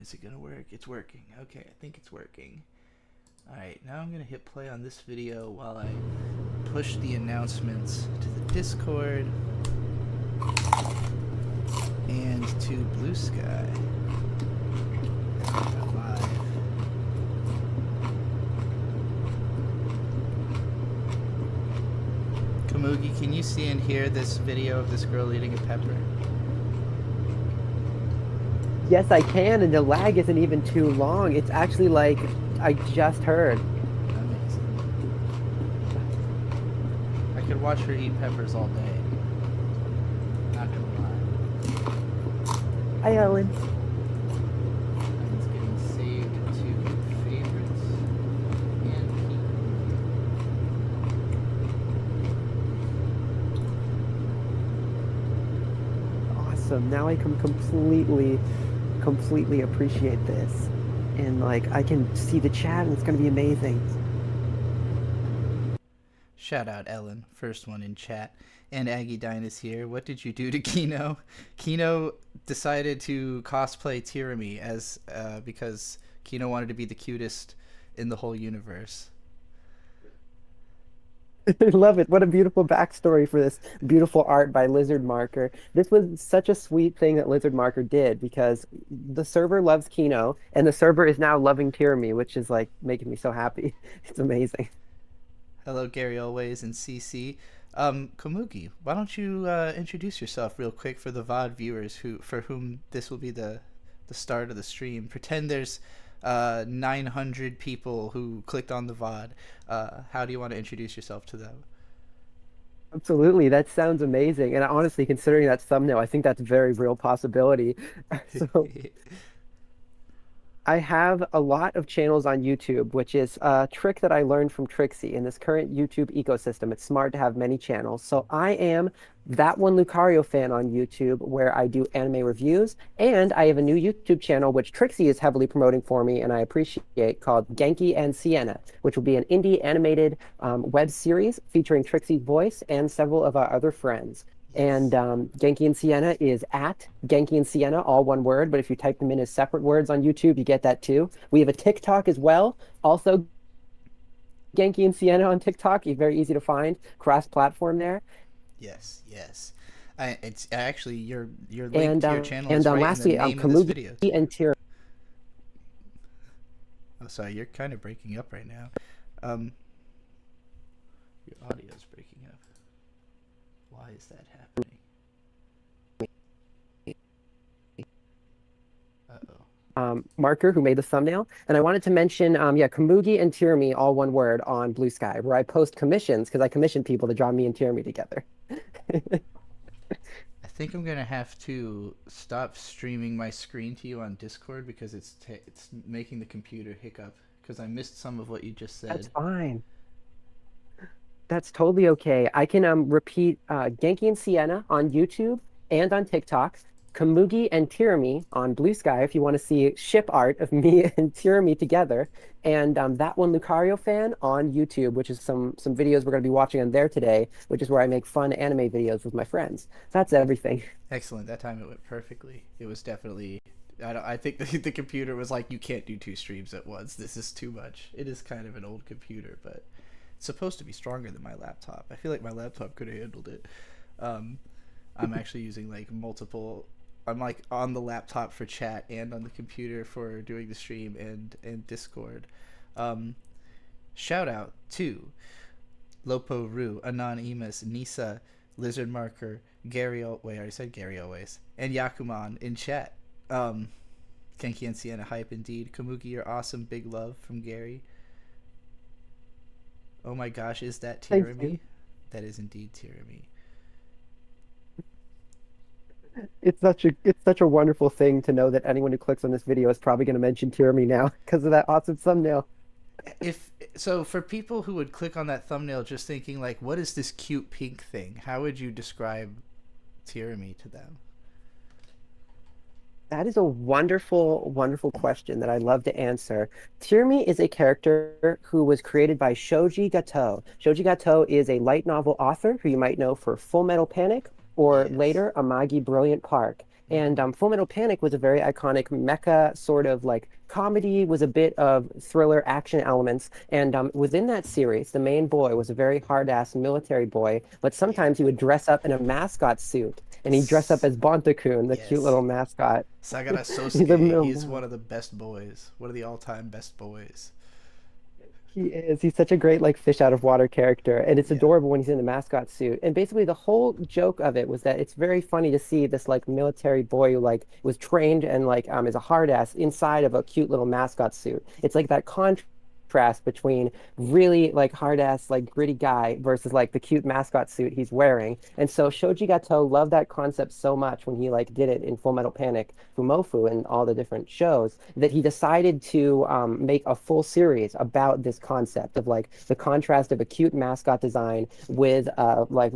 Is it gonna work? It's working. Okay, I think it's working. Alright, now I'm gonna hit play on this video while I push the announcements to the Discord and to Blue Sky. Live. Kamugi, can you see and hear this video of this girl eating a pepper? Yes, I can, and the lag isn't even too long. It's actually like I just heard. Amazing. I could watch her eat peppers all day. Not gonna lie. Hi, Ellen. It's getting saved to favorites and Awesome. Now I can completely appreciate this. And like I can see the chat and it's gonna be amazing. Shout out Ellen, first one in chat. And Aggie Dine is here. What did you do to Kino? Kino decided to cosplay Tiramy as because Kino wanted to be the cutest in the whole universe. I love it. What a beautiful backstory for this beautiful art by Lizard Marker. This was such a sweet thing that Lizard Marker did because the server loves Kino and the server is now loving Tiramy, which is like making me so happy. It's amazing. Hello, Gary Always and CC. Komugi, why don't you introduce yourself real quick for the VOD viewers for whom this will be the start of the stream. Pretend there's 900 people who clicked on the VOD. How do you want to introduce yourself to them? Absolutely. That sounds amazing. And honestly, considering that thumbnail, I think that's a very real possibility. So I have a lot of channels on YouTube, which is a trick that I learned from Trixie in this current YouTube ecosystem. It's smart to have many channels. So I am that one Lucario fan on YouTube where I do anime reviews. And I have a new YouTube channel, which Trixie is heavily promoting for me and I appreciate, called Genki and Sienna, which will be an indie animated web series featuring Trixie's voice and several of our other friends. And Genki and Sienna is at Genki and Sienna, all one word. But if you type them in as separate words on YouTube, you get that too. We have a TikTok as well. Also, Genki and Sienna on TikTok. It's very easy to find. Cross-platform there. Yes, yes. It's actually your link And to your channel is right in the lastly, name of this Kamugi video. and Tiramisu. Oh, sorry, you're kind of breaking up right now. Your audio's breaking up. Why is that happening? Uh-oh. Marker, who made the thumbnail. And I wanted to mention, yeah, Kamugi and Tirami, all one word, on Blue Sky, where I post commissions because I commission people to draw me and Tirami together. I think I'm gonna have to stop streaming my screen to you on Discord because it's making the computer hiccup because I missed some of what you just said. That's fine. That's totally okay. I can repeat Genki and Sienna on YouTube and on TikTok, Kamugi and Tirami on Blue Sky if you want to see ship art of me and Tirami together, and that one Lucario fan on YouTube, which is some videos we're going to be watching on there today, which is where I make fun anime videos with my friends. That's everything. Excellent. That time it went perfectly. It was definitely. I think the computer was like, you can't do two streams at once. This is too much. It is kind of an old computer, but it's supposed to be stronger than my laptop. I feel like my laptop could have handled it. I'm actually using like multiple. I'm like on the laptop for chat and on the computer for doing the stream and Discord. Shout out to Lopo Ru, Anon Emus, Nisa, Lizard Marker, Gary. Wait, I already said Gary Always, and Yakuman in chat. Genki and Sienna hype indeed. Kamugi, you're awesome. Big love from Gary. Oh my gosh, is that Tiramy? That is indeed Tiramy. It's such a wonderful thing to know that anyone who clicks on this video is probably going to mention Tirami now because of that awesome thumbnail. If so, for people who would click on that thumbnail just thinking like, what is this cute pink thing? How would you describe Tiramy to them? That is a wonderful, wonderful question that I love to answer. Tirami is a character who was created by Shoji Gato. Shoji Gato is a light novel author who you might know for Full Metal Panic or Yes. later Amagi Brilliant Park. And Full Metal Panic was a very iconic mecha sort of like comedy, was a bit of thriller action elements. And within that series, the main boy was a very hard-ass military boy, but sometimes he would dress up in a mascot suit, and he'd dress up S- as Bonta-kun, the cute Yes. little mascot. Sagara He's a Sosuke, middle he's man. one of the best boys. One of the all-time best boys. He is. He's such a great like fish out of water character, and it's Yeah. adorable when he's in the mascot suit. And basically, the whole joke of it was that it's very funny to see this like military boy who like was trained and like is a hard ass inside of a cute little mascot suit. It's like that contrast between really like hard ass like gritty guy versus like the cute mascot suit he's wearing. And so Shoji Gato loved that concept so much when he like did it in Full Metal Panic, Fumofu, and all the different shows that he decided to make a full series about this concept of like the contrast of a cute mascot design with like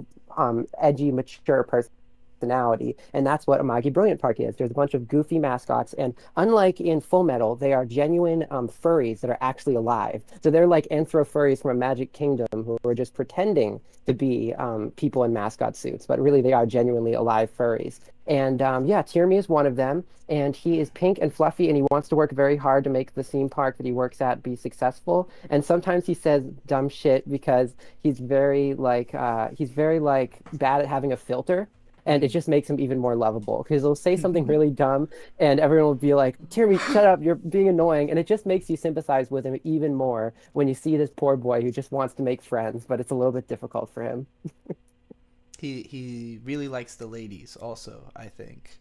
edgy, mature personality. And that's what Amagi Brilliant Park is. There's a bunch of goofy mascots. And unlike in Full Metal, they are genuine furries that are actually alive. So they're like anthro furries from a magic kingdom who are just pretending to be people in mascot suits, but really they are genuinely alive furries. And yeah, Tiramy is one of them. And he is pink and fluffy, and he wants to work very hard to make the theme park that he works at be successful. And sometimes he says dumb shit because he's very like bad at having a filter. And it Mm. just makes him even more lovable because he'll say something really dumb, and everyone will be like, "Tiramy, shut up! You're being annoying." And it just makes you sympathize with him even more when you see this poor boy who just wants to make friends, but it's a little bit difficult for him. He really likes the ladies also, I think.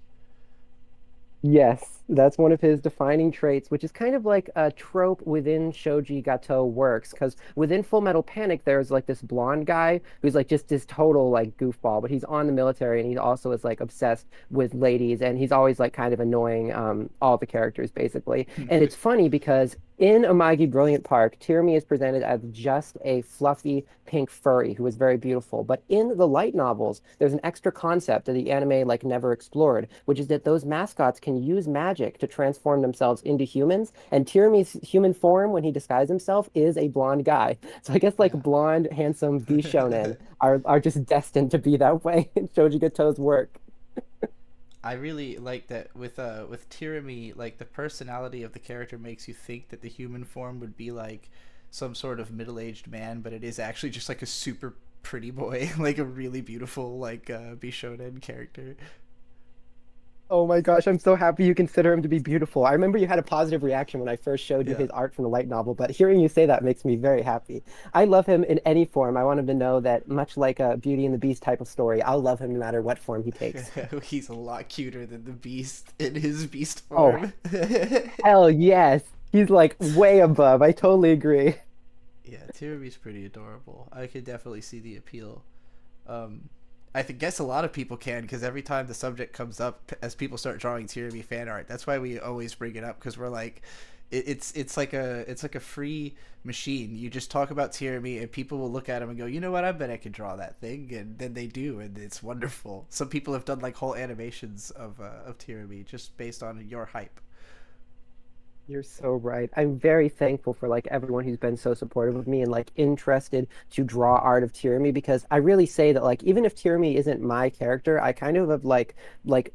Yes, that's one of his defining traits, which is kind of like a trope within Shoji Gato works. Because within Full Metal Panic, there's like this blonde guy who's like just this total like goofball, but he's on the military and he also is like obsessed with ladies, and he's always like kind of annoying all the characters basically. And it's funny because in Amagi Brilliant Park, Tiramy is presented as just a fluffy pink furry who is very beautiful. But in the light novels, there's an extra concept that the anime like never explored, which is that those mascots can use magic to transform themselves into humans. And Tiramy's human form, when he disguises himself, is a blonde guy. So I guess like Yeah. blonde, handsome B shonen are just destined to be that way in Shoji Gato's work. I really like that with Tirami, like the personality of the character makes you think that the human form would be like some sort of middle-aged man, but it is actually just like a super pretty boy, like a really beautiful like Bishonen character. Oh my gosh, I'm so happy you consider him to be beautiful. I remember you had a positive reaction when I first showed you Yeah. his art from the light novel, but hearing you say that makes me very happy. I love him in any form. I want him to know that much like a Beauty and the Beast type of story, I'll love him no matter what form he takes. He's a lot cuter than the beast in his beast Oh, form. hell yes. He's like way above. I totally agree. Yeah, Tirami's pretty adorable. I could definitely see the appeal. Um, guess a lot of people can because every time the subject comes up, as people start drawing Tirami fan art, that's why we always bring it up because we're like, it's like a free machine. You just talk about Tirami and people will look at him and go, you know what? I bet I could draw that thing, and then they do, and it's wonderful. Some people have done like whole animations of Tirami just based on your hype. You're so right. I'm very thankful for like everyone who's been so supportive of me and like interested to draw art of Tirami because I really say that like even if Tirami isn't my character, I kind of have like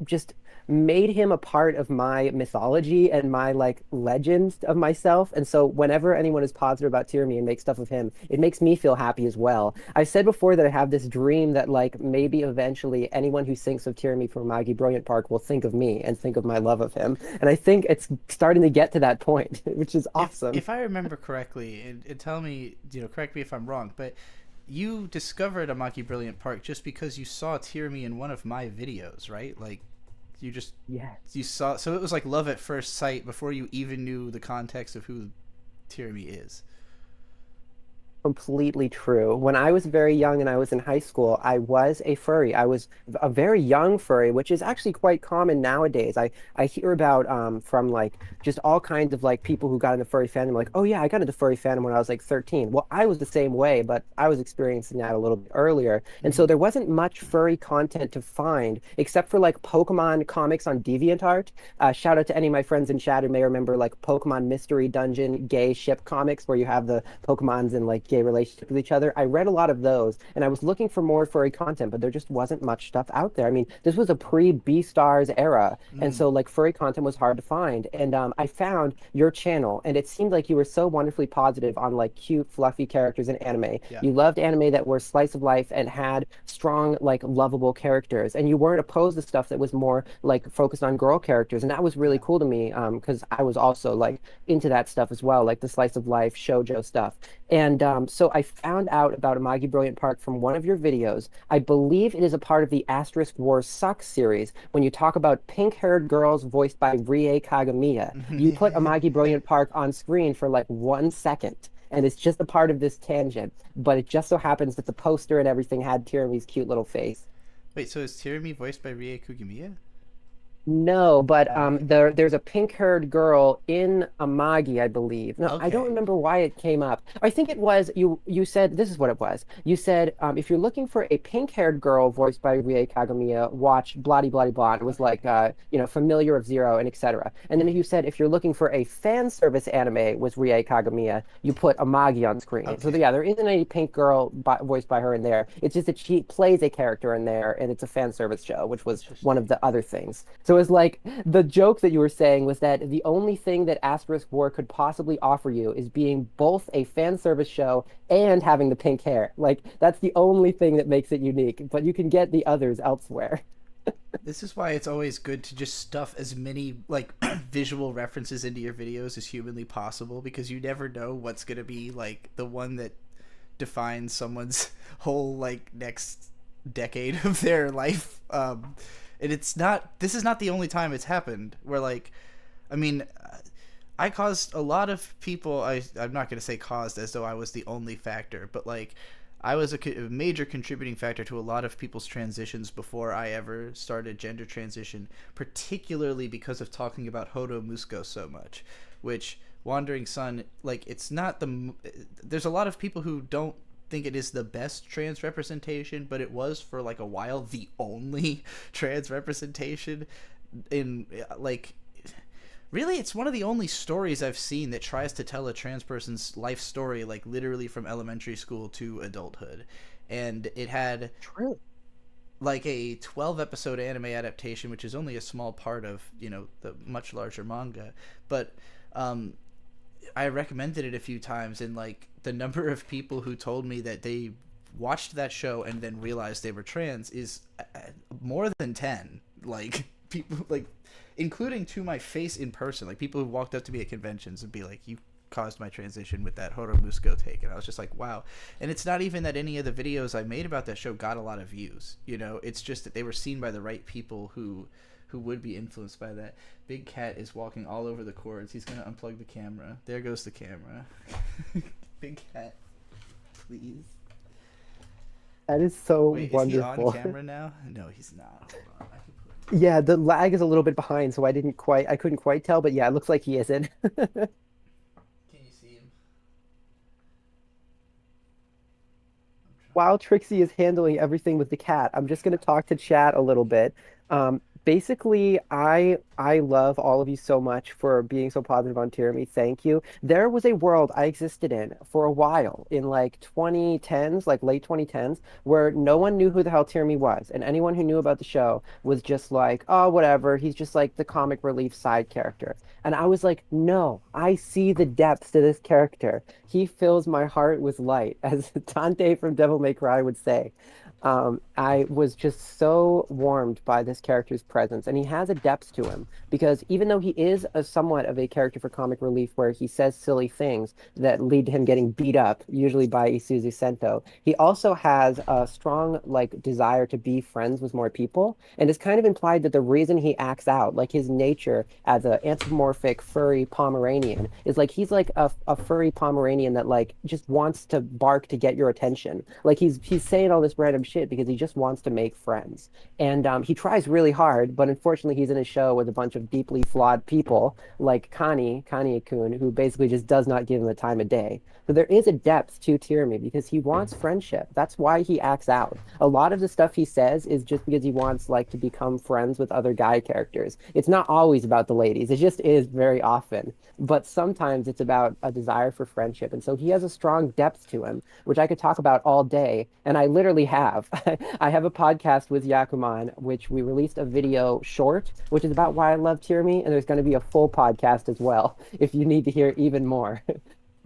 just made him a part of my mythology and my like legends of myself. And so whenever anyone is positive about Tirami and makes stuff of him, it makes me feel happy as well. I've said before that I have this dream that like maybe eventually anyone who thinks of Tirami from Maggie Brilliant Park will think of me and think of my love of him. And I think it's starting to get to that point, which is awesome. If I remember correctly, and tell me, correct me if I'm wrong, but you discovered Amaki Brilliant Park just because you saw Tirami in one of my videos, right? Like you just Yes. you saw, so it was like love at first sight before you even knew the context of who Tirami is. Completely true. When I was very young and I was in high school, I was a furry. I was a very young furry, which is actually quite common nowadays. I hear about from like just all kinds of like people who got into furry fandom, like, oh yeah, I got into furry fandom when I was like 13. Well, I was the same way, but I was experiencing that a little bit earlier. And so Mm-hmm. there wasn't much furry content to find except for like Pokemon comics on DeviantArt. Shout out to any of my friends in chat who may remember like Pokemon Mystery Dungeon gay ship comics where you have the Pokemons in like gay relationship with each other. I read a lot of those, and I was looking for more furry content, but there just wasn't much stuff out there. I mean, this was a pre-Beastars era, and Mm, so like furry content was hard to find. And I found your channel, and it seemed like you were so wonderfully positive on like cute, fluffy characters in anime. yeah. You loved anime that were slice of life and had strong, like lovable characters, and you weren't opposed to stuff that was more like focused on girl characters, and that was really Yeah. cool to me. Because I was also like into that stuff as well, like the slice of life shoujo stuff. And so I found out about Amagi Brilliant Park from one of your videos. I believe it is a part of the Asterisk Wars Sucks series when you talk about pink-haired girls voiced by Rie Kagamiya. You put Amagi Brilliant Park on screen for like 1 second. And it's just a part of this tangent, but it just so happens that the poster and everything had Tiramy's cute little face. Wait, so is Tiramy voiced by Rie Kugimiya? No, but Oh, okay. there's a pink-haired girl in Amagi, I believe. No, I don't Okay. remember why it came up. I think it was you said this is what it was. You said if you're looking for a pink-haired girl voiced by Rie Kagamiya, watch Bloody Bloody Blah. It was Okay. like Familiar of Zero and etc. And then you said if you're looking for a fan service anime with Rie Kagamiya, you put Amagi on screen. So Okay. yeah, there isn't any pink girl voiced by her in there. It's just that she plays a character in there, and it's a fan service show, which was one of Interesting. the other things. So it was like the joke that you were saying was that the only thing that Asterisk War could possibly offer you is being both a fan service show and having the pink hair. Like that's the only thing that makes it unique, but you can get the others elsewhere. This is why it's always good to just stuff as many like visual references into your videos as humanly possible because you never know what's going to be like the one that defines someone's whole like next decade of their life. And it's not this is not the only time it's happened where like I mean I caused a lot of people. I'm not going to say caused as though I was the only factor, but like I was a major contributing factor to a lot of people's transitions before I ever started gender transition, particularly because of talking about Hodo Musco so much, which Wandering Sun, like it's not the. There's a lot of people who don't think it is the best trans representation, but it was for like a while the only trans representation in like really it's one of the only stories I've seen that tries to tell a trans person's life story like literally from elementary school to adulthood. And it had True. like a 12 episode anime adaptation, which is only a small part of the much larger manga. But um I recommended it a few times, and like the number of people who told me that they watched that show and then realized they were trans is more than 10. Like people like including to my face in person, like people who walked up to me at conventions and be like, you caused my transition with that Horo Musco take. And I was just like, wow. And it's not even that any of the videos I made about that show got a lot of views, it's just that they were seen by the right people who would be influenced by that. Big Cat is walking all over the cords. He's gonna unplug the camera. There goes the camera. Big Cat, please. That is so Wait, is he on wonderful. camera now? No, he's not. Hold on. I can put him. Yeah, the lag is a little bit behind, so I couldn't quite tell, but yeah, it looks like he isn't. Can you see him? I'm trying. While Trixie is handling everything with the cat, I'm just going to talk to chat a little bit. Basically, I love all of you so much for being so positive on Tyranny. Thank you. There was a world I existed in for a while in like 2010s, like late 2010s, where no one knew who the hell Tyranny was, and anyone who knew about the show was just like, oh, whatever. He's just like the comic relief side character. And I was like, no, I see the depths to this character. He fills my heart with light, as Dante from Devil May Cry would say. I was just so warmed by this character's presence, and he has a depth to him because even though he is a somewhat of a character for comic relief, where he says silly things that lead to him getting beat up, usually by Isuzu Sento, he also has a strong like desire to be friends with more people, and it's kind of implied that the reason he acts out, like his nature as an anthropomorphic furry Pomeranian, is like he's like a furry Pomeranian that like just wants to bark to get your attention. Like he's saying all this random shit because he just wants to make friends. And he tries really hard, but unfortunately, he's in a show with a bunch of deeply flawed people like Connie-kun, who basically just does not give him the time of day. So there is a depth to Tiramy because he wants friendship. That's why he acts out. A lot of the stuff he says is just because he wants like to become friends with other guy characters. It's not always about the ladies. It just is very often. But sometimes it's about a desire for friendship. And so he has a strong depth to him, which I could talk about all day. And I literally have. I have a podcast with Yakuman, which we released a video short, which is about why I love Tiramy. And there's going to be a full podcast as well, if you need to hear even more.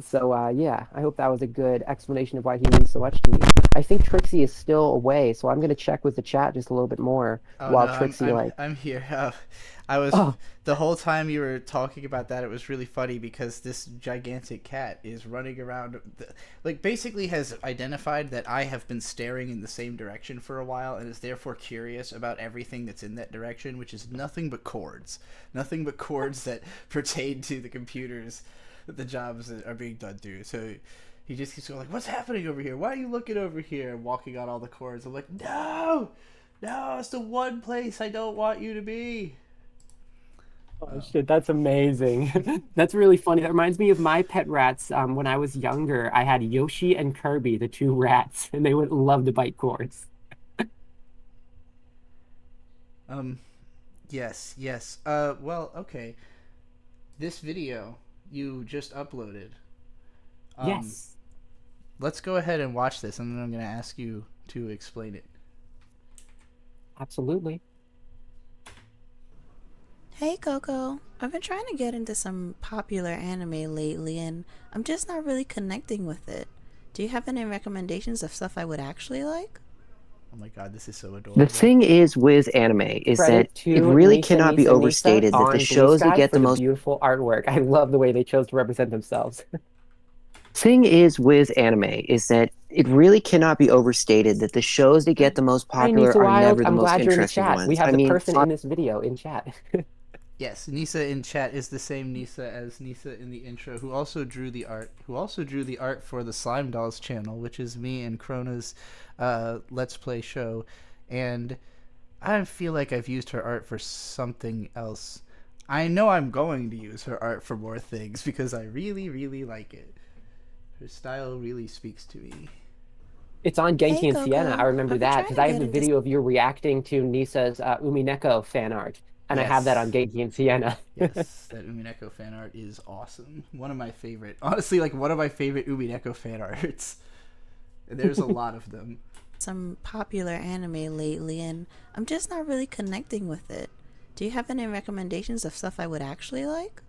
So yeah, I hope that was a good explanation of why he means so much to me. I think Trixie is still away, so I'm gonna check with the chat just a little bit more Oh no, while I'm Trixie I'm like, I'm here. I was oh, the whole time you were talking about that. It was really funny because this gigantic cat is running around, like basically has identified that I have been staring in the same direction for a while and is therefore curious about everything that's in that direction, which is nothing but cords that pertain to the computers that the jobs that are being done through. So he just keeps going like, "What's happening over here? Why are you looking over here?" And walking on all the cords. I'm like, "No, no, it's the one place I don't want you to be." oh Oh, shit, that's amazing. That's really funny. That reminds me of my pet rats. When I was younger, I had Yoshi and Kirby, the two rats, and they would love to bite cords. um, yes, yes. Well, okay. This video you just uploaded. Um, Yes, let's go ahead and watch this, and then I'm gonna ask you to explain it. absolutely. Hey Coco, I've been trying to get into some popular anime lately and I'm just not really connecting with it. Do you have any recommendations of stuff I would actually like? Oh my god, this is so The adorable. thing is with anime is that Credit it to really cannot be Nisa overstated that the on Blue shows that Sky get for the the most beautiful artwork. I love the way they chose to represent themselves. thing is with anime is that it really cannot be overstated that the shows that get the most Hi, popular Nisa are Wild. never the I'm most glad you're in the interesting chat. We ones. have I the mean, person in this video in chat. Yes, Nisa in chat is the same Nisa as Nisa in the intro, who also drew the art. Who also drew the art for the Slime Dolls channel, which is me and Krona's Let's Play show, and I feel like I've used her art for something else. I know I'm going to use her art for more things because I really, really like it. Her style really speaks to me. It's on Hey Genki and Sienna. I Coco, remember I've been that trying because to I have get the into video of you reacting to Nisa's Umineko fan art, and I have that on Yes. Genki and Sienna. Yes, that Umineko fan art is awesome. One of my favorite, honestly, like one of my favorite Umineko fan arts. And there's a lot of them. some popular anime lately and I'm just not really connecting with it. Do you have any recommendations of stuff I would actually like?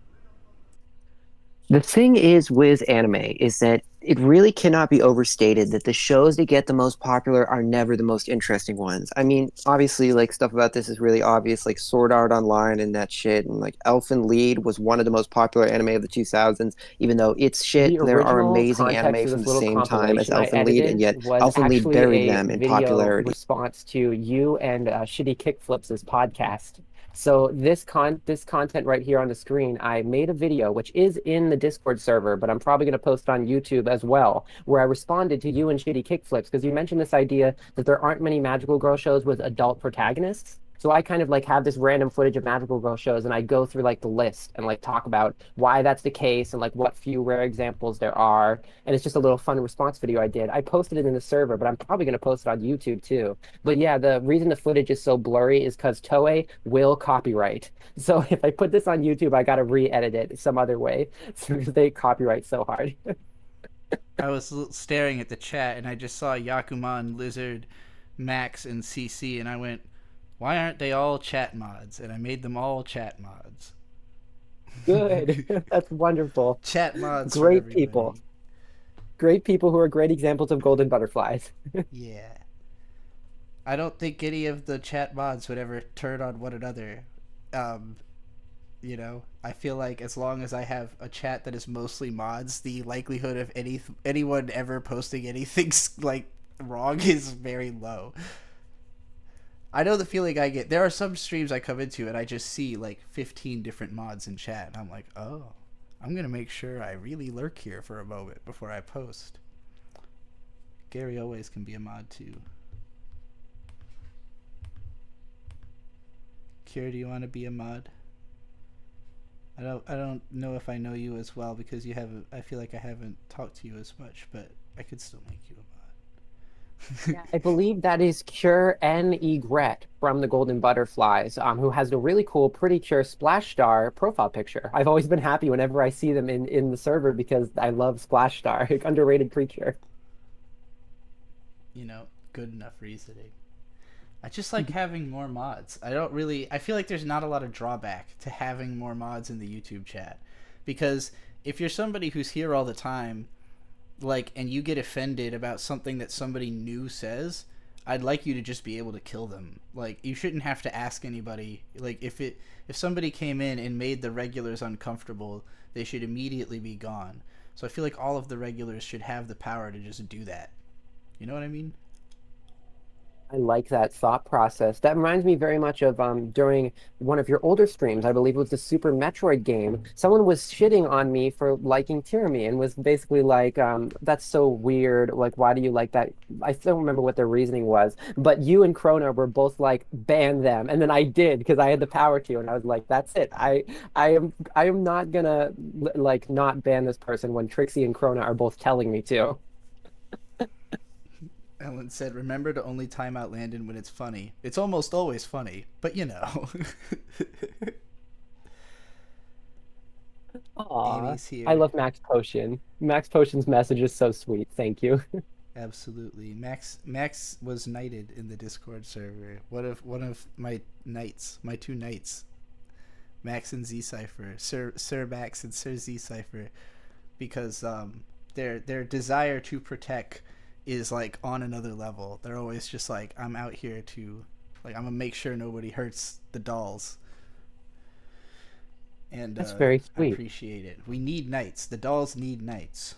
the thing is with anime is that it really cannot be overstated that the shows that get the most popular are never the most interesting ones. I mean, obviously, like stuff about this is really obvious, like Sword Art Online and that shit, and like Elfen Lied was one of the most popular anime of the 2000s. Even though it's shit, The there are original amazing context anime of from this the little same time as compilation I Elfen Lied, and edited yet was Elfen Lied actually buried a them in video popularity. response to you and Shitty Kickflips' podcast. So this content right here on the screen, I made a video which is in the Discord server, but I'm probably going to post on YouTube as well, where I responded to you and Shitty Kickflips because you mentioned this idea that there aren't many magical girl shows with adult protagonists. So I kind of like have this random footage of magical girl shows and I go through like the list and like talk about why that's the case and like what few rare examples there are. And it's just a little fun response video I did. I posted it in the server, but I'm probably going to post it on YouTube too. But yeah, the reason the footage is so blurry is because Toei will copyright. So if I put this on YouTube, I got to re-edit it some other way because they copyright so hard. I was staring at the chat and I just saw Yakuman, Lizard, Max, and CC, and I went, why aren't they all chat mods? And I made them all chat mods. Good. That's wonderful. Chat mods for Great people. everybody. Great people who are great examples of golden butterflies. Yeah. I don't think any of the chat mods would ever turn on one another. Um, I feel like as long as I have a chat that is mostly mods, the likelihood of anyone ever posting anything like wrong is very low. I know the feeling I get. There are some streams I come into and I just see like 15 different mods in chat, and I'm like, oh, I'm gonna make sure I really lurk here for a moment before I post. Gary always can be a mod too. Kira, do you want to be a mod? I don't know if I know you as well because you haven't. I feel like I haven't talked to you as much, but I could still make you a mod. Yeah, I believe that is Cure N. Egret from the Golden Butterflies, who has a really cool Pretty Cure Splash Star profile picture. I've always been happy whenever I see them in the server because I love Splash Star, underrated creature. You know, good enough reasoning. I just like having more mods. I feel like there's not a lot of drawback to having more mods in the YouTube chat. Because if you're somebody who's here all the time, like, and you get offended about something that somebody new says, I'd like you to just be able to kill them. Like, you shouldn't have to ask anybody. Like, if somebody came in and made the regulars uncomfortable, they should immediately be gone. So I feel like all of the regulars should have the power to just do that. You know what I mean? I like that thought process. That reminds me very much of during one of your older streams, I believe it was the Super Metroid game. Someone was shitting on me for liking Tiramy and was basically like, that's so weird. Like, why do you like that? I still remember what their reasoning was. But you and Krona were both like, ban them. And then I did because I had the power to. And I was like, that's it. I am not gonna like not ban this person when Trixie and Krona are both telling me to. Ellen said, remember to only time out Landon when it's funny. It's almost always funny, but you know. Aww. Amy's here. I love Max Potion. Max Potion's message is so sweet. Thank you. Absolutely. Max was knighted in the Discord server. One of my knights, my two knights. Max and Z Cypher. Sir Max and Sir Z Cypher. Because their desire to protect is like on another level. They're always just like, I'm out here to, like, I'm gonna make sure nobody hurts the dolls. And that's very sweet. I appreciate it. We need knights. The dolls need knights.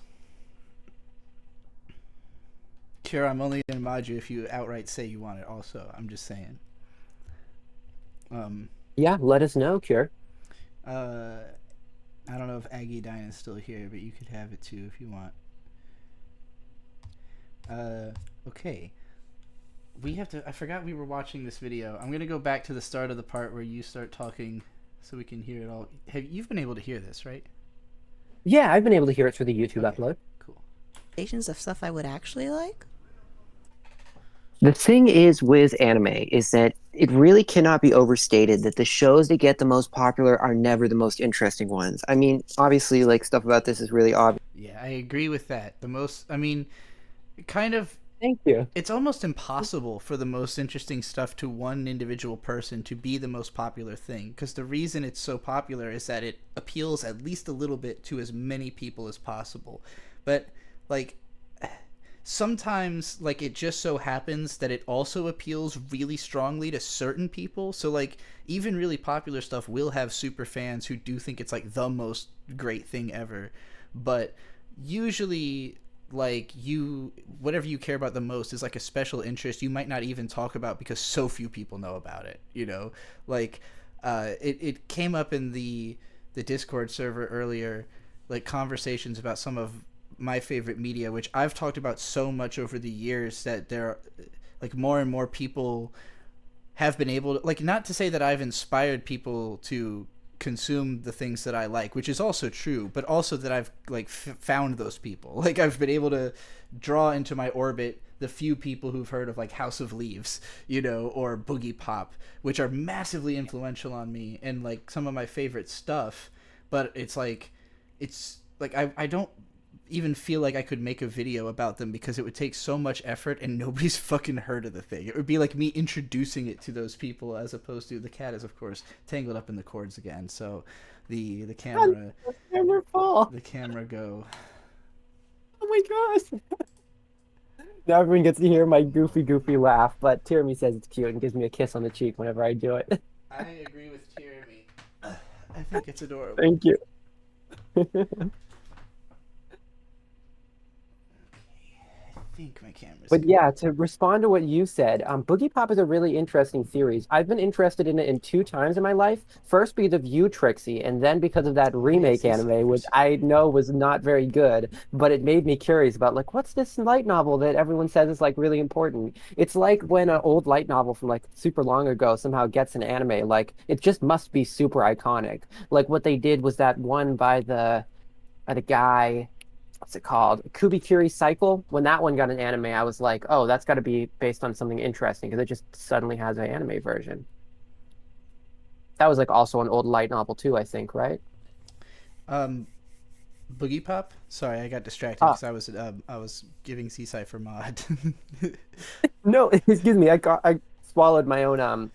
Kira, I'm only gonna mod you if you outright say you want it. Also, I'm just saying. Yeah, let us know, Cure. I don't know if Aggie Dyna's still here, but you could have it too if you want. Okay. We have to. I forgot we were watching this video. I'm gonna go back to the start of the part where you start talking, so we can hear it all. You've been able to hear this, right? Yeah, I've been able to hear it through the YouTube upload. Cool. Recommendations of stuff I would actually like? The thing is with anime is that it really cannot be overstated that the shows that get the most popular are never the most interesting ones. I mean, obviously, like, stuff about this is really obvious. Yeah, I agree with that. I mean, kind of, Thank you. it's almost impossible for the most interesting stuff to one individual person to be the most popular thing, because the reason it's so popular is that it appeals at least a little bit to as many people as possible. But, like, sometimes, like, it just so happens that it also appeals really strongly to certain people. So, like, even really popular stuff will have super fans who do think it's like the most great thing ever. But usually, like, whatever you care about the most is like a special interest you might not even talk about because so few people know about it, you know? Like, it came up in the Discord server earlier, like, conversations about some of my favorite media, which I've talked about so much over the years that there are, like, more and more people have been able to, like, not to say that I've inspired people to consume the things that I like, which is also true, but also that I've, like, found those people. Like, I've been able to draw into my orbit the few people who've heard of, like, House of Leaves, you know, or Boogie Pop, which are massively influential on me and, like, some of my favorite stuff. But it's like I don't even feel like I could make a video about them because it would take so much effort and nobody's fucking heard of the thing. It would be like me introducing it to those people as opposed to, the cat is of course tangled up in the cords again, so the camera the camera go. Oh my gosh. Now everyone gets to hear my goofy laugh, but Tiramy says it's cute and gives me a kiss on the cheek whenever I do it. I agree with Tiramy. I think it's adorable. Thank you. think my camera's But good. yeah, to respond to what you said, Boogie Pop is a really interesting series. I've been interested in it in two times in my life. First because of you, Trixie, and then because of that Oh yes, remake these anime, which ciphers. I know was not very good, but it made me curious about like what's this light novel that everyone says is like really important. It's like when an old light novel from like super long ago somehow gets an anime, like it just must be super iconic. Like what they did was that one by the guy, what's it called? Kubikiri Cycle. When that one got an anime, I was like, oh, that's got to be based on something interesting because it just suddenly has an anime version. That was like also an old light novel too, I think, right? Um, Boogie Pop. Sorry, I got distracted Ah, because I was giving C Cipher mod. no, excuse me. I swallowed my own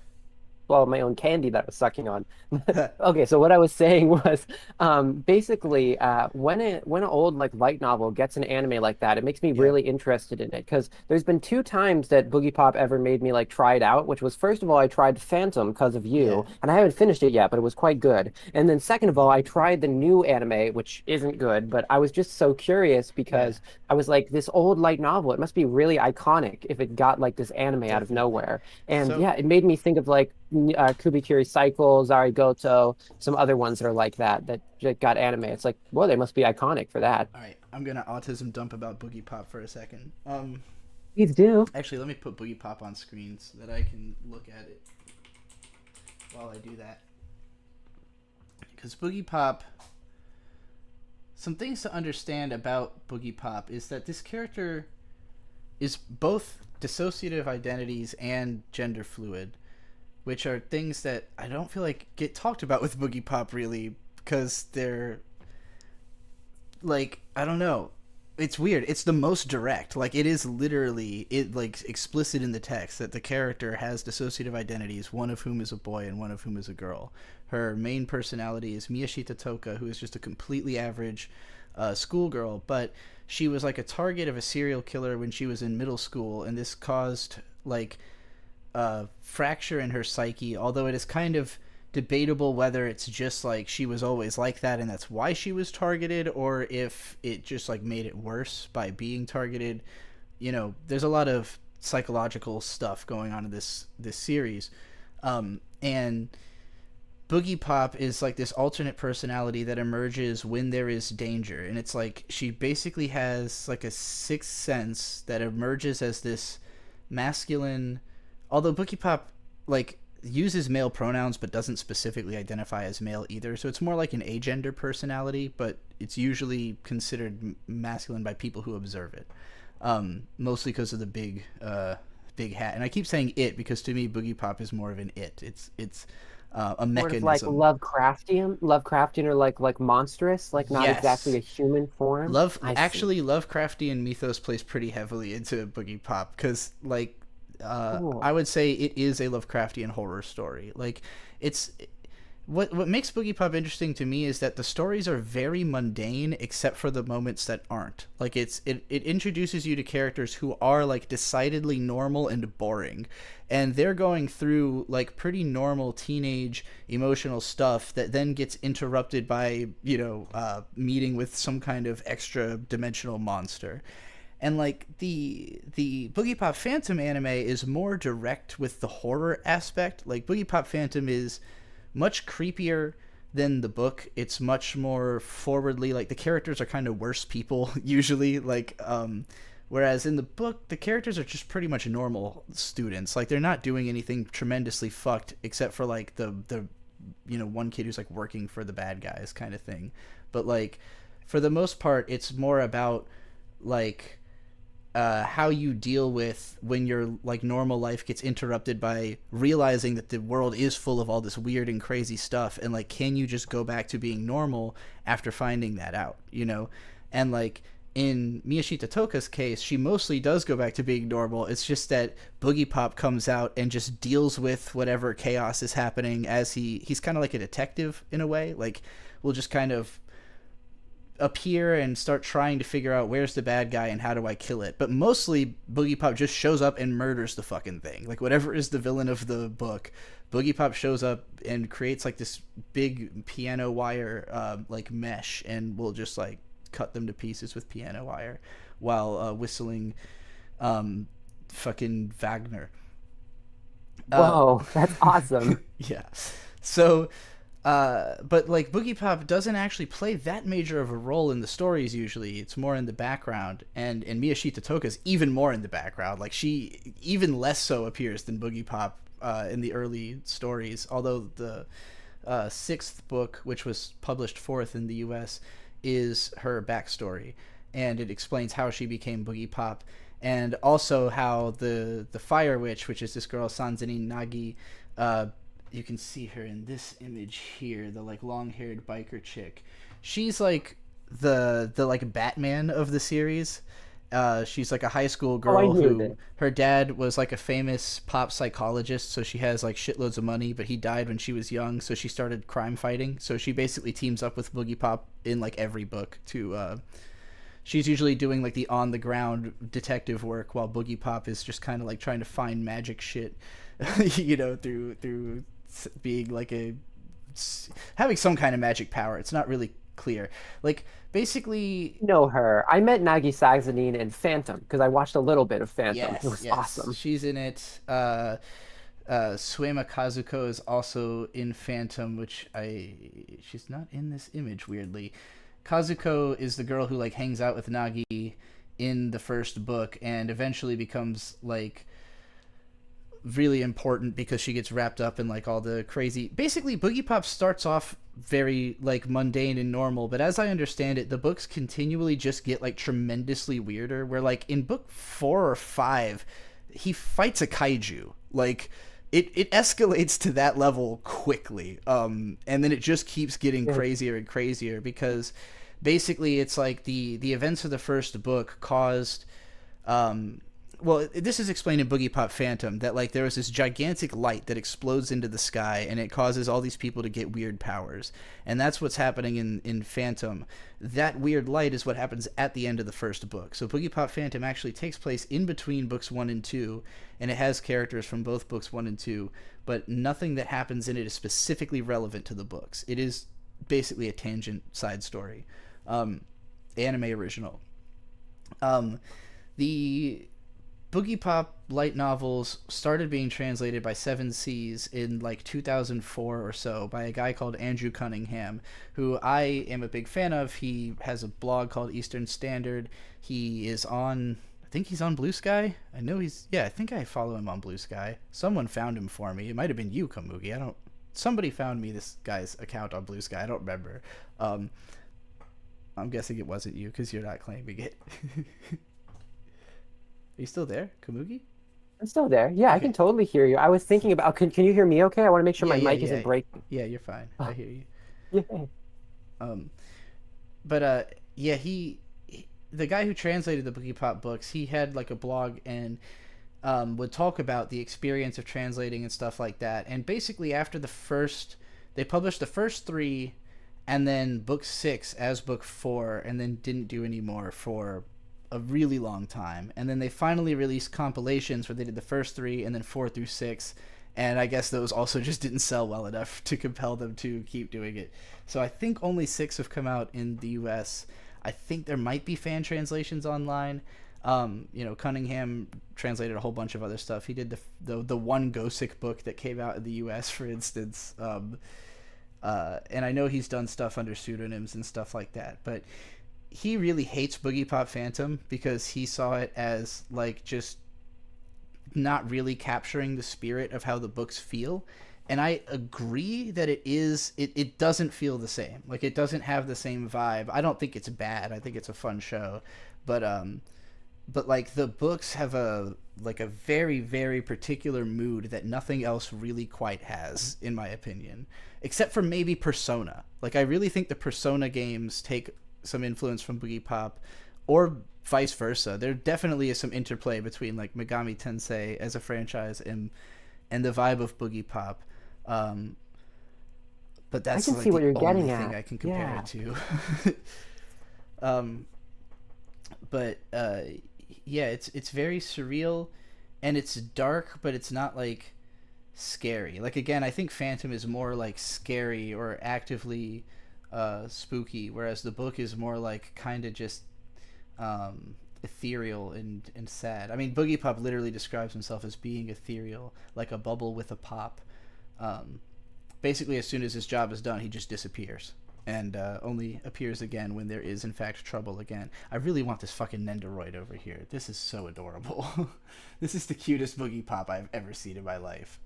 well, my own candy that I was sucking on. Okay, so what I was saying was, basically, when an old like light novel gets an anime like that, it makes me Yeah, really interested in it because there's been two times that Boogie Pop ever made me like try it out, which was first of all I tried Phantom because of yeah, you, and I haven't finished it yet, but it was quite good. And then second of all, I tried the new anime, which isn't good, but I was just so curious yeah. because I was like, this old light novel, it must be really iconic if it got like this anime out of Definitely. nowhere. And So, yeah, it made me think of like Kubikiri Cycle, Zarigoto, some other ones that are like that that got anime. It's like, well, they must be iconic for that. all right, I'm gonna autism dump about Boogie Pop for a second. Please do. Actually, let me put Boogie Pop on screen so that I can look at it while I do that. Because Boogie Pop, some things to understand about Boogie Pop is that this character is both dissociative identities and gender fluid, which are things that I don't feel like get talked about with Boogie Pop really because they're like, I don't know. It's weird. It's the most direct. Like it is literally it like explicit in the text that the character has dissociative identities, one of whom is a boy and one of whom is a girl. Her main personality is Miyashita Toka, who is just a completely average schoolgirl, but she was like a target of a serial killer when she was in middle school, and this caused like fracture in her psyche, although it is kind of debatable whether it's just like she was always like that and that's why she was targeted, or if it just like made it worse by being targeted. You know, there's a lot of psychological stuff going on in this series. And Boogie Pop is like this alternate personality that emerges when there is danger, and it's like she basically has like a sixth sense that emerges as this masculine, although Boogie Pop like uses male pronouns but doesn't specifically identify as male either, so it's more like an agender personality, but it's usually considered masculine by people who observe it, mostly because of the big hat. And I keep saying it because to me Boogie Pop is more of an it's a Sort of like mechanism. Lovecraftian, or like monstrous, like not exactly Yes. a human form. I see. Lovecraftian mythos plays pretty heavily into Boogie Pop because, like, I Cool. would say it is a Lovecraftian horror story. Like, it's what makes Boogie Pop interesting to me is that the stories are very mundane except for the moments that aren't. Like, it introduces you to characters who are like decidedly normal and boring, and they're going through like pretty normal teenage emotional stuff that then gets interrupted by meeting with some kind of extra dimensional monster. And like the Boogie Pop Phantom anime is more direct with the horror aspect. Like Boogie Pop Phantom is much creepier than the book. It's much more forwardly, like the characters are kind of worse people usually, like whereas in the book the characters are just pretty much normal students. Like they're not doing anything tremendously fucked except for like the one kid who's like working for the bad guys kind of thing. But like for the most part it's more about like how you deal with when your like normal life gets interrupted by realizing that the world is full of all this weird and crazy stuff, and like can you just go back to being normal after finding that out. And like in Miyashita Toka's case, she mostly does go back to being normal. It's just that Boogie Pop comes out and just deals with whatever chaos is happening, as he's kind of like a detective in a way. Like we'll just kind of appear and start trying to figure out where's the bad guy and how do I kill it. But mostly Boogie Pop just shows up and murders the fucking thing. Like whatever is the villain of the book, Boogie Pop shows up and creates like this big piano wire like mesh, and will just like cut them to pieces with piano wire while whistling um, fucking Wagner. Whoa, that's awesome. Yeah. So, but like Boogie Pop doesn't actually play that major of a role in the stories usually. It's more in the background, and Miyashita Toka's even more in the background. Like she even less so appears than Boogie Pop in the early stories. Although the sixth book, which was published fourth in the U.S., is her backstory, and it explains how she became Boogie Pop, and also how the Fire Witch, which is this girl Sanzani Nagi, you can see her in this image here, the like long-haired biker chick. She's like the like Batman of the series. She's like a high school girl who her dad was like a famous pop psychologist, so she has like shitloads of money, but he died when she was young, so she started crime fighting. So she basically teams up with Boogie Pop in like every book to she's usually doing like the on the ground detective work, while Boogie Pop is just kind of like trying to find magic shit, you know, through being like having some kind of magic power. It's not really clear. Like basically, Know her. I met Nagi Saxonine in Phantom because I watched a little bit of Phantom. It was awesome. She's in it. Suema Kazuko is also in Phantom, which she's not in this image weirdly. Kazuko is the girl who like hangs out with Nagi in the first book and eventually becomes like really important because she gets wrapped up in like all the crazy. Basically, Boogie Pop starts off very like mundane and normal, but as I understand it, the books continually just get like tremendously weirder, where like in book 4 or 5 he fights a kaiju. Like it escalates to that level quickly, and then it just keeps getting crazier and crazier, because basically it's like the events of the first book caused well, this is explained in Boogie Pop Phantom, that like there was this gigantic light that explodes into the sky and it causes all these people to get weird powers. And that's what's happening in Phantom. That weird light is what happens at the end of the first book. So Boogie Pop Phantom actually takes place in between books 1 and 2, and it has characters from both books 1 and 2, but nothing that happens in it is specifically relevant to the books. It is basically a tangent side story. Anime original. The Boogie Pop light novels started being translated by Seven Seas in like 2004 or so by a guy called Andrew Cunningham, who I am a big fan of. He has a blog called Eastern Standard. He is on, I think he's on Blue Sky. I think I follow him on Blue Sky. Someone found him for me. It might have been you, Kamugi. Somebody found me this guy's account on Blue Sky. I don't remember. I'm guessing it wasn't you because you're not claiming it. Are you still there, Kamugi? I'm still there. Yeah, okay. I can totally hear you. I was thinking about, can you hear me okay? I want to make sure my mic isn't breaking. Yeah, you're fine. I hear you. Yeah. He the guy who translated the Boogie Pop books, he had like a blog and would talk about the experience of translating and stuff like that. And basically after they published the first 3 and then book 6 as book 4, and then didn't do any more for a really long time, and then they finally released compilations where they did the first 3 and then 4 through 6, and I guess those also just didn't sell well enough to compel them to keep doing it. So I think only 6 have come out in the US. I think there might be fan translations online. Cunningham translated a whole bunch of other stuff. He did the one Gosick book that came out in the US, for instance, and I know he's done stuff under pseudonyms and stuff like that, but he really hates Boogie Pop Phantom because he saw it as like just not really capturing the spirit of how the books feel. And I agree that it doesn't feel the same. Like it doesn't have the same vibe. I don't think it's bad. I think it's a fun show. But like the books have a very, very particular mood that nothing else really quite has, in my opinion. Except for maybe Persona. Like I really think the Persona games take some influence from Boogie Pop, or vice versa. There definitely is some interplay between like Megami Tensei as a franchise and the vibe of Boogie Pop. But that's I can like see what the you're only getting thing at. I can compare it to. It's very surreal and it's dark, but it's not like scary. Like again, I think Phantom is more like scary or actively spooky, whereas the book is more like kind of just ethereal and sad. I mean, Boogie Pop literally describes himself as being ethereal, like a bubble with a pop. Basically, as soon as his job is done, he just disappears and only appears again when there is, in fact, trouble again. I really want this fucking Nendoroid over here. This is so adorable. This is the cutest Boogie Pop I've ever seen in my life.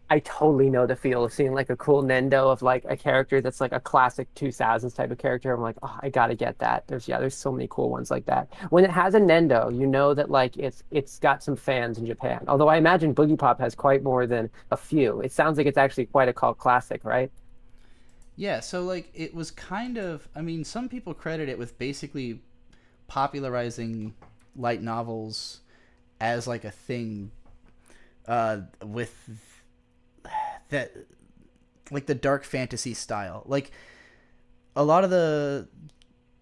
I totally know the feel of seeing like a cool Nendo of like a character that's like a classic 2000s type of character. I'm like, oh, I gotta get that. There's so many cool ones like that. When it has a Nendo, you know that like it's got some fans in Japan. Although I imagine Boogie Pop has quite more than a few. It sounds like it's actually quite a cult classic, right? Yeah, so like it was kind of, I mean, some people credit it with basically popularizing light novels as like a thing with that, like the dark fantasy style. Like a lot of the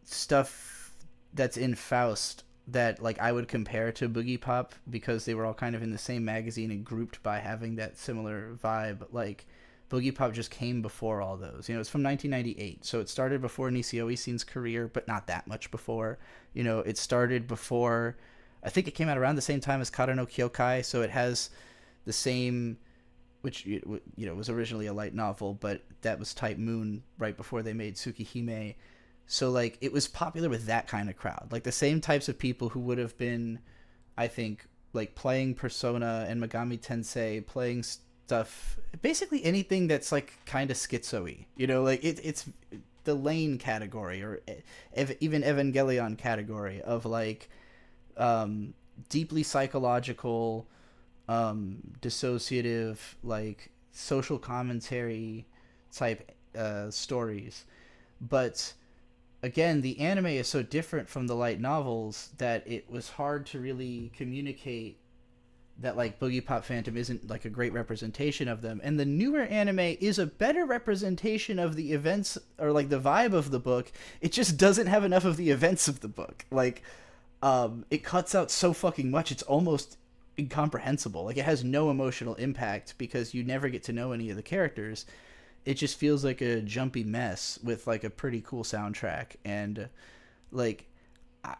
stuff that's in Faust that like I would compare to Boogie Pop, because they were all kind of in the same magazine and grouped by having that similar vibe. Like Boogie Pop just came before all those. You know, it's from 1998, so it started before Nisio Isin's career, but not that much before. You know, it started before. I think it came out around the same time as Kara no Kyokai, so it has the same, which was originally a light novel, but that was Type Moon right before they made Tsukihime. So like it was popular with that kind of crowd, like the same types of people who would have been, I think, like playing Persona and Megami Tensei, playing stuff, basically anything that's like kind of schizo-y. You know, like it's the Lane category, or even Evangelion category of like deeply psychological, dissociative, like social commentary type stories. But again, the anime is so different from the light novels that it was hard to really communicate that like Boogie Pop Phantom isn't like a great representation of them. And the newer anime is a better representation of the events, or like the vibe of the book. It just doesn't have enough of the events of the book. Like it cuts out so fucking much, it's almost incomprehensible. Like it has no emotional impact because you never get to know any of the characters. It just feels like a jumpy mess with like a pretty cool soundtrack. And like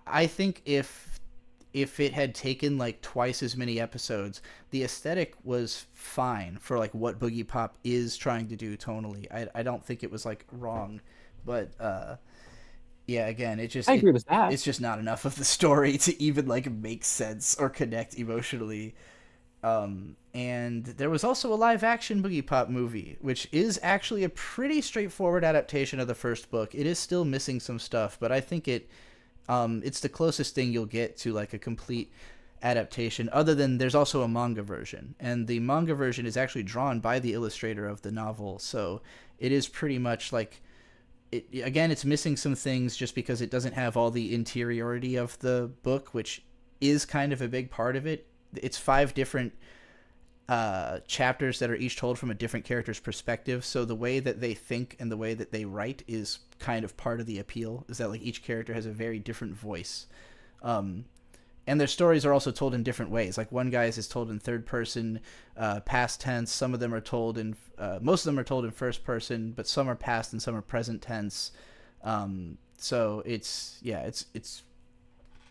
I think if it had taken like twice as many episodes, the aesthetic was fine for like what Boogie Pop is trying to do tonally. I don't think it was like wrong, but yeah, again, I agree with that. It's just not enough of the story to even like make sense or connect emotionally. And there was also a live action Boogie Pop movie, which is actually a pretty straightforward adaptation of the first book. It is still missing some stuff, but I think it's the closest thing you'll get to like a complete adaptation, other than there's also a manga version, and the manga version is actually drawn by the illustrator of the novel. So it is pretty much like, again, it's missing some things just because it doesn't have all the interiority of the book, which is kind of a big part of it. It's 5 different chapters that are each told from a different character's perspective. So the way that they think and the way that they write is kind of part of the appeal, is that like each character has a very different voice. And their stories are also told in different ways. Like one guy's is told in third person, past tense. Some of them are told in, most of them are told in first person, but some are past and some are present tense. So it's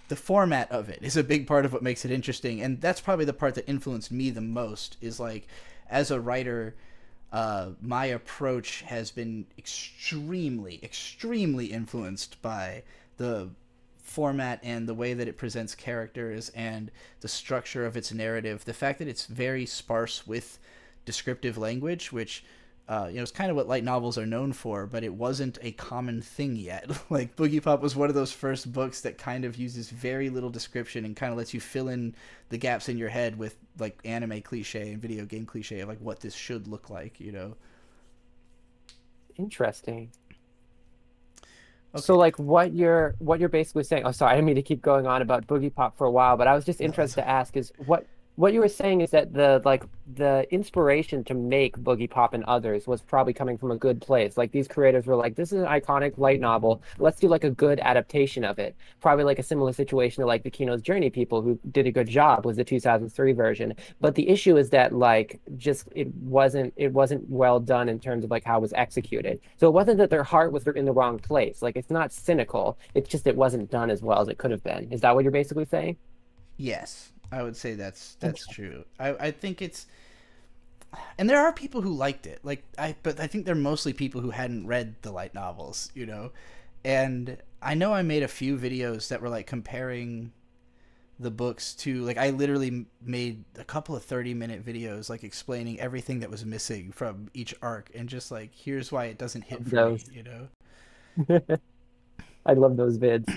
the format of it is a big part of what makes it interesting. And that's probably the part that influenced me the most, is like, as a writer, my approach has been extremely, extremely influenced by the format and the way that it presents characters and the structure of its narrative. The fact that it's very sparse with descriptive language, which it's kind of what light novels are known for, but it wasn't a common thing yet. Like Boogie Pop was one of those first books that kind of uses very little description and kind of lets you fill in the gaps in your head with like anime cliche and video game cliche of like what this should look like, you know? Interesting. Okay. So like what you're basically saying, oh sorry, I didn't mean to keep going on about Boogie Pop for a while, but I was just interested to ask is what you were saying is that the inspiration to make Boogie Pop and others was probably coming from a good place. Like these creators were like, this is an iconic light novel. Let's do like a good adaptation of it. Probably like a similar situation to like the Kino's Journey people who did a good job was the 2003 version. But the issue is that like just it wasn't well done in terms of like how it was executed. So it wasn't that their heart was in the wrong place. Like it's not cynical. It's just it wasn't done as well as it could have been. Is that what you're basically saying? Yes, I would say that's true. I think it's, and there are people who liked it. But I think they're mostly people who hadn't read the light novels, you know. And I know I made a few videos that were like comparing the books to, like, I literally made a couple of 30-minute videos like explaining everything that was missing from each arc and just like here's why it doesn't hit for me, Those. you know. I love those vids.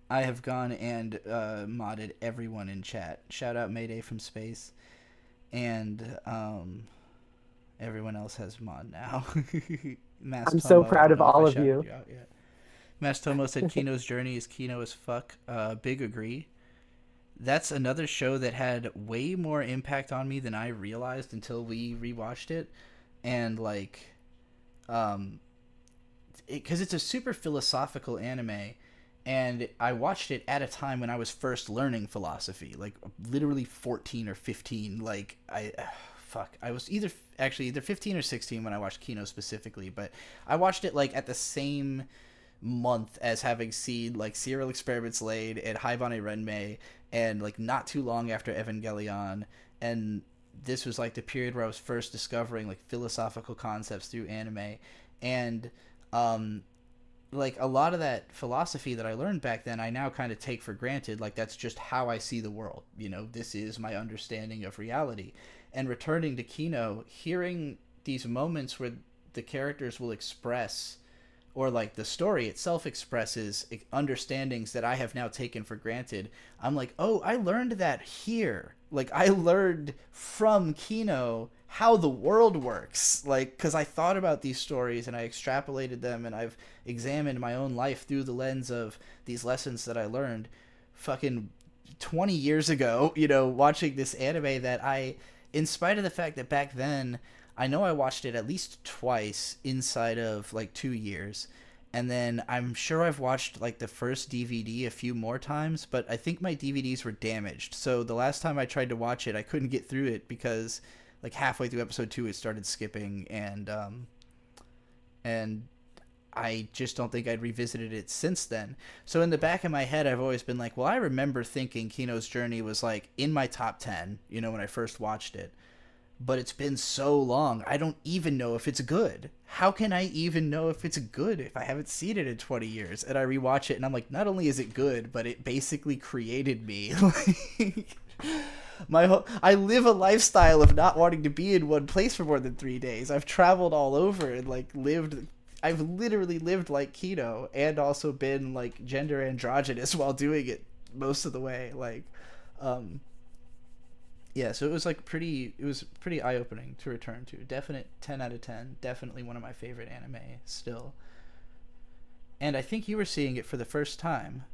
I have gone and modded everyone in chat. Shout out Mayday from space, and everyone else has mod now. I'm so Mastomo, I proud don't of know if all I of shouted you. you out yet. Mastomo said Kino's Journey is Kino as fuck. Big agree. That's another show that had way more impact on me than I realized until we rewatched it, and like, because it's a super philosophical anime, and I watched it at a time when I was first learning philosophy, like literally 14 or 15. Like I was either 15 or 16 when I watched Kino specifically, but I watched it like at the same month as having seen like Serial Experiments Laid and Haibane Renmei, and like not too long after Evangelion. And this was like the period where I was first discovering like philosophical concepts through anime. And like a lot of that philosophy that I learned back then, I now kind of take for granted. Like that's just how I see the world. You know, this is my understanding of reality. And returning to Kino, hearing these moments where the characters will express, or like the story itself expresses understandings that I have now taken for granted. I'm like, oh, I learned that here. Like I learned from Kino how the world works. Like, because I thought about these stories and I extrapolated them, and I've examined my own life through the lens of these lessons that I learned fucking 20 years ago, you know, watching this anime that I, in spite of the fact that back then I know I watched it at least twice inside of like 2 years. And then I'm sure I've watched like the first DVD a few more times, but I think my DVDs were damaged. So the last time I tried to watch it, I couldn't get through it because like halfway through episode 2 it started skipping, and I just don't think I'd revisited it since then. So in the back of my head, I've always been like, well, I remember thinking Kino's Journey was like in my top 10, you know, when I first watched it. But it's been so long, I don't even know if it's good. How can I even know if it's good if I haven't seen it in 20 years? And I rewatch it and I'm like, not only is it good, but it basically created me. I live a lifestyle of not wanting to be in one place for more than 3 days. I've traveled all over and like I've literally lived like Kino, and also been like gender androgynous while doing it most of the way. Like, yeah, so it was pretty eye-opening to return to. Definite 10 out of 10. Definitely one of my favorite anime still. And I think you were seeing it for the first time.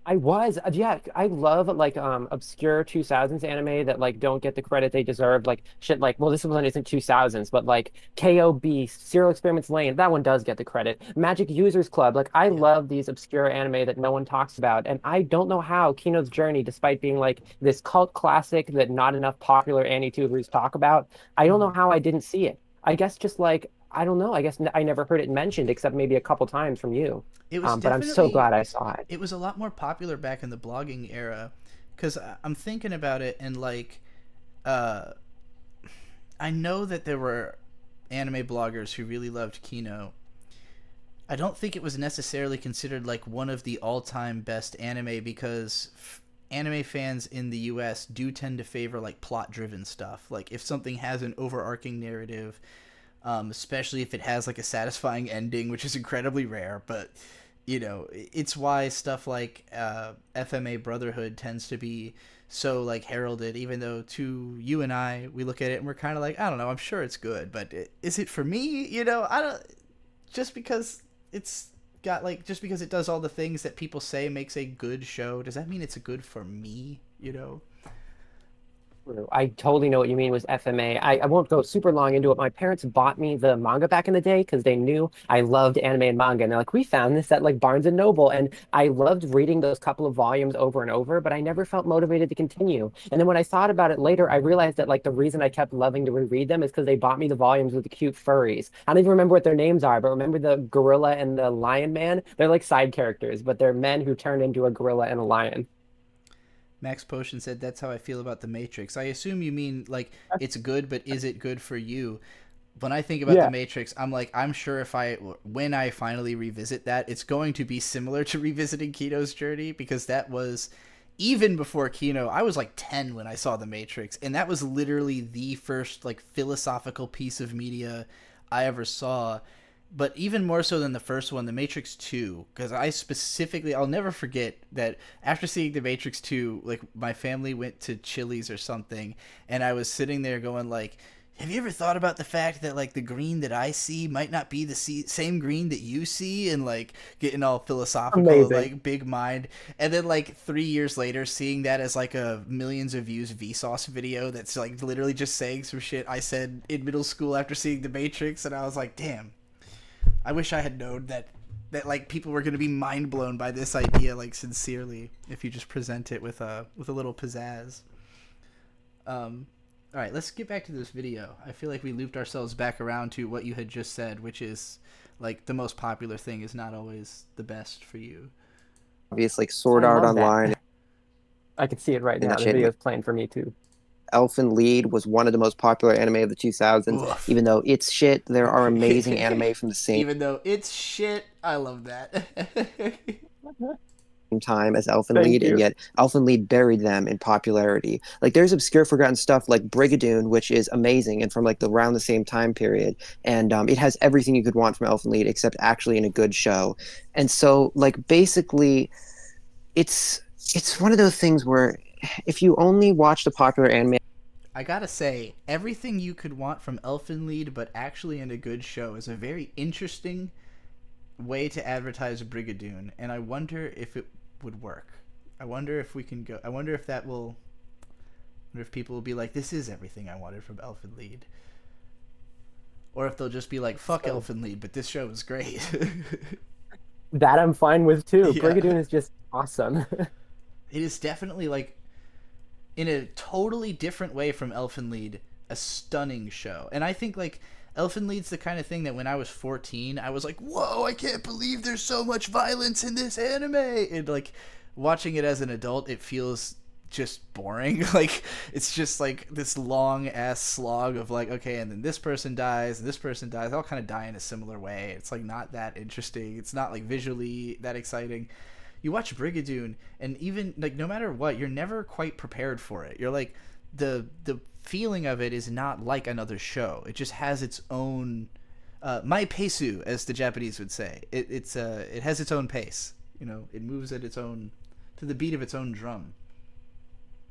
I was, yeah, I love like obscure 2000s anime that like don't get the credit they deserve. Like shit, like well, this one isn't 2000s, but like KOB, Serial Experiments Lane, that one does get the credit. Magic Users Club, like I Yeah. love these obscure anime that no one talks about, and I don't know how Kino's Journey, despite being like this cult classic that not enough popular anti-tubers talk about, I don't know Mhm. how I didn't see it. I guess just like I don't know. I guess I never heard it mentioned except maybe a couple times from you. It was But I'm so definitely glad I saw it. it was a lot more popular back in the blogging era, because I'm thinking about it, and like uh I know that there were anime bloggers who really loved Kino. I don't think it was necessarily considered like one of the all-time best anime, because anime fans in the US do tend to favor like plot-driven stuff. Like if something has an overarching narrative, especially if it has like a satisfying ending, which is incredibly rare, but you know, it's why stuff like FMA Brotherhood tends to be so like heralded, even though to you and I, we look at it and we're kind of like, I don't know, I'm sure it's good, but is it for me? You know, I don't, just because it's got like, just because it does all the things that people say makes a good show, does that mean it's good for me? You know? I totally know what you mean with FMA. I won't go super long into it. My parents bought me the manga back in the day because they knew I loved anime and manga. And they're like, we found this at like Barnes and Noble. And I loved reading those couple of volumes over and over, but I never felt motivated to continue. And then when I thought about it later, I realized that like the reason I kept loving to reread them is because they bought me the volumes with the cute furries. I don't even remember what their names are, but remember the gorilla and the lion man? They're like side characters, but they're men who turned into a gorilla and a lion. Max Potion said, that's how I feel about The Matrix. I assume you mean, like, it's good, but is it good for you? When I think about Yeah. The Matrix, I'm like, I'm sure when I finally revisit that, it's going to be similar to revisiting Kino's journey, because that was, even before Kino, I was like 10 when I saw The Matrix, and that was literally the first, like, philosophical piece of media I ever saw. But even more so than the first one, The Matrix 2, because I'll never forget that after seeing The Matrix 2, like, my family went to Chili's or something, and I was sitting there going, like, have you ever thought about the fact that, like, the green that I see might not be the same green that you see? And, like, getting all philosophical, Amazing. like, big mind. And then, like, 3 years later, seeing that as, like, a millions of views Vsauce video that's, like, literally just saying some shit I said in middle school after seeing The Matrix, and I was like, damn. I wish I had known that like people were going to be mind blown by this idea, like, sincerely, if you just present it with a little pizzazz. All right, let's get back to this video. I feel like we looped ourselves back around to what you had just said, which is like the most popular thing is not always the best for you. Obvious, like Sword I Art love that. Online. I can see it right And now. that The shit video's playing for me too. Elfen Lied was one of the most popular anime of the 2000s. Oof. Even though it's shit, there are amazing anime from the same Even though it's shit, I love that. time as Elfen Thank Lied, you. and yet Elfen Lied buried them in popularity. Like, there's obscure, forgotten stuff like Brigadoon, which is amazing and from like around the same time period, and it has everything you could want from Elfen Lied, except actually in a good show. And so, like, basically, it's one of those things where if you only watch the popular anime. I gotta say, everything you could want from Elfenlied, but actually in a good show, is a very interesting way to advertise Brigadoon, and I wonder if it would work. I wonder if we can go. I wonder if that will. I wonder if people will be like, "This is everything I wanted from Elfenlied," or if they'll just be like, "Fuck Elfenlied, but this show is great." That I'm fine with too. Yeah. Brigadoon is just awesome. It is definitely, like, in a totally different way from Elfenlied, a stunning show. And I think, like, Elfenlied's the kind of thing that when I was 14, I was like, whoa, I can't believe there's so much violence in this anime. And, like, watching it as an adult, it feels just boring. Like, it's just, like, this long-ass slog of, like, okay, and then this person dies, and this person dies. They all kind of die in a similar way. It's, like, not that interesting. It's not, like, visually that exciting. You watch Brigadoon, and even, like, no matter what, you're never quite prepared for it. You're like, the feeling of it is not like another show. It just has its own mai peisu, as the Japanese would say. It has its own pace. You know, it moves at its own, to the beat of its own drum.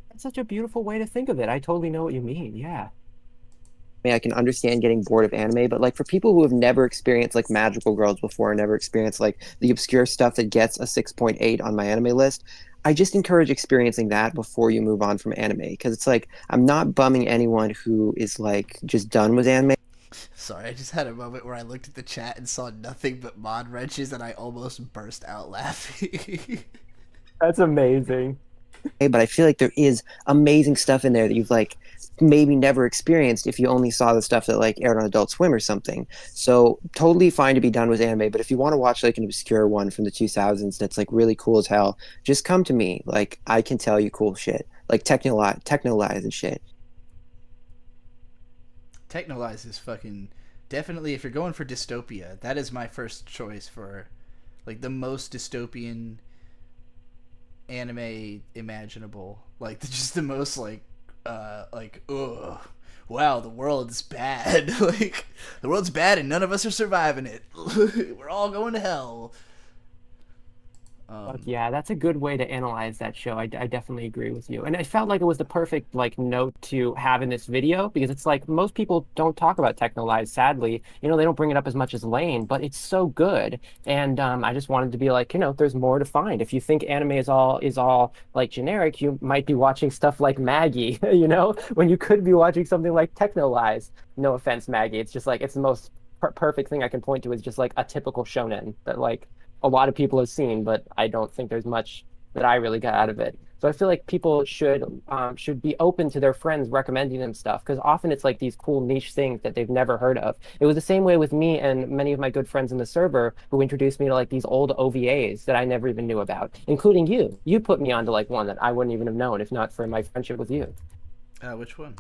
That's such a beautiful way to think of it. I totally know what you mean. Yeah. I can understand getting bored of anime, but like for people who have never experienced like Magical Girls before, never experienced like the obscure stuff that gets a 6.8 on my anime list, I just encourage experiencing that before you move on from anime, because it's like I'm not bumming anyone who is like just done with anime. Sorry, I just had a moment where I looked at the chat and saw nothing but mod wrenches, and I almost burst out laughing. That's amazing. But I feel like there is amazing stuff in there that you've like maybe never experienced if you only saw the stuff that like aired on Adult Swim or something. So totally fine to be done with anime, but if you want to watch like an obscure one from the 2000s that's like really cool as hell, just come to me. Like, I can tell you cool shit, like Technolize and shit. Technolize is fucking definitely, if you're going for dystopia, that is my first choice for like the most dystopian anime imaginable. Like, just the most like ugh, wow, the world's bad. Like, the world's bad and none of us are surviving it. We're all going to hell. Fuck Um, yeah, that's a good way to analyze that show. I definitely agree with you. And I felt like it was the perfect like note to have in this video because it's like most people don't talk about Techno Lies, sadly. They don't bring it up as much as Lane, but it's so good. And I just wanted to be like, there's more to find. If you think anime is all like generic, you might be watching stuff like Maggie, when you could be watching something like Techno Lies. No offense, Maggie. It's just like it's the most perfect thing I can point to is just like a typical shonen that like a lot of people have seen, but I don't think there's much that I really got out of it. So I feel like people should be open to their friends recommending them stuff because often it's like these cool niche things that they've never heard of. It was the same way with me and many of my good friends in the server who introduced me to like these old OVAs that I never even knew about, including you. You put me onto like one that I wouldn't even have known if not for my friendship with you. which one?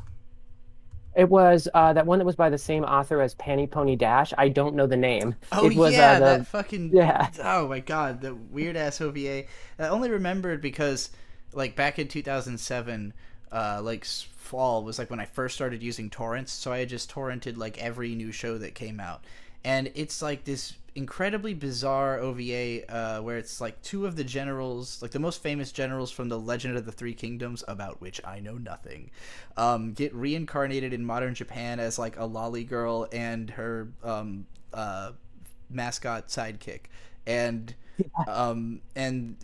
It was that one that was by the same author as Panty Pony Dash. I don't know the name. Oh It was yeah, the that fucking yeah. oh my god, the weird ass OVA. I only remembered because like back in 2007, like fall was like when I first started using torrents, so I had just torrented like every new show that came out. And it's like this incredibly bizarre OVA where it's like two of the generals, like the most famous generals from the Legend of the Three Kingdoms, about which I know nothing, get reincarnated in modern Japan as like a lolly girl and her mascot sidekick, and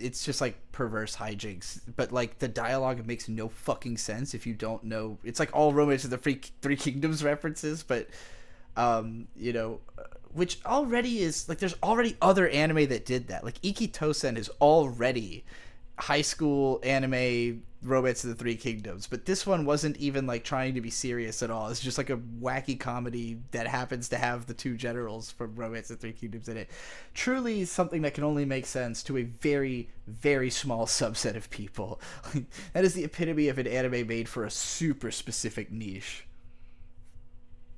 it's just like perverse hijinks, but like the dialogue makes no fucking sense if you don't know. It's like all Romance of the Three Kingdoms references, but which already is like there's already other anime that did that. Like Iki Tosen is already high school anime Romance of the Three Kingdoms, but this one wasn't even like trying to be serious at all. It's just like a wacky comedy that happens to have the two generals from Romance of the Three Kingdoms in it. Truly something that can only make sense to a very, very small subset of people. That is the epitome of an anime made for a super specific niche.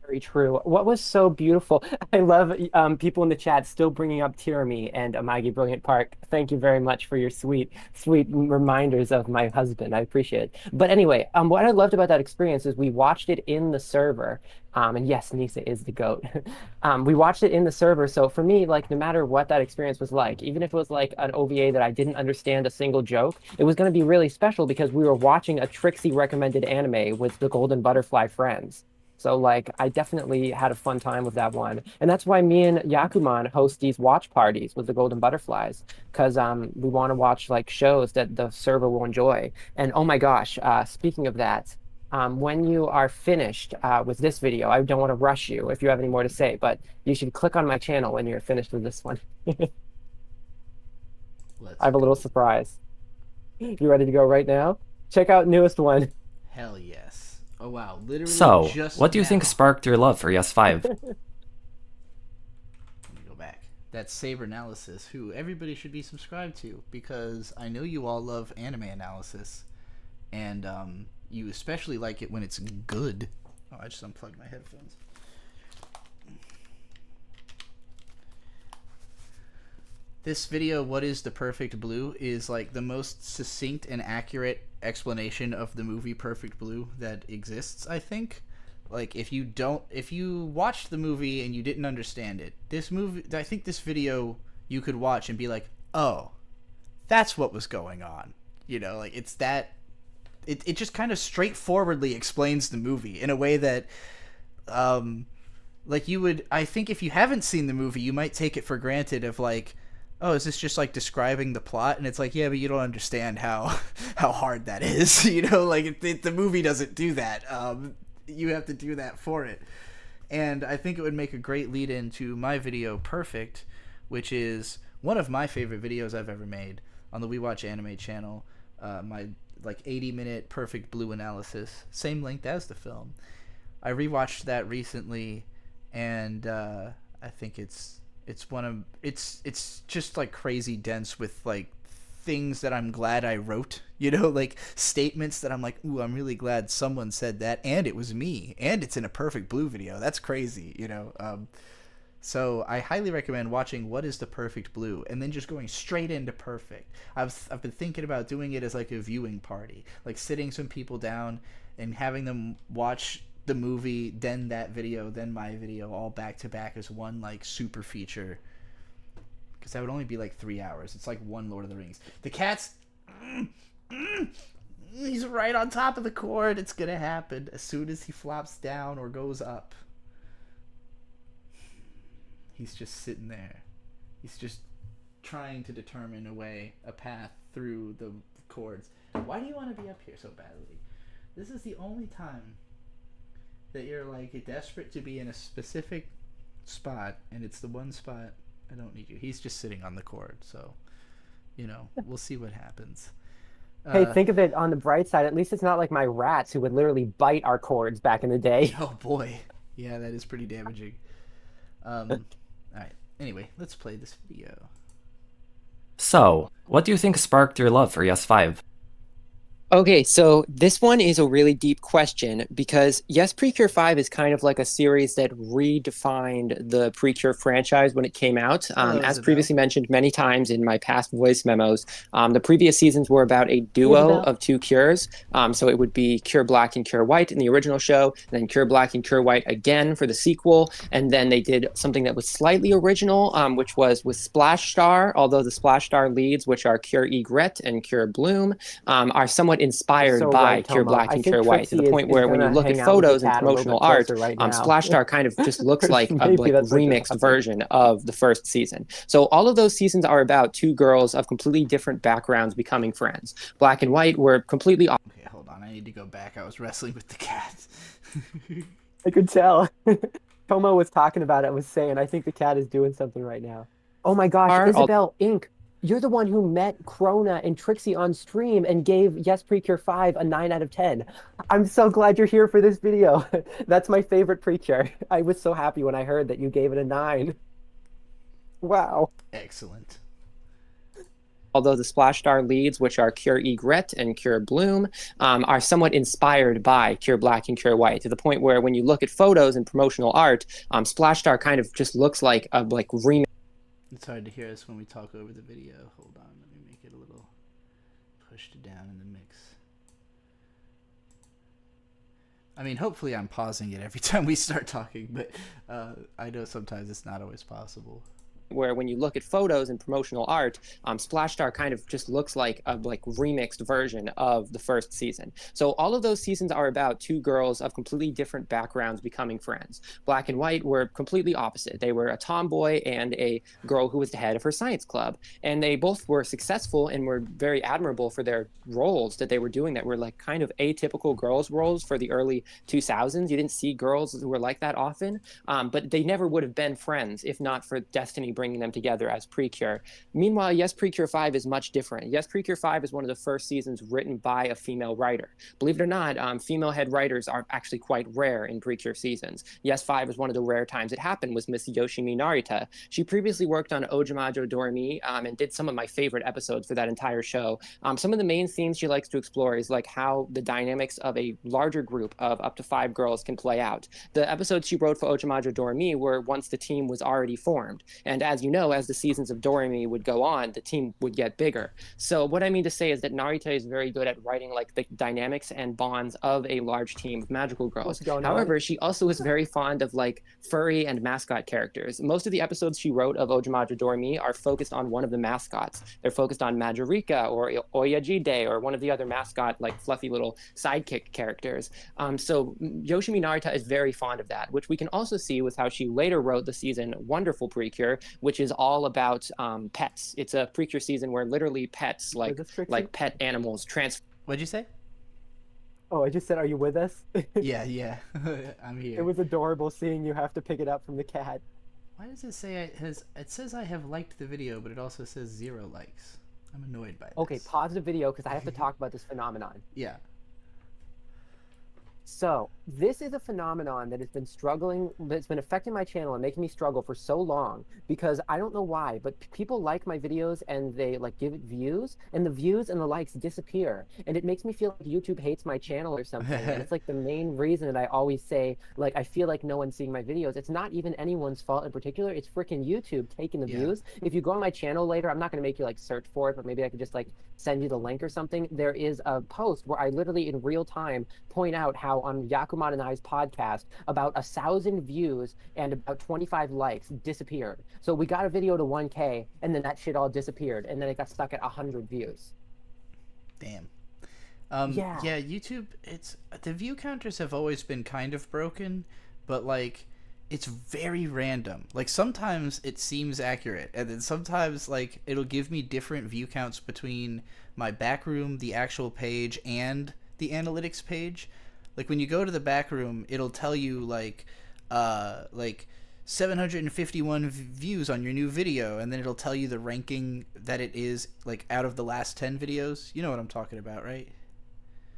Very true. What was so beautiful? I love people in the chat still bringing up Tiramy and Amagi Brilliant Park. Thank you very much for your sweet, sweet reminders of my husband. I appreciate it. But anyway, what I loved about that experience is we watched it in the server. And yes, Nisa is the goat. We watched it in the server. So for me, like no matter what that experience was like, even if it was like an OVA that I didn't understand a single joke, it was going to be really special because we were watching a Trixie recommended anime with the Golden Butterfly friends. So like I definitely had a fun time with that one. And that's why me and Yakuman host these watch parties with the Golden Butterflies because we want to watch like shows that the server will enjoy. And oh my gosh, speaking of that, when you are finished with this video, I don't want to rush you if you have any more to say, but you should click on my channel when you're finished with this one. I have a little surprise. You ready to go right now? Check out newest one. Hell yes. Oh wow, literally So, just what do you now. think sparked your love for YES5? Let me go back. That's Saber Analysis, who everybody should be subscribed to, because I know you all love anime analysis, and you especially like it when it's good. Oh, I just unplugged my headphones. This video, What is the Perfect Blue, is like the most succinct and accurate explanation of the movie Perfect Blue that exists, I think. Like if you watched the movie and you didn't understand it, I think this video you could watch and be like, "Oh, that's what was going on." Like it's that it just kind of straightforwardly explains the movie in a way that like you would, I think if you haven't seen the movie, you might take it for granted of like, oh, is this just like describing the plot? And it's like, yeah, but you don't understand how hard that is. Like the movie doesn't do that. You have to do that for it. And I think it would make a great lead into my video, Perfect, which is one of my favorite videos I've ever made on the We Watch Anime channel. My like 80-minute Perfect Blue analysis, same length as the film. I rewatched that recently, and I think it's just like crazy dense with like things that I'm glad I wrote, like statements that I'm like, ooh, I'm really glad someone said that, and it was me, and it's in a Perfect Blue video. That's crazy, So I highly recommend watching What is the Perfect Blue and then just going straight into Perfect. I've been thinking about doing it as like a viewing party, like sitting some people down and having them watch the movie, then that video, then my video, all back to back as one like super feature. because that would only be like 3 hours. It's like one Lord of the Rings. The cat's he's right on top of the cord. It's gonna happen as soon as he flops down or goes up. He's just sitting there. He's just trying to determine a path through the cords. Why do you want to be up here so badly? This is the only time that you're like desperate to be in a specific spot, and it's the one spot I don't need you. He's just sitting on the cord, so we'll see what happens. Hey, think of it on the bright side. At least it's not like my rats who would literally bite our cords back in the day. Oh boy, yeah, that is pretty damaging. All right. Anyway, let's play this video. So, what do you think sparked your love for Yes 5? Okay, so this one is a really deep question because Yes Precure 5 is kind of like a series that redefined the Precure franchise when it came out. As previously mentioned many times in my past voice memos, the previous seasons were about a duo of two cures. So it would be Cure Black and Cure White in the original show, then Cure Black and Cure White again for the sequel, and then they did something that was slightly original, which was with Splash Star, although the Splash Star leads, which are Cure Egret and Cure Bloom, are somewhat inspired by Cure Black and Cure White, to the point where when you look at photos and promotional art, Splash Star kind of just looks like a remixed version of the first season. So all of those seasons are about two girls of completely different backgrounds becoming friends. Black and White were completely... Okay, hold on. I need to go back. I was wrestling with the cat. I could tell. Tomo was talking about it, was saying, I think the cat is doing something right now. Oh my gosh, Isabel, Inc., you're the one who met Krona and Trixie on stream and gave Yes Precure 5 a 9 out of 10. I'm so glad you're here for this video. That's my favorite Precure. I was so happy when I heard that you gave it a 9. Wow. Excellent. Although the Splash Star leads, which are Cure Egret and Cure Bloom, are somewhat inspired by Cure Black and Cure White, to the point where when you look at photos and promotional art, Splash Star kind of just looks like a remix. It's hard to hear us when we talk over the video. Hold on, let me make it a little pushed down in the mix. I mean, hopefully I'm pausing it every time we start talking, but I know sometimes it's not always possible. Where when you look at photos and promotional art, Splash Star kind of just looks like a remixed version of the first season. So all of those seasons are about two girls of completely different backgrounds becoming friends. Black and White were completely opposite. They were a tomboy and a girl who was the head of her science club. And they both were successful and were very admirable for their roles that they were doing that were like kind of atypical girls roles for the early 2000s. You didn't see girls who were like that often, but they never would have been friends if not for Destiny bringing them together as Precure. Meanwhile, Yes Precure 5 is much different. Yes Precure 5 is one of the first seasons written by a female writer. Believe it or not, female head writers are actually quite rare in Precure seasons. Yes 5 is one of the rare times it happened was Miss Yoshimi Narita. She previously worked on Ojamajo Doremi and did some of my favorite episodes for that entire show. Some of the main themes she likes to explore is like how the dynamics of a larger group of up to 5 girls can play out. The episodes she wrote for Ojamajo Doremi were once the team was already formed. And as you know, as the seasons of Doremi would go on, the team would get bigger. So what I mean to say is that Narita is very good at writing like the dynamics and bonds of a large team of magical girls. However, she also is very fond of like furry and mascot characters. Most of the episodes she wrote of Ojamajo Doremi are focused on one of the mascots. They're focused on Majorika or Oyajide or one of the other mascot like fluffy little sidekick characters. So Yoshimi Narita is very fond of that, which we can also see with how she later wrote the season Wonderful Precure, which is all about pets. It's a Precure season where literally pets, like pet animals, What'd you say? Oh, I just said, are you with us? Yeah, I'm here. It was adorable seeing you have to pick it up from the cat. Why does it say it says I have liked the video, but it also says 0 likes. I'm annoyed by this. Okay, pause the video because I have to talk about this phenomenon. Yeah. So this is a phenomenon that has been that's been affecting my channel and making me struggle for so long because I don't know why, but people like my videos and they like give it views and the views and the likes disappear. And it makes me feel like YouTube hates my channel or something. And it's like the main reason that I always say, like, I feel like no one's seeing my videos. It's not even anyone's fault in particular. It's freaking YouTube taking the views. If you go on my channel later, I'm not going to make you like search for it, but maybe I could just like send you the link or something. There is a post where I literally in real time point out how how on Yakuman and I's podcast, about 1,000 views and about 25 likes disappeared. So we got a video to 1K, and then that shit all disappeared, and then it got stuck at 100 views. Damn. Yeah. Yeah, YouTube, the view counters have always been kind of broken, but like it's very random. Like sometimes it seems accurate, and then sometimes like it'll give me different view counts between my back room, the actual page, and the analytics page. Like when you go to the back room, it'll tell you like 751 views on your new video, and then it'll tell you the ranking that it is like out of the last 10 videos. You know what I'm talking about, right?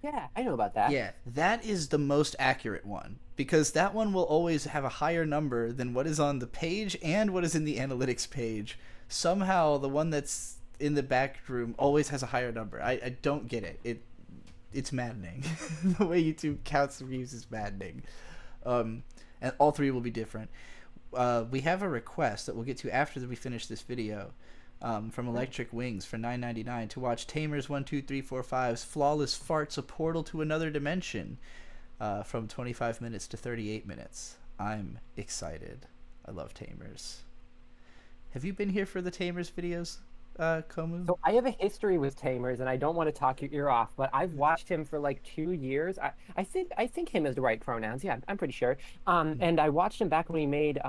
Yeah, I know about that. Yeah, that is the most accurate one, because that one will always have a higher number than what is on the page and what is in the analytics page. Somehow the one that's in the back room always has a higher number. I don't get it. It's maddening. The way YouTube counts the views is maddening. And all three will be different. We have a request that we'll get to after we finish this video. From Electric Wings for $9.99 to watch Tamers 12345's Flawless Farts: A Portal to Another Dimension from 25 minutes to 38 minutes. I'm excited. I love Tamers. Have you been here for the Tamers videos, Komu? So I have a history with Tamers, and I don't want to talk your ear off, but I've watched him for like 2 years. I think him is the right pronouns. Yeah, I'm pretty sure. And I watched him back when he made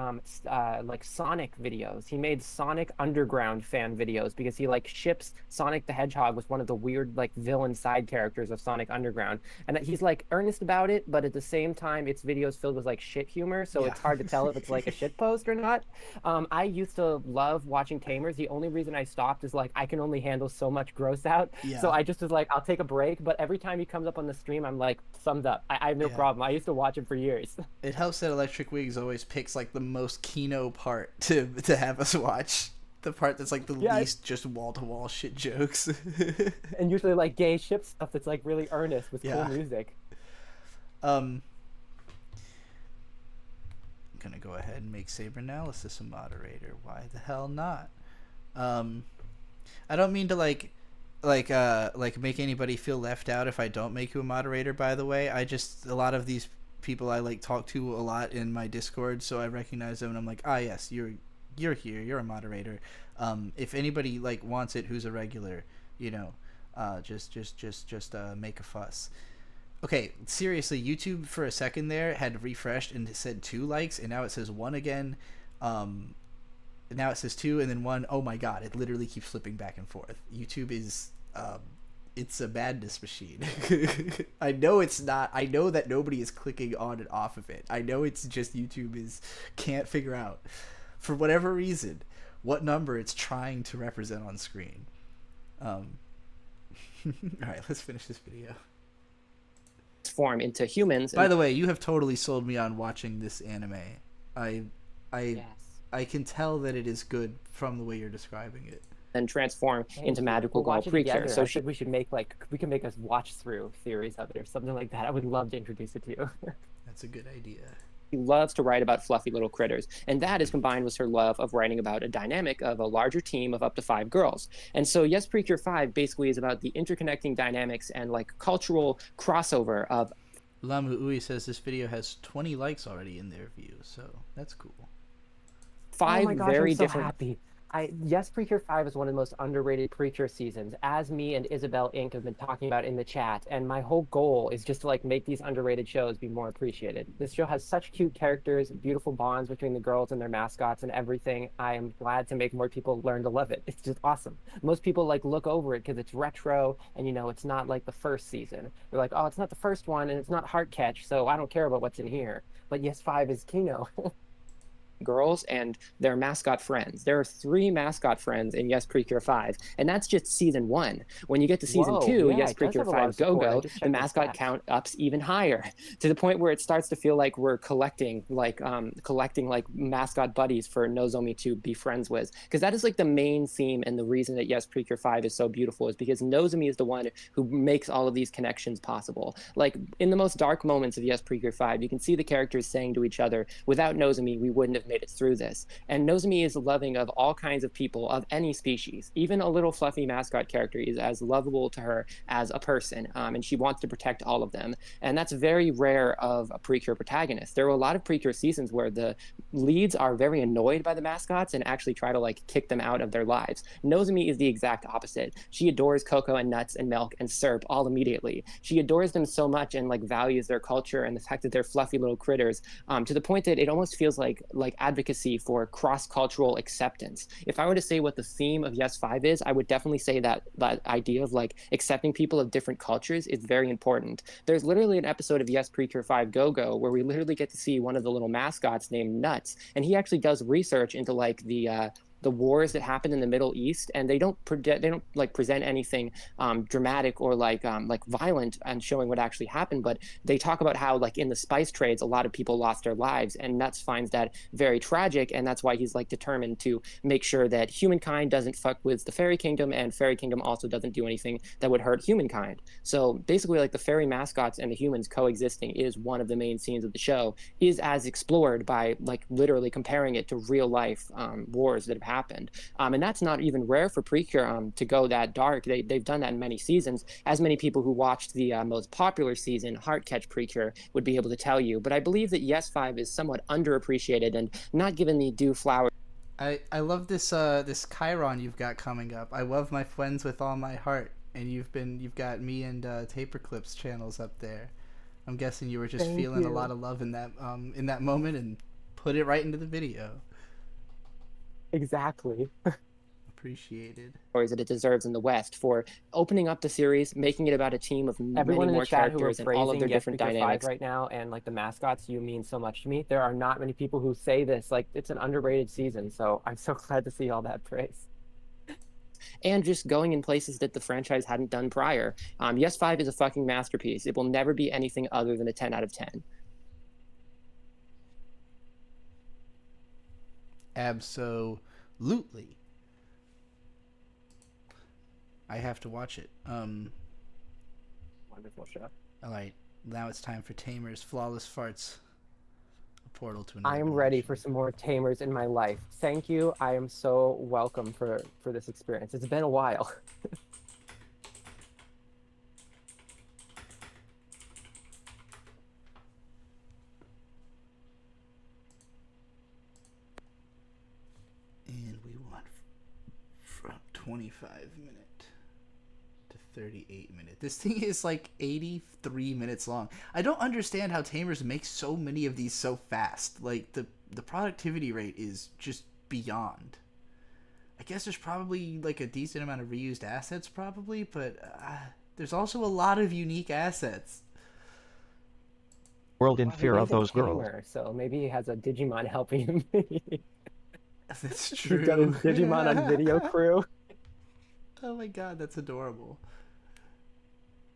like Sonic videos. He made Sonic Underground fan videos because he like ships Sonic the Hedgehog with one of the weird like villain side characters of Sonic Underground, and he's like earnest about it, but at the same time, it's videos filled with like shit humor, so it's hard to tell if it's like a shit post or not. I used to love watching Tamers. The only reason I stopped is like I can only handle so much gross out. So I just was like, I'll take a break. But every time he comes up on the stream, I'm like, thumbs up. I have no problem. I used to watch him for years. It helps that Electric Wings always picks like the most Kino part to have us watch. The part that's like the least just wall-to-wall shit jokes. And usually like gay ship stuff that's like really earnest with cool music. I'm gonna go ahead and make Sabernalysis a moderator. Why the hell not? I don't mean to like make anybody feel left out if I don't make you a moderator, by the way. A lot of these people I like talk to a lot in my Discord, so I recognize them and I'm like, yes, you're here, you're a moderator. If anybody like wants it who's a regular, just make a fuss. Okay, seriously, YouTube for a second there had refreshed and it said 2 likes, and now it says 1 again. Now it says 2 and then 1. Oh my god, it literally keeps flipping back and forth. YouTube is it's a madness machine. I know it's not. I know that nobody is clicking on and off of it. I know it's just YouTube can't figure out for whatever reason what number it's trying to represent on screen. All right, let's finish this video. Form into humans. By the way, you have totally sold me on watching this anime. I can tell that it is good from the way you're describing it. And transform into magical we'll girl creatures. So we should make we can make us watch through series of it or something like that. I would love to introduce it to you. That's a good idea. She loves to write about fluffy little critters, and that is combined with her love of writing about a dynamic of a larger team of up to 5 girls. And so Yes Precure 5 basically is about the interconnecting dynamics and like cultural crossover of Lamu Ui says this video has 20 likes already in their view, so that's cool. 5 oh my gosh, very I'm so different. Happy. Yes, Precure 5 is one of the most underrated Preacher seasons, as me and Isabel Inc. have been talking about in the chat, and my whole goal is just to like make these underrated shows be more appreciated. This show has such cute characters, beautiful bonds between the girls and their mascots and everything. I am glad to make more people learn to love it. It's just awesome. Most people like look over it because it's retro and it's not like the first season. They're like, oh, it's not the first one and it's not Heart Catch, so I don't care about what's in here. But Yes 5 is Kino. Girls and their mascot friends. There are 3 mascot friends in Yes Precure 5, and that's just season 1. When you get to season 2, Yes Precure 5 Go-Go, the mascot count ups even higher, to the point where it starts to feel like we're collecting mascot buddies for Nozomi to be friends with, because that is like the main theme, and the reason that Yes Precure 5 is so beautiful is because Nozomi is the one who makes all of these connections possible. Like in the most dark moments of Yes Precure 5, you can see the characters saying to each other, without Nozomi we wouldn't have made it through this. And Nozomi is loving of all kinds of people of any species. Even a little fluffy mascot character is as lovable to her as a person, and she wants to protect all of them. And that's very rare of a Precure protagonist. There are a lot of Precure seasons where the leads are very annoyed by the mascots and actually try to like kick them out of their lives. Nozomi is the exact opposite. She adores Cocoa and Nuts and Milk and Syrup all immediately. She adores them so much and like values their culture and the fact that they're fluffy little critters, to the point that it almost feels like advocacy for cross-cultural acceptance. If I were to say what the theme of Yes 5 is, I would definitely say that that idea of like accepting people of different cultures is very important. There's literally an episode of Yes Precure 5 Go-Go where we literally get to see one of the little mascots named Nuts, and he actually does research into like the wars that happen in the Middle East, and they don't like present anything dramatic or like violent and showing what actually happened, but they talk about how like in the spice trades a lot of people lost their lives, and Nuts finds that very tragic, and that's why he's like determined to make sure that humankind doesn't fuck with the fairy kingdom, and fairy kingdom also doesn't do anything that would hurt humankind. So basically like the fairy mascots and the humans coexisting is one of the main scenes of the show, is as explored by like literally comparing it to real life wars that have happened. And that's not even rare for Precure to go that dark. They've done that in many seasons, as many people who watched the most popular season, Heartcatch Precure, would be able to tell you. But I believe that Yes 5 is somewhat underappreciated and not given the due flowers. I love this this Chiron you've got coming up. I love my friends with all my heart, and you've got me and Taperclips channels up there. I'm guessing you were just feeling a lot of love in that moment and put it right into the video. Exactly. Appreciated. That it deserves in the West for opening up the series, making it about a team of Everyone many in more the chat who are characters and all of their praising Yes different Precure 5 dynamics. right now, and like the mascots, you mean so much to me. There are not many people who say this. Like, it's an underrated season, so I'm so glad to see all that praise. And just going in places that the franchise hadn't done prior. Yes 5 is a fucking masterpiece. It will never be anything other than a 10 out of 10. Absolutely. I have to watch it. Wonderful show. Alright, now it's time for Tamer's Flawless Farts. A portal to another I am ready dimension. for some more Tamers in my life. Thank you. I am so welcome for this experience. It's been a while. And we went from 25 minute to 38 minute. This thing is like 83 minutes long. I don't understand how Tamers make so many of these so fast. Like the productivity rate is just beyond. I guess there's probably like a decent amount of reused assets probably, but there's also a lot of unique assets. World in Well, fear he's of a those girls. tamer, so maybe he has a Digimon helping him. That's He's true. got his Digimon on video crew. Oh my god, that's adorable.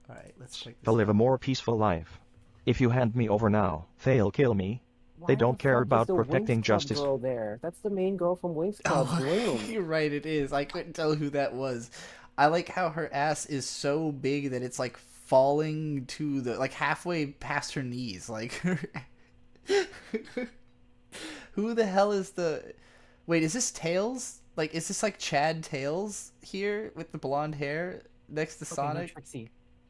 Alright, let's check this To live a out. more peaceful life. If you hand me over now, they'll kill me. Why They don't the care fuck is about the protecting Winx Club justice. girl there? That's the main girl from Winx Club, Oh, Bloom. you're right, it is. I couldn't tell who that was. I like how her ass is so big that it's like falling to the like halfway past her knees. Like who the hell is the Wait, is this Tails? Like is this like Chad Tails here with the blonde hair next to Okay, no, Sonic? Trixie.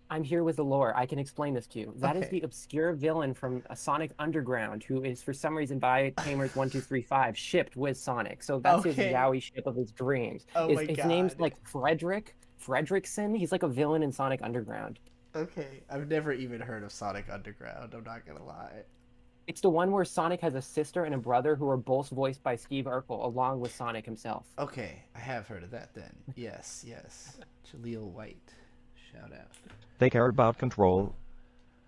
I'm here with the lore. I can explain this to you. That is Okay. the obscure villain from Sonic Underground, who is for some reason by Tamers 1235 shipped with Sonic. So that's his Okay. yaoi ship of his dreams. Oh my His name's God. like Fredrickson. He's like a villain in Sonic Underground. Okay, I've never even heard of Sonic Underground, I'm not gonna lie. It's the one where Sonic has a sister and a brother who are both voiced by Steve Urkel, along with Sonic himself. Okay, I have heard of that then. Yes. Jaleel White. Shout out. They care about control.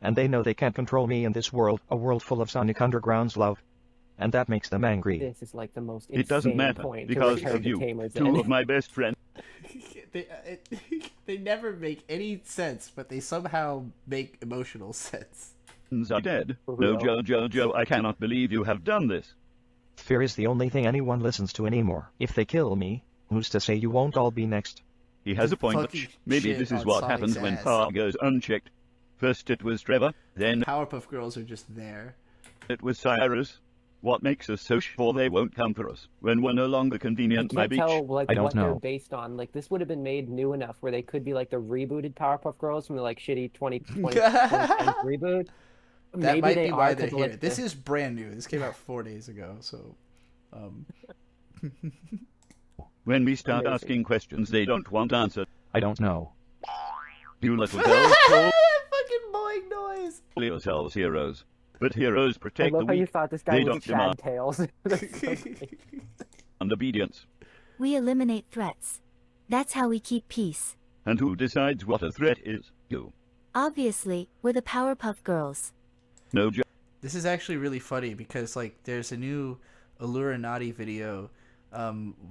And they know they can't control me in this world, a world full of Sonic Underground's love. And that makes them angry. This is like the most It doesn't insane matter, point because to return of to you. Tamers Two in. of my best friends they never make any sense, but they somehow make emotional sense. are dead. For No, real. Joe, I cannot believe you have done this. Fear is the only thing anyone listens to anymore. If they kill me, who's to say you won't all be next? He has a point, but Fucking maybe shit this is on what Sonic's happens when ass. power goes unchecked. First it was Trevor, then Powerpuff Girls are just there. it was Cyrus. What makes us so sure they won't come for us when we're no longer I convenient, my can't beach? tell like I don't what they're know. based on. Like this would have been made new enough where they could be like the rebooted Powerpuff Girls from the like shitty 2010 reboot. That Maybe might they be why are they're because here. like This is brand new. This came out 4 days ago, so When we start Amazing. asking questions they don't want answered, I don't know. you little girls call fucking boing noise. yourselves heroes. But heroes I protect the love how you weak thought this guy They was don't Chad demand- Tails. That's so great. and obedience. We eliminate threats. That's how we keep peace. And who decides what a threat is? You. Obviously, we're the Powerpuff Girls. No joke. This is actually really funny because like there's a new Illuminati video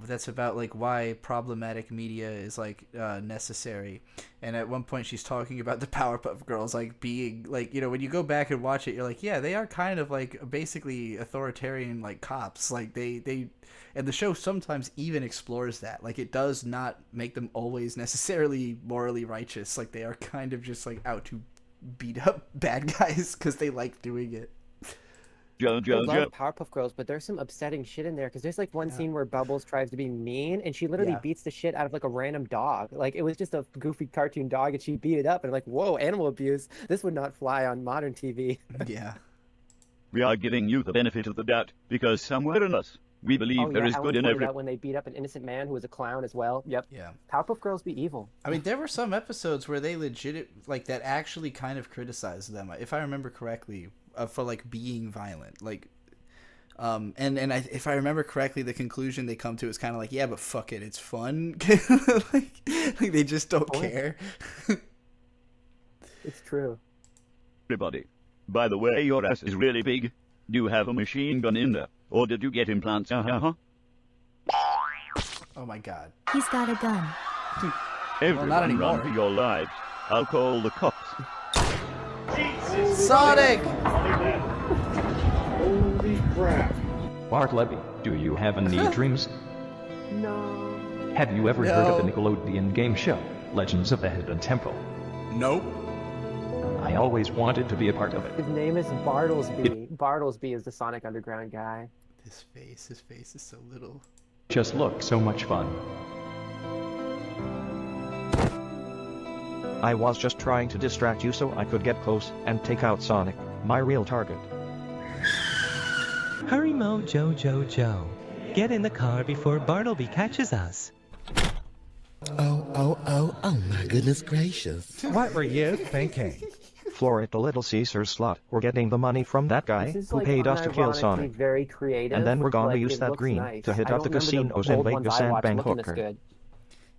that's about like why problematic media is like necessary, and at one point she's talking about the Powerpuff Girls like being like, you know, when you go back and watch it you're like, yeah, they are kind of like basically authoritarian like cops, like they and the show sometimes even explores that, like it does not make them always necessarily morally righteous, like they are kind of just like out to beat up bad guys because they like doing it. I love Joe. Powerpuff Girls, but there's some upsetting shit in there because there's like one scene where Bubbles tries to be mean and she literally beats the shit out of like a random dog. Like it was just a goofy cartoon dog and she beat it up and I'm like, whoa, animal abuse. This would not fly on modern TV. Yeah. We are giving you the benefit of the doubt because somewhere in us we believe there is Ellen good in pointed every. out when they beat up an innocent man who was a clown as well. Yep. Yeah. Powerpuff Girls be evil. I mean, there were some episodes where they legit like that actually kind of criticized them, if I remember correctly, for like being violent. Like, if I remember correctly, the conclusion they come to is kind of like, yeah, but fuck it, it's fun. like they just don't care. It's true. Everybody. By the way, your ass is really big. Do you have a machine gun in there? Or did you get implants? Oh my god. He's got a gun. Everyone not anymore. run for your lives. I'll call the cops. Sonic! Holy crap. Bartleby, do you have any dreams? No. Have you ever heard of the No. Nickelodeon game show, Legends of the Hidden Temple? Nope. I always wanted to be a part of it. His name is Bartlesby. Bartlesby is the Sonic Underground guy. His face is so little. Just look so much fun. I was just trying to distract you so I could get close and take out Sonic, my real target. Hurry, Mo, Joe. Get in the car before Bartleby catches us. Oh, my goodness gracious. What were you thinking? Floor at the Little Caesars slot. We're getting the money from that guy This is who like paid us to kill unironically Sonic. very creative. And then we're gonna like, use it that looks green nice. to hit I up the don't remember casinos and old Vegas ones I and watched bank looking this hooker. good.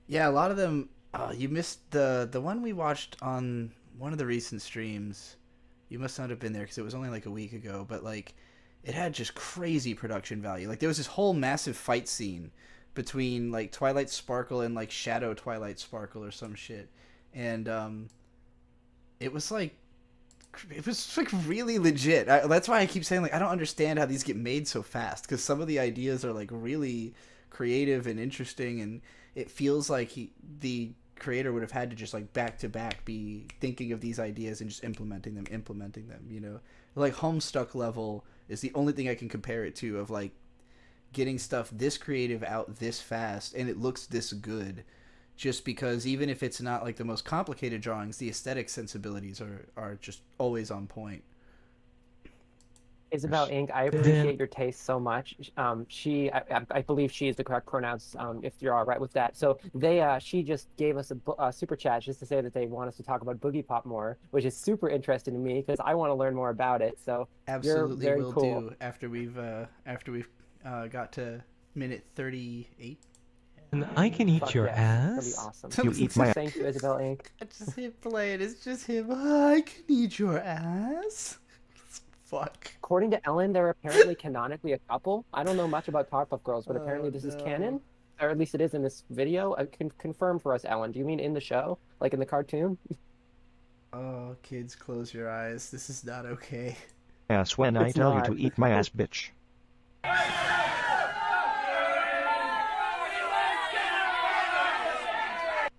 Yeah, a lot of them. You missed the one we watched on one of the recent streams. You must not have been there because it was only like a week ago. But like, it had just crazy production value. Like there was this whole massive fight scene between like Twilight Sparkle and like Shadow Twilight Sparkle or some shit, and it was like really legit. That's why I keep saying like I don't understand how these get made so fast, because some of the ideas are like really creative and interesting, and it feels like the creator would have had to just like back to back be thinking of these ideas and just implementing them, you know. Like Homestuck level is the only thing I can compare it to, of like getting stuff this creative out this fast and it looks this good, just because even if it's not like the most complicated drawings, the aesthetic sensibilities are just always on point. Isabel Inc., I appreciate your taste so much. I believe she is the correct pronouns, if you're all right with that. So she just gave us a super chat just to say that they want us to talk about Boogie Pop more, which is super interesting to me because I want to learn more about it. So Absolutely, you're very will cool. do after we've got to minute 38. And I can eat Fuck your yes, that'd be ass. awesome. You eat my Thank you, Isabel Inc. It's just him playing. It's just him. I can eat your ass. Fuck. According to Ellen, they're apparently canonically a couple. I don't know much about Powerpuff Girls, but apparently this is canon, or at least it is in this video. Confirm for us, Ellen. Do you mean in the show, like in the cartoon? Oh, kids, close your eyes. This is not okay. ass when I It's tell not. you to eat my ass, bitch.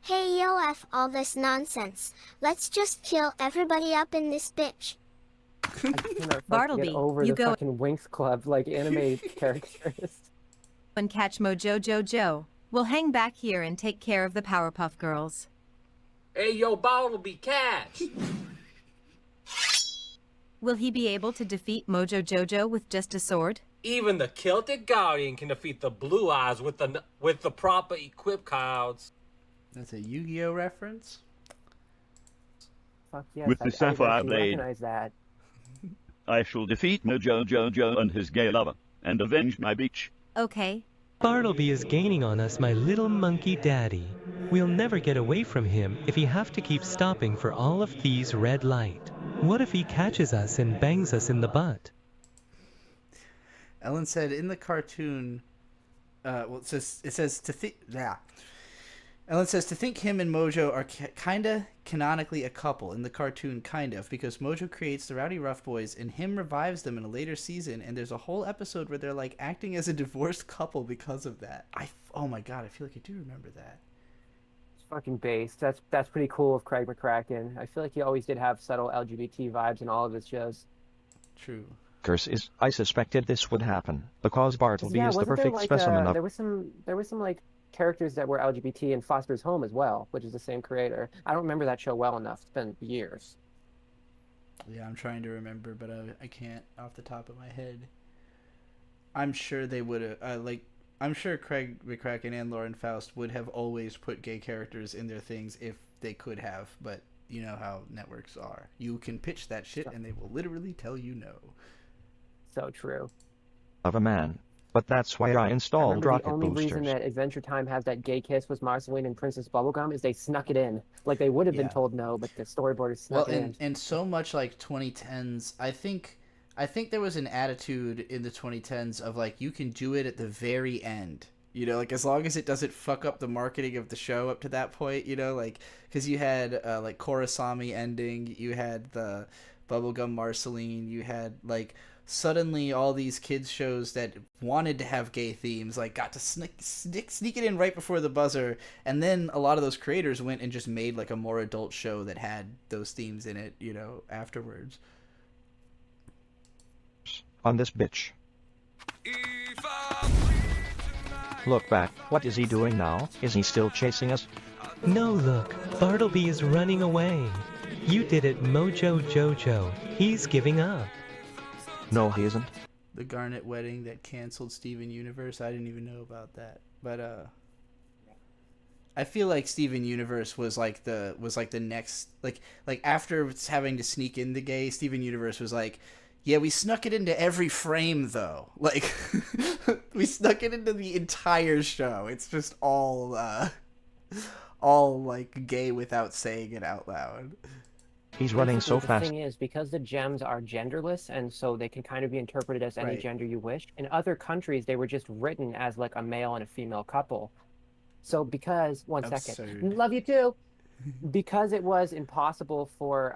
Hey yo, F all this nonsense. Let's just kill everybody up in this bitch. I cannot fucking Bartleby, get over you the go fucking Winx Club like anime characters. and catch Mojo Jojo. We'll hang back here and take care of the Powerpuff Girls. Hey, yo, Bartleby, catch! Will he be able to defeat Mojo Jojo with just a sword? Even the Celtic Guardian can defeat the Blue Eyes with the proper equipped cards. That's a Yu-Gi-Oh reference? Fuck yes, With the I sapphire actually blade. recognize that. I shall defeat Mojo Jojo and his gay lover, and avenge my bitch. Okay. Bartleby is gaining on us, my little monkey daddy. We'll never get away from him if he have to keep stopping for all of these red light. What if he catches us and bangs us in the butt? Ellen said in the cartoon, it says to think, yeah. Ellen says to think him and Mojo are kinda canonically a couple in the cartoon, kind of, because Mojo creates the Rowdy Rough Boys and him revives them in a later season, and there's a whole episode where they're like acting as a divorced couple because of that. Oh my god, I feel like I do remember that. It's fucking based. That's pretty cool of Craig McCracken. I feel like he always did have subtle LGBT vibes in all of his shows. True. I suspected this would happen because Bartleby is the wasn't there, perfect like, specimen of. There was some like characters that were LGBT in Foster's Home as well, which is the same creator. I don't remember that show well enough. It's been years. Yeah, I'm trying to remember, but I can't off the top of my head. I'm sure they would have, I'm sure Craig McCracken and Lauren Faust would have always put gay characters in their things if they could have, but you know how networks are. You can pitch that shit and they will literally tell you no. So true. Of a man. But that's why I installed rocket the only boosters. reason that Adventure Time has that gay kiss with Marceline and Princess Bubblegum is they snuck it in. Like, they would have been told no, but the storyboarders snuck it in. And so much like 2010s, I think there was an attitude in the 2010s of like, you can do it at the very end. You know, like, as long as it doesn't fuck up the marketing of the show up to that point, you know, like, because you had like Korasami ending, you had the Bubblegum Marceline, you had like suddenly all these kids shows that wanted to have gay themes like got to sneak it in right before the buzzer, and then a lot of those creators went and just made like a more adult show that had those themes in it, you know, afterwards. On this bitch. Look back, what is he doing now? Is he still chasing us? No, look, Bartleby is running away. You did it, Mojo Jojo. He's giving up. No, he isn't. The Garnet wedding that canceled Steven Universe, I didn't even know about that. But I feel like Steven Universe was like the next like after having to sneak in the gay, Steven Universe was like, yeah, we snuck it into every frame though. Like we snuck it into the entire show. It's just all like gay without saying it out loud. He's running so fast. The thing is, because the gems are genderless, and so they can kind of be interpreted as any gender you wish, in other countries, they were just written as like a male and a female couple. So because, second, love you too. Because it was impossible for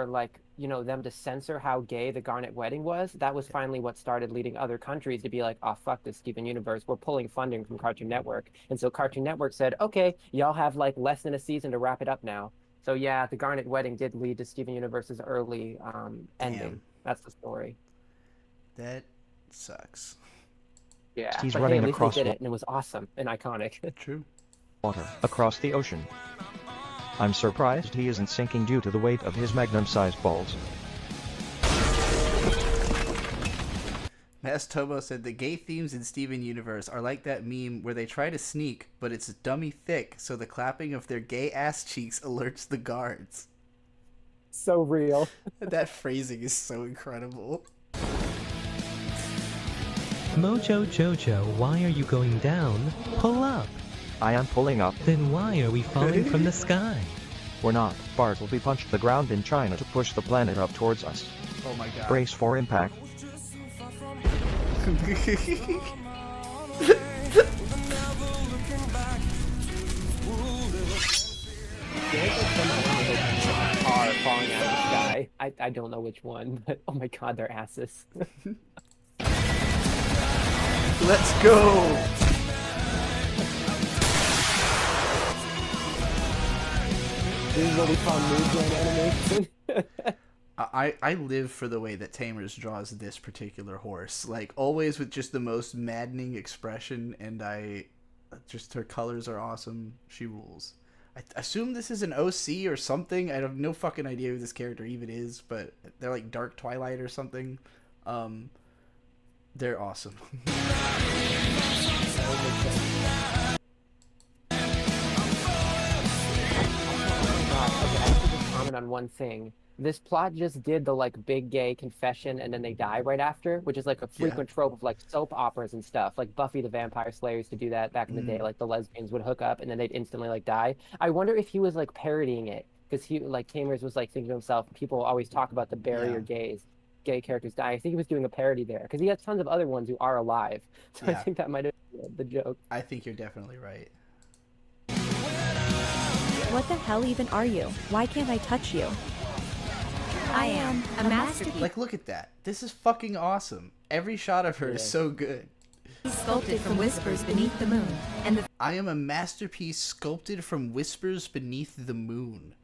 like, you know, them to censor how gay the Garnet wedding was, that was finally what started leading other countries to be like, oh, fuck this Steven Universe. We're pulling funding from Cartoon Network. And so Cartoon Network said, okay, y'all have like less than a season to wrap it up now. So yeah, the Garnet wedding did lead to Steven Universe's early ending. That's the story. That sucks. Yeah, he's but running at least across they did it, and it was awesome and iconic. True. Water across the ocean. I'm surprised he isn't sinking due to the weight of his magnum-sized balls. Mass Tobo said the gay themes in Steven Universe are like that meme where they try to sneak, but it's dummy thick, so the clapping of their gay ass cheeks alerts the guards. So real. That phrasing is so incredible. Mojo Jojo, why are you going down? Pull up. I am pulling up. Then why are we falling from the sky? We're not. Bartleby punched the ground in China to push the planet up towards us. Oh my god. Brace for impact. Are falling out of the sky. I don't know which one, but oh my god, their asses. Let's go! This is what we call mood animation. I live for the way that Tamers draws this particular horse. Like, always with just the most maddening expression, and just her colors are awesome. She rules. I assume this is an OC or something. I have no fucking idea who this character even is, but they're like Dark Twilight or something. They're awesome. On one thing, this plot just did the like big gay confession and then they die right after, which is like a frequent trope of like soap operas and stuff. Like Buffy the Vampire Slayer used to do that back in the day. Like the lesbians would hook up and then they'd instantly like die. I wonder if he was like parodying it, because he like Tamers was like thinking to himself, people always talk about the barrier gay characters die. I think he was doing a parody there because he has tons of other ones who are alive. So I think that might have been the joke. I think you're definitely right. What the hell even are you? Why can't I touch you? I am a masterpiece. Like, look at that. This is fucking awesome. Every shot of her is so good. Sculpted from whispers beneath the moon, and I am a masterpiece sculpted from whispers beneath the moon.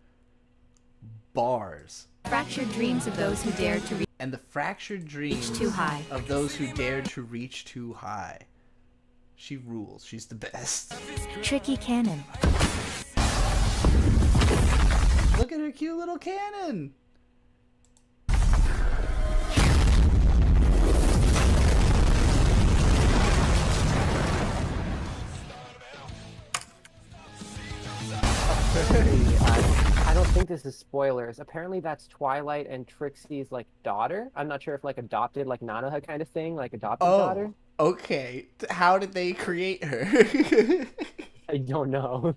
Bars. fractured dreams of those who dared to reach. And the fractured dreams too high. of those who dared to reach too high. She rules. She's the best. Tricky cannon. Look at her cute little cannon. I don't think this is spoilers. Apparently that's Twilight and Trixie's like daughter. I'm not sure if like adopted, like Nanoha kind of thing, like adopted daughter. Okay. How did they create her? I don't know.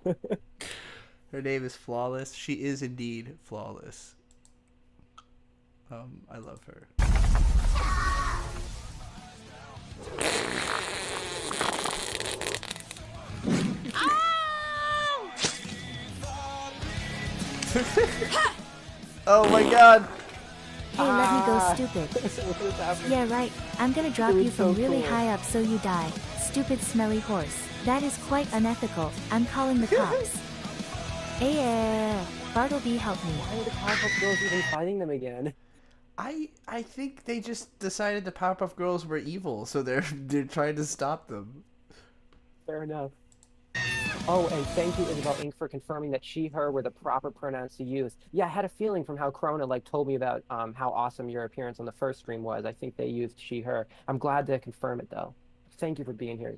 Her name is Flawless. She is indeed flawless. I love her. Oh my god! Hey, let me go, stupid. Yeah, right. I'm gonna drop you from really high up so you die. Stupid smelly horse. That is quite unethical. I'm calling the cops. Bartleby, help me. Why are the Powerpuff Girls even fighting them again? I think they just decided the Powerpuff Girls were evil, so they're trying to stop them. Fair enough. Oh, and thank you, Isabel Inc., for confirming that she, her were the proper pronouns to use. Yeah, I had a feeling from how Corona like told me about how awesome your appearance on the first stream was. I think they used she, her. I'm glad to confirm it, though. Thank you for being here.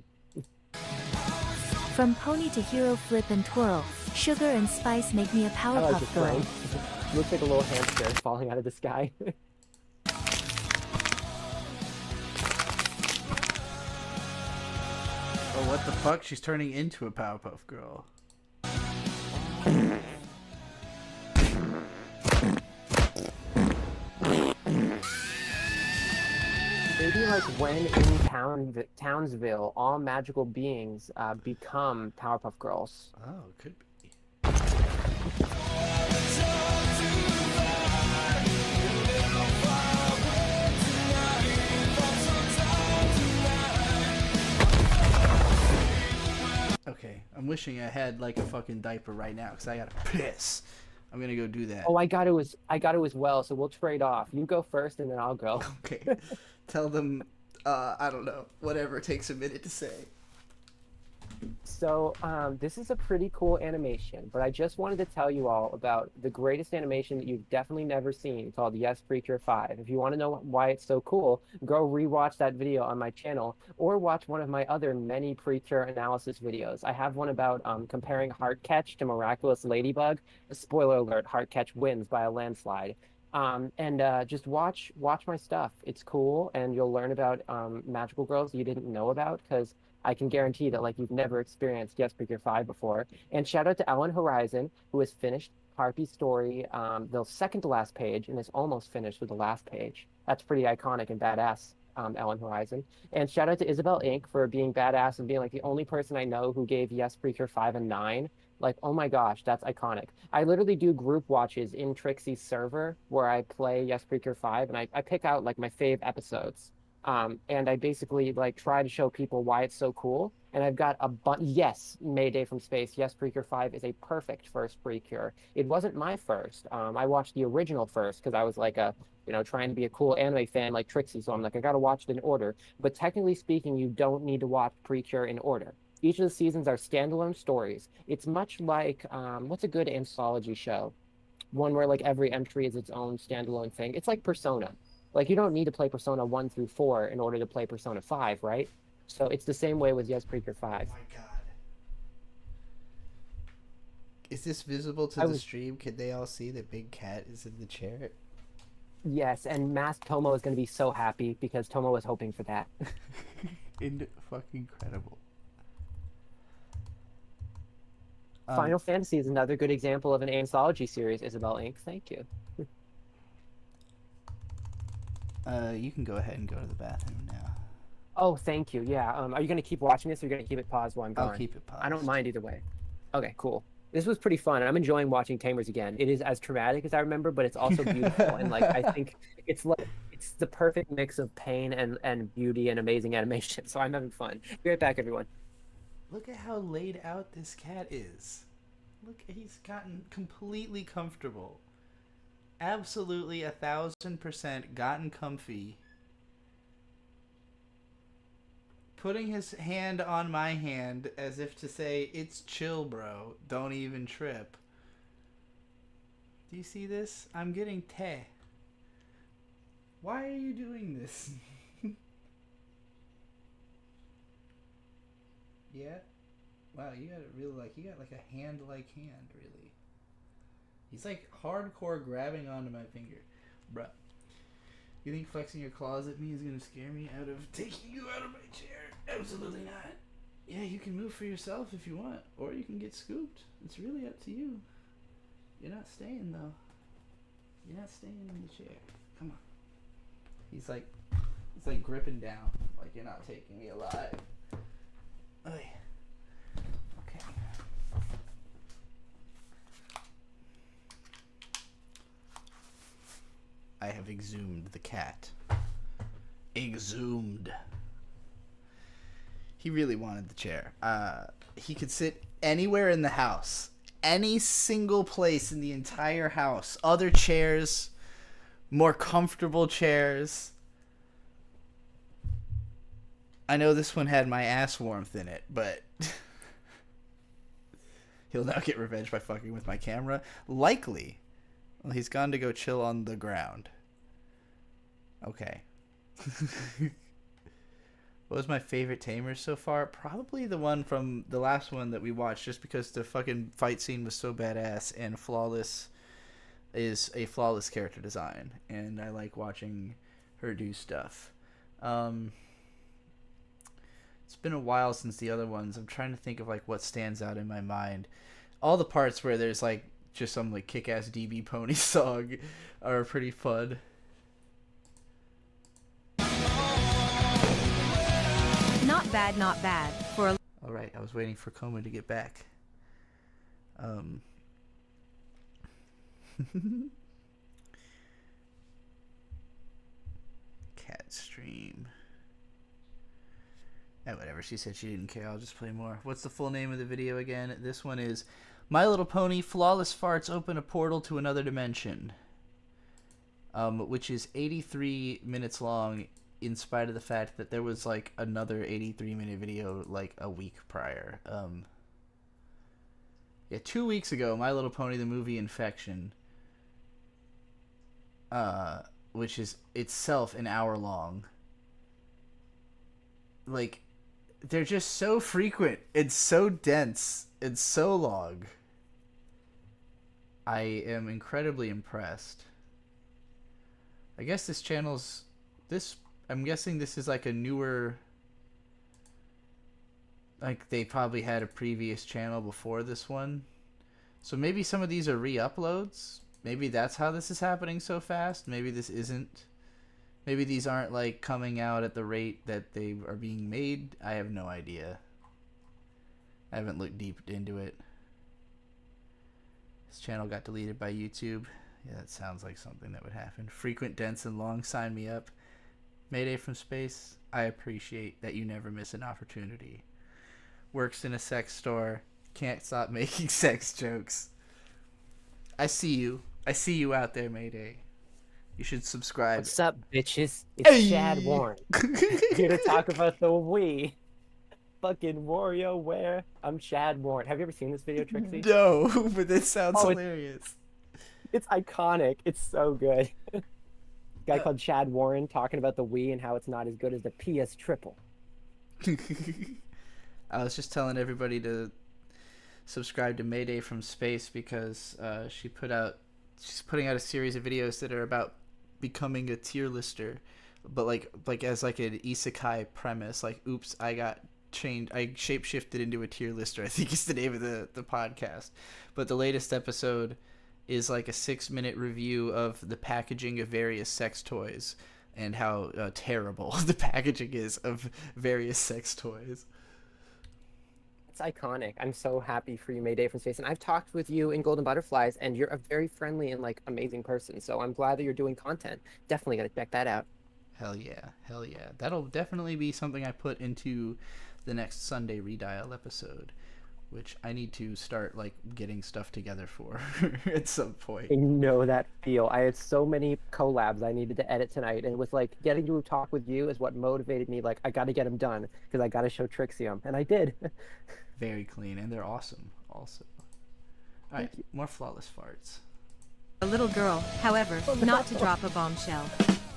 From pony to hero flip and twirl, sugar and spice make me a Powerpuff Girl. Looks like a little hamster falling out of the sky. Oh, what the fuck? She's turning into a Powerpuff Girl. Maybe like when in Townsville, all magical beings become Powerpuff Girls. Oh, could be. Okay, I'm wishing I had like a fucking diaper right now because I gotta piss. I'm gonna go do that. Oh, I got it as well, so we'll trade off. You go first and then I'll go. Okay. Tell them, I don't know, whatever takes a minute to say. So, this is a pretty cool animation, but I just wanted to tell you all about the greatest animation that you've definitely never seen called Yes Preacher 5. If you want to know why it's so cool, go rewatch that video on my channel or watch one of my other many Preacher analysis videos. I have one about comparing Heartcatch to Miraculous Ladybug. Spoiler alert, Heartcatch wins by a landslide. Just watch my stuff. It's cool, and you'll learn about magical girls you didn't know about, because I can guarantee that like you've never experienced Yes Preacher 5 before. And shout out to Ellen Horizon, who has finished Harpy's story, the second to last page, and is almost finished with the last page. That's pretty iconic and badass, Ellen Horizon. And shout out to Isabel Inc. for being badass and being like the only person I know who gave Yes Preacher 5 a 9. Like, oh my gosh, that's iconic. I literally do group watches in Trixie's server where I play Yes Preacher 5, and I pick out like my fave episodes. And I basically like try to show people why it's so cool. and I've got a bunch. Yes, Mayday from Space. Yes, Precure 5 is a perfect first Precure. It wasn't my first. I watched the original first because I was like trying to be a cool anime fan like Trixie. So I'm like, I gotta watch it in order. But technically speaking, you don't need to watch Precure in order. Each of the seasons are standalone stories. It's much like what's a good anthology show? One where like every entry is its own standalone thing. It's like Persona. Like you don't need to play Persona 1 through 4 in order to play Persona 5, right? So it's the same way with Yes Precure 5. Oh my god. Is this visible to the stream? Can they all see that Big Cat is in the chair? Yes, and Mask Tomo is going to be so happy because Tomo was hoping for that. Fucking incredible. Final Fantasy is another good example of an anthology series, Isabel Inc. Thank you. You can go ahead and go to the bathroom now. Oh, thank you. Yeah. Are you going to keep watching this or are you going to keep it paused while I'm gone? I'll keep it paused. I don't mind either way. Okay, cool. This was pretty fun. I'm enjoying watching Tamers again. It is as traumatic as I remember, but it's also beautiful. And like I think it's the perfect mix of pain and beauty and amazing animation. So I'm having fun. Be right back, everyone. Look at how laid out this cat is. Look, he's gotten completely comfortable. Absolutely 1000% gotten comfy. Putting his hand on my hand as if to say, it's chill, bro. Don't even trip. Do you see this? I'm getting te. Why are you doing this? Yeah? Wow, you got it really you got like a hand-like hand, really. He's like hardcore grabbing onto my finger. Bruh. You think flexing your claws at me is gonna scare me out of taking you out of my chair? Absolutely not. Yeah, you can move for yourself if you want, or you can get scooped. It's really up to you. You're not staying though. You're not staying in the chair. Come on. He's like gripping down, like you're not taking me alive. Oy. Okay. I have exhumed the cat. Exhumed. He really wanted the chair. He could sit anywhere in the house. Any single place in the entire house. Other chairs. More comfortable chairs. I know this one had my ass warmth in it, but he'll now get revenge by fucking with my camera. Likely. Well, he's gone to go chill on the ground. Okay. What was my favorite Tamers so far? Probably the one from the last one that we watched, just because the fucking fight scene was so badass and flawless is a flawless character design. And I like watching her do stuff. It's been a while since the other ones. I'm trying to think of like what stands out in my mind. All the parts where there's like just some like kick-ass DB Pony song are pretty fun. Not bad, not bad. For a All right, I was waiting for Koma to get back. Cat stream. Whatever, she said she didn't care. I'll just play more. What's the full name of the video again? This one is My Little Pony Flawless Farts Open a Portal to Another Dimension. Which is 83 minutes long, in spite of the fact that there was like another 83-minute video like a week prior. Yeah, 2 weeks ago, My Little Pony the Movie Infection, which is itself an hour long. Like, they're just so frequent and so dense and so long. I am incredibly impressed. I guess this channel's I'm guessing this is like a newer, like they probably had a previous channel before this one. So maybe some of these are re-uploads. Maybe that's how this is happening so fast. Maybe this isn't. Maybe these aren't like coming out at the rate that they are being made. I have no idea. I haven't looked deep into it. This channel got deleted by YouTube. Yeah, that sounds like something that would happen. Frequent, dense, and long. Sign me up. Mayday from Space. I appreciate that you never miss an opportunity. works in a sex store, can't stop making sex jokes. I see you. I see you out there, Mayday. You should subscribe. What's up, bitches? It's Hey! Chad Warren. Here to talk about the Wii. Fucking WarioWare. I'm Chad Warren. Have you ever seen this video, Trixie? No, but this sounds hilarious. It's iconic. It's so good. Guy called Chad Warren talking about the Wii and how it's not as good as the PS Triple. I was just telling everybody to subscribe to Mayday from Space because she's putting out a series of videos that are about becoming a tier lister, but like as like an isekai premise. Like, oops, I shapeshifted into a tier lister, I think is the name of the podcast. But the latest episode is like a 6-minute review of the packaging of various sex toys and how terrible the packaging is of various sex toys. It's iconic. I'm so happy for you, Mayday from Space. And I've talked with you in Golden Butterflies, and you're a very friendly and like amazing person. So I'm glad that you're doing content. Definitely gotta check that out. Hell yeah. That'll definitely be something I put into the next Sunday Redial episode, which I need to start like getting stuff together for at some point. I know that feel. I had so many collabs I needed to edit tonight, and it was like getting to talk with you is what motivated me. Like, I got to get them done because I got to show Trixie them, and I did. Very clean, and they're awesome also. All right, more flawless farts. A little girl, however, not to drop a bombshell,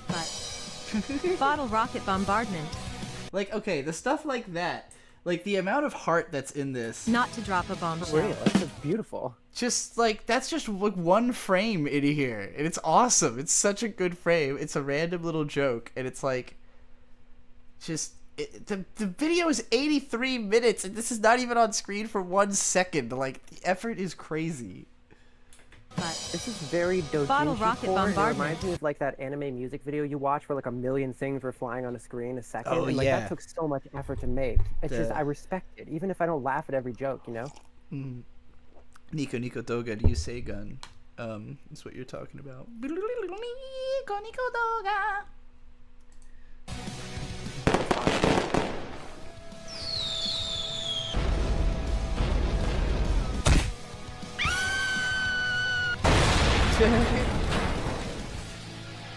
but bottle rocket bombardment. Like, okay, the stuff like that, like the amount of heart that's in this. Not to drop a bombshell. Real, that's just beautiful. Just like, that's just like one frame in here, and it's awesome. It's such a good frame. It's a random little joke, and it's like, just the video is 83 minutes, and this is not even on screen for 1 second. Like, the effort is crazy. This is very Bottle doujinshi rocket core, and it bombardment. reminds me of like that anime music video you watch where like a million things were flying on the screen a second. Oh, and like yeah. that took so much effort to make. It's just, The- I respect it, even if I don't laugh at every joke, you know? Nico Doga, do you say gun? That's what you're talking about. Nico Doga.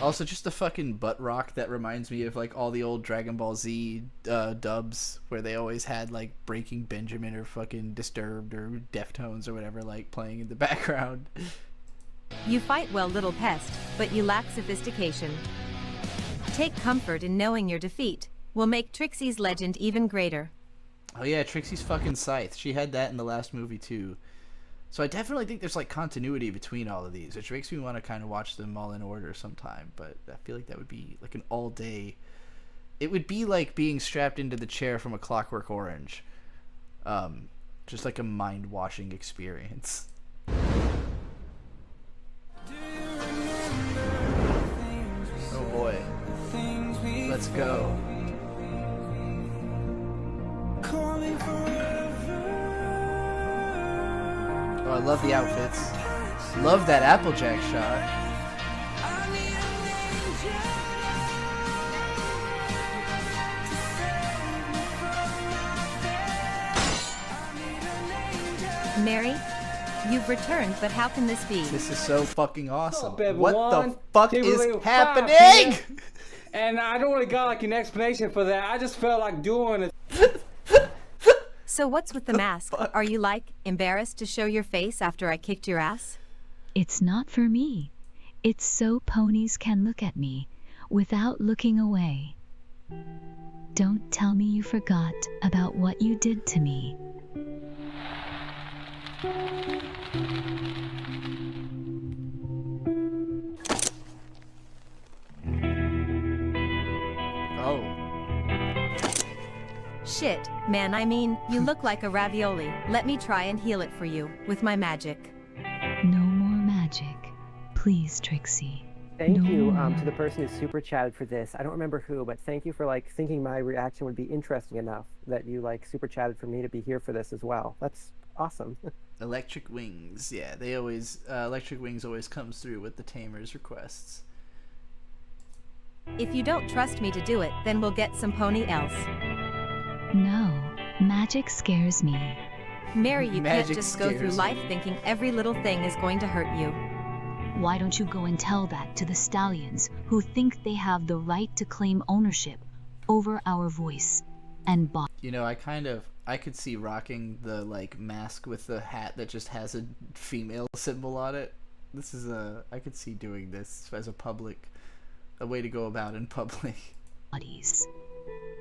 Also, just the fucking butt rock that reminds me of like all the old Dragon Ball Z dubs where they always had like Breaking Benjamin or fucking Disturbed or Deftones or whatever like playing in the background. You fight well, little pest, but you lack sophistication. Take comfort in knowing your defeat will make Trixie's legend even greater. Oh yeah, Trixie's fucking scythe. She had that in the last movie too. So I definitely think there's like continuity between all of these, which makes me want to kind of watch them all in order sometime. But I feel like that would be like an all day. It would be like being strapped into the chair from A Clockwork Orange. Just like a mind washing experience. Oh boy. Let's go. Oh, I love the outfits. Love that Applejack shot. Mary, you've returned, but how can this be? This is so fucking awesome. Up, What the everyone? fuck Timberlake is with happening? 5 here. And I don't really got like an explanation for that. I just felt like doing it. So what's with the mask? Are you like embarrassed to show your face after I kicked your ass? It's not for me. It's so ponies can look at me without looking away. Don't tell me you forgot about what you did to me. Oh. Shit, man, I mean, you look like a ravioli. Let me try and heal it for you with my magic. No more magic. Please, Trixie. Thank No you more. to the person who super chatted for this. I don't remember who, but thank you for like thinking my reaction would be interesting enough that you like super chatted for me to be here for this as well. That's awesome. Electric Wings. Yeah, they always Electric Wings always comes through with the Tamers requests. If you don't trust me to do it, then we'll get some pony else. No, Magic scares me. Mary, you Magic can't just go through scares life me. thinking every little thing is going to hurt you. Why don't you go and tell that to the stallions who think they have the right to claim ownership over our voice and body? You know, I could see rocking the like mask with the hat that just has a female symbol on it. I could see doing this as a way to go about in public.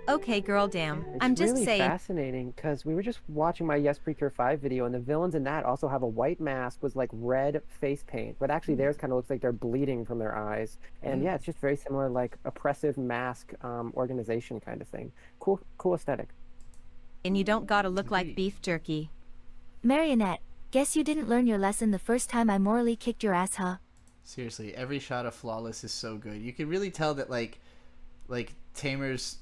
Okay, girl, damn. It's I'm just really saying. fascinating because we were just watching my Yes Precure 5 video, and the villains in that also have a white mask with like red face paint, but actually theirs kind of looks like they're bleeding from their eyes. And yeah, it's just very similar, like oppressive mask organization kind of thing. Cool aesthetic. And you don't gotta look like beef jerky. Marionette, guess you didn't learn your lesson the first time I morally kicked your ass, huh? Seriously, every shot of Flawless is so good. You can really tell that like Tamers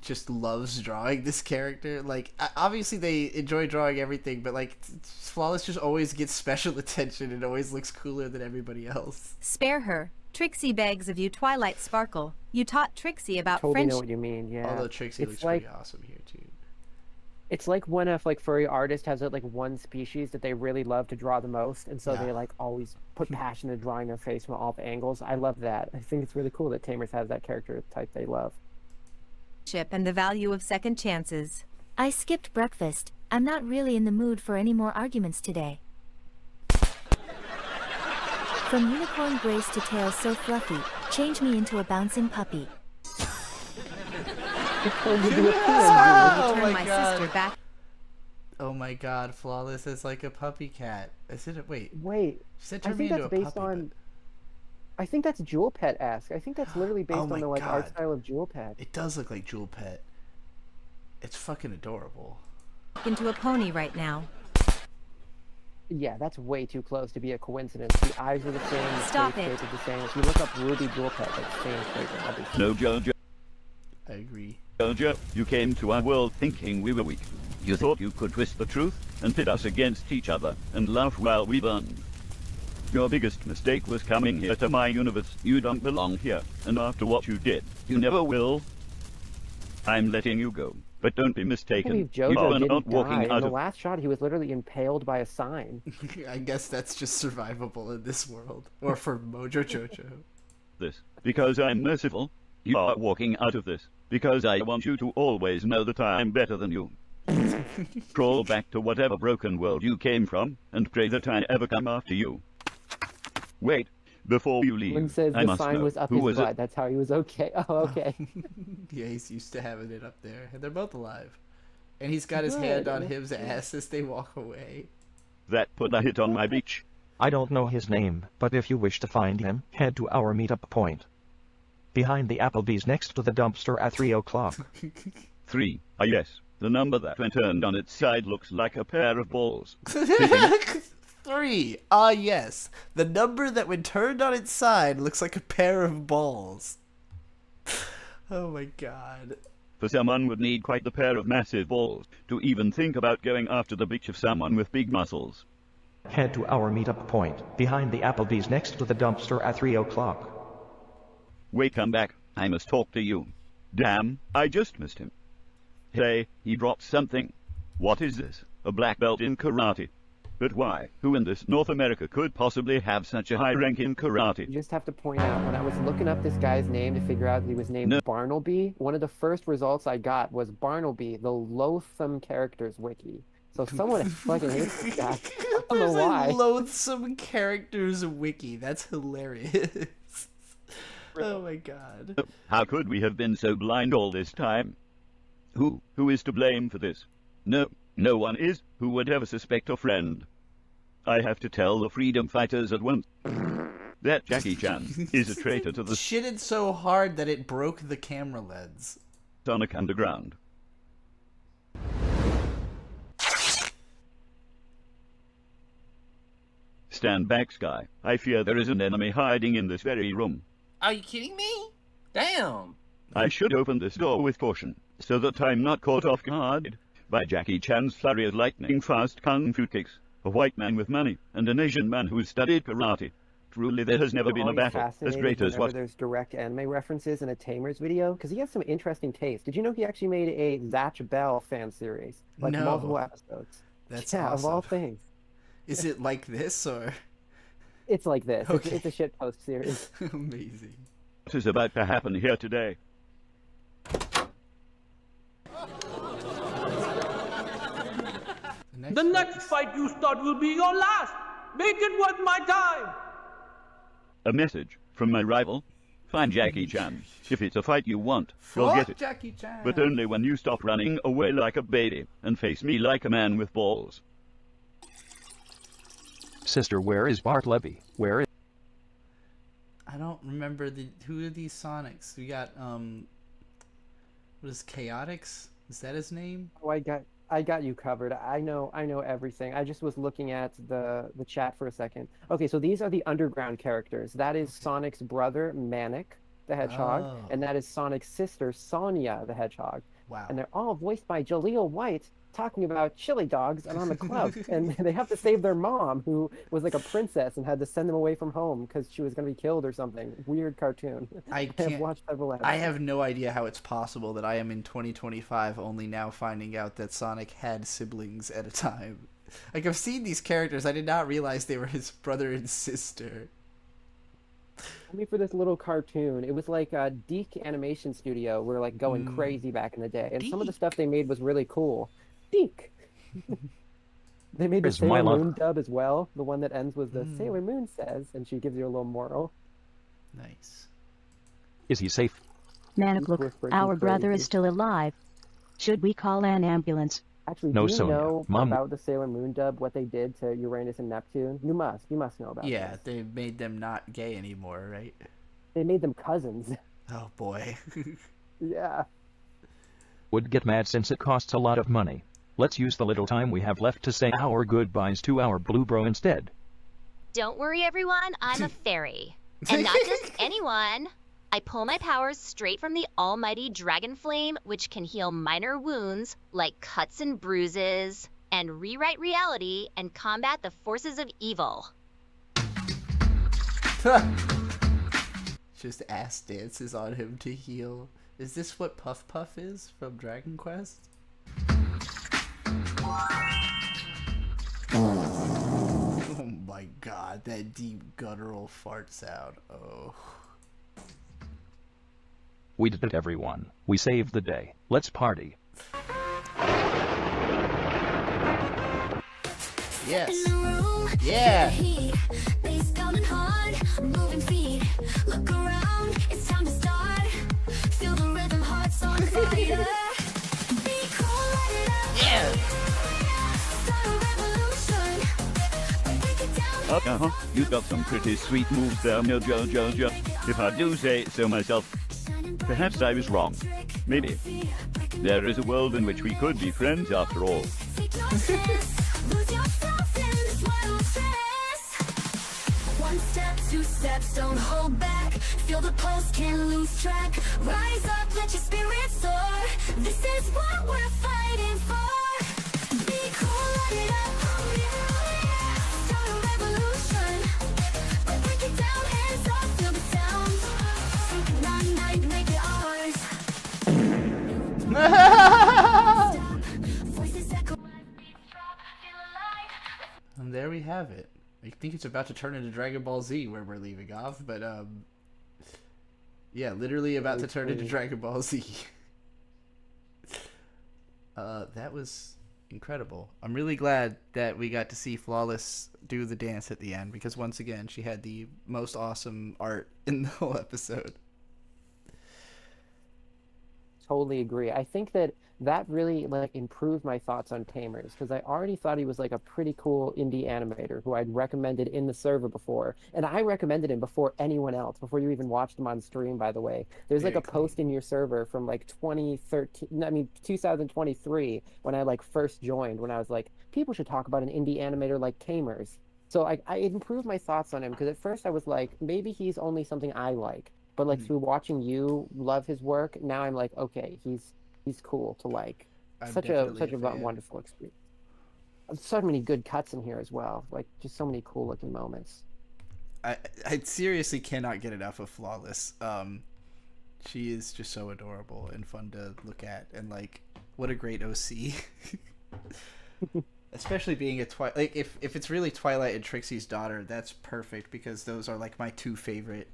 just loves drawing this character. Like obviously they enjoy drawing everything, but like Flawless just always gets special attention and always looks cooler than everybody else. Spare her. Trixie begs of you, Twilight Sparkle. You taught Trixie about Totally French. know what you mean. Yeah. Although Trixie looks like, pretty awesome here too. It's like when a furry artist has like one species that they really love to draw the most, and so they like always put passion into drawing their face from all the angles. I love that. I think it's really cool that Tamers has that character type they love. And the value of second chances. I skipped breakfast. I'm not really in the mood for any more arguments today. From unicorn grace to tails so fluffy, change me into a bouncing puppy. Oh Turn my my sister god. back. Oh my god, Flawless is like a puppy cat. Is it? Wait. Wait. She said I turn me think into that's a based puppy. on. I think that's Jewel Pet-esque. I think that's literally based Oh on my the like art God. style of Jewel Pet. It does look like Jewel Pet. It's fucking adorable. Into a pony right now. Yeah, that's way too close to be a coincidence. The eyes are the same, the Stop face it. shape is the same. If you look up Ruby Jewel Pet, that's same shape, obviously. No, Jojo. I agree. Jojo, you came to our world thinking we were weak. You thought you could twist the truth and pit us against each other and laugh while we burned. Your biggest mistake was coming here to my universe. You don't belong here, and after what you did, you never will. I'm letting you go, but don't be I mistaken. believe You Jojo are didn't not die. walking In out the of last shot, he was literally impaled by a sign. I guess that's just survivable in this world. Or for Mojo Jojo. this because I'm merciful. You are walking out of this because I want you to always know that I'm better than you. Crawl back to whatever broken world you came from and pray that I ever come after you. Wait, before you leave, Lynn says I the must sign know, was up who his was butt. it? That's how he was okay. Oh, okay. Yeah, he's used to having it up there. And they're both alive. And he's got his Good. hand on him's ass as they walk away. That put a hit on my beach. I don't know his name, but if you wish to find him, head to our meetup point. Behind the Applebee's next to the dumpster at 3 o'clock. 3. Ah yes, the number that when turned on its side looks like a pair of balls. 3. Ah, yes. The number that when turned on its side looks like a pair of balls. Oh my god. For someone would need quite the pair of massive balls to even think about going after the bitch of someone with big muscles. Head to our meetup point, behind the Applebee's next to the dumpster at 3 o'clock. Wait, come back. I must talk to you. Damn, I just missed him. Hey, he dropped something. What is this? A black belt in karate. But why? Who in this North America could possibly have such a high rank in karate? You just have to point out, when I was looking up this guy's name to figure out that he was named Bartleby, one of the first results I got was Bartleby, the Loathsome Characters Wiki. So someone fucking hates this guy. I don't know There's why. a loathsome characters wiki. That's hilarious. Oh my god. How could we have been so blind all this time? Who is to blame for this? No one is. Who would ever suspect a friend? I have to tell the freedom fighters at once. That Jackie Chan is a traitor to the Shitted so hard that it broke the camera lens. Sonic Underground. Stand back, Sky. I fear there is an enemy hiding in this very room. Are you kidding me? Damn. I should open this door with caution, so that I'm not caught off guard by Jackie Chan's flurry of lightning-fast kung fu kicks, a white man with money, and an Asian man who's studied karate. Truly there has never I'm been a always battle as fascinated great as whenever what... there's direct anime references in a Tamers video, because he has some interesting taste. Did you know he actually made a Zatch Bell fan series? Like multiple No. episodes. That's Yeah, awesome. of all things. Is it like this or? It's like this. Okay. It's a shitpost series. Amazing. What is about to happen here today? The next fight you start will be your last. Make it worth my time. A message from my rival. Find Jackie Chan. If it's a fight you want, you'll Fuck get it. Jackie Chan. But only when you stop running away like a baby and face me like a man with balls. Sister, where is Bart Levy? Where is... I don't remember who are these Sonics? We got what is Chaotix? Is that his name? Oh, I got you covered. I know everything. I just was looking at the chat for a second. Okay, so these are the underground characters. That is Sonic's brother, Manic the Hedgehog, Oh. and that is Sonic's sister, Sonia the Hedgehog. Wow. And they're all voiced by Jaleel White, talking about chili dogs and on the cloud. And they have to save their mom, who was like a princess and had to send them away from home because she was going to be killed or something. Weird cartoon. I have can't. watched several episodes. I have no idea how it's possible that I am in 2025 only now finding out that Sonic had siblings at a time. Like, I've seen these characters. I did not realize they were his brother and sister. Only for this little cartoon. It was like Deke Animation Studio were like going crazy back in the day. And some of the stuff they made was really cool. Deke! They made the Where's my Sailor love? Moon dub as well. The one that ends with the Sailor Moon says, and she gives you a little moral. Nice. Is he safe? Manic, look, freaking our brother crazy. is still alive. Should we call an ambulance? Actually, No, do you Sonia. know Mom- about the Sailor Moon dub, what they did to Uranus and Neptune? You must know about Yeah, this. they made them not gay anymore, right? They made them cousins. Oh boy. Yeah. Would get mad since it costs a lot of money. Let's use the little time we have left to say our goodbyes to our blue bro instead. Don't worry, everyone. I'm a fairy. And not just anyone. I pull my powers straight from the almighty dragon flame, which can heal minor wounds like cuts and bruises, and rewrite reality and combat the forces of evil. Just ass dances on him to heal. Is this what Puff Puff is from Dragon Quest? Oh my god, that deep guttural fart sound. Oh. We did it, everyone. We saved the day. Let's party. Yes. Yeah. Look around, it's time to start. Feel the rhythm, hearts on fire. Be cool, light it up. Yeah. Start a revolution. You've got some pretty sweet moves there, Mojo. If I do say so myself, perhaps I was wrong. Maybe. There is a world in which we could be friends after all. Take no chance. Lose yourself in this wild stress. One step, two steps, don't hold back. Feel the pulse, can't lose track. Rise up, let your spirit soar. This is what we're fighting for. Be cool, light it up. Start a revolution. Break it down, hands up, feel the sound. One night, make it ours. Voices echo. And there we have it. I think it's about to turn into Dragon Ball Z where we're leaving off, but yeah, literally about to turn into Dragon Ball Z. That was incredible. I'm really glad that we got to see Flawless do the dance at the end, because once again she had the most awesome art in the whole episode. Totally agree. I think that really like improved my thoughts on Tamers, because I already thought he was like a pretty cool indie animator who I'd recommended in the server before, and I recommended him before anyone else, before you even watched him on stream, by the way. There's like a post in your server from like 2023 when I like first joined, when I was like, people should talk about an indie animator like Tamers. So I improved my thoughts on him, because at first I was like, maybe he's only something I like. But like through watching you love his work, now I'm like, okay, he's cool to like. Such a wonderful experience. So many good cuts in here as well. Like just so many cool looking moments. I seriously cannot get enough of Flawless. She is just so adorable and fun to look at, and like, what a great OC. Especially being a like if it's really Twilight and Trixie's daughter, that's perfect because those are like my two favorite,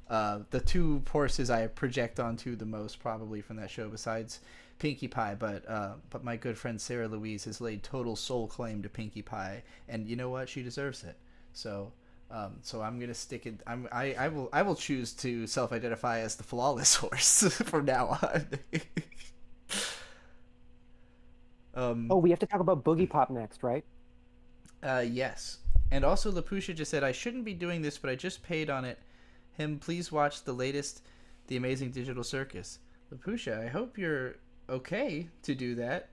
the two horses I project onto the most probably from that show besides Pinkie Pie. But my good friend Sarah Louise has laid total soul claim to Pinkie Pie, and you know what? She deserves it. So I'm gonna stick it. I will choose to self-identify as the Flawless horse from now on. We have to talk about Boogie Pop next, right? Yes. And also Lapusha just said, I shouldn't be doing this, but I just paid on it. Please watch the latest The Amazing Digital Circus. Lapusha, I hope you're okay to do that.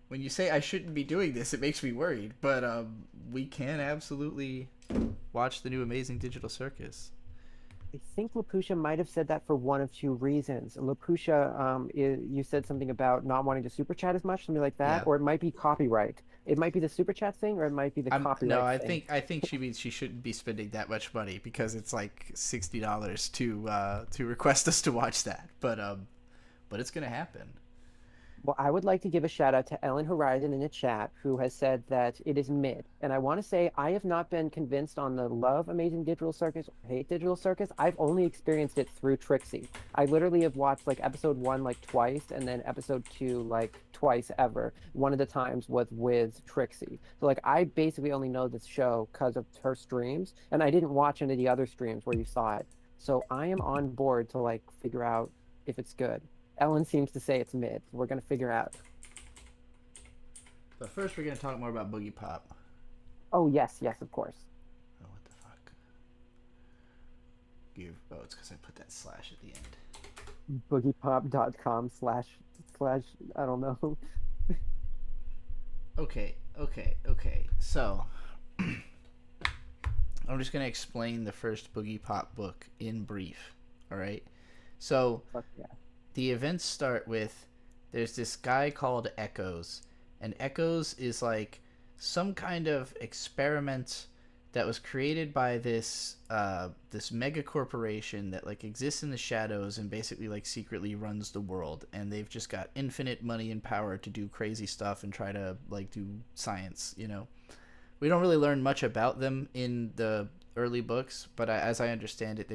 When you say I shouldn't be doing this, it makes me worried. But we can absolutely watch the new Amazing Digital Circus. I think Lapusha might have said that for one of two reasons. Lapusha, you said something about not wanting to super chat as much, something like that, or it might be copyright. It might be the super chat thing, or it might be the copyright no, thing. I think she means she shouldn't be spending that much money because it's like $60 to request us to watch that. But it's gonna happen. Well, I would like to give a shout out to Ellen Horizon in the chat, who has said that it is mid. And I want to say I have not been convinced on the love Amazing Digital Circus or hate Digital Circus. I've only experienced it through Trixie. I literally have watched like episode 1 like twice, and then episode 2 like twice ever. One of the times was with Trixie. So like I basically only know this show because of her streams, and I didn't watch any of the other streams where you saw it. So I am on board to like figure out if it's good. Ellen seems to say it's mid. So we're going to figure out. But first, we're going to talk more about Boogie Pop. Oh, yes, of course. Oh, what the fuck? Oh, it's because I put that slash at the end. Boogiepop.com / I don't know. Okay. So, I'm just going to explain the first Boogie Pop book in brief. All right? So, the events start with there's this guy called Echoes, and Echoes is like some kind of experiment that was created by this mega corporation that like exists in the shadows and basically like secretly runs the world, and they've just got infinite money and power to do crazy stuff and try to like do science. We don't really learn much about them in the early books, but as I understand it,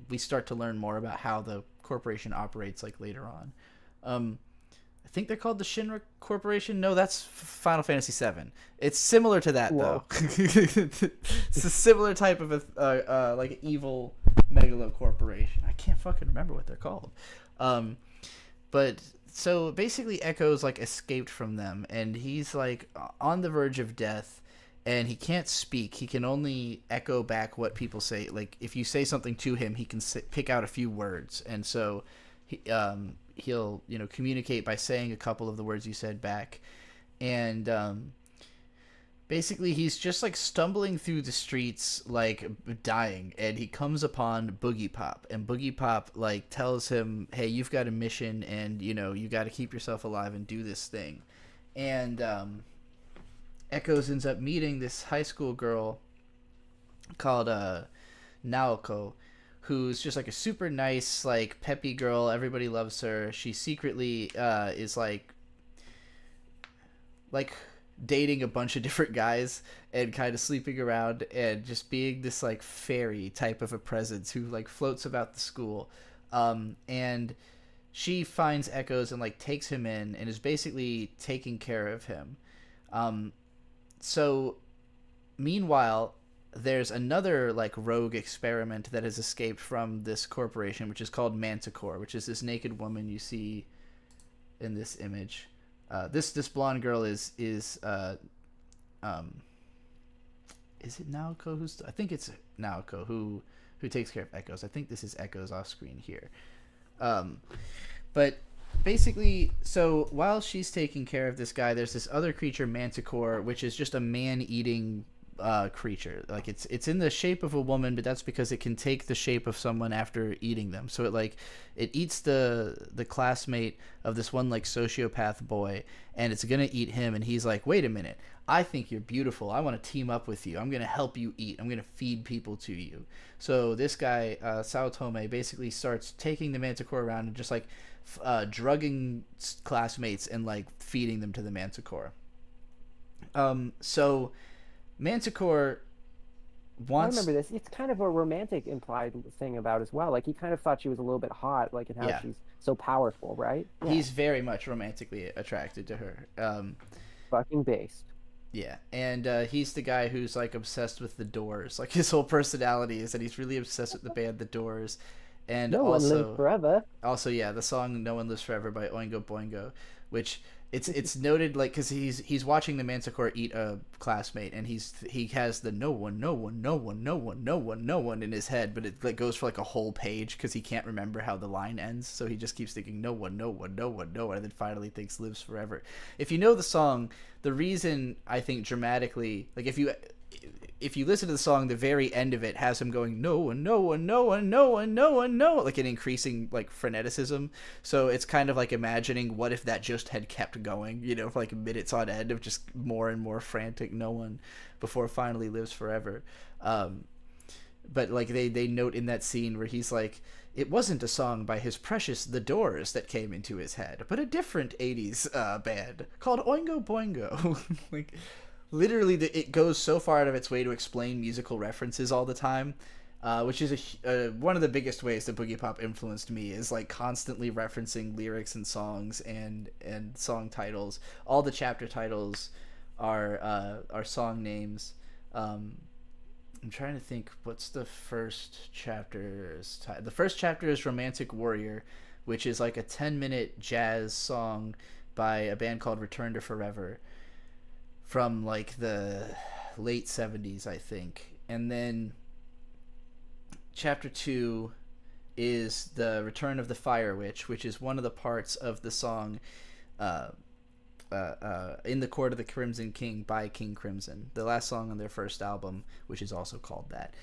we start to learn more about how the corporation operates like later on. I think they're called the Shinra Corporation. No, that's Final Fantasy VII. It's similar to that. Whoa. Though. It's a similar type of a like evil megalo corporation. I can't fucking remember what they're called. But so basically Echo's like escaped from them, and he's like on the verge of death. And he can't speak. He can only echo back what people say. Like, if you say something to him, he can pick out a few words. And so he'll, communicate by saying a couple of the words you said back. And basically, he's just, like, stumbling through the streets, like, dying. And he comes upon Boogie Pop. And Boogie Pop, like, tells him, hey, you've got a mission, and, you got to keep yourself alive and do this thing. And Echoes ends up meeting this high school girl called Naoko, who's just like a super nice, like peppy girl. Everybody loves her. She secretly is like dating a bunch of different guys and kind of sleeping around and just being this like fairy type of a presence who like floats about the school. And she finds Echoes and like takes him in and is basically taking care of him. So, meanwhile, there's another like rogue experiment that has escaped from this corporation, which is called Manticore, which is this naked woman you see in this image. This blonde girl is it Naoko? I think it's Naoko who takes care of Echoes. I think this is Echoes off screen here. But basically, so while she's taking care of this guy, there's this other creature, Manticore, which is just a man-eating creature. Like it's in the shape of a woman, but that's because it can take the shape of someone after eating them. So it eats the classmate of this one like sociopath boy, and it's gonna eat him. And he's like, wait a minute, I think you're beautiful. I want to team up with you. I'm gonna help you eat. I'm gonna feed people to you. So this guy Sao Tome basically starts taking the Manticore around and just like drugging classmates and like feeding them to the Manticore. So Manticore wants... I remember this. It's kind of a romantic implied thing about as well. Like, he kind of thought she was a little bit hot, like, in how she's so powerful, right? Yeah. He's very much romantically attracted to her. Fucking based. Yeah, and he's the guy who's, like, obsessed with the Doors. Like, his whole personality is that he's really obsessed with the band The Doors. And No One Lives Forever. Also, yeah, the song No One Lives Forever by Oingo Boingo, which... It's noted, like, because he's watching the Manticore eat a classmate, and he has the no one in his head, but it like goes for like a whole page because he can't remember how the line ends, so he just keeps thinking no one, and then finally thinks lives forever. If you know the song, the reason I think dramatically, like if you listen to the song, the very end of it has him going no one, like an increasing like freneticism. So it's kind of like imagining what if that just had kept going, you know, for like minutes on end of just more and more frantic no one before finally lives forever. But like they note in that scene where he's like, it wasn't a song by his precious The Doors that came into his head, but a different 80s band called Oingo Boingo. Like, literally, it goes so far out of its way to explain musical references all the time, which is one of the biggest ways that Boogie Pop influenced me, is like constantly referencing lyrics and songs and song titles. All the chapter titles are song names. I'm trying to think, what's the first chapter's title? The first chapter is Romantic Warrior, which is like a 10-minute jazz song by a band called Return to Forever, from like the late 70s, I think. And then chapter 2 is the Return of the Fire Witch, which is one of the parts of the song In the Court of the Crimson King by King Crimson, the last song on their first album, which is also called that.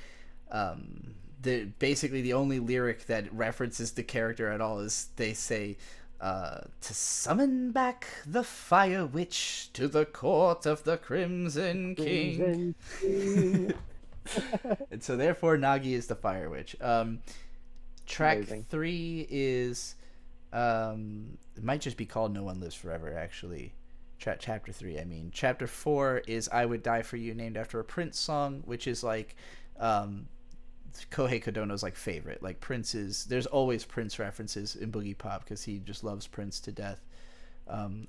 Basically the only lyric that references the character at all is they say, to summon back the Fire Witch to the Court of the Crimson King. And so therefore Nagi is the Fire Witch. Track Amazing. 3 is it might just be called No One Lives Forever, actually. Chapter 3, I mean. Chapter 4 is I Would Die For You, named after a Prince song, which is like Kohei Kodono's like favorite. Like Prince's, there's always Prince references in Boogie Pop because he just loves Prince to death.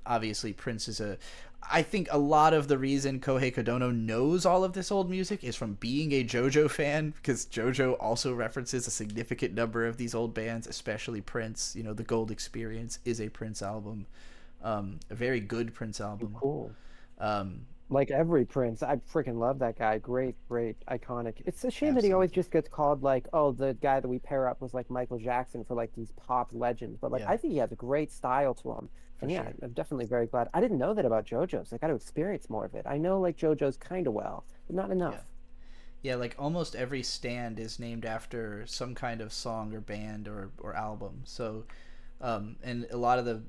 Obviously Prince is I think a lot of the reason Kohei Kodono knows all of this old music is from being a JoJo fan, because JoJo also references a significant number of these old bands, especially Prince. You know, the Gold Experience is a Prince album, a very good Prince album. Cool. Like every Prince, I freaking love that guy. Great, iconic. It's a shame that he always just gets called like, oh, the guy that we pair up with like Michael Jackson for like these pop legends. But like, I think he has a great style to him. And yeah, I'm definitely very glad. I didn't know that about JoJo's. I got to experience more of it. I know like JoJo's kind of well, but not enough. Yeah, like almost every stand is named after some kind of song or band or album. So, and a lot of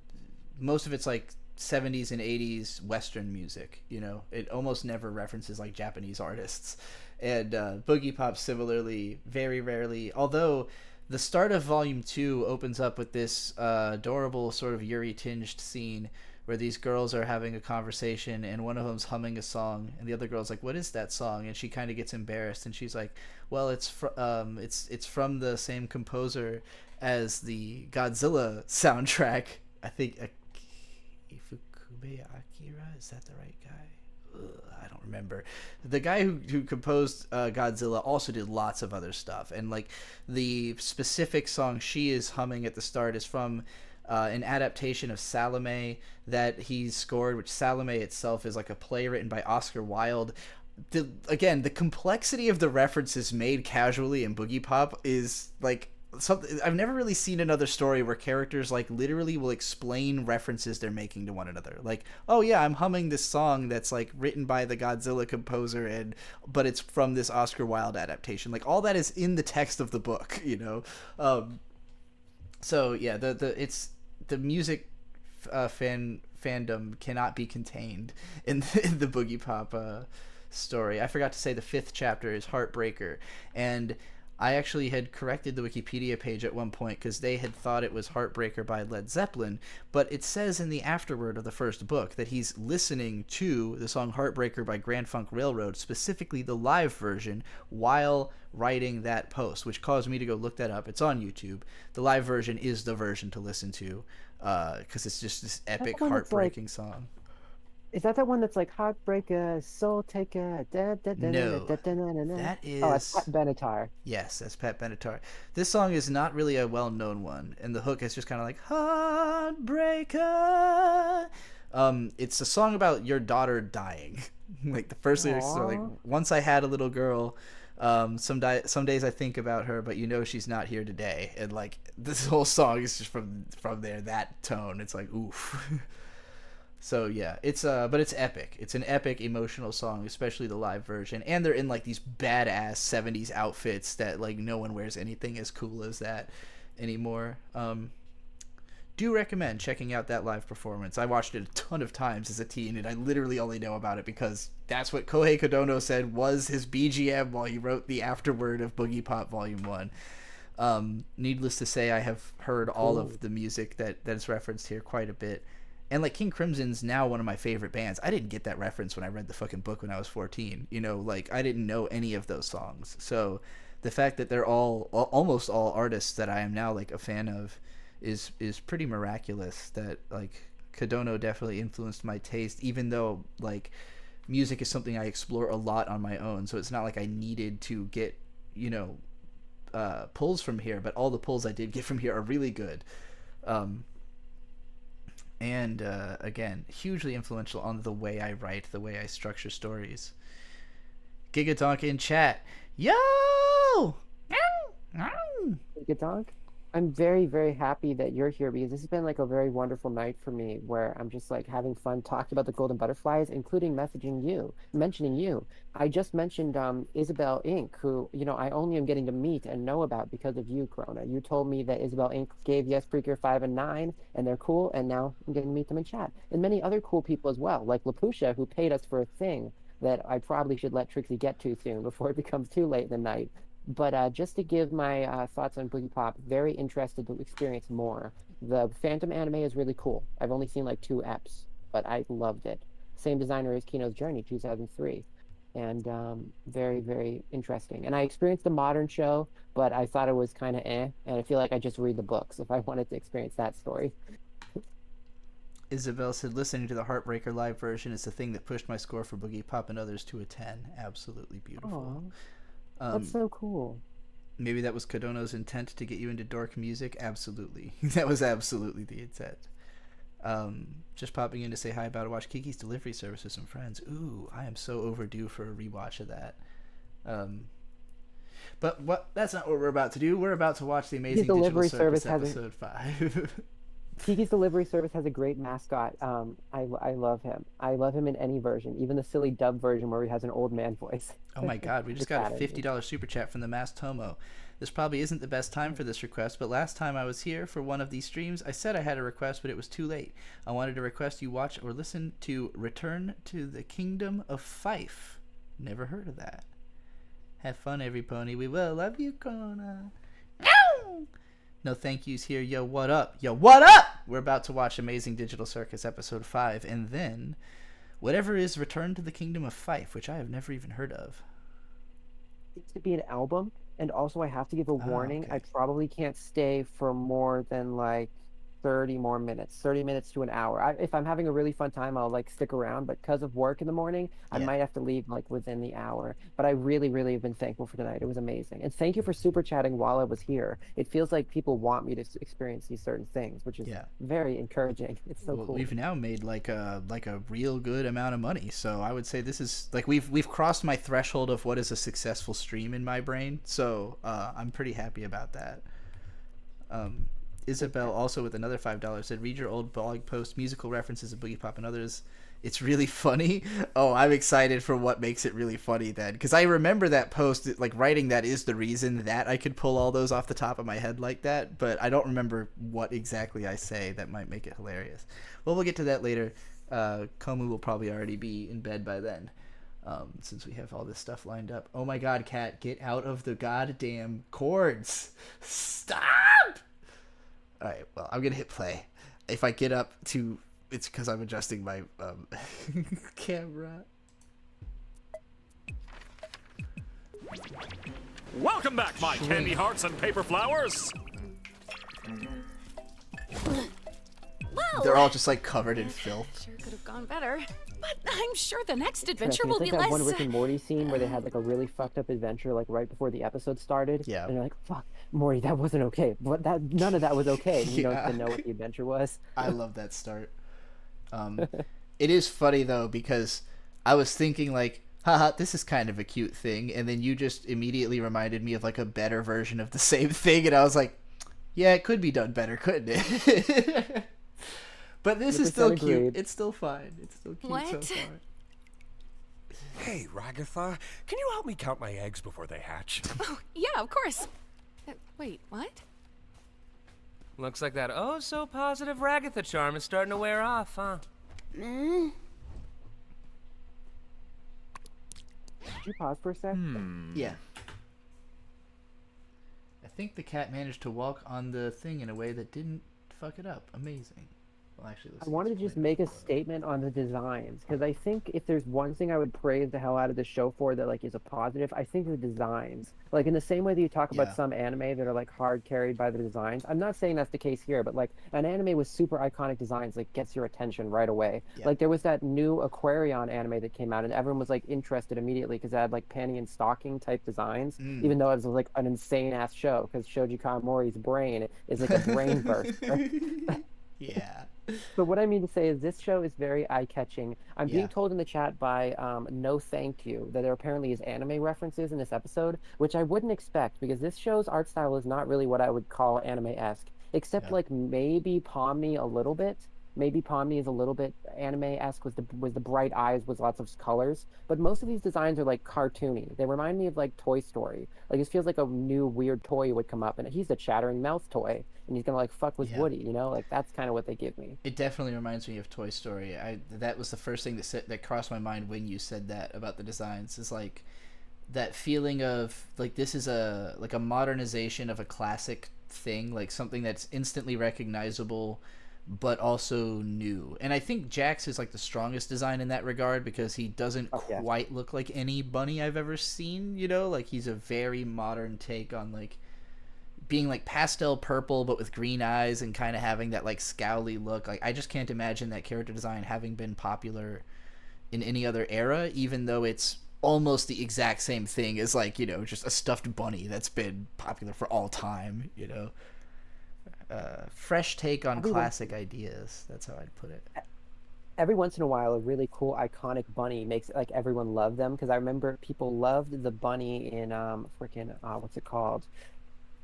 most of it's like 70s and 80s Western music, you know. It almost never references like Japanese artists. And Boogie Pop similarly, very rarely, although the start of Volume 2 opens up with this adorable sort of Yuri-tinged scene where these girls are having a conversation and one of them's humming a song and the other girl's like, what is that song? And she kind of gets embarrassed and she's like, well, it's from the same composer as the Godzilla soundtrack. I think Ifukube Akira, is that the right guy? I don't remember. The guy who composed Godzilla also did lots of other stuff, and like the specific song she is humming at the start is from an adaptation of Salome that he scored, which Salome itself is like a play written by Oscar Wilde. The complexity of the references made casually in Boogie Pop is like something I've never really seen another story where characters like literally will explain references they're making to one another. Like, oh yeah, I'm humming this song that's like written by the Godzilla composer, but it's from this Oscar Wilde adaptation. Like all that is in the text of the book, you know. So yeah, the music fandom cannot be contained in the Boogie Pop story. I forgot to say the 5th chapter is Heartbreaker, and I actually had corrected the Wikipedia page at one point because they had thought it was Heartbreaker by Led Zeppelin, but it says in the afterword of the first book that he's listening to the song Heartbreaker by Grand Funk Railroad, specifically the live version, while writing that post, which caused me to go look that up. It's on YouTube. The live version is the version to listen to because it's just this epic, heartbreaking song. Is that one that's like Heartbreaker, Soul Taker? No, that is... Oh, it's Pat Benatar. Yes, that's Pat Benatar. This song is not really a well-known one, and the hook is just kind of like Heartbreaker. It's a song about your daughter dying. Like the first lyrics are like, "Once I had a little girl. Some days I think about her, but you know she's not here today." And like this whole song is just from there, that tone. It's like oof. So yeah, but it's epic. It's an epic emotional song, especially the live version. And they're in like these badass 70s outfits that like no one wears anything as cool as that anymore. Do recommend checking out that live performance. I watched it a ton of times as a teen, and I literally only know about it because that's what Kohei Kodono said was his BGM while he wrote the afterword of Boogie Pop Volume 1. Needless to say, I have heard all of the music that is referenced here quite a bit. And like King Crimson's now one of my favorite bands. I didn't get that reference when I read the fucking book when I was 14. You know, like I didn't know any of those songs. So the fact that they're almost all artists that I am now like a fan of is pretty miraculous. That like Kodono definitely influenced my taste, even though like music is something I explore a lot on my own. So it's not like I needed to get, you know, pulls from here, but all the pulls I did get from here are really good. And again, hugely influential on the way I write, the way I structure stories. Gigadonk in chat. Yo! Gigadonk? I'm very, very happy that you're here because this has been like a very wonderful night for me where I'm just like having fun talking about the golden butterflies, including mentioning you. I just mentioned Isabel Inc., who, you know, I only am getting to meet and know about because of you, Corona. You told me that Isabel Inc. gave Yes Freaker 5 and 9, and they're cool, and now I'm getting to meet them in chat. And many other cool people as well, like Lapusha, who paid us for a thing that I probably should let Trixie get to soon before it becomes too late in the night. But just to give my thoughts on Boogie Pop, very interested to experience more. The Phantom anime is really cool. I've only seen like 2 eps, but I loved it. Same designer as Kino's Journey, 2003. And very, very interesting. And I experienced the modern show, but I thought it was kind of and I feel like I just read the books if I wanted to experience that story. Isabel said, listening to the Heartbreaker live version is the thing that pushed my score for Boogie Pop and others to a 10. Absolutely beautiful. That's so cool. Maybe that was Kodono's intent to get you into dork music. Absolutely. That was absolutely the intent. Just popping in to say hi about to watch Kiki's Delivery Service with some friends. Ooh, I am so overdue for a rewatch of that. But that's not what we're about to do. We're about to watch the Amazing Digital Circus episode 5. Kiki's Delivery Service has a great mascot. I love him. I love him in any version, even the silly dub version where he has an old man voice. Oh my god, we just got a $50 super chat from the Masked Tomo. This probably isn't the best time for this request, but last time I was here for one of these streams, I said I had a request, but it was too late. I wanted to request you watch or listen to Return to the Kingdom of Fife. Never heard of that. Have fun, every pony. We will. Love you, Kona. No thank yous here. Yo, what up? Yo, what up? We're about to watch Amazing Digital Circus episode 5, and then whatever is Return to the Kingdom of Fife, which I have never even heard of. It's to be an album, and also I have to give a warning. Okay. I probably can't stay for more than like 30 more minutes, 30 minutes to an hour. If I'm having a really fun time, I'll like stick around, but because of work in the morning, I might have to leave like within the hour. But I really, really have been thankful for tonight. It was amazing. And thank you for super chatting while I was here. It feels like people want me to experience these certain things, which is very encouraging. It's so cool. We've now made like a real good amount of money. So I would say this is like we've crossed my threshold of what is a successful stream in my brain. So I'm pretty happy about that. Isabel also with another $5 said, read your old blog post, musical references of Boogie Pop and others. It's really funny. Oh, I'm excited for what makes it really funny then. Because I remember that post, like writing that is the reason that I could pull all those off the top of my head like that. But I don't remember what exactly I say that might make it hilarious. Well, we'll get to that later. Komu will probably already be in bed by then. Since we have all this stuff lined up. Oh my god, Cat, get out of the goddamn chords. Stop! Alright, well, I'm gonna hit play. If I get up to... It's because I'm adjusting my camera. Welcome back, my candy hearts and paper flowers! Well, They're all just like covered in filth. Sure could have gone better, but I'm sure the next Trixie, adventure will it's be like that less. one Rick and Morty scene where they had like a really fucked up adventure like right before the episode started. Yeah. And they're like, "Fuck, Morty, that wasn't okay. But none of that was okay." And you don't Yeah. even know what the adventure was. I love that start. It is funny though because I was thinking like, haha, this is kind of a cute thing, and then you just immediately reminded me of like a better version of the same thing, and I was like, yeah, it could be done better, couldn't it? But this is still cute. agreed. It's still fine. It's still cute What? so far. Hey, Ragatha, can you help me count my eggs before they hatch? Oh, yeah, of course. Wait, what? Looks like that oh-so-positive Ragatha charm is starting to wear off, huh? Did you pause for a sec? Yeah. I think the cat managed to walk on the thing in a way that didn't fuck it up. Amazing. Well, actually, I wanted to just make a statement on the designs because I think if there's one thing I would praise the hell out of the show for that like is a positive, I think the designs. Like in the same way that you talk about some anime that are like hard carried by the designs. I'm not saying that's the case here, but like an anime with super iconic designs like gets your attention right away. Yeah. Like there was that new Aquarion anime that came out and everyone was like interested immediately because it had like panty and stocking type designs, even though it was like an insane ass show because Shoji Kawamori's brain is like a brain burst. Yeah. But what I mean to say is this show is very eye-catching. I'm being Yeah. told in the chat by No Thank You that there apparently is anime references in this episode, which I wouldn't expect because this show's art style is not really what I would call anime-esque, except like maybe Pomni a little bit. Maybe Pomni is a little bit anime-esque with the bright eyes with lots of colors, but most of these designs are like cartoony. They remind me of like Toy Story. Like it feels like a new weird toy would come up, and he's a chattering mouth toy, and he's gonna like fuck with Woody. You know, like that's kind of what they give me. It definitely reminds me of Toy Story. That was the first thing that crossed my mind when you said that about the designs. Is like that feeling of like this is a modernization of a classic thing, like something that's instantly recognizable but also new. And I think Jax is like the strongest design in that regard because he doesn't quite look like any bunny I've ever seen, you know? Like he's a very modern take on like being like pastel purple but with green eyes and kind of having that like scowly look. Like I just can't imagine that character design having been popular in any other era, even though it's almost the exact same thing as like, you know, just a stuffed bunny that's been popular for all time, you know? Fresh take on classic ideas. That's how I'd put it. Every once in a while, a really cool, iconic bunny makes like everyone love them. Because I remember people loved the bunny in what's it called?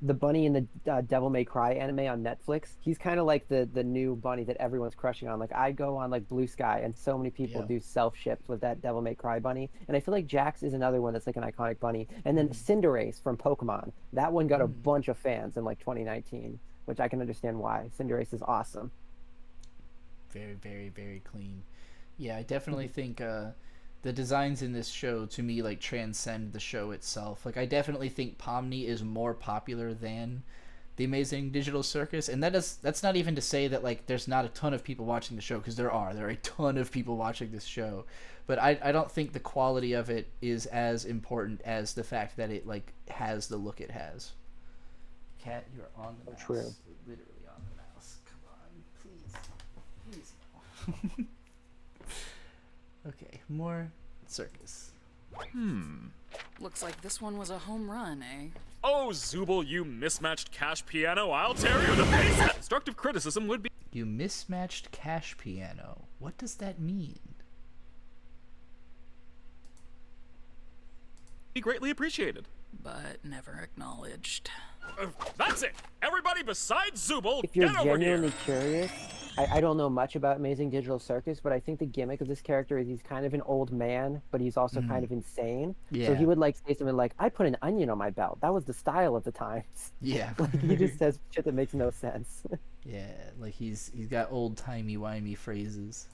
The bunny in the Devil May Cry anime on Netflix. He's kind of like the new bunny that everyone's crushing on. Like I go on like Blue Sky, and so many people do self-ships with that Devil May Cry bunny. And I feel like Jax is another one that's like an iconic bunny. And then Cinderace from Pokemon. That one got a bunch of fans in like 2019. Which I can understand why. Cinderace is awesome. Very, very, very clean. Yeah, I definitely think the designs in this show, to me, like, transcend the show itself. Like, I definitely think Pomni is more popular than The Amazing Digital Circus. And that's not even to say that, like, there's not a ton of people watching the show, because there are. There are a ton of people watching this show. But I don't think the quality of it is as important as the fact that it, like, has the look it has. Cat, you're on the mouse. True. Literally on the mouse. Come on, please. Please. Okay, more circus. Looks like this one was a home run, eh? Oh, Zooble, you mismatched cash piano, I'll tear you to pieces! Constructive criticism would be... You mismatched cash piano. What does that mean? be greatly appreciated. But never acknowledged. That's it! Everybody besides Zubul, If you're get over genuinely here! curious, I don't know much about Amazing Digital Circus, but I think the gimmick of this character is he's kind of an old man, but he's also kind of insane. So Yeah. he would like say something like, I put an onion on my belt. That was the style of the times. Yeah. Like he just says shit that makes no sense. Yeah, like he's got old timey-wimey phrases.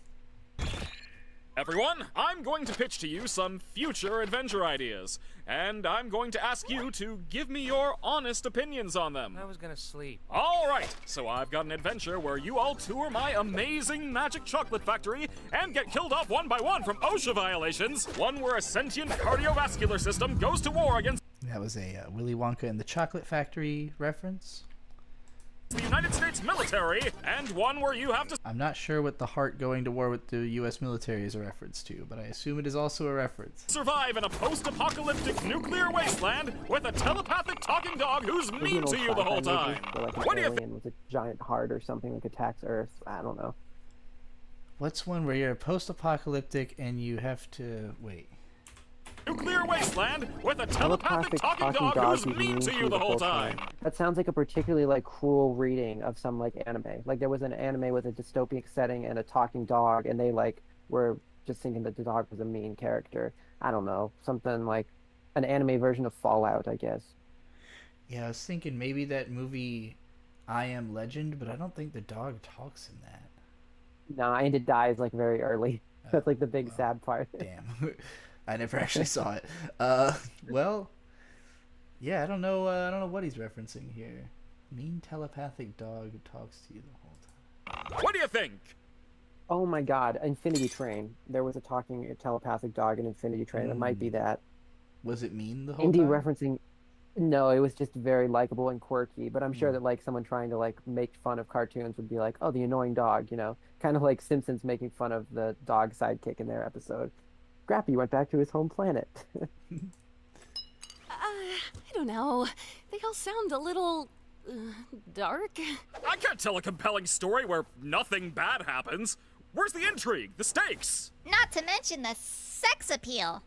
Everyone, I'm going to pitch to you some future adventure ideas, and I'm going to ask you to give me your honest opinions on them. I was gonna sleep. All right, so I've got an adventure where you all tour my amazing magic chocolate factory and get killed off one by one from OSHA violations. One where a sentient cardiovascular system goes to war against That was a Willy Wonka and the Chocolate Factory reference. the United States military, and one where you have to I'm not sure what the heart going to war with the U.S. military is a reference to, but I assume it is also a reference. survive in a post-apocalyptic nuclear wasteland with a telepathic talking dog who's Maybe mean an to old you the whole sci-fi time. movie where, like, an What do you alien with a giant heart or something like attacks Earth. I don't know. What's one where you're post-apocalyptic and you have to wait? Nuclear wasteland with a telepathic talking dog who's mean to you the whole time. That sounds like a particularly like cruel reading of some like anime. Like there was an anime with a dystopic setting and a talking dog, and they like were just thinking that the dog was a mean character. I don't know, something like an anime version of Fallout, I guess. Yeah, I was thinking maybe that movie I Am Legend, but I don't think the dog talks in that. Nah, and it dies like very early. That's like the big sad part. Damn. I never actually saw it. Well, yeah, I don't know what he's referencing here. Mean telepathic dog who talks to you the whole time. What do you think? Oh my god, Infinity Train. There was a talking telepathic dog in Infinity Train. It might be that. Was it mean the whole Indie time? referencing. No, it was just very likable and quirky. But I'm sure that like someone trying to like make fun of cartoons would be like, "Oh, the annoying dog," you know, kind of like Simpsons making fun of the dog sidekick in their episode. Scrappy went back to his home planet. I don't know. They all sound a little dark. I can't tell a compelling story where nothing bad happens. Where's the intrigue? The stakes? Not to mention the sex appeal.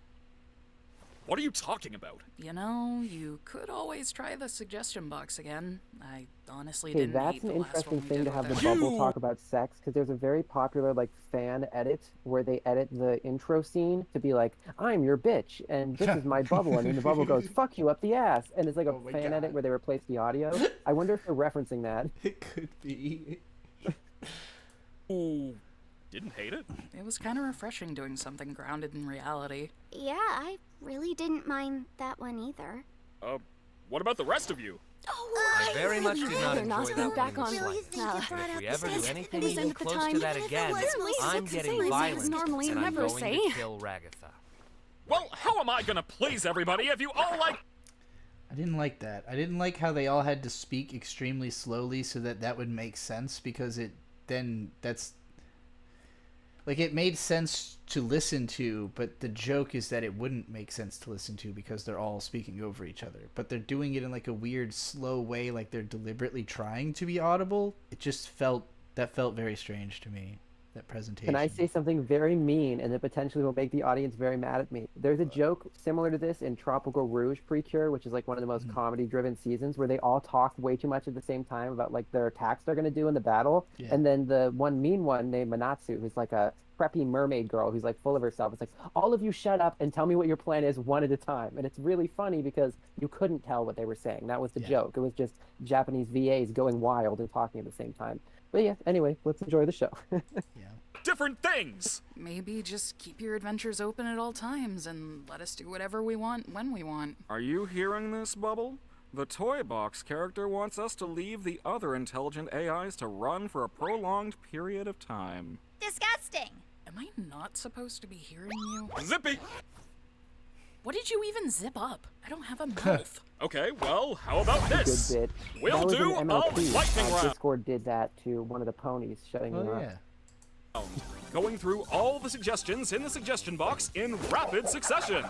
What are you talking about? You know, you could always try the suggestion box again. I honestly Okay, didn't that's hate an the last interesting one we thing did to have the without bubble talk about sex, because there's a very popular like fan edit where they edit the intro scene to be like, "I'm your bitch and this is my bubble," and then the bubble goes, "Fuck you up the ass," and it's like a fan edit where they replace the audio. I wonder if they're referencing that. It could be. Ooh, didn't hate it. It was kind of refreshing doing something grounded in reality. Yeah, I really didn't mind that one either. What about the rest of you? I very much did not enjoy that one back in the on. slightest. And if we ever do anything Please even end the close time. to that again, I'm getting Please, violent, normally and I'm never going say. to kill Ragatha. Well, how am I gonna please everybody if you all like... I didn't like that. I didn't like how they all had to speak extremely slowly so that would make sense, because it made sense to listen to, but the joke is that it wouldn't make sense to listen to because they're all speaking over each other. But they're doing it in like a weird, slow way, like they're deliberately trying to be audible. It just felt very strange to me, that presentation. Can I say something very mean and that potentially will make the audience very mad at me? There's a joke similar to this in Tropical Rouge Precure, which is like one of the most comedy-driven seasons, where they all talk way too much at the same time about like their attacks they're going to do in the battle. Yeah. And then the one mean one named Manatsu, who's like a preppy mermaid girl who's like full of herself. It's like, all of you shut up and tell me what your plan is one at a time. And it's really funny because you couldn't tell what they were saying. That was the joke. It was just Japanese VAs going wild and talking at the same time. But yeah, anyway, let's enjoy the show. Different things! Maybe just keep your adventures open at all times and let us do whatever we want when we want. Are you hearing this, Bubble? The Toy Box character wants us to leave the other intelligent AIs to run for a prolonged period of time. Disgusting. Am I not supposed to be hearing you? Zippy! What did you even zip up? I don't have a mouth. Okay, well, how about this? Good bit. We'll that was do an a MLP. lightning round. Discord did that to one of the ponies, shutting him up. Going through all the suggestions in the suggestion box in rapid succession.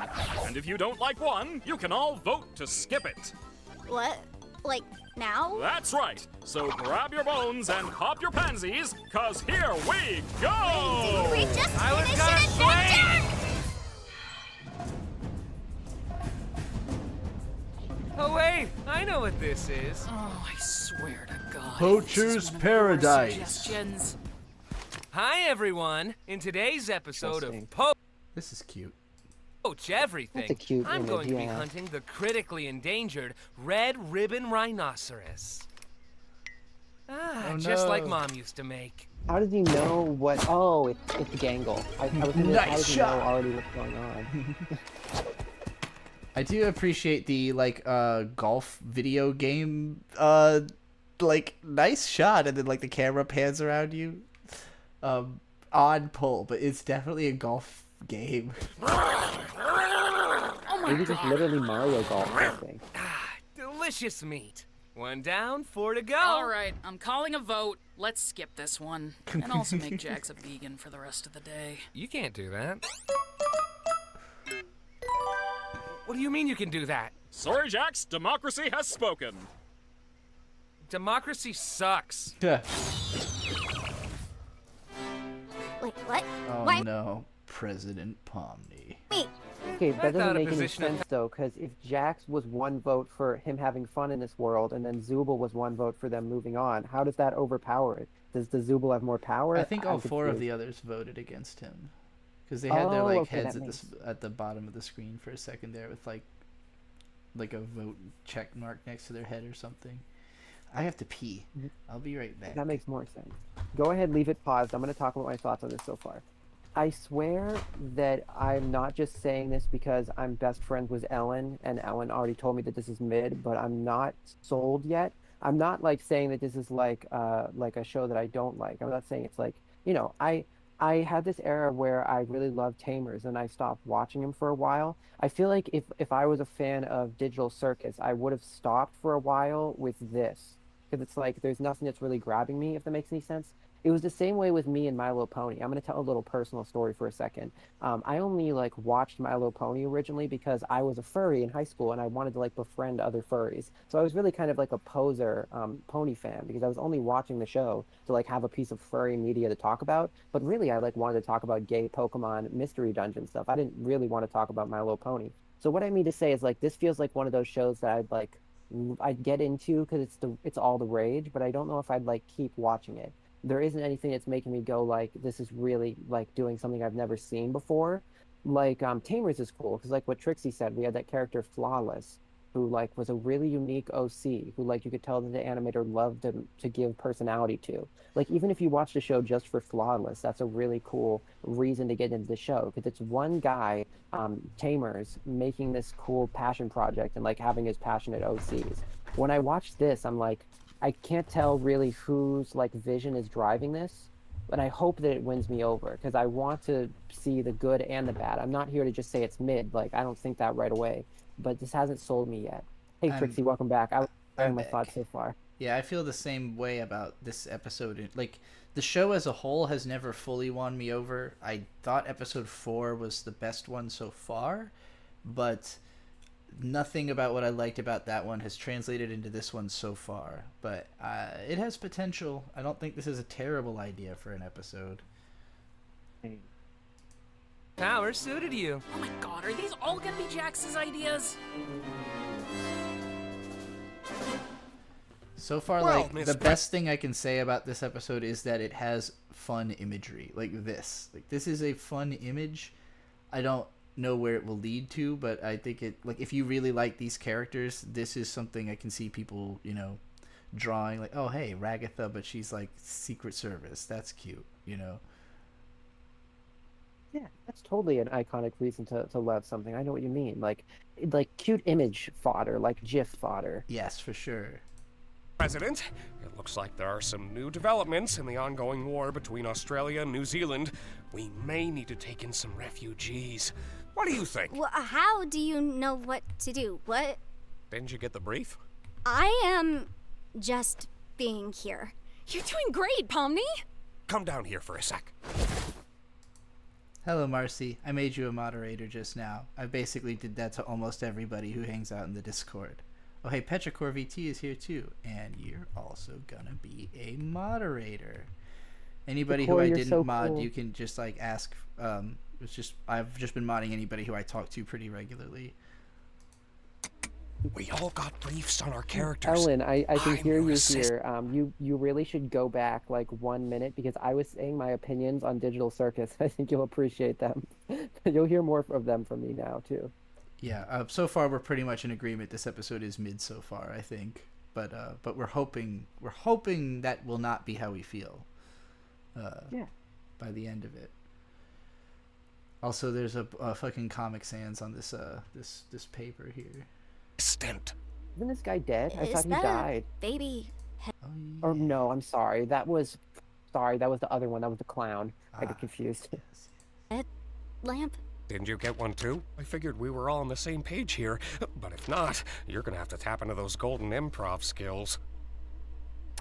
And if you don't like one, you can all vote to skip it. What? Like, now? That's right. So grab your bones and pop your pansies, cause here we go! We just I was finished gonna an adventure! Hey, I know what this is. Oh, I swear to God. Poacher's Paradise. Suggestions. Hi, everyone. In today's episode of This is cute. Poach Everything, That's a cute I'm image, going to be yeah. hunting the critically endangered red ribbon rhinoceros. Oh, just like no. Mom used to make. How does he know what? Oh, it's Gangle. I was thinking, Nice how does he shot. know already what's going on? I do appreciate the golf video game nice shot, and then the camera pans around you. Odd pull, but it's definitely a golf game. Oh my Maybe just God. literally Mario Golf, I think. Delicious meat. 1 down, 4 to go. All right, I'm calling a vote. Let's skip this one. And also make Jax a vegan for the rest of the day. You can't do that. What do you mean you can do that? Sorry, Jax, democracy has spoken. Democracy sucks. Yeah. Wait, what? Oh Why? no, President Pomni. Wait. Okay, I that doesn't thought a make any position of- sense though, because if Jax was 1 vote for him having fun in this world, and then Zubul was 1 vote for them moving on, how does that overpower it? Does the Zubul have more power? I think all I'm 4 of confused. the others voted against him, because they had their Oh, okay, heads that at the bottom of the screen for a second there with like a vote check mark next to their head or something. I have to pee. I'll be right back. That makes more sense. Go ahead, leave it paused. I'm going to talk about my thoughts on this so far. I swear that I'm not just saying this because I'm best friends with Ellen, and Ellen already told me that this is mid, but I'm not sold yet. I'm not saying that this is like a show that I don't like. I'm not saying it's I had this era where I really loved Tamers, and I stopped watching him for a while. I feel like if I was a fan of Digital Circus, I would have stopped for a while with this, because it's there's nothing that's really grabbing me, if that makes any sense. It was the same way with me and My Little Pony. I'm going to tell a little personal story for a second. I only watched My Little Pony originally because I was a furry in high school, and I wanted to befriend other furries. So I was really kind of a poser pony fan, because I was only watching the show to have a piece of furry media to talk about. But really, I wanted to talk about gay Pokemon mystery dungeon stuff. I didn't really want to talk about My Little Pony. So what I mean to say is this feels like one of those shows that I'd get into because it's all the rage, but I don't know if I'd keep watching it. There isn't anything that's making me go this is really doing something I've never seen before. Tamers is cool because what Trixie said, we had that character Flawless, who was a really unique OC, who you could tell that the animator loved to give personality to. Even if you watch the show just for Flawless, that's a really cool reason to get into the show, because it's one guy, Tamers, making this cool passion project and having his passionate OCs. When I watched this, I'm I can't tell really whose vision is driving this, but I hope that it wins me over, because I want to see the good and the bad. I'm not here to just say it's mid. I don't think that right away, but this hasn't sold me yet. Hey, Trixie, welcome back. I was sharing my thoughts so far. Yeah, I feel the same way about this episode. The show as a whole has never fully won me over. I thought episode 4 was the best one so far, but nothing about what I liked about that one has translated into this one so far. But it has potential. I don't think this is a terrible idea for an episode. Power suited you. Oh my God, are these all gonna be Jax's ideas? So far, Well, the best thing I can say about this episode is that it has fun imagery. This. This is a fun image. I don't know where it will lead to, but I think it if you really like these characters, this is something I can see people drawing oh hey, Ragatha, but she's Secret Service, that's cute. Yeah, that's totally an iconic reason to love something. I know what you mean, cute image fodder, GIF fodder. Yes, for sure. President, it looks like there are some new developments in the ongoing war between Australia and New Zealand. We may need to take in some refugees. What do you think? Well, how do you know what to do? What? Didn't you get the brief? I am just being here. You're doing great, Pomni. Come down here for a sec. Hello, Marcy. I made you a moderator just now. I basically did that to almost everybody who hangs out in the Discord. Oh, hey, Petrichor VT is here too, and you're also gonna be a moderator. Anybody who I didn't mod, cool. You can just ask. I've just been modding anybody who I talk to pretty regularly. We all got briefs on our characters. Ellen, I can I'm hear your you assistant. here. You really should go back like 1 minute because I was saying my opinions on Digital Circus. I think you'll appreciate them. You'll hear more of them from me now too. Yeah. So far, we're pretty much in agreement. This episode is mid so far, I think. But we're hoping that will not be how we feel. Yeah. By the end of it. Also, there's a fucking Comic Sans on this this paper here. Stint. Isn't this guy dead? I Is thought he that a died. baby? Or no, I'm sorry. That was the other one. That was the clown. I get confused. Lamp? Didn't you get one too? I figured we were all on the same page here, but if not, you're gonna have to tap into those golden improv skills.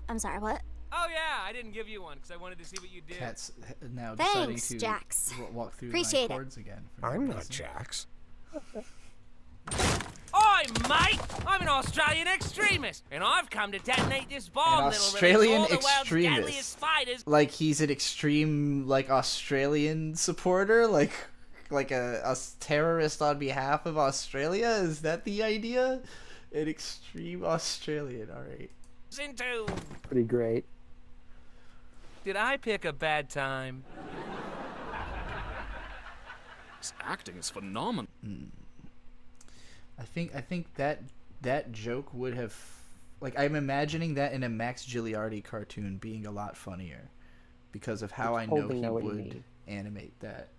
I'm sorry, what? Oh yeah, I didn't give you one because I wanted to see what you did. Cat's now Thanks, deciding to Jax. walk through Appreciate my it. chords again. I'm not Jax. Oi, mate! I'm an Australian extremist, and I've come to detonate this bomb An that'll Australian release all the world's extremist. deadliest fighters. Like he's an extreme like Australian supporter, like a terrorist on behalf of Australia. Is that the idea? An extreme Australian. All right. Into. Pretty great. Did I pick a bad time? His acting is phenomenal. I think that joke would have, like, I'm imagining that in a Max Giliardi cartoon being a lot funnier because of how I know totally he know what you would mean. animate that.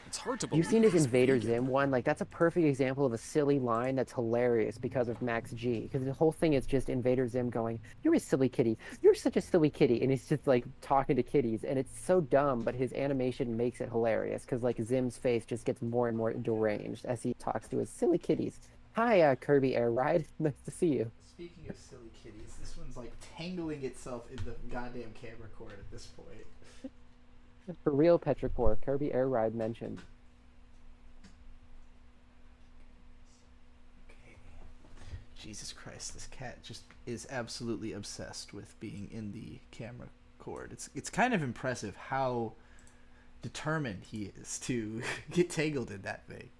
It's hard to believe. You've seen his he's Invader vegan. Zim one? Like, that's a perfect example of a silly line that's hilarious because of Max G. Because the whole thing is just Invader Zim going, "You're a silly kitty. You're such a silly kitty." And he's just, like, talking to kitties. And it's so dumb, but his animation makes it hilarious. Because, like, Zim's face just gets more and more deranged as he talks to his silly kitties. Hi, Kirby Air Ride. Nice to see you. Speaking of silly kitties, this one's, like, tangling itself in the goddamn camera cord at this point. For real, Petrichor, Kirby Air Ride mentioned. Jesus Christ, this cat just is absolutely obsessed with being in the camera cord. It's kind of impressive how determined he is to get tangled in that thing.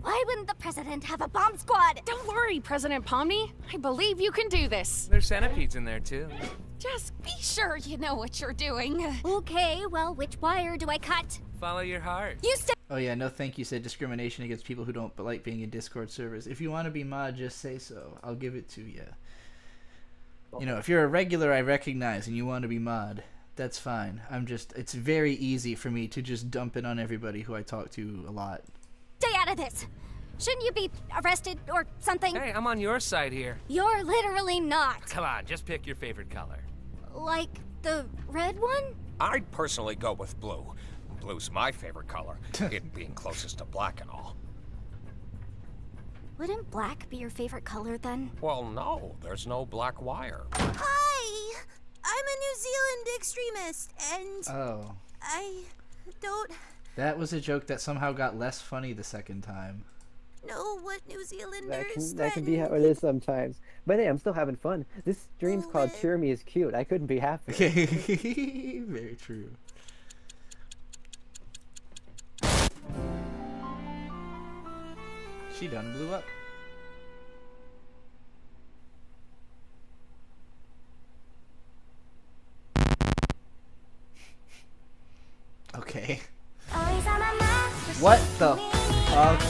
Why wouldn't the president have a bomb squad? Don't worry, President Pomni. I believe you can do this. There's centipedes in there too. Just be sure you know what you're doing. Okay, well, which wire do I cut? Follow your heart. You stay. Oh yeah, no thank you said discrimination against people who don't like being in Discord servers. If you want to be mod, just say so. I'll give it to you. You know, if you're a regular I recognize and you want to be mod, that's fine. It's very easy for me to just dump it on everybody who I talk to a lot. Stay out of this. Shouldn't you be arrested or something? Hey, I'm on your side here. You're literally not. Come on, just pick your favorite color. Like the red one? I'd personally go with blue. Blue's my favorite color, it being closest to black and all. Wouldn't black be your favorite color then? Well, no, there's no black wire. Hi! I'm a New Zealand extremist, and Oh. I don't That was a joke that somehow got less funny the second time. know what New Zealanders That can be how it is sometimes. But hey, I'm still having fun. This stream's called Tiramy is Cute. I couldn't be happier. Very true. She done blew up. Okay. What the fuck?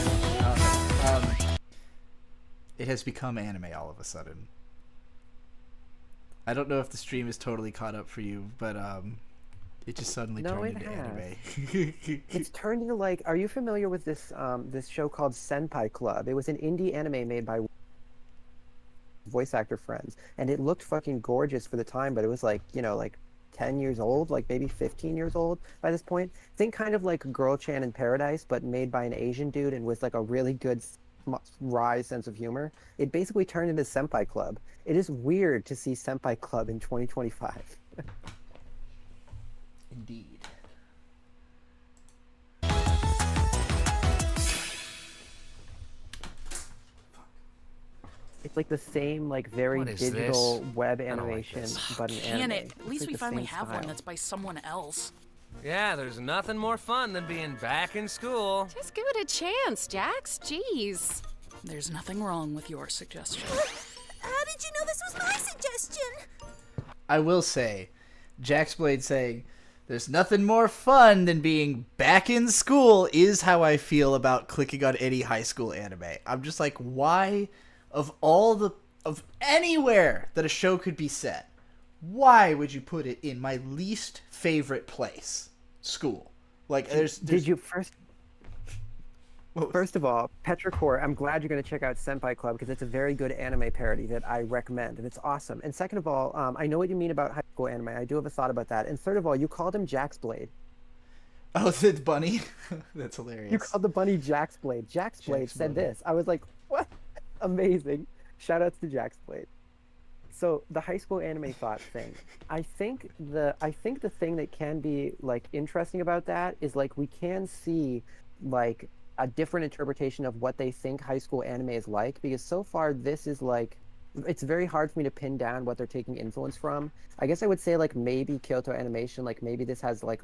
It has become anime all of a sudden. I don't know if the stream is totally caught up for you, but it just suddenly turned into anime. It's turned into, like, are you familiar with this this show called Senpai Club? It was an indie anime made by voice actor friends, and it looked fucking gorgeous for the time, but it was like, you know, like 10 years old, like maybe 15 years old by this point. Think kind of like Girl Chan in Paradise, but made by an Asian dude and with like a really good wry sense of humor. It basically turned into Senpai Club. It is weird to see Senpai Club in 2025. Indeed. It's like the same, like, very What is digital this? web I don't like animation, this. but an Can anime. it? At It's least like we the finally same have one style. that's by someone else. Yeah, there's nothing more fun than being back in school. Just give it a chance, Jax. Jeez. There's nothing wrong with your suggestion. How did you know this was my suggestion? I will say, Jax Blade saying, "There's nothing more fun than being back in school" is how I feel about clicking on any high school anime. I'm just like, why, of anywhere that a show could be set, why would you put it in my least favorite place? School. Like, there's... Did you first... First of all, Petrichor, I'm glad you're going to check out Senpai Club because it's a very good anime parody that I recommend, and it's awesome. And second of all, I know what you mean about high school anime. I do have a thought about that. And third of all, you called him Jax Blade. Oh, the bunny? That's hilarious. You called the bunny Jax Blade. Jax Blade said this. I was like, what? Amazing. Shout outs to Jax Blade. So the high school anime thought thing, I think the thing that can be like interesting about that is like we can see like a different interpretation of what they think high school anime is like, because so far this is like, it's very hard for me to pin down what they're taking influence from. I guess I would say like maybe Kyoto Animation, like maybe this has like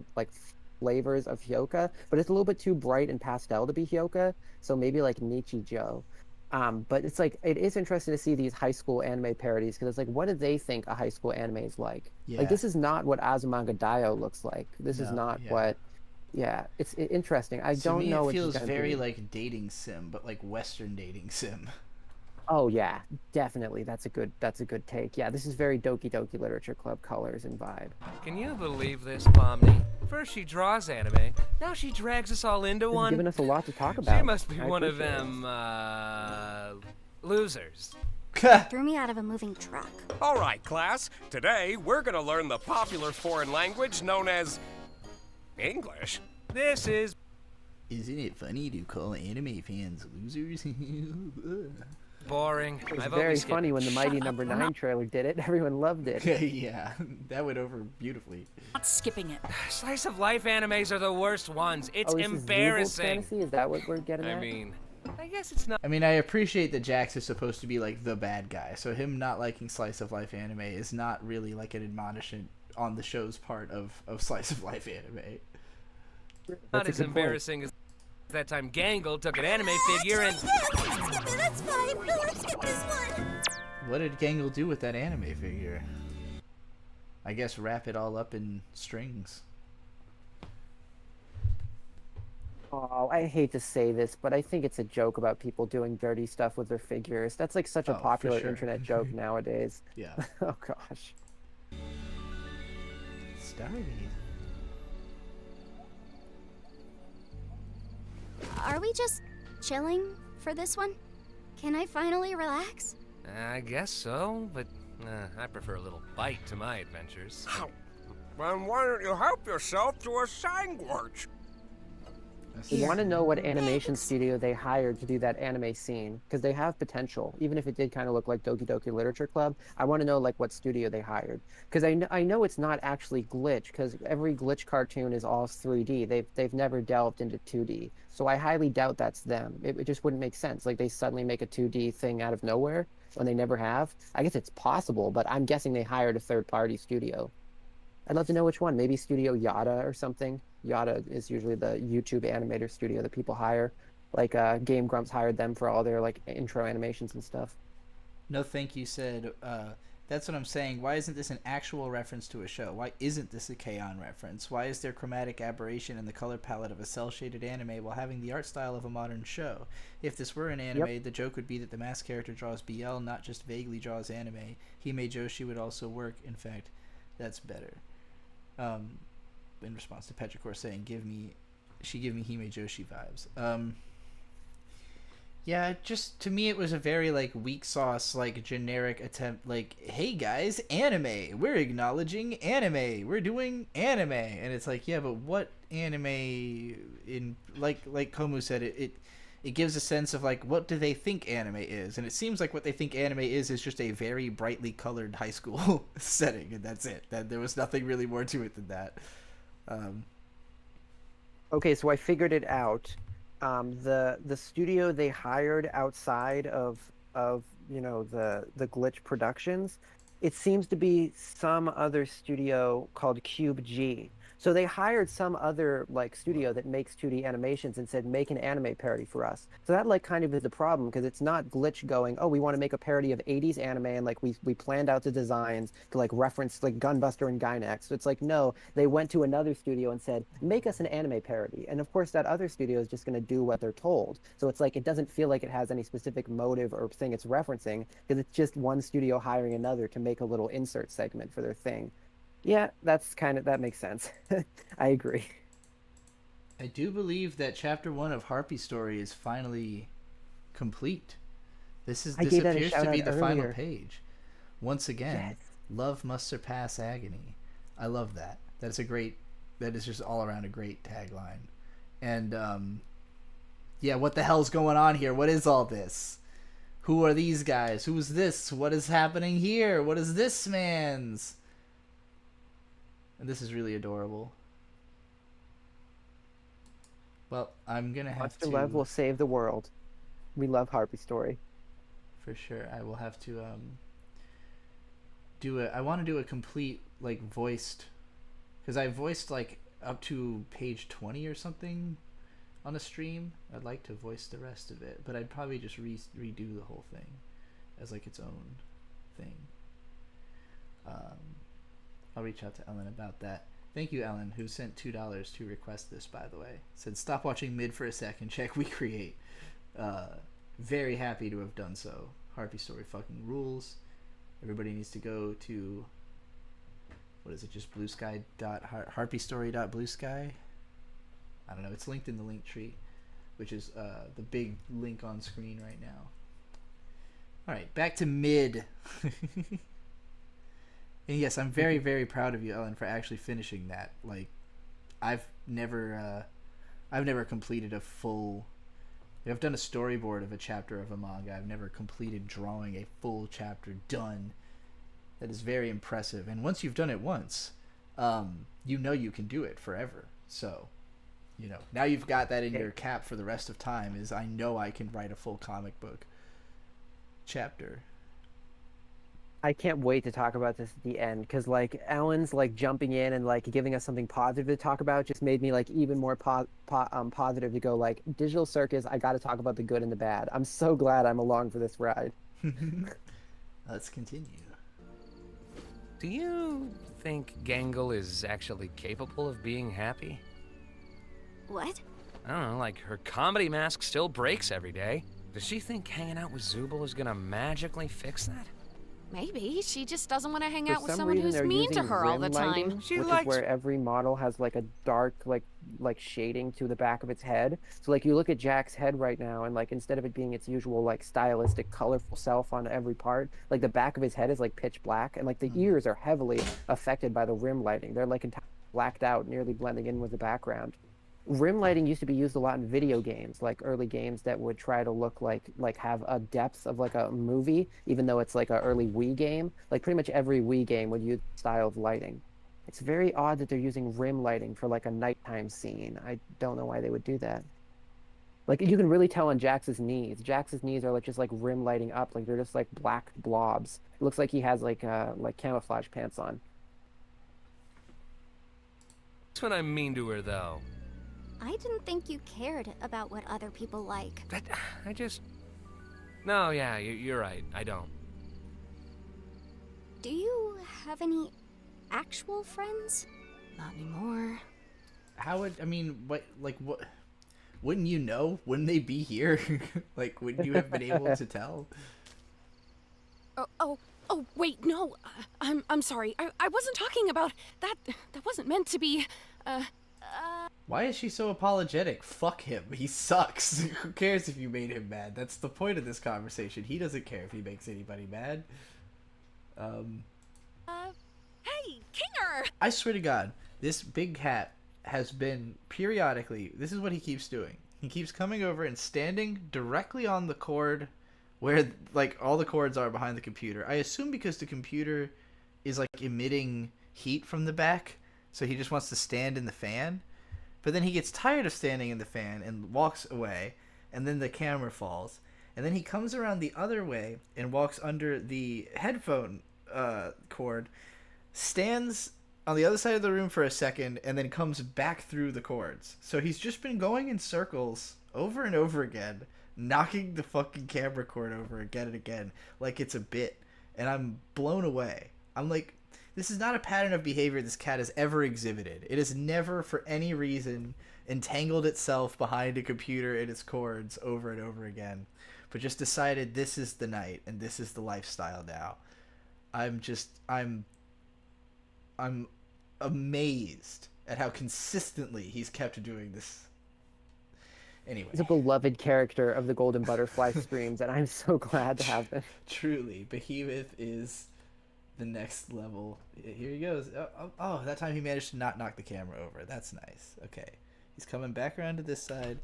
flavors of Hyoka, but it's a little bit too bright and pastel to be Hyoka, so maybe like Nichijou. But it's like, it is interesting to see these high school anime parodies, because it's like, what do they think a high school anime is like? Yeah. Like, this is not what Azumanga Daioh looks like. This is not what... Yeah, it's interesting. I don't know what it feels very like dating sim, but like Western dating sim. Oh yeah, definitely. That's a good take. Yeah, this is very Doki Doki Literature Club colors and vibe. Can you believe this, Pomni? First she draws anime, now she drags us all into one. Giving us a lot to talk about. She must be one of them, losers. Threw me out of a moving truck. All right, class. Today, we're gonna learn the popular foreign language known as English. This is... Isn't it funny to call anime fans losers? Boring. It was very funny when the Mighty Number 9 trailer did it. Everyone loved it. Yeah, that went over beautifully. Not skipping it. Slice of life animes are the worst ones. It's this embarrassing. Is Fantasy? Is that what we're getting at? I mean, I guess it's not... I mean, I appreciate that Jax is supposed to be like the bad guy, so him not liking slice of life anime is not really like an admonishment on the show's part of slice of life anime. Not as embarrassing as that time Gangle took an anime figure and... That's fine. Let's skip this one. What did Gangle do with that anime figure? I guess wrap it all up in strings. Oh, I hate to say this, but I think it's a joke about people doing dirty stuff with their figures. That's like such a popular internet joke nowadays. Yeah. Oh gosh. Starry. Are we just chilling for this one? Can I finally relax? I guess so, but I prefer a little bite to my adventures. Then why don't you help yourself to a sandwich? I want to know what animation studio they hired to do that anime scene, because they have potential. Even if it did kind of look like Doki Doki Literature Club, I want to know like what studio they hired, because I know it's not actually Glitch, because every Glitch cartoon is all 3D. They've never delved into 2D, so I highly doubt that's them. It just wouldn't make sense. Like they suddenly make a 2D thing out of nowhere when they never have. I guess it's possible, but I'm guessing they hired a third-party studio. I'd love to know which one. Maybe Studio Yada or something. Yada is usually the YouTube animator studio that people hire. Like Game Grumps hired them for all their like intro animations and stuff. No thank you said, that's what I'm saying. Why isn't this an actual reference to a show? Why isn't this a K-On! Reference? Why is there chromatic aberration in the color palette of a cel-shaded anime while having the art style of a modern show? If this were an anime, the joke would be that the mask character draws BL, not just vaguely draws anime. Hime Joshi would also work. In fact, that's better. In response to Petrichor saying, she give me Hime Joshi vibes. Yeah, just to me it was a very like weak sauce, like generic attempt, like, hey guys, anime, we're acknowledging anime, we're doing anime, and it's like, yeah, but what anime? In like Komu said, it gives a sense of like, what do they think anime is, and it seems like what they think anime is just a very brightly colored high school setting, and that's it. That there was nothing really more to it than that. Okay, so I figured it out. The studio they hired outside of you know the Glitch Productions, it seems to be some other studio called Cube G. So they hired some other like studio that makes 2D animations and said, make an anime parody for us. So that like kind of is the problem, because it's not Glitch going, oh, we want to make a parody of 80s anime, and like we planned out the designs to like reference like Gunbuster and Gynax. So it's like, no, they went to another studio and said, make us an anime parody. And of course that other studio is just going to do what they're told. So it's like, it doesn't feel like it has any specific motive or thing it's referencing, because it's just one studio hiring another to make a little insert segment for their thing. Yeah, that makes sense. I agree. I do believe that chapter 1 of Harpy Story is finally complete. This appears to be the final page. Once again, yes. Love must surpass agony. I love that. That is just all around a great tagline. And yeah, what the hell's going on here? What is all this? Who are these guys? Who's this? What is happening here? What is this man's? And this is really adorable. Well, I'm gonna have to. Love will save the world. We love Harpy Story. For sure, I will have to do it. I want to do a complete like voiced, because I voiced like up to page 20 or something on a stream. I'd like to voice the rest of it, but I'd probably just redo the whole thing as like its own thing. I'll reach out to Ellen about that. Thank you, Ellen, who sent $2 to request this, by the way. Said, stop watching mid for a second, check We Create. Very happy to have done so. Harpy Story fucking rules. Everybody needs to go to, what is it, just harpystory.bluesky? I don't know, it's linked in the link tree, which is the big link on screen right now. Alright, back to mid. And yes, I'm very, very proud of you, Ellen, for actually finishing that. Like, I've never completed a full. I've done a storyboard of a chapter of a manga. I've never completed drawing a full chapter done. That is very impressive. And once you've done it once, you know you can do it forever. So, you know, now you've got that in your cap for the rest of time. Is I know I can write a full comic book chapter. I can't wait to talk about this at the end, because like Ellen's like jumping in and like giving us something positive to talk about just made me like even more positive to go like Digital Circus. I got to talk about the good and the bad. I'm so glad I'm along for this ride. Let's continue. Do you think Gangle is actually capable of being happy? What? I don't know, like her comedy mask still breaks every day. Does she think hanging out with Zubul is gonna magically fix that? Maybe. She just doesn't want to hang out with For some someone reason, who's they're mean to using her all the rim time. lighting, which is where every model has like a dark like shading to the back of its head. So like you look at Jack's head right now, and like instead of it being its usual like stylistic colorful self on every part, like the back of his head is like pitch black, and like the ears are heavily affected by the rim lighting. They're like blacked out, nearly blending in with the background. Rim lighting used to be used a lot in video games, like early games that would try to look like have a depth of like a movie, even though it's like an early Wii game. Like pretty much every Wii game would use the style of lighting. It's very odd that they're using rim lighting for like a nighttime scene. I don't know why they would do that. Like you can really tell on Jax's knees. Jax's knees are like just like rim lighting up, like they're just like black blobs. It looks like he has like camouflage pants on. That's what I mean to her though. I didn't think you cared about what other people like. No, yeah, you're right. I don't. Do you have any actual friends? Not anymore. What? Wouldn't you know? Wouldn't they be here? Like, wouldn't you have been able to tell? Oh, wait, no. I'm sorry. I wasn't talking about that. That wasn't meant to be, Why is she so apologetic? Fuck him. He sucks. Who cares if you made him mad? That's the point of this conversation. He doesn't care if he makes anybody mad. Hey, Kinger! I swear to God, this big hat has been periodically... This is what he keeps doing. He keeps coming over and standing directly on the cord where, like, all the cords are behind the computer. I assume because the computer is, like, emitting heat from the back, so he just wants to stand in the fan. But then he gets tired of standing in the fan and walks away, and then the camera falls. And then he comes around the other way and walks under the headphone cord, stands on the other side of the room for a second and then comes back through the cords. So he's just been going in circles over and over again, knocking the fucking camera cord over again and again like it's a bit. And I'm blown away. I'm like, this is not a pattern of behavior this cat has ever exhibited. It has never, for any reason, entangled itself behind a computer and its cords over and over again, but just decided this is the night and this is the lifestyle now. I'm amazed at how consistently he's kept doing this. Anyway. He's a beloved character of the Golden Butterfly streams, and I'm so glad to have him. Truly, Behemoth is the next level. Here he goes. Oh, that time he managed to not knock the camera over. That's nice. Okay. He's coming back around to this side.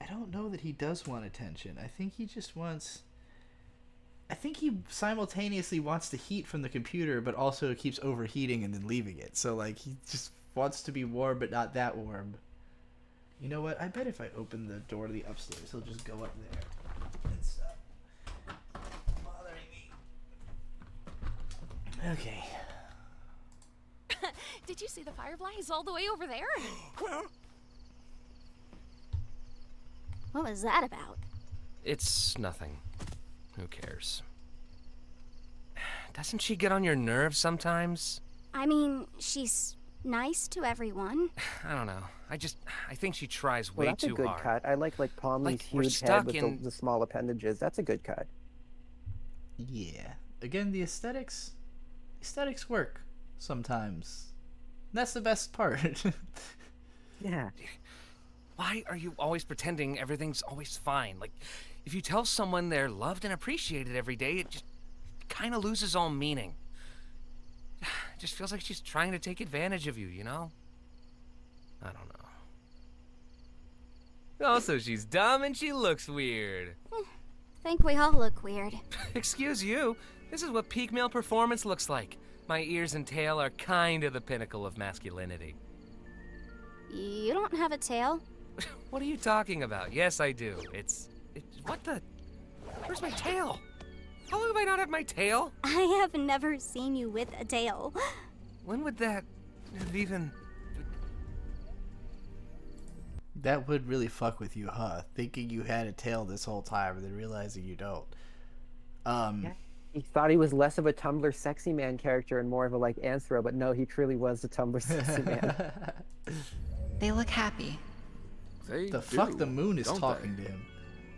I don't know that he does want attention. I think he just wants... I think he simultaneously wants the heat from the computer, but also keeps overheating and then leaving it. So, like, he just wants to be warm, but not that warm. You know what? I bet if I open the door to the upstairs, he'll just go up there and stop bothering me. Okay. Did you see the fireflies all the way over there? What was that about? It's nothing. Who cares? Doesn't she get on your nerves sometimes? I mean, she's nice to everyone. I don't know. I think she tries Well, way that's a too good hard. cut. I like Palmy's Like, we're huge head stuck with in... the small appendages. That's a good cut. Yeah. Again, the aesthetics work sometimes. That's the best part. Yeah. Why are you always pretending everything's always fine? Like, if you tell someone they're loved and appreciated every day, it just kind of loses all meaning. It just feels like she's trying to take advantage of you, you know? I don't know. Also, she's dumb and she looks weird. Think we all look weird. Excuse you. This is what peak male performance looks like. My ears and tail are kind of the pinnacle of masculinity. You don't have a tail. What are you talking about? Yes, I do. It's what the... Where's my tail? How long have I not had my tail? I have never seen you with a tail. When would that have even... That would really fuck with you, huh? Thinking you had a tail this whole time and then realizing you don't. Yeah. He thought he was less of a Tumblr sexy man character and more of a like Anthro, but no, he truly was a Tumblr sexy man. They look happy. The moon is talking to him.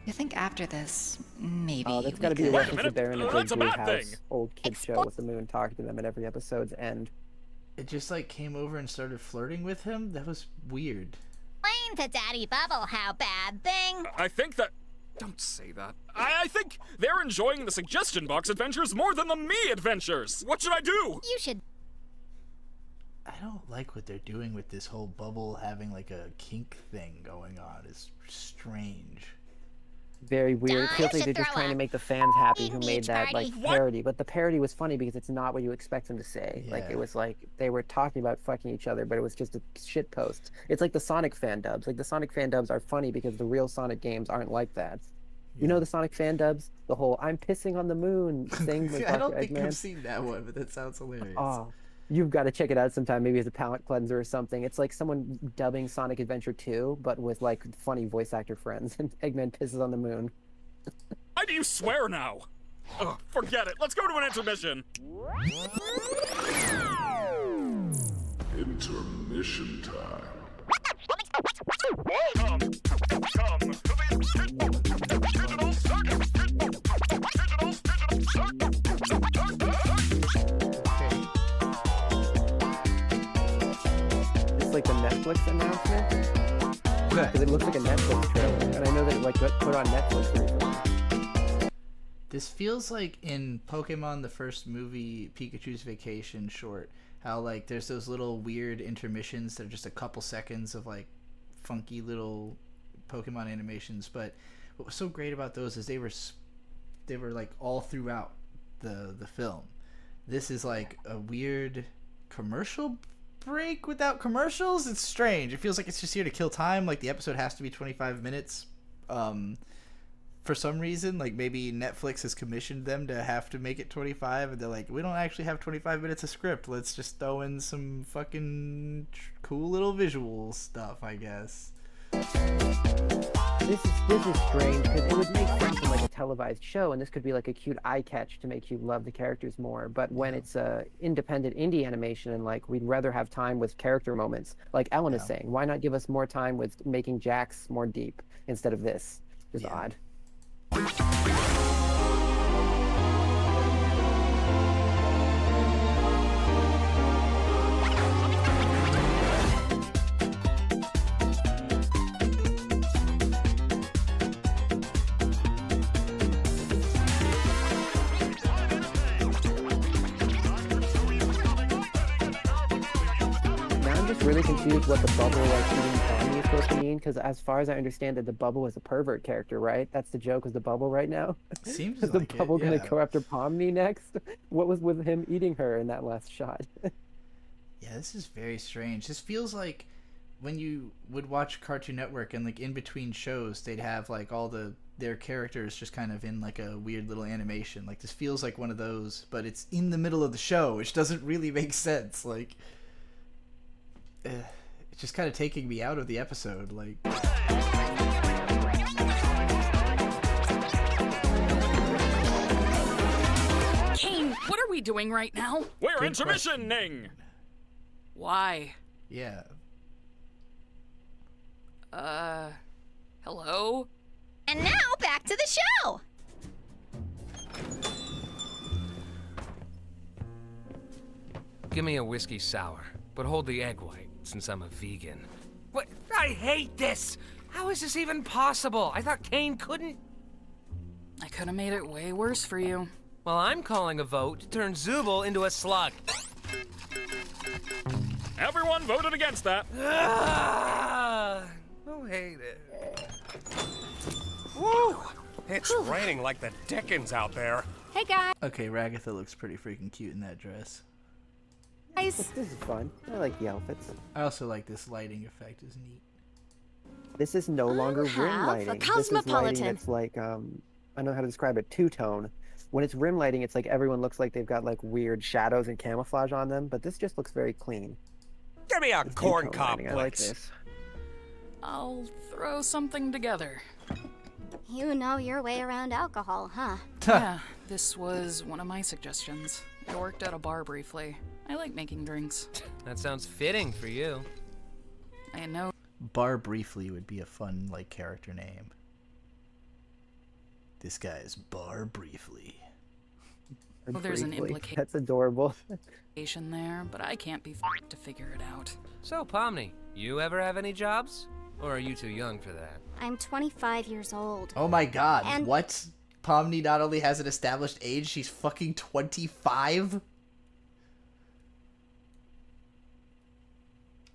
You think after this, maybe... Oh, that's gotta be a reference to Bear in a Big Blue House, old kid show with the moon talking to them at every episode's end. It just like came over and started flirting with him? That was weird. Explain to Daddy Bubble how bad thing. I think that... Don't say that. I think they're enjoying the suggestion box adventures more than the me adventures. What should I do? You should... I don't like what they're doing with this whole Bubble having like a kink thing going on. It's strange. Very weird. Feels like they're just trying to make the fans happy who made that like parody. But the parody was funny because it's not what you expect them to say. Yeah. Like it was like they were talking about fucking each other, but it was just a shit post. It's like the Sonic fan dubs. Like the Sonic fan dubs are funny because the real Sonic games aren't like that. Yeah. You know the Sonic fan dubs? The whole "I'm pissing on the moon" thing. With I don't think Eggman. I've seen that one, but that sounds hilarious. Oh. You've got to check it out sometime, maybe as a palate cleanser or something. It's like someone dubbing Sonic Adventure 2, but with like funny voice actor friends. And Eggman pisses on the moon. Why do you swear now? Ugh, forget it. Let's go to an intermission. Intermission time. It's like the Netflix announcement. Because it looks like a Netflix trailer, and I know that it like got put on Netflix recently. This feels like in Pokemon, the first movie, Pikachu's Vacation short, how like there's those little weird intermissions that are just a couple seconds of like funky little Pokemon animations. But what was so great about those is they were like all throughout the film. This is like a weird commercial break without commercials. It's strange. It feels like it's just here to kill time. Like the episode has to be 25 minutes for some reason, like maybe Netflix has commissioned them to have to make it 25, and they're like, we don't actually have 25 minutes of script. Let's just throw in some fucking cool little visual stuff, I guess. This is strange because it would make sense in like a televised show, and this could be like a cute eye catch to make you love the characters more. But when it's a independent indie animation, and like we'd rather have time with character moments, like Ellen is saying, why not give us more time with making Jax more deep instead of this? It's odd. Really confused what the bubble like eating Tommy is supposed to mean, because as far as I understand it, the bubble is a pervert character, right? That's the joke, is the bubble right now. Seems is like the bubble gonna yeah. go after Pomni next? What was with him eating her in that last shot? Yeah, this is very strange. This feels like when you would watch Cartoon Network and like in between shows, they'd have like all their characters just kind of in like a weird little animation. Like this feels like one of those, but it's in the middle of the show, which doesn't really make sense. Like. It's just kind of taking me out of the episode, like. Kane, what are we doing right now? We're intermissioning! Why? Yeah. Hello? And now, back to the show! Give me a whiskey sour, but hold the egg white, since I'm a vegan. What? I hate this! How is this even possible? I thought Kane couldn't... I could have made it way worse for you. Well, I'm calling a vote to turn Zubul into a slug. Everyone voted against that. Who hate it? Woo! It's raining like the Dickens out there. Hey guys. Okay, Ragatha looks pretty freaking cute in that dress. This is fun. I like the outfits. I also like this lighting effect. Is neat. This is no longer rim lighting. This is lighting that's like I don't know how to describe it. Two-tone. When it's rim lighting, it's like everyone looks like they've got like weird shadows and camouflage on them, but this just looks very clean. Give me a corn cob, I like this. I'll throw something together. You know your way around alcohol, huh? Yeah, this was one of my suggestions. I worked at a bar briefly. I like making drinks. That sounds fitting for you. I know. Bar Briefly would be a fun like character name. This guy is Bar Briefly. Well, there's an implication. That's adorable. There, but I can't be to figure it out. So, Pomni, you ever have any jobs? Or are you too young for that? I'm 25 years old. Oh my god, and what? Pomni not only has an established age, she's fucking 25?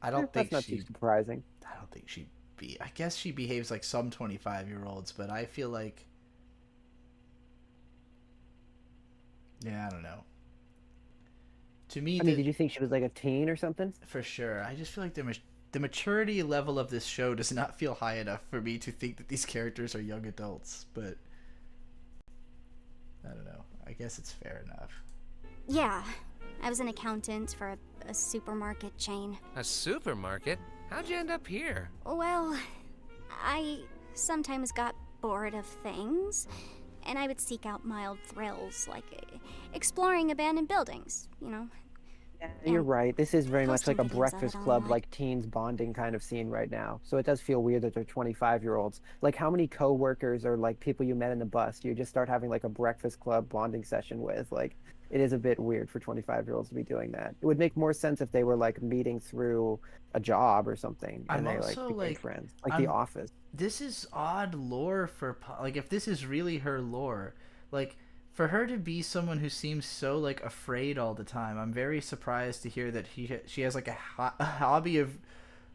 I don't think that's not too surprising. I don't think she'd be. I guess she behaves like some 25-year-olds, but I feel like. Yeah, I don't know. To me, I mean, did you think she was like a teen or something? For sure. I just feel like the maturity level of this show does not feel high enough for me to think that these characters are young adults, but I don't know. I guess it's fair enough. Yeah, I was an accountant for a supermarket chain. A supermarket? How'd you end up here? Well, I sometimes got bored of things, and I would seek out mild thrills, like exploring abandoned buildings, you know. Yeah, you're right. This is very much like a videos of Breakfast it Club, online. like teens bonding kind of scene right now. So it does feel weird that they're 25-year-olds. Like, how many coworkers or like people you met in the bus do you just start having like a Breakfast Club bonding session with? Like, it is a bit weird for 25-year-olds to be doing that. It would make more sense if they were like meeting through a job or something, and they like became friends, like The Office. This is odd lore for like if this is really her lore, like. For her to be someone who seems so like afraid all the time, I'm very surprised to hear that she has like a hobby of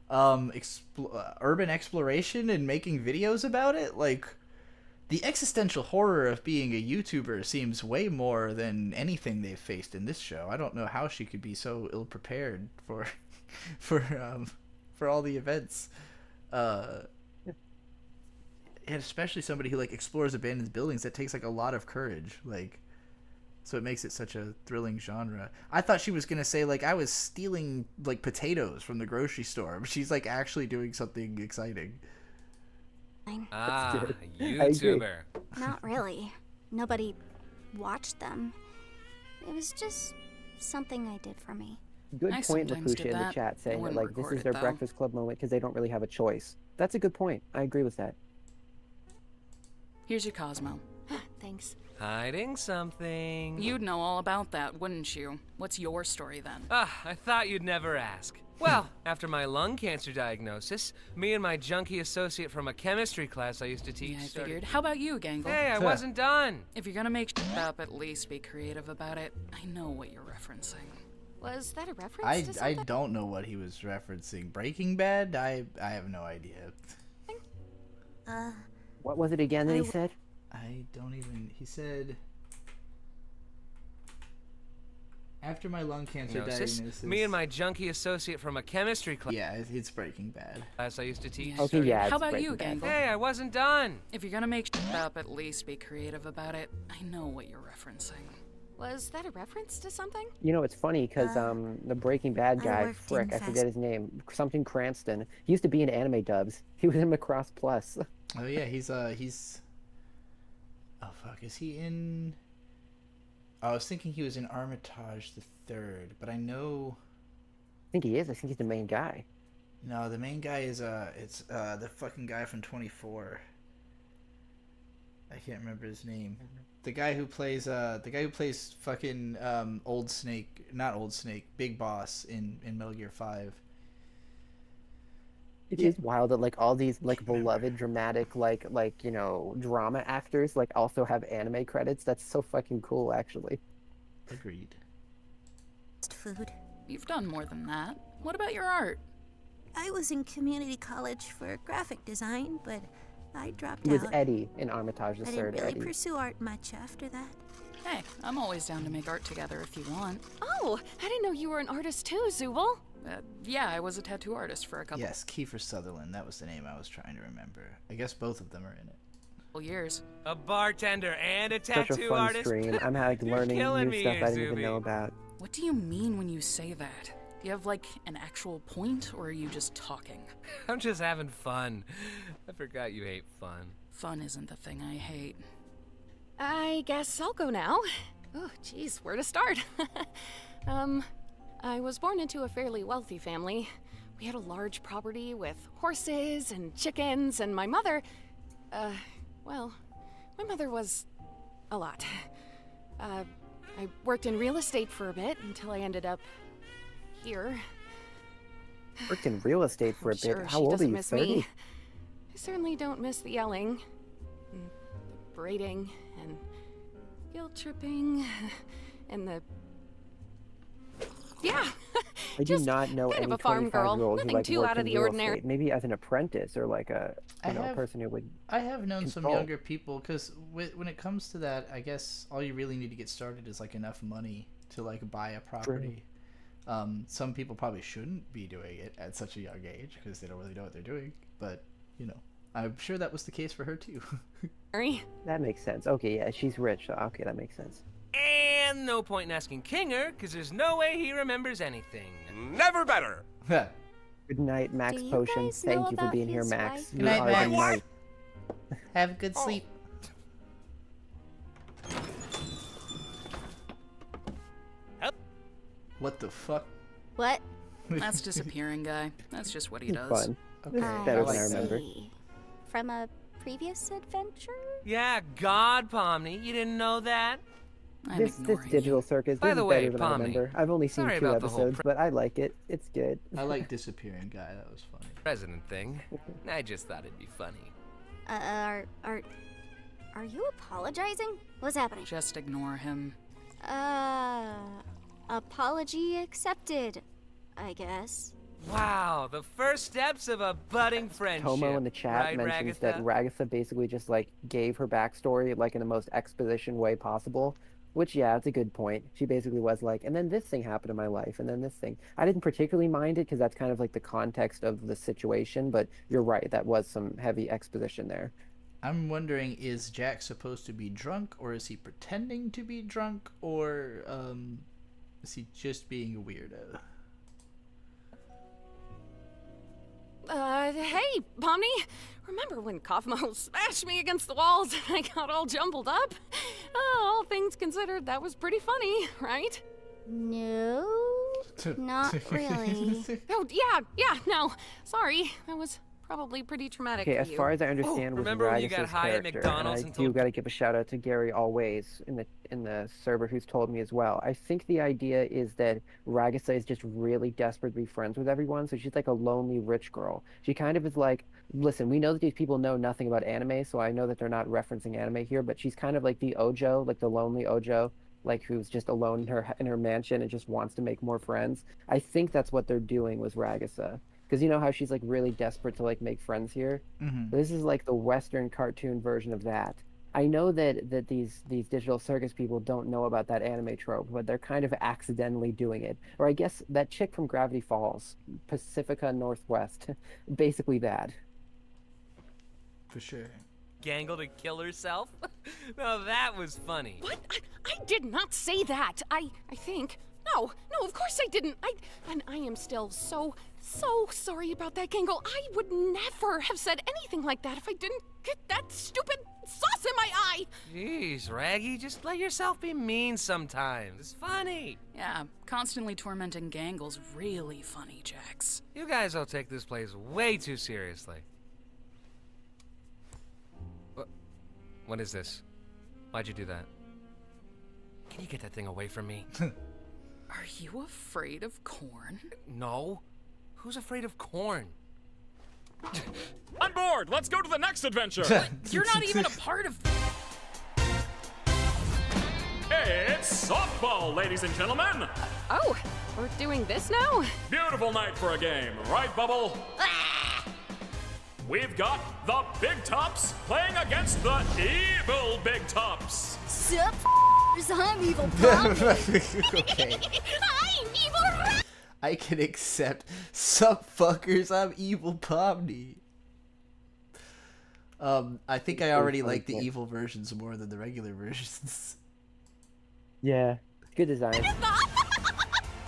urban exploration and making videos about it. Like, the existential horror of being a YouTuber seems way more than anything they've faced in this show. I don't know how she could be so ill prepared for for all the events. and especially somebody who like explores abandoned buildings, that takes like a lot of courage. Like, so it makes it such a thrilling genre. I thought she was gonna say like I was stealing like potatoes from the grocery store, but she's like actually doing something exciting. Ah, agree. YouTuber. Not really. Nobody watched them. It was just something I did for me. Good I point, sometimes Lakusha, did in the that. chat, I saying that wouldn't like this record is it, their though. Breakfast Club moment because they don't really have a choice. That's a good point. I agree with that. Here's your Cosmo. Thanks. Hiding something. You'd know all about that, wouldn't you? What's your story then? Ah, I thought you'd never ask. Well, after my lung cancer diagnosis, me and my junkie associate from a chemistry class I used to teach Yeah, I started... figured. How about you, Gangle? Hey, I wasn't done. If you're gonna make shit up, at least be creative about it. I know what you're referencing. Was that a reference to I something? don't know what he was referencing. Breaking Bad? I have no idea. What was it again that he said? I don't even. He said. After my lung cancer diagnosis. Me and my junkie associate from a chemistry class. Yeah, it's Breaking Bad. I used to teach. Okay, yeah. How about you, Gangle? Hey, I wasn't done. If you're gonna make shit up, at least be creative about it. I know what you're referencing. Was that a reference to something? You know, it's funny because the Breaking Bad guy, worked in I forget his name, something Cranston. He used to be in anime dubs. He was in Macross Plus. Oh yeah, he's. Oh fuck, is he in? I was thinking he was in Armitage the Third, but I know. I think he is. I think he's the main guy. No, the main guy is it's the fucking guy from 24. I can't remember his name. The guy who plays fucking Old Snake, not Old Snake, Big Boss in Metal Gear 5. It is wild that like all these like beloved dramatic you know drama actors like also have anime credits. That's so fucking cool, actually. Agreed. Food. You've done more than that. What about your art? I was in community college for graphic design, but I dropped He was out. Eddie in Armitage the I didn't Third. really Eddie. pursue art much after that. Hey, I'm always down to make art together if you want. Oh, I didn't know you were an artist too, Zubal. Yeah, I was a tattoo artist for a couple Yes, Kiefer Sutherland. That was the name I was trying to remember. I guess both of them are in it. years. A bartender and a Such a tattoo fun artist. stream. I'm like You're learning killing new me stuff here, I didn't even Zuby. know about. What do you mean when you say that? Do you have like an actual point, or are you just talking? I'm just having fun. I forgot you hate fun. Fun isn't the thing I hate. I guess I'll go now. Oh, geez, where to start? I was born into a fairly wealthy family. We had a large property with horses and chickens, and my mother, well, my mother was a lot. I worked in real estate for a bit until I ended up here. Worked in real estate for a bit. Sure, How she old are doesn't you? miss 30? me. I certainly don't miss the yelling, and the braiding, and guilt tripping, and the yeah. I do not know kind any of a farm girl. 25-year-old who Nothing like too worked out in of the real ordinary. estate. Maybe as an apprentice or like a I a have- person who would. I have known some consult. younger people because when it comes to that, I guess all you really need to get started is like enough money to like buy a property. Some people probably shouldn't be doing it at such a young age because they don't really know what they're doing. But you know, I'm sure that was the case for her too. That makes sense. Okay, yeah, she's rich. So okay, that makes sense. And no point in asking Kinger, because there's no way he remembers anything. Never better. Good night, Max Do you Potion. guys know Thank you for about being here, his Max. wife? You Good night, are the Max. knight. Have a good sleep. What the fuck? What? That's disappearing guy. That's just what he It's does. fun. This is better than I like that. remember. From a previous adventure? Yeah, God, Pomni, you didn't know that? I'm This ignoring digital circus By this the is way, better than I Pomni, remember. I've only seen sorry 2 about the whole episodes, but I like it. It's good. I like disappearing guy. That was funny. President thing. I just thought it'd be funny. Are you apologizing? What's happening? Just ignore him. Apology accepted, I guess. Wow, the first steps of a budding friendship. Tomo in the chat right, mentions Ragatha? that Ragatha basically just like gave her backstory like in the most exposition way possible. Which yeah, it's a good point. She basically was like, and then this thing happened in my life, and then this thing. I didn't particularly mind it because that's kind of like the context of the situation. But you're right, that was some heavy exposition there. I'm wondering, is Jack supposed to be drunk, or is he pretending to be drunk, or is he just being a weirdo? Hey, Pomni. Remember when Kaufmo smashed me against the walls and I got all jumbled up? All things considered, that was pretty funny, right? No, not really. Oh, yeah, no. Sorry, that was probably pretty traumatic Okay, for as you. far as I understand, with remember when you got Ragus' high at character, McDonald's and I and do told- got to give a shout out to Gary Always in the server who's told me as well. I think the idea is that Ragusa is just really desperate to be friends with everyone, so she's like a lonely rich girl. She kind of is like, listen, we know that these people know nothing about anime, so I know that they're not referencing anime here, but she's kind of like the Ojo, like the lonely Ojo, like who's just alone in her mansion and just wants to make more friends. I think that's what they're doing with Ragusa. Because you know how she's like really desperate to like make friends here? Mhm. This is like the Western cartoon version of that. I know that these digital circus people don't know about that anime trope, but they're kind of accidentally doing it. Or I guess that chick from Gravity Falls, Pacifica Northwest, basically that. For sure. Gangle to kill herself? No, that was funny. What? I did not say that. I think. No, of course I didn't. And I am still so sorry about that, Gangle. I would never have said anything like that if I didn't get that stupid sauce in my eye. Jeez, Raggy, just let yourself be mean sometimes. It's funny. Yeah, constantly tormenting Gangle's really funny, Jax. You guys all take this place way too seriously. What is this? Why'd you do that? Can you get that thing away from me? Are you afraid of corn? No. Who's afraid of corn? On board! Let's go to the next adventure! You're not even a part of... It's softball, ladies and gentlemen! Oh, we're doing this now? Beautiful night for a game, right, Bubble? We've got the Big Tops playing against the evil Big Tops. Sup, I'm evil Pomni. Okay. I'm evil. I can accept. Sup, fuckers, I'm evil Pomni. I think I already like the evil versions more than the regular versions. Yeah, good design.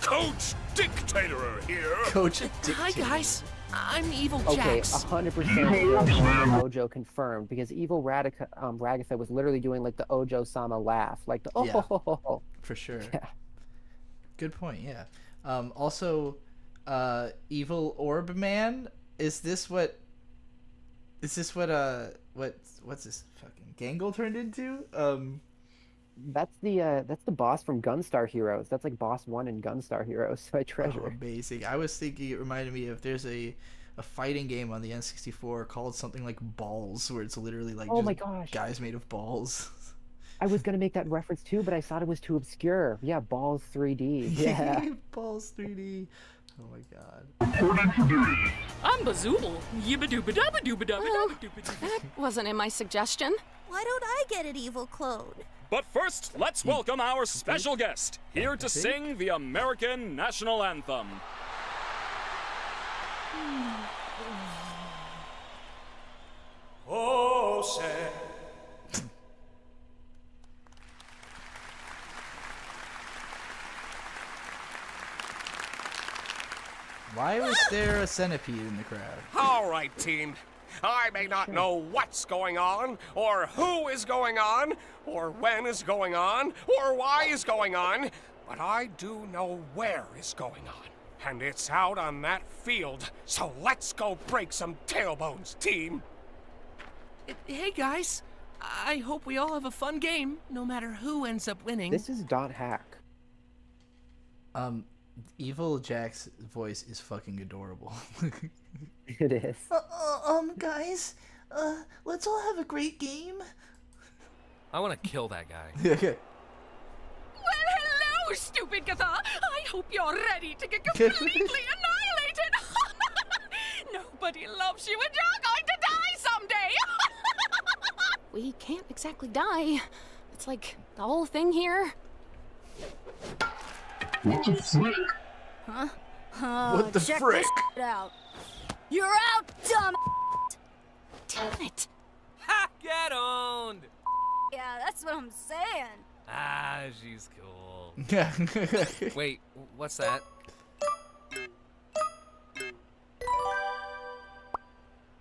Coach Dictator here. Coach Dictator. Hi, guys. I'm Evil Okay, Jax. 100% Ojo confirmed, because Evil Ragatha was literally doing like the Ojo-sama laugh, like the Yeah. oh. For sure. Yeah. Good point, yeah. Also, Evil Orb Man, what's this fucking Gangle turned into? That's the boss from Gunstar Heroes. That's like boss 1 in Gunstar Heroes. I treasure. Oh, amazing. I was thinking it reminded me of there's a fighting game on the N64 called something like Balls, where it's literally like Oh just my gosh. guys made of balls. I was gonna make that reference too, but I thought it was too obscure. Yeah, Balls 3D. Yeah. Balls 3D. Oh my god. I'm Bazooble. That wasn't in my suggestion. Why don't I get an evil clone? But first, let's welcome our special guest, here to sing the American National Anthem. Oh, say. Why was there a centipede in the crowd? All right, team. I may not know what's going on, or who is going on, or when is going on, or why is going on, but I do know where is going on. And it's out on that field, so let's go break some tailbones, team. Hey, guys. I hope we all have a fun game, no matter who ends up winning. This is .hack. Evil Jack's voice is fucking adorable. It is. Guys, let's all have a great game. I want to kill that guy. Okay. Well, hello, stupid Gatha. I hope you're ready to get completely annihilated. Nobody loves you, and you're going to die someday. We can't exactly die. It's like the whole thing here. What the frick? Huh? What the check frick? this out. You're out, dumb. Damn it. Ha! Get owned! Yeah, that's what I'm saying. Ah, she's cool. Wait, what's that?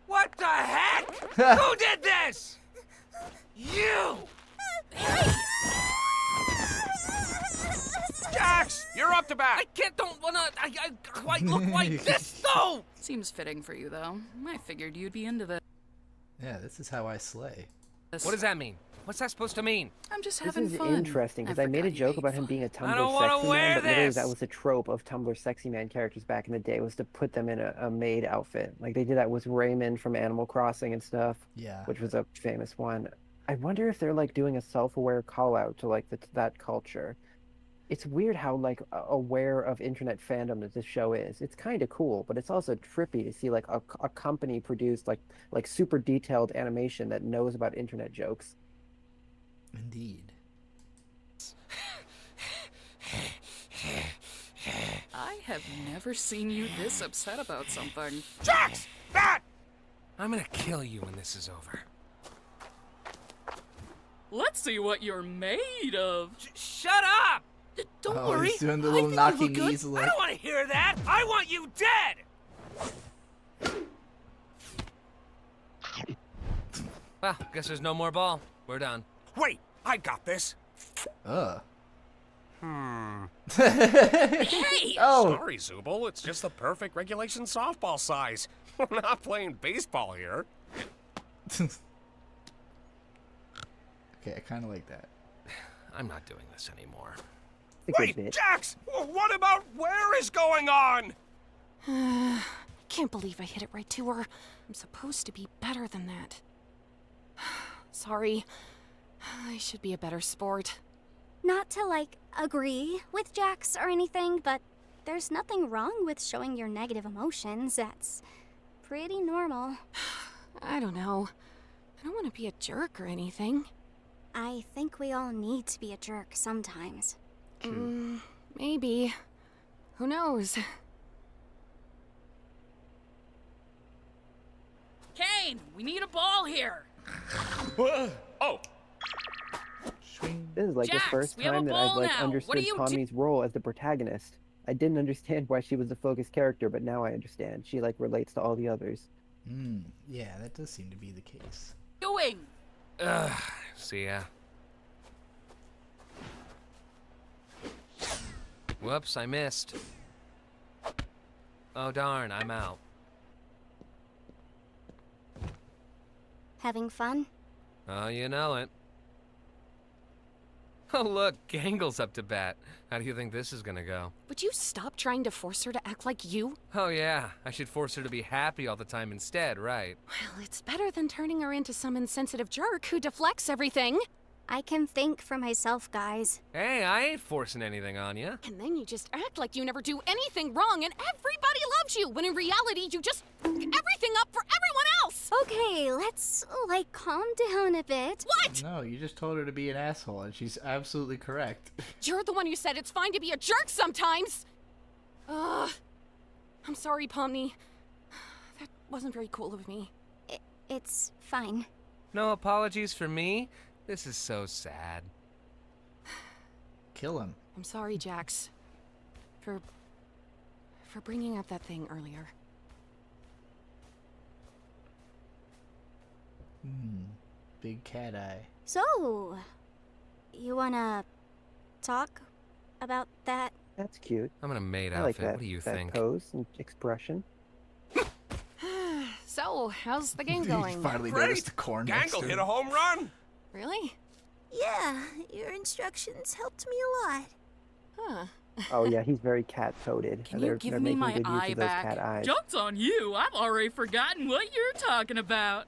What the heck? Who did this? You! Jax, you're up to bat. I don't wanna. I quite look like this though. Seems fitting for you, though. I figured you'd be into this. Yeah, this is how I slay. What does that mean? What's that supposed to mean? I'm just This having is fun. interesting because I made a joke about him being a Tumblr don't wanna sexy wear man, but literally this. that was a trope of Tumblr sexy man characters back in the day, was to put them in a maid outfit. Like they did that with Raymond from Animal Crossing and stuff. Yeah. Which was a famous one. I wonder if they're like doing a self-aware call out to like that culture. It's weird how like aware of internet fandom that this show is. It's kind of cool, but it's also trippy to see like a company produce like super detailed animation that knows about internet jokes. Indeed. I have never seen you this upset about something. Jax! Bat! I'm gonna kill you when this is over. Let's see what you're made of. Shut up! Don't Oh, worry. he's doing the I little think you knocking look good. knees I lick. don't want to hear that. I want you dead. Well, guess there's no more ball. We're done. Wait, I got this. Ugh. Hey! Oh. Sorry, Zubul. It's just the perfect regulation softball size. We're not playing baseball here. Okay, I kind of like that. I'm not doing this anymore. Wait, Jax! What about where is going on? Can't believe I hit it right to her. I'm supposed to be better than that. Sorry. I should be a better sport. Not to, like, agree with Jax or anything, but there's nothing wrong with showing your negative emotions. That's pretty normal. I don't know. I don't want to be a jerk or anything. I think we all need to be a jerk sometimes. Maybe. Who knows? Kane, we need a ball here. Oh. This is like Jax, the first we have a time that ball I've like now. What understood do you do? Tommy's role as the protagonist. I didn't understand why she was the focus character, but now I understand. She like relates to all the others. Yeah, that does seem to be the case. Doing. See ya. Whoops, I missed. Oh darn, I'm out. Having fun? Oh, you know it. Oh look, Gangle's up to bat. How do you think this is gonna go? Would you stop trying to force her to act like you? Oh yeah, I should force her to be happy all the time instead, right? Well, it's better than turning her into some insensitive jerk who deflects everything. I can think for myself, guys. Hey, I ain't forcing anything on you. And then you just act like you never do anything wrong and everybody loves you, when in reality you just everything up for everyone else! Okay, let's, like, calm down a bit. What? No, you just told her to be an asshole, and she's absolutely correct. You're the one who said it's fine to be a jerk sometimes! I'm sorry, Pomni. That wasn't very cool of me. It's fine. No apologies for me? This is so sad. Kill him. I'm sorry, Jax. For bringing up that thing earlier. Big cat eye. So, you wanna talk about that? That's cute. I'm in a maid I like outfit. that, What do you that think? pose and expression. So, how's the game going? Finally noticed the corn next Gangle to hit him. a home run. Really? Yeah, your instructions helped me a lot. Huh. Oh yeah, he's very cat-coded. Can they're, you give they're me making my good use eye of those back? cat eyes. Joke's on you. I've already forgotten what you're talking about.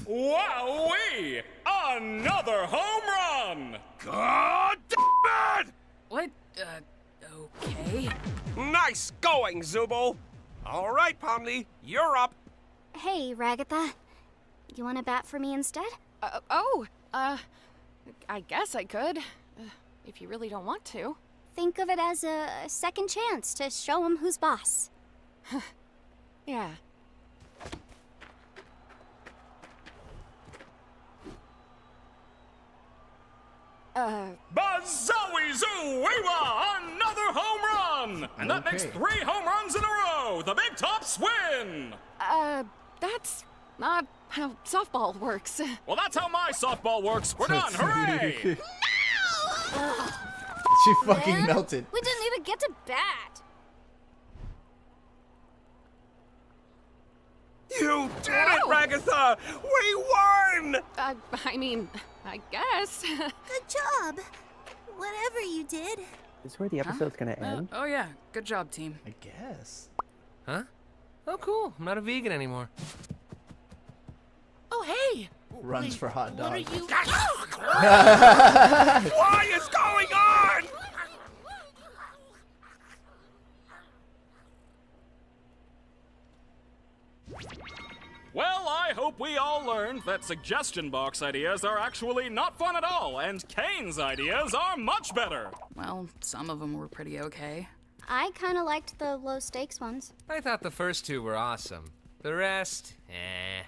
Wowee! Another home run! God damn it! What? Okay. Nice going, Zubul. All right, Pomni, you're up. Hey, Ragatha. You wanna bat for me instead? I guess I could. If you really don't want to. Think of it as a second chance to show him who's boss. Yeah. Bazzowie-zoo-wee-wah! Another home run! And that makes 3 home runs in a row! The Big Tops win! That's not how softball works. Well, that's how my softball works. We're done. Hooray! She fucking melted. We didn't even get to bat. You did it, Ragatha! We won! I mean, I guess. Good job. Whatever you did. Is this where the episode's gonna end? Oh yeah, good job, team. I guess. Huh? Oh, cool. I'm not a vegan anymore. Oh, hey! Runs for hot dog. What are you... What is going on? Well, I hope we all learned that suggestion box ideas are actually not fun at all, and Kane's ideas are much better. Well, some of them were pretty okay. I kind of liked the low stakes ones. I thought the first 2 were awesome. The rest, eh.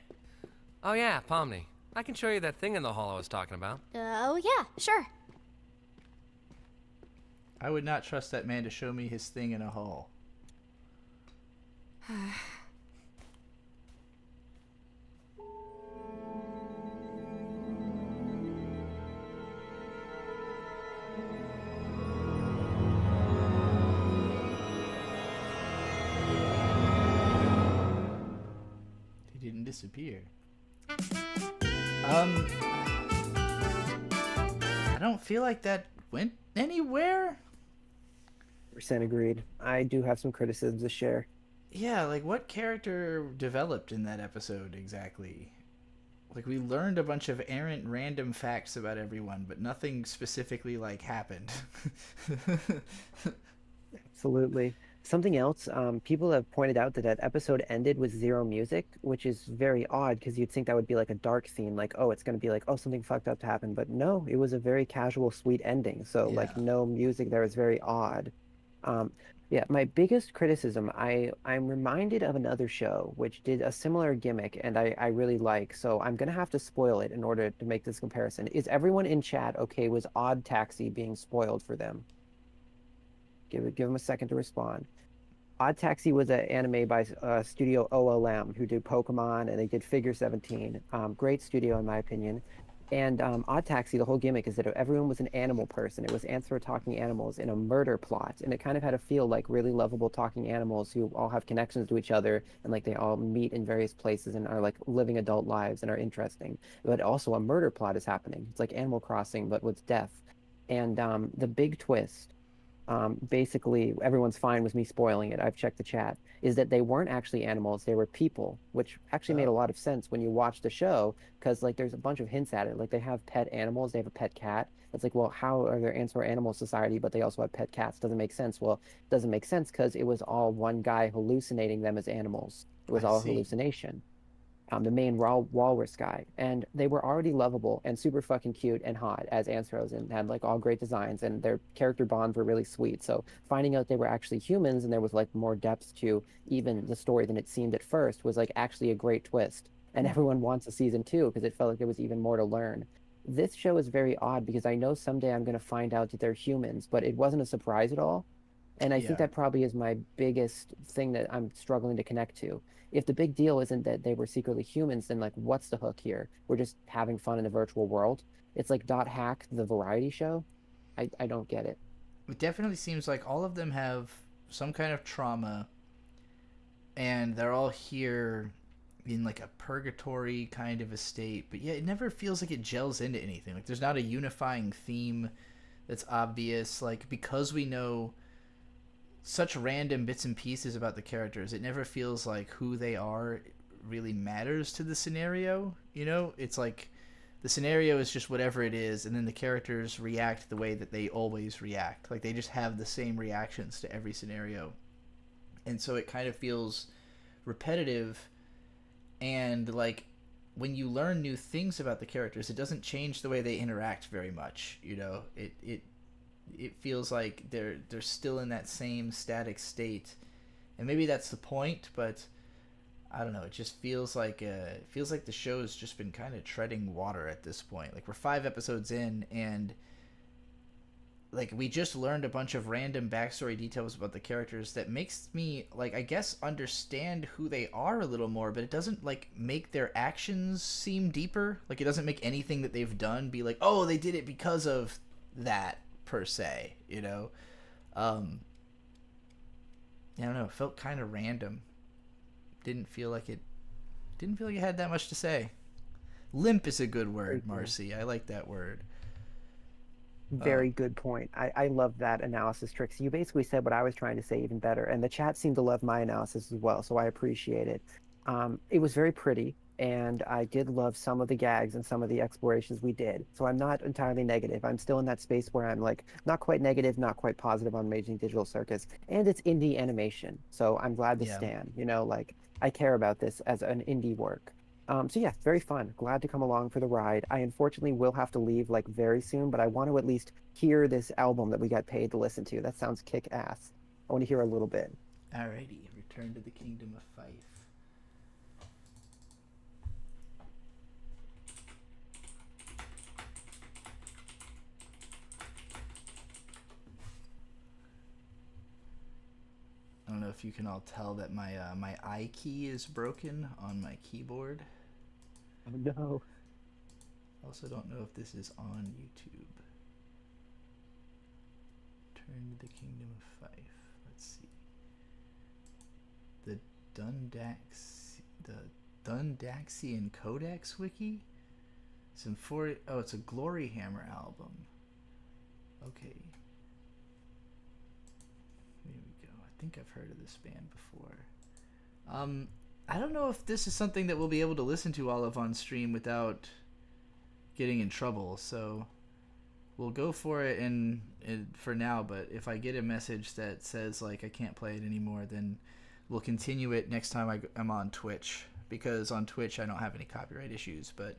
Oh yeah, Pomni. I can show you that thing in the hall I was talking about. Oh yeah, sure. I would not trust that man to show me his thing in a hall. He didn't disappear. I don't feel like that went anywhere. % agreed. I do have some criticisms to share. Yeah, like what character developed in that episode exactly? Like we learned a bunch of errant random facts about everyone, but nothing specifically like happened. Absolutely. Something else, people have pointed out that that episode ended with 0 music, which is very odd because you'd think that would be like a dark theme, like, oh, it's going to be like, oh, something fucked up happened. But no, it was a very casual, sweet ending. So, like, no music there is very odd. Yeah, my biggest criticism, I'm reminded of another show which did a similar gimmick and I really like, so I'm going to have to spoil it in order to make this comparison. Is everyone in chat okay with Odd Taxi being spoiled for them? Give them a second to respond. Odd Taxi was an anime by Studio OLM, who did Pokemon, and they did Figure 17. Great studio, in my opinion. And Odd Taxi, the whole gimmick is that everyone was an animal person. It was Anthro talking animals in a murder plot, and it kind of had a feel like really lovable talking animals who all have connections to each other, and like they all meet in various places and are like living adult lives and are interesting. But also a murder plot is happening. It's like Animal Crossing, but with death. And the big twist, basically everyone's fine with me spoiling it, I've checked the chat, is that they weren't actually animals, they were people, which actually made a lot of sense when you watch the show, because like there's a bunch of hints at it. Like they have pet animals, they have a pet cat. It's like, well, how are there ants for animal society but they also have pet cats? Doesn't make sense. Well, it doesn't make sense because it was all one guy hallucinating them as animals. It was all a hallucination. The main walrus guy, and they were already lovable and super fucking cute and hot as Anthros and had like all great designs, and their character bonds were really sweet. So finding out they were actually humans and there was like more depth to even the story than it seemed at first was like actually a great twist, and everyone wants a season 2 because it felt like there was even more to learn. This show is very odd because I know someday I'm going to find out that they're humans, but it wasn't a surprise at all. And I think that probably is my biggest thing that I'm struggling to connect to. If the big deal isn't that they were secretly humans, then like, what's the hook here? We're just having fun in a virtual world. It's like Dot Hack, the variety show. I don't get it. It definitely seems like all of them have some kind of trauma, and they're all here in like a purgatory kind of a state, but yeah, it never feels like it gels into anything. Like there's not a unifying theme that's obvious. Like because we know such random bits and pieces about the characters, it never feels like who they are really matters to the scenario. You know, it's like the scenario is just whatever it is, and then the characters react the way that they always react. Like they just have the same reactions to every scenario, and so it kind of feels repetitive. And like when you learn new things about the characters, it doesn't change the way they interact very much. You know, it feels like they're still in that same static state, and maybe that's the point, but I don't know, it just feels like the show's just been kind of treading water at this point. Like we're 5 episodes in, and like we just learned a bunch of random backstory details about the characters that makes me like I guess understand who they are a little more, but it doesn't like make their actions seem deeper. Like it doesn't make anything that they've done be like, oh, they did it because of that per se, you know. I don't know, it felt kind of random. Didn't feel like it had that much to say. Limp is a good word, Marcy. I like that word. Very good point. I love that analysis, Trixie. You basically said what I was trying to say even better, and the chat seemed to love my analysis as well, so I appreciate it. It was very pretty, and I did love some of the gags and some of the explorations we did. So I'm not entirely negative. I'm still in that space where I'm like not quite negative, not quite positive on Amazing Digital Circus, and it's indie animation, so I'm glad to stand. You know, like I care about this as an indie work. So yeah, very fun. Glad to come along for the ride. I unfortunately will have to leave like very soon, but I want to at least hear this album that we got paid to listen to. That sounds kick ass. I want to hear a little bit. Alrighty, Return to the Kingdom of Fife. I don't know if you can all tell that my my I key is broken on my keyboard. Oh no. Also don't know if this is on YouTube. Turn to the Kingdom of Fife. Let's see. The Dundaxian Codex Wiki? It's a Glory Hammer album. Okay. Here we go. I think I've heard of this band before. I don't know if this is something that we'll be able to listen to all of on stream without getting in trouble, so we'll go for it and for now, but if I get a message that says like I can't play it anymore, then we'll continue it next time I'm on Twitch, because on Twitch I don't have any copyright issues, but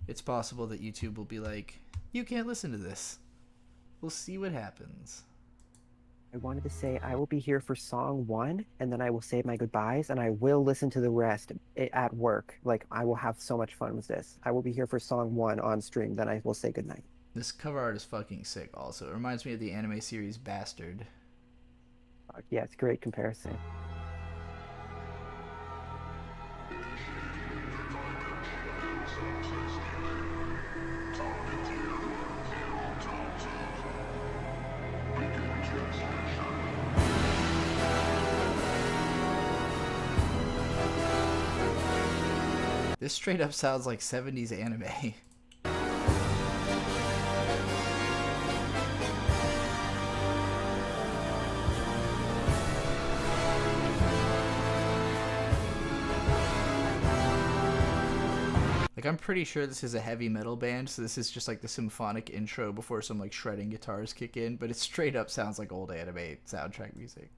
it's possible that YouTube will be like, you can't listen to this. We'll see what happens. I wanted to say I will be here for song 1, and then I will say my goodbyes, and I will listen to the rest at work. Like, I will have so much fun with this. I will be here for song 1 on stream, then I will say goodnight. This cover art is fucking sick also. It reminds me of the anime series Bastard. Yeah, it's a great comparison. This straight up sounds like 70s anime. Like, I'm pretty sure this is a heavy metal band, so this is just like the symphonic intro before some like shredding guitars kick in, but it straight up sounds like old anime soundtrack music.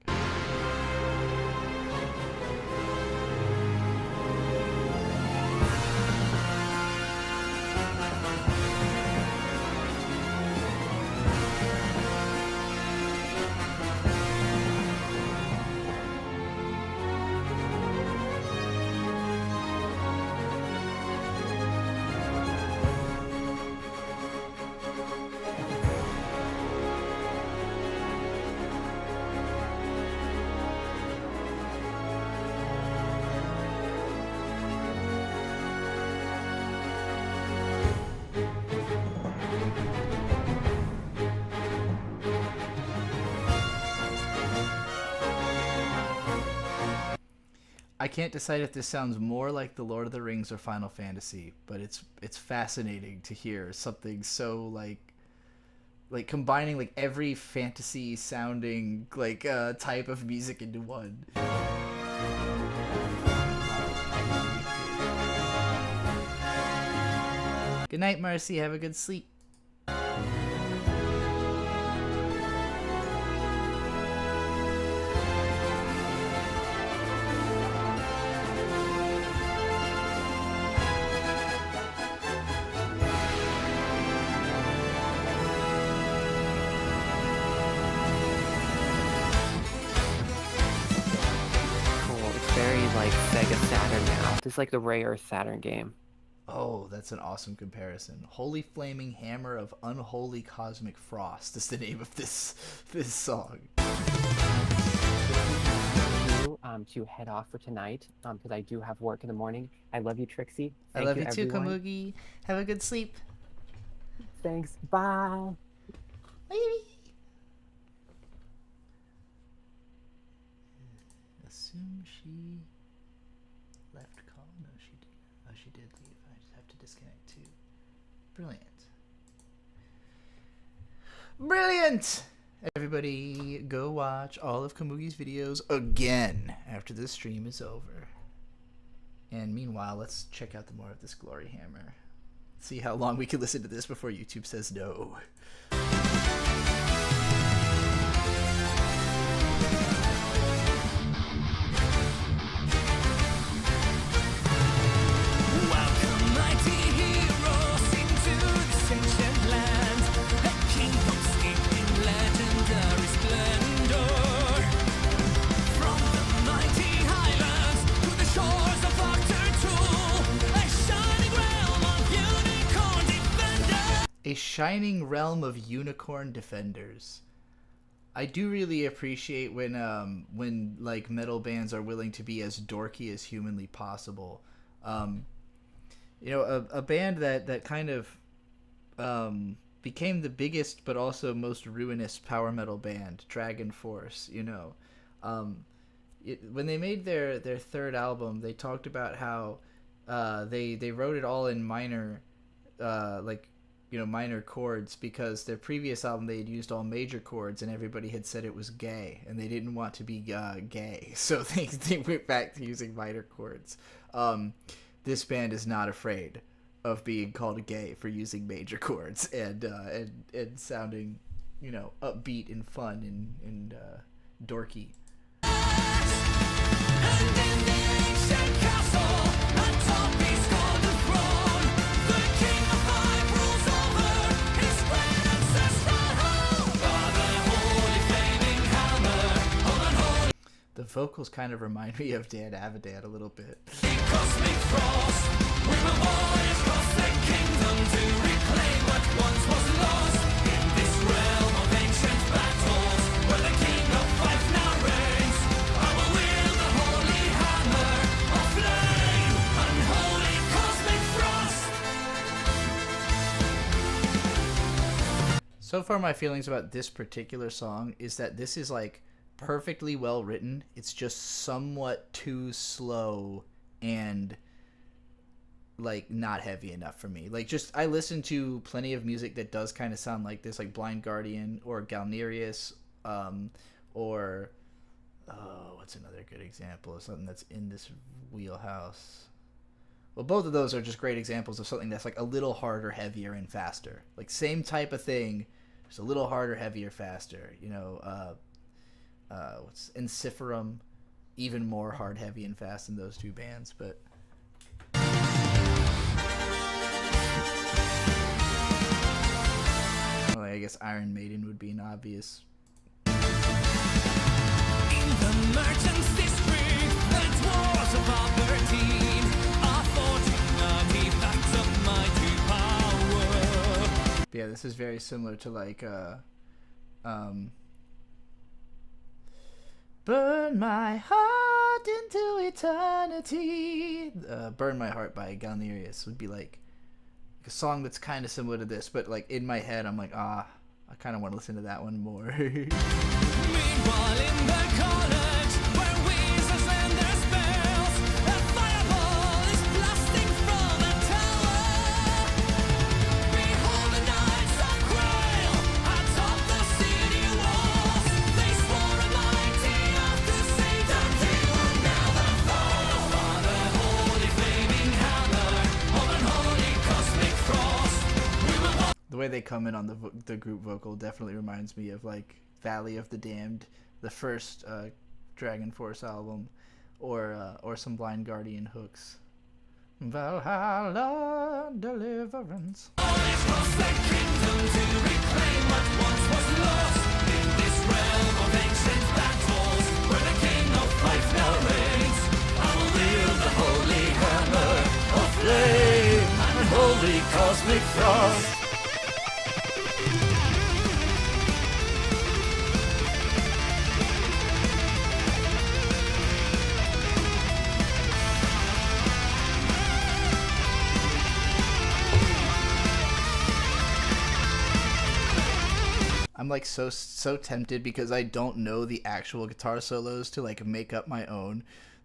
I can't decide if this sounds more like The Lord of the Rings or Final Fantasy, but it's fascinating to hear something so like combining like every fantasy sounding like type of music into one. Good night, Marcy. Have a good sleep. Cool. It's very like Sega Saturn now. This is like the rare Saturn game. Oh, that's an awesome comparison. Holy Flaming Hammer of Unholy Cosmic Frost is the name of this song. To head off for tonight, because I do have work in the morning. I love you, Trixie. I love you too, Kamugi. Have a good sleep. Thanks. Bye. Bye. Assume she left call. No, she did. Oh, she did leave. I just have to disconnect too. Brilliant. Brilliant! Everybody, go watch all of Kamugi's videos again after this stream is over. And meanwhile, let's check out the more of this Glory Hammer. See how long we can listen to this before YouTube says no. A shining realm of unicorn defenders. I do really appreciate when like metal bands are willing to be as dorky as humanly possible. You know, a band that kind of became the biggest but also most ruinous power metal band, Dragon Force. You know, when they made their third album, they talked about how they wrote it all in minor, minor chords, because their previous album they had used all major chords and everybody had said it was gay and they didn't want to be gay, so they went back to using minor chords. This band is not afraid of being called gay for using major chords and sounding, you know, upbeat and fun and dorky. The vocals kind of remind me of Dan Avidan a little bit. So far, my feelings about this particular song is that this is like perfectly well written. It's just somewhat too slow and like not heavy enough for me. Like, just I listen to plenty of music that does kind of sound like this, like Blind Guardian or Galnerius, or what's another good example of something that's in this wheelhouse? Well, both of those are just great examples of something that's like a little harder, heavier, and faster. Like same type of thing, just a little harder, heavier, faster. You know, what's Ensiferum, even more hard, heavy, and fast than those two bands, but well, I guess Iron Maiden would be an obvious. In the merchant's district, the dwarves of Aberdeen are forging artifacts of mighty power. Yeah, this is very similar to like Burn My Heart into Eternity. Burn My Heart by Galnerius would be like a song that's kind of similar to this, but like in my head I'm like, I kind of want to listen to that one more. Meanwhile, in the college, where wizards learn their spells, a fireball is blasting from the tower. Behold the knights of Grail atop the city walls. They swore a mighty oath to save the king will never fall. For the holy flaming hammer of unholy cosmic frost, we will walk. The way they come in on the group vocal definitely reminds me of like Valley of the Damned, the first Dragon Force album, or some Blind Guardian hooks. Valhalla Deliverance. Always cross the kingdom to reclaim what once was lost. In this realm of ancient battles, where the king of life now reigns, I will wield the holy hammer of flame. unholy cosmic frost. I'm like so tempted because I don't know the actual guitar solos to like make up my own,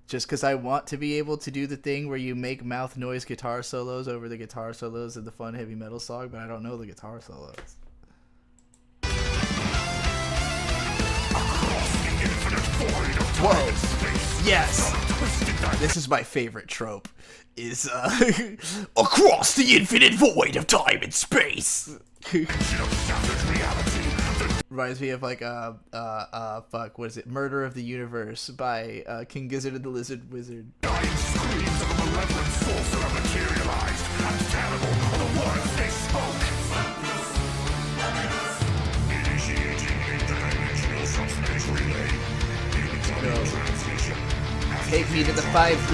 just because I want to be able to do the thing where you make mouth noise guitar solos over the guitar solos of the fun heavy metal song, but I don't know the guitar solos. Whoa! Yes! This is my favorite trope, is across the infinite void of time and space! Reminds me of like fuck, what is it? Murder of the Universe by King Gizzard and the Lizard Wizard. Dying screams of a malevolent sorcerer materialized and terrible are the words they spoke. Initiating interdimensional subspace relay. Transmission. Take me to the 5D.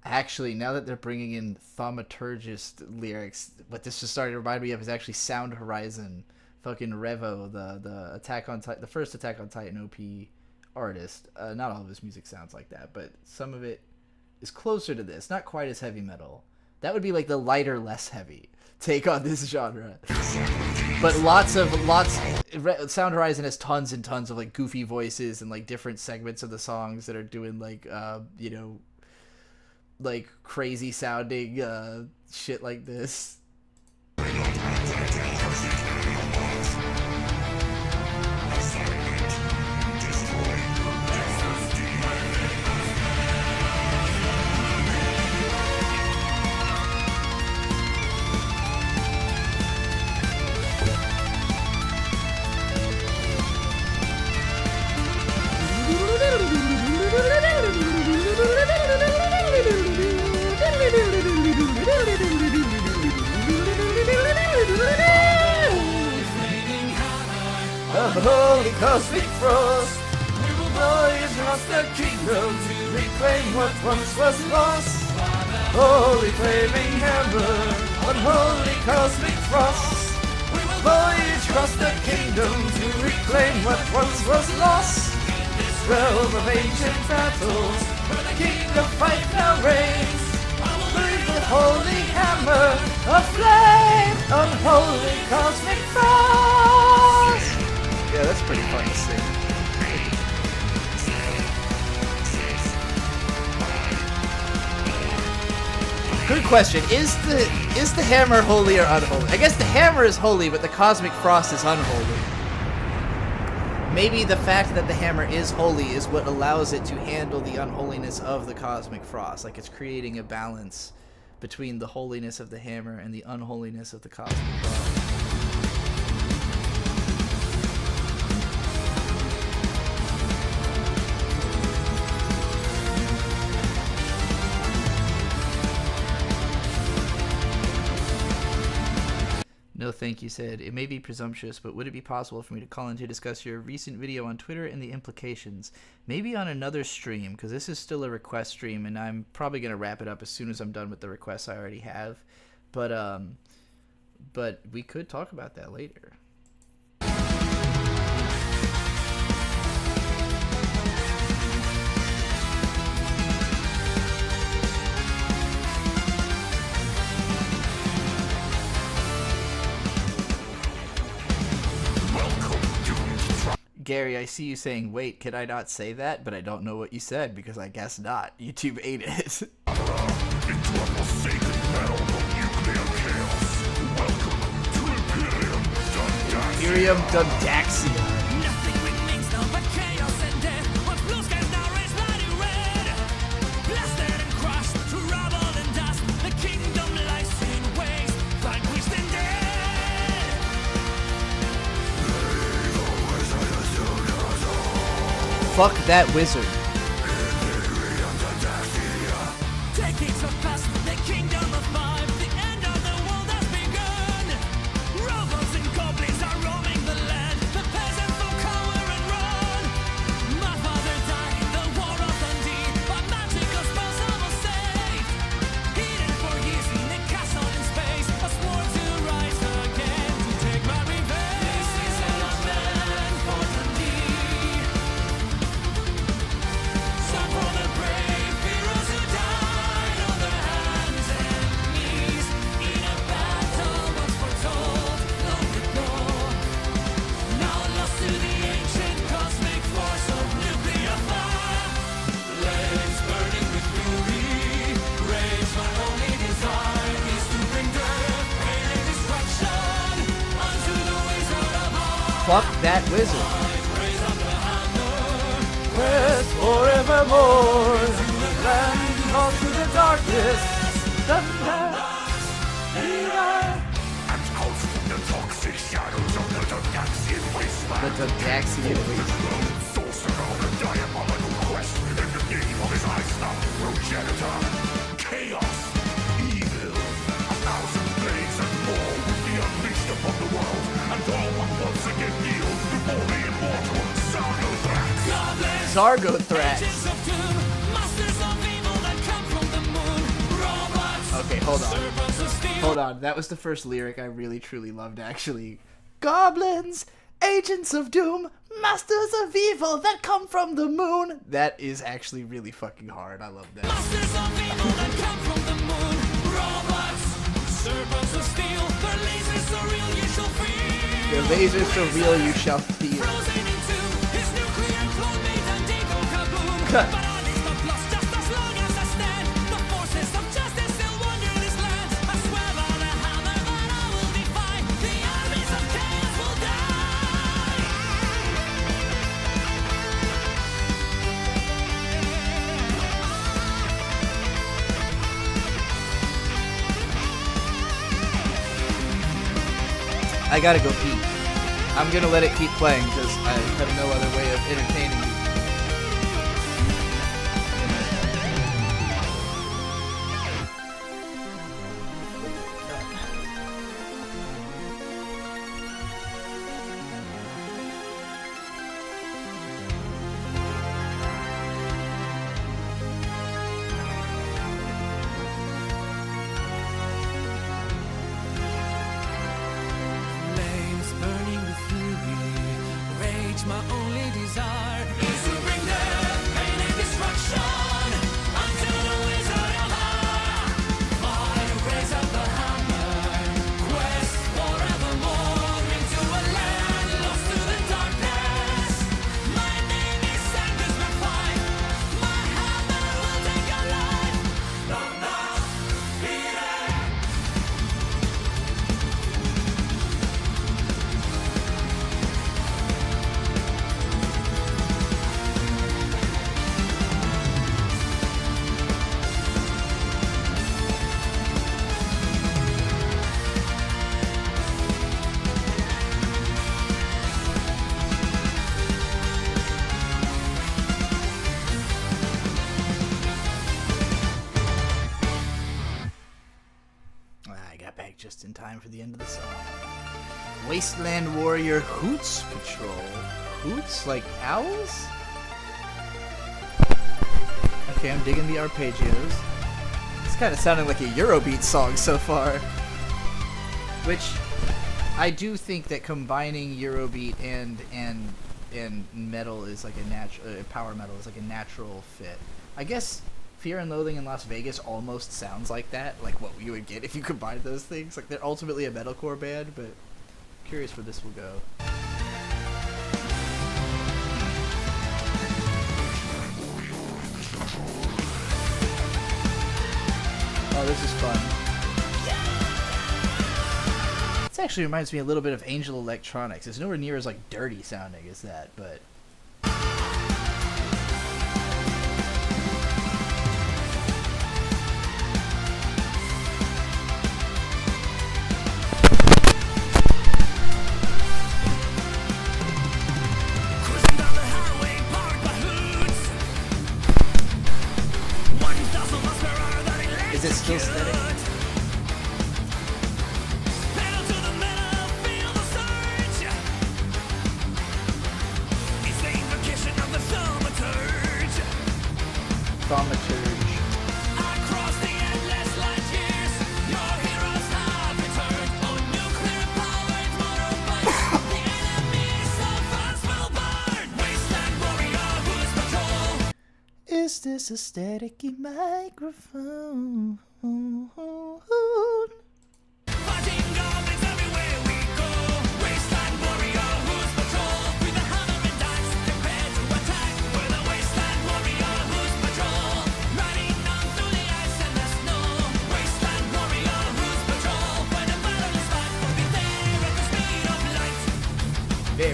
Actually, now that they're bringing in thaumaturgist lyrics, what this is starting to remind me of is actually Sound Horizon, fucking Revo, the Attack on Titan, the first Attack on Titan OP artist. Not all of his music sounds like that, but some of it is closer to this. Not quite as heavy metal. That would be like the lighter, less heavy take on this genre. But Sound Horizon has tons and tons of like goofy voices and like different segments of the songs that are doing like you know, like crazy sounding shit like this. Of holy cosmic frost, we will voyage across the kingdom to reclaim what once was lost. Holy flaming hammer, unholy cosmic frost, we will voyage across the kingdom to reclaim what once was lost. In this realm of ancient battles, where the king of fight now reigns, I will lead the holy hammer of flame, unholy cosmic frost. Yeah, that's pretty fun to sing. Good question. Is the hammer holy or unholy? I guess the hammer is holy, but the cosmic frost is unholy. Maybe the fact that the hammer is holy is what allows it to handle the unholiness of the cosmic frost. Like it's creating a balance between the holiness of the hammer and the unholiness of the cosmic frost. No thank you said, it may be presumptuous, but would it be possible for me to call in to discuss your recent video on Twitter and the implications? Maybe on another stream, because this is still a request stream, and I'm probably going to wrap it up as soon as I'm done with the requests I already have. But we could talk about that later. Gary, I see you saying, wait, can I not say that? But I don't know what you said, because I guess not. YouTube ate it. Imperium Dundaxia. Fuck that wizard. Fuck that wizard. Quest forevermore. Land lost to the darkness. The toxic shadows of the Daxian wasteland. The Daxian wasteland. Diabolical quest in the name of his high-snout progenitor. Chaos, evil, 1,000 plagues and more will be unleashed upon the world, and all will once again yield before the immortal Zargothrax. Okay, hold on. Hold on. That was the first lyric I really truly loved, actually. Goblins, agents of doom, masters of evil that come from the moon. That is actually really fucking hard. I love that. Masters of evil that come from the moon. Robots, serpents of steel, their lasers so real you shall feel. Your lasers so real you shall feel. Frozen into his nuclear clone made and Deco kaboom. Cut. But all is not lost just as long as I stand. The forces of justice still wander this land. I swear by the hammer that I will defy. The armies of chaos will die. I gotta go pee. I'm gonna let it keep playing because I have no other way of entertaining you. Flames burning with fury, rage my only desire is to bring death, pain and destruction until the wizard of high. Fire, raise up the hammer, quest forevermore into a land lost to the darkness. My name is Sanders Fight. My hammer will take your life. Don't not be there. I got back just in time for the end of the song. Wasteland Warrior Hoots Patrol. Hoots? Like owls? Okay, I'm digging the arpeggios. It's kind of sounding like a Eurobeat song so far. Which, I do think that combining Eurobeat and metal is like a natural, power metal is like a natural fit. I guess Fear and Loathing in Las Vegas almost sounds like that, like what you would get if you combined those things. Like they're ultimately a metalcore band, but I'm curious where this will go. Oh, this is fun. This actually reminds me a little bit of Angel Electronics. It's nowhere near as like dirty sounding as that, but is it still steady? Thaumaturge. Is this a staticky microphone? Very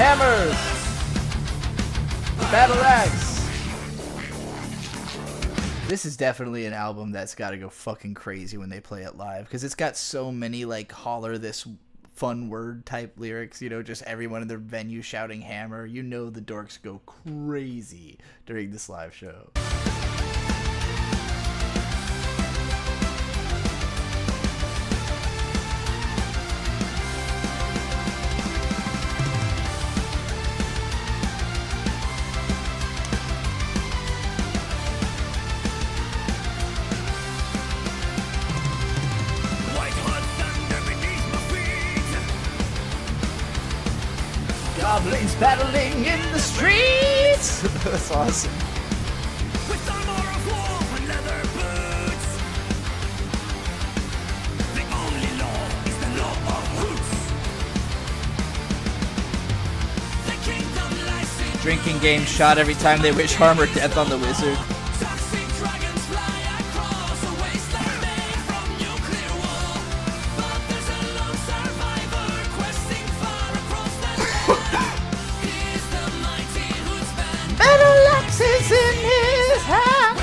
Hammers! Battle Axe! This is definitely an album that's got to go fucking crazy when they play it live, because it's got so many, like, holler this fun word type lyrics, you know, just everyone in the venue shouting hammer. You know the dorks go crazy during this live show. Goblins battling in the streets! That's awesome. With armor of wolf and leather boots. The only law is the law of hoots. The kingdom lies in Drinking game shot every time they wish harm or death on the wizard. toxic dragons fly across a wasteland made from nuclear war. But there's a lone survivor questing far across the land. He's the mighty hootsman. Battle axes in his hand.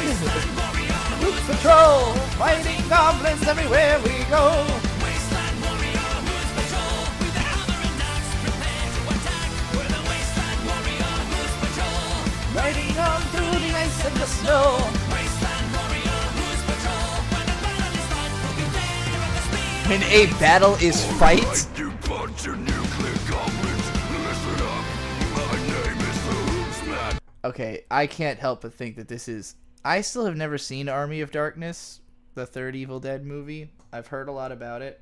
Roots patrol, fighting goblins everywhere we go. Wasteland warrior who's patrol with the hammer and axe, prepare to attack. We're the wasteland warrior who's patrol. Riding on through the ice and the snow. Wasteland warrior who's patrol. When the battle is fought, we'll be there at the speed. When a battle is fight? You bunch of nuclear goblins, listen up. My name is the Hootsman. Okay, I can't help but think that this is... I still have never seen Army of Darkness, the third Evil Dead movie. I've heard a lot about it,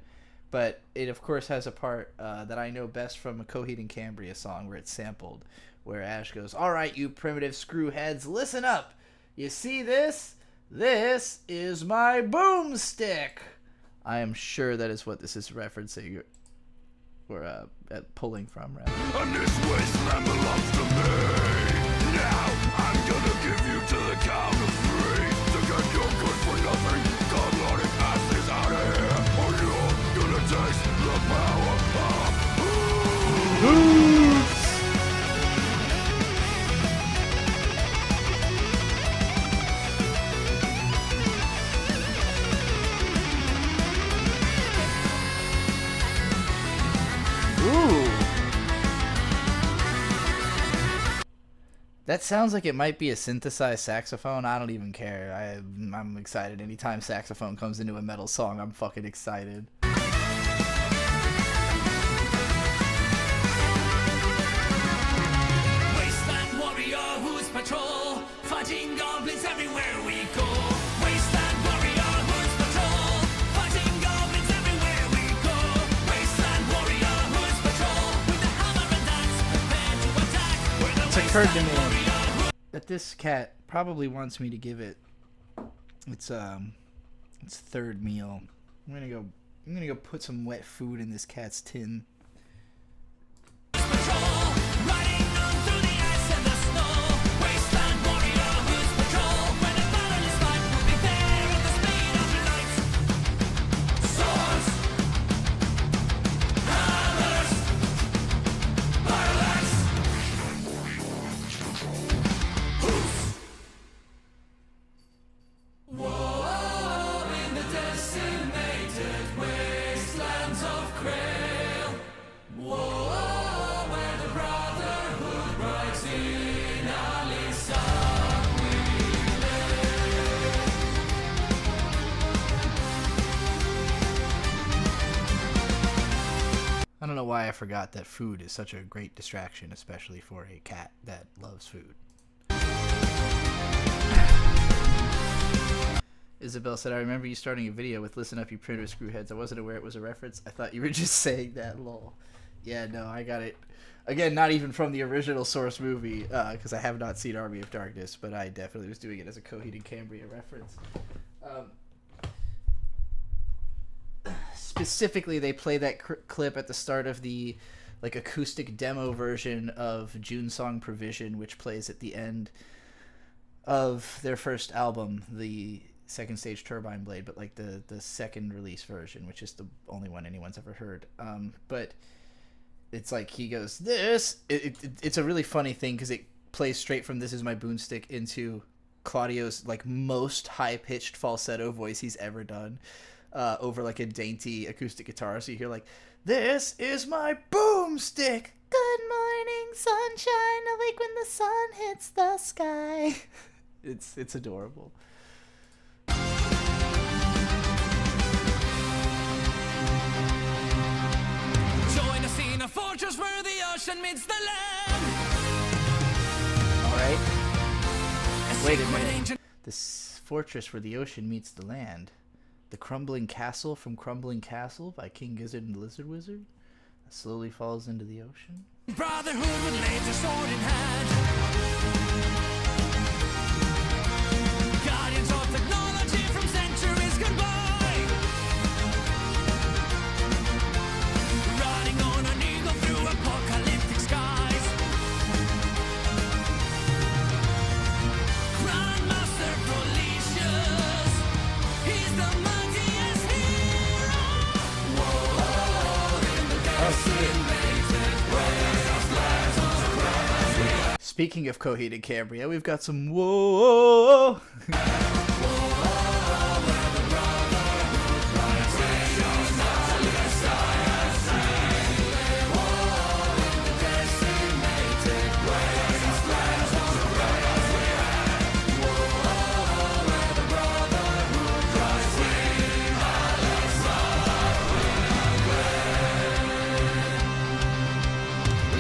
but it of course has a part that I know best from a Coheed and Cambria song where it's sampled, where Ash goes, "Alright, you primitive screwheads, listen up! You see this? This is my boomstick!" I am sure that is what this is referencing, or pulling from, rather. And this wasteland belongs to me. Now I'm gonna give you to the count of 3. To get your good for nothing, godlike asses out of here, or you're gonna taste the power of Hoots. Ooh. That sounds like it might be a synthesized saxophone. I don't even care. I'm excited. Anytime saxophone comes into a metal song, I'm fucking excited. Wasteland warrior who's patrol, fighting goblins everywhere we go. Wasteland warrior who's patrol, fighting goblins everywhere we go. Wasteland warrior who's patrol, with the hammer and axe, prepare to attack. We're the It's occurred to wasteland me warrior. that this cat probably wants me to give it its third meal. I'm gonna go put some wet food in this cat's tin. Riding on through the ice and the snow. Wasteland warrior who's patrol. When the battle is fight, we'll be there at the speed of light. Swords, hammers, battle axe, hooves. Whoa, in the decimated wastelands of Krail. Whoa, where the brotherhood rides in Alisa we live. I don't know why I forgot that food is such a great distraction, especially for a cat that loves food. Isabel said, "I remember you starting a video with 'Listen up, you primitive screwheads.' I wasn't aware it was a reference. I thought you were just saying that, lol." Yeah, no, I got it. Again, not even from the original source movie, because I have not seen Army of Darkness, but I definitely was doing it as a Coheed and Cambria reference. Specifically, they play that clip at the start of the like acoustic demo version of June Song Provision, which plays at the end of their first album, the Second Stage Turbine Blade, but like the second release version, which is the only one anyone's ever heard. But it's like he goes, it's a really funny thing because it plays straight from "This Is My Boomstick" into Claudio's like most high-pitched falsetto voice he's ever done, over like a dainty acoustic guitar. So you hear like, "This is my boomstick. Good morning, sunshine. Awake when the sun hits the sky." It's adorable. Join us in a fortress where the ocean meets the land. All right. Wait a minute. This fortress where the ocean meets the land. The Crumbling Castle from Crumbling Castle by King Gizzard and the Lizard Wizard that slowly falls into the ocean. Brotherhood with laser sword in hand. Guardians of technology from centuries goodbye. Riding on an eagle through apocalyptic skies. Grandmaster Policious, he's the mightiest hero. Whoa, in the decimated waves. Speaking of Coheed and Cambria, we've got some whoa.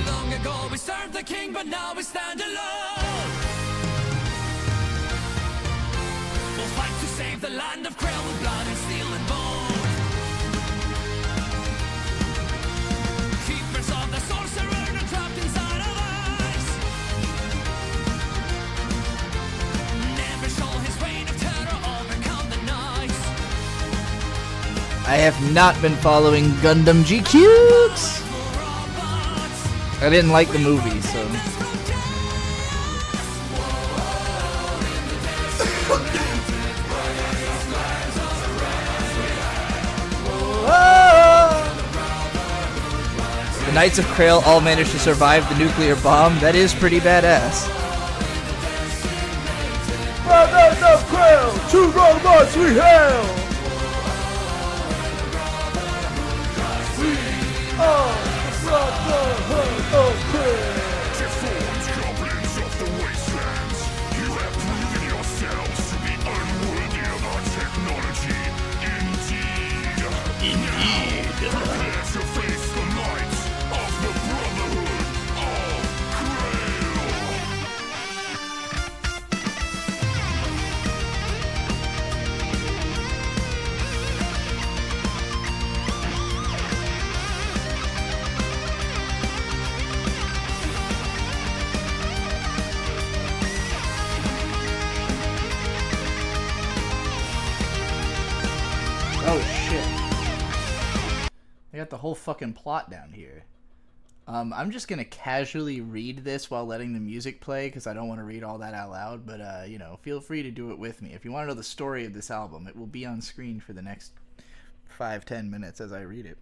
Long ago we served the king, but now we stand alone. We'll fight to save the land of Krell with blood and steel and bone. Keepers of the sorcerer are trapped inside of ice. Never shall his reign of terror overcome the night. I have not been following Gundam GQs. I didn't like the movie, so. The Knights of Krail all managed to survive the nuclear bomb. That is pretty badass. Brothers of Krell, 2 robots we hail! We are Brotherhood of Krell! Deformed goblins of the wastelands, you have proven yourselves to be unworthy of our technology. Indeed. Prepare to face the might of the Brotherhood of Krell. Oh shit. I got the whole fucking plot down here. I'm just gonna casually read this while letting the music play because I don't want to read all that out loud, but you know, feel free to do it with me. If you want to know the story of this album, it will be on screen for the next 5-10 minutes as I read it.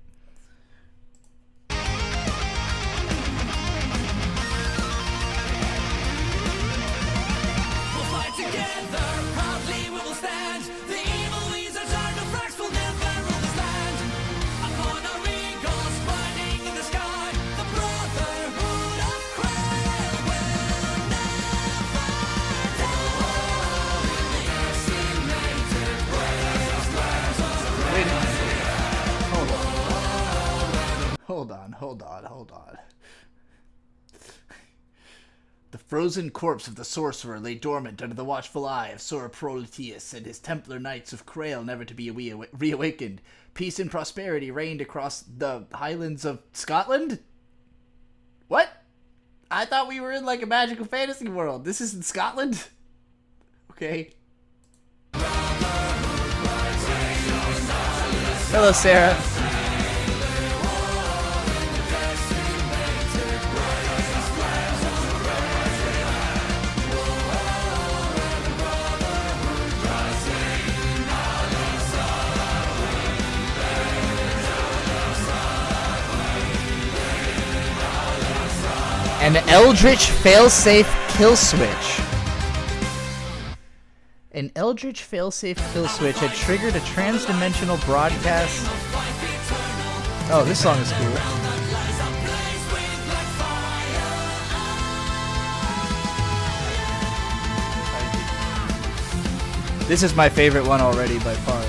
We'll fight together, proudly we will stand. The evil wizards are no facts, will never rule this land. Upon our eagles riding in the sky, the Brotherhood of Krell will never die. In the decimated waves, lands of Wait a minute. Hold on. The frozen corpse of the sorcerer lay dormant under the watchful eye of Sora Proleteus and his Templar Knights of Krail, never to be reawakened. Peace and prosperity reigned across the highlands of Scotland? What? I thought we were in like a magical fantasy world. This is in Scotland? Okay. Hello, Sarah. An eldritch failsafe kill switch. An eldritch failsafe kill switch had triggered a trans-dimensional broadcast. Oh, this song is cool. This is my favorite one already by far.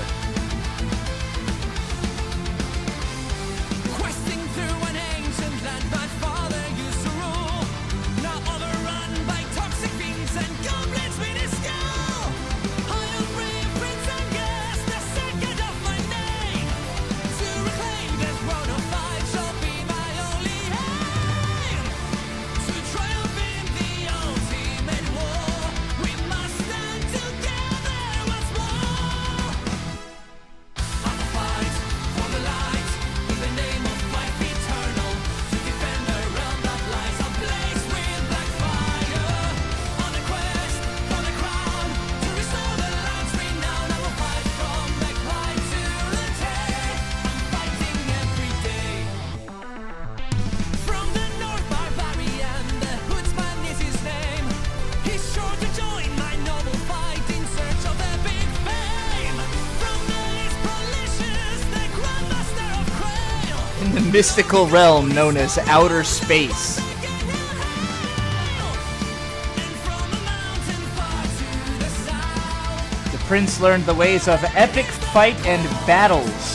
The mystical realm known as outer space. The prince learned the ways of epic fight and battles.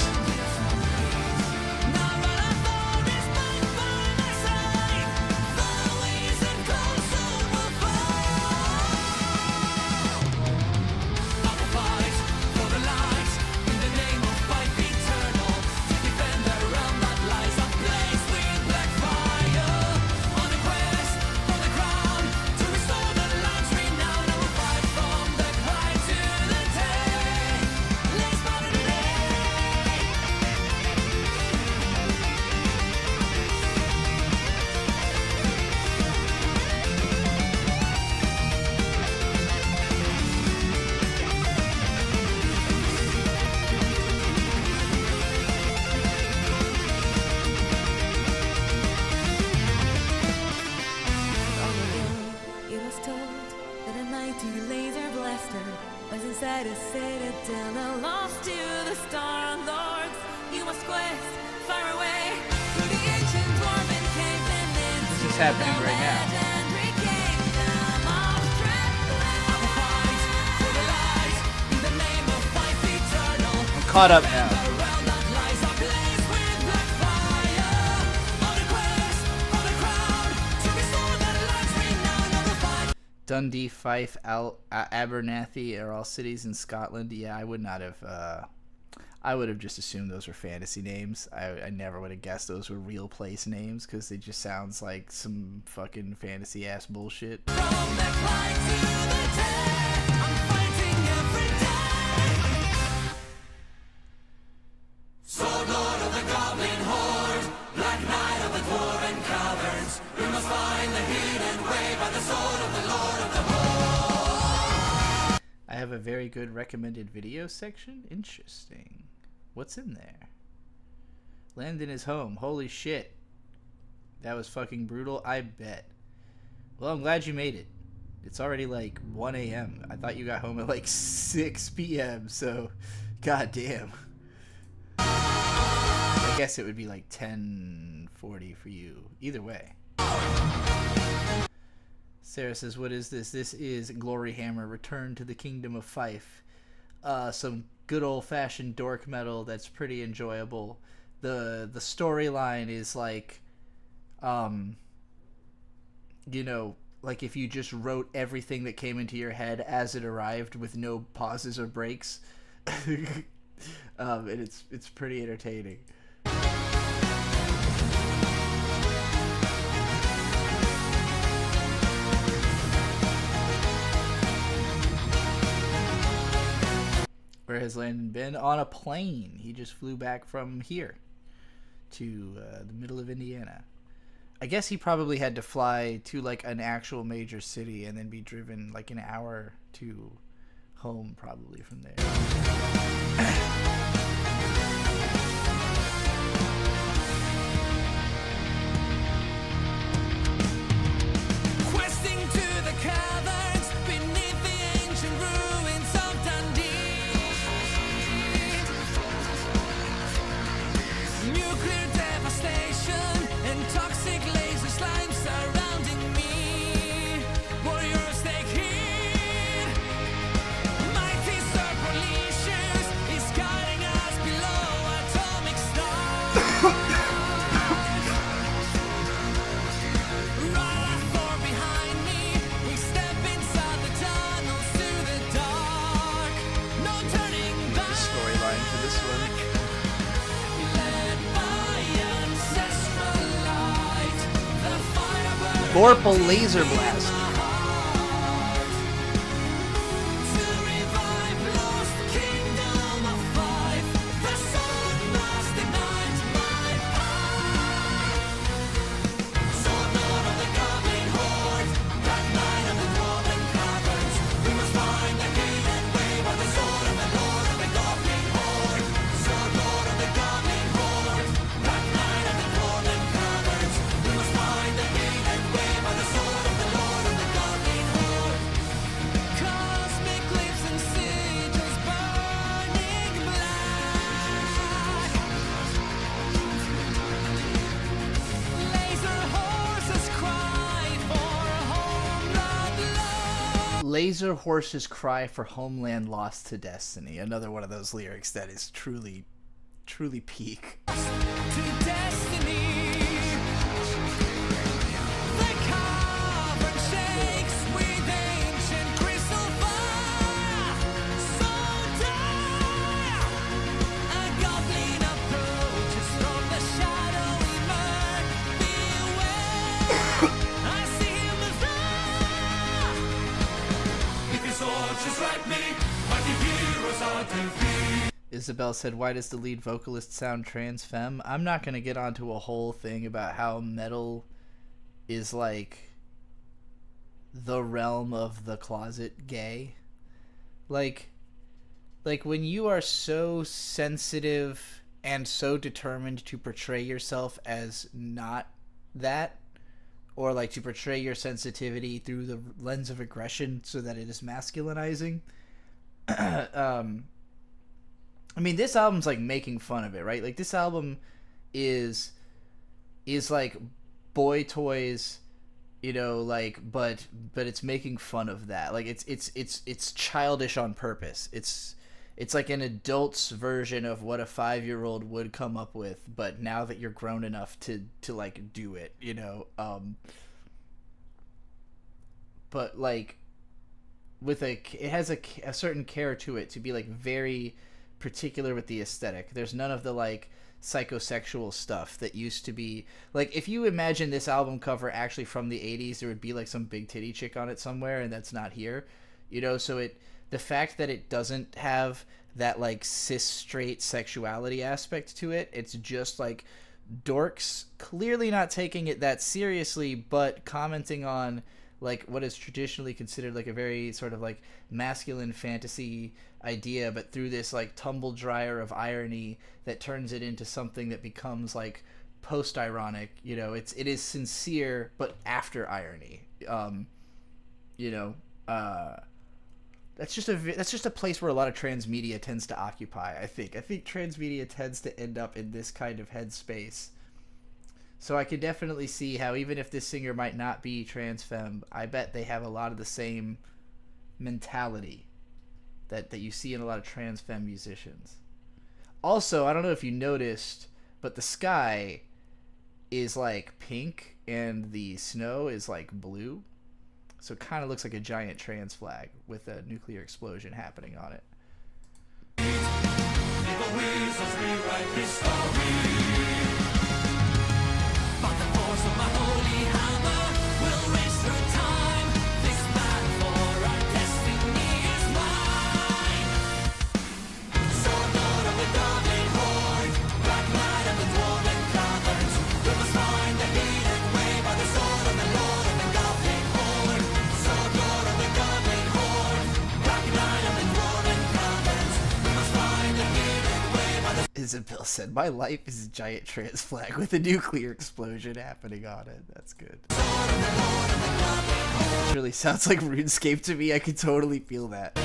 Happening right now. I'm caught up now. Dundee, Fife, Abernathy are all cities in Scotland. Yeah, I would not have. I would have just assumed those were fantasy names. I never would have guessed those were real place names because they just sounds like some fucking fantasy ass bullshit. Sword Lord of the Goblin Horde, Black Knight of the Dwarven Caverns, we must find the hidden way by the sword of the Lord of the Horde. I have a very good recommended video section. Interesting. What's in there? Landon is home. Holy shit. That was fucking brutal. I bet. Well, I'm glad you made it. It's already like 1 a.m. I thought you got home at like 6 p.m. So, goddamn. I guess it would be like 10:40 for you. Either way. Sarah says, what is this? This is Gloryhammer, Return to the Kingdom of Fife. Some good old-fashioned dork metal that's pretty enjoyable. The storyline is like, you know, like if you just wrote everything that came into your head as it arrived with no pauses or breaks. And it's pretty entertaining. Where has Landon been? On a plane. He just flew back from here to the middle of Indiana. I guess he probably had to fly to like an actual major city and then be driven like an hour to home probably from there. Vorpal Laser Blast. Laser horses cry for homeland lost to destiny. Another one of those lyrics that is truly, truly peak. Isabel said, why does the lead vocalist sound trans femme? I'm not going to get onto a whole thing about how metal is like the realm of the closet gay. Like when you are so sensitive and so determined to portray yourself as not that, or like to portray your sensitivity through the lens of aggression so that it is masculinizing. I mean, this album's like making fun of it, right? Like this album is like boy toys, you know, like but it's making fun of that. Like it's childish on purpose. It's like an adult's version of what a 5-year-old would come up with, but now that you're grown enough to like do it, you know. But like with it has a certain care to it to be like very particular with the aesthetic. There's none of the like psychosexual stuff that used to be like, if you imagine this album cover actually from the 80s, there would be like some big titty chick on it somewhere, and that's not here, you know. So the fact that it doesn't have that like cis straight sexuality aspect to it, it's just like dorks clearly not taking it that seriously, but commenting on like what is traditionally considered like a very sort of like masculine fantasy idea, but through this like tumble dryer of irony that turns it into something that becomes like post-ironic, you know. It is sincere but after irony, you know. That's just a place where a lot of transmedia tends to occupy. I think transmedia tends to end up in this kind of headspace. So I could definitely see how even if this singer might not be trans femme, I bet they have a lot of the same mentality that you see in a lot of trans femme musicians. Also, I don't know if you noticed, but the sky is like pink and the snow is like blue. So it kind of looks like a giant trans flag with a nuclear explosion happening on it. Isabel said, my life is a giant trans flag with a nuclear explosion happening on it. That's good. It really sounds like RuneScape to me. I could totally feel that.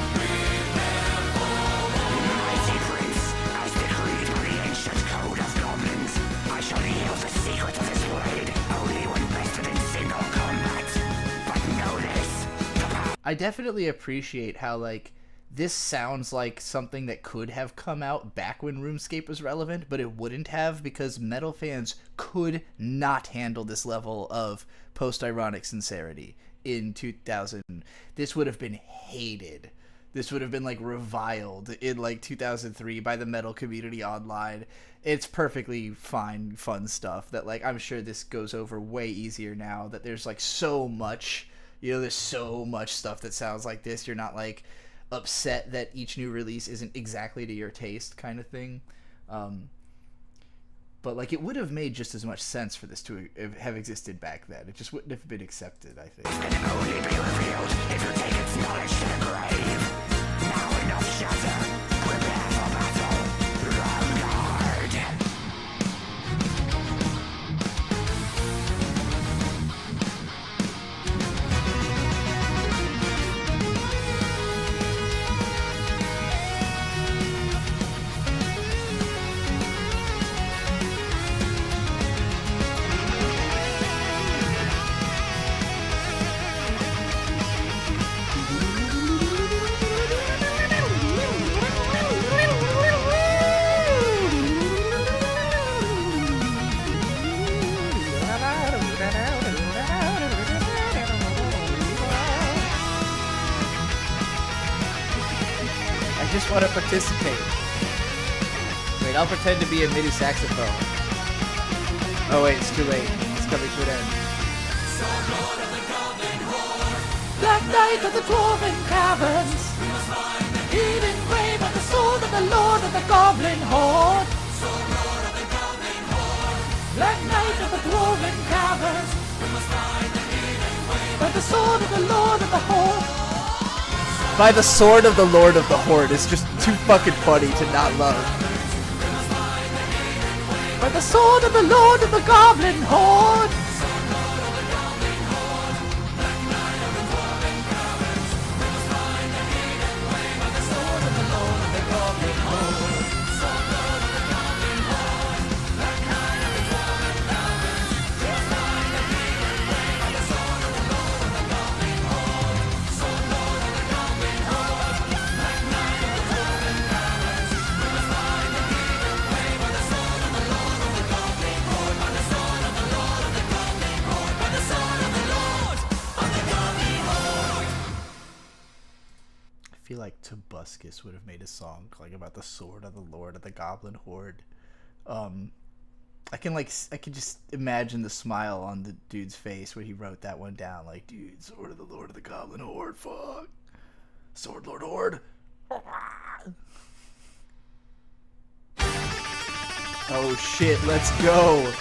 I definitely appreciate how, like, this sounds like something that could have come out back when RuneScape was relevant, but it wouldn't have, because metal fans could not handle this level of post-ironic sincerity in 2000. This would have been hated. this would have been like reviled in like 2003 by the metal community online. It's perfectly fine, fun stuff that like I'm sure this goes over way easier now that there's like so much, there's so much stuff that sounds like this. You're not like upset that each new release isn't exactly to your taste kind of thing. But like it would have made just as much sense for this to have existed back then. It just wouldn't have been accepted, I think. Only be revealed if you take its knowledge to the grave. Now enough shelter. Prepare for battle. Vanguard. I just want to participate. Wait, I'll pretend to be a MIDI saxophone. Oh wait, it's too late. It's coming to an end. Black Knight of the Dwarven Caverns, hidden grave of the sword of the Lord of the Goblin Horde. Black Knight of the Dwarven Caverns, by the sword of the Lord of the Horde. By the sword of the Lord of the Horde is just too fucking funny to not love. By the sword of the Lord of the Goblin Horde. I feel like Tobuscus would have made a song like about the sword of the Lord of the Goblin Horde. I can just imagine the smile on the dude's face when he wrote that one down. Like, dude, sword of the Lord of the Goblin Horde, fuck. Sword Lord Horde. Oh shit, let's go.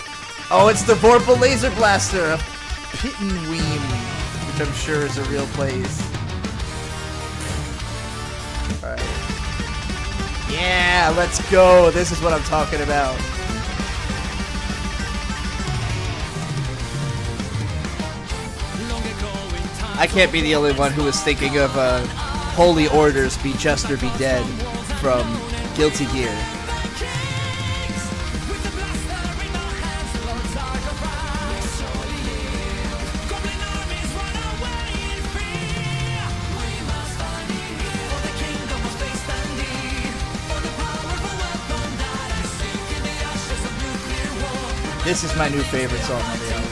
Oh, it's the Vorpal Laser Blaster of Pittenweem, which I'm sure is a real place. Alright. Yeah, let's go. This is what I'm talking about. I can't be the only one who was thinking of Holy Orders, Be Just or Be Dead from Guilty Gear. This is my new favorite song on the album.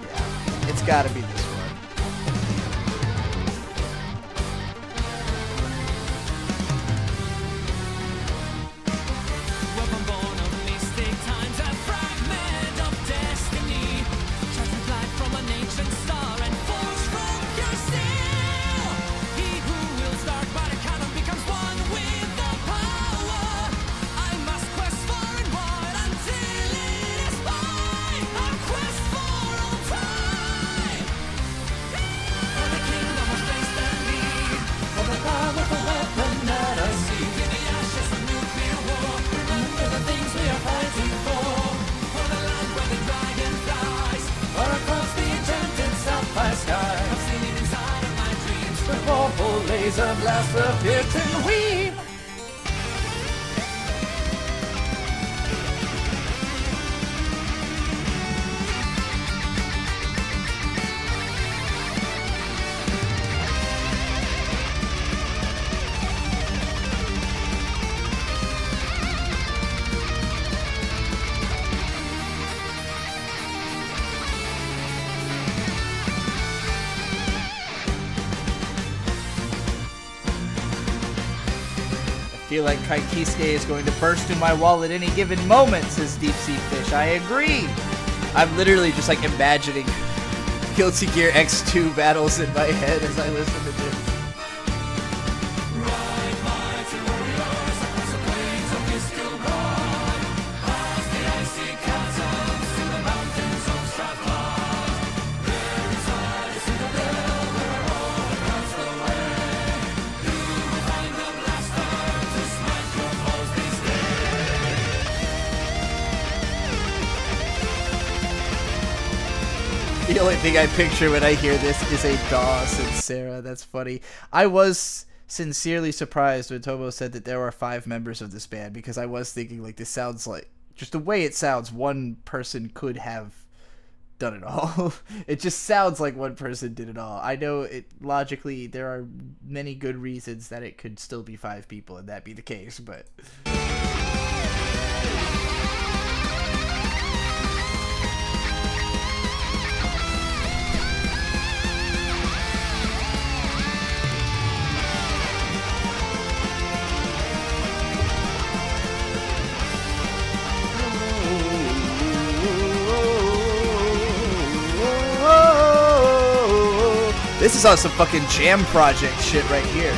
Yeah, it's gotta be this one. Laser blaster, Pittenweem. feel like Kaikisuke is going to burst in my wall at any given moment, says Deep Sea Fish. I agree. I'm literally just like imagining Guilty Gear X2 battles in my head as I listen to this. The only thing I picture when I hear this is a DAW, said Sarah. That's funny. I was sincerely surprised when Tomo said that there are 5 members of this band, because I was thinking, like, this sounds like, just the way it sounds, one person could have done it all. It just sounds like one person did it all. I know it logically there are many good reasons that it could still be 5 people and that be the case, but... This is on some fucking Jam Project shit right here.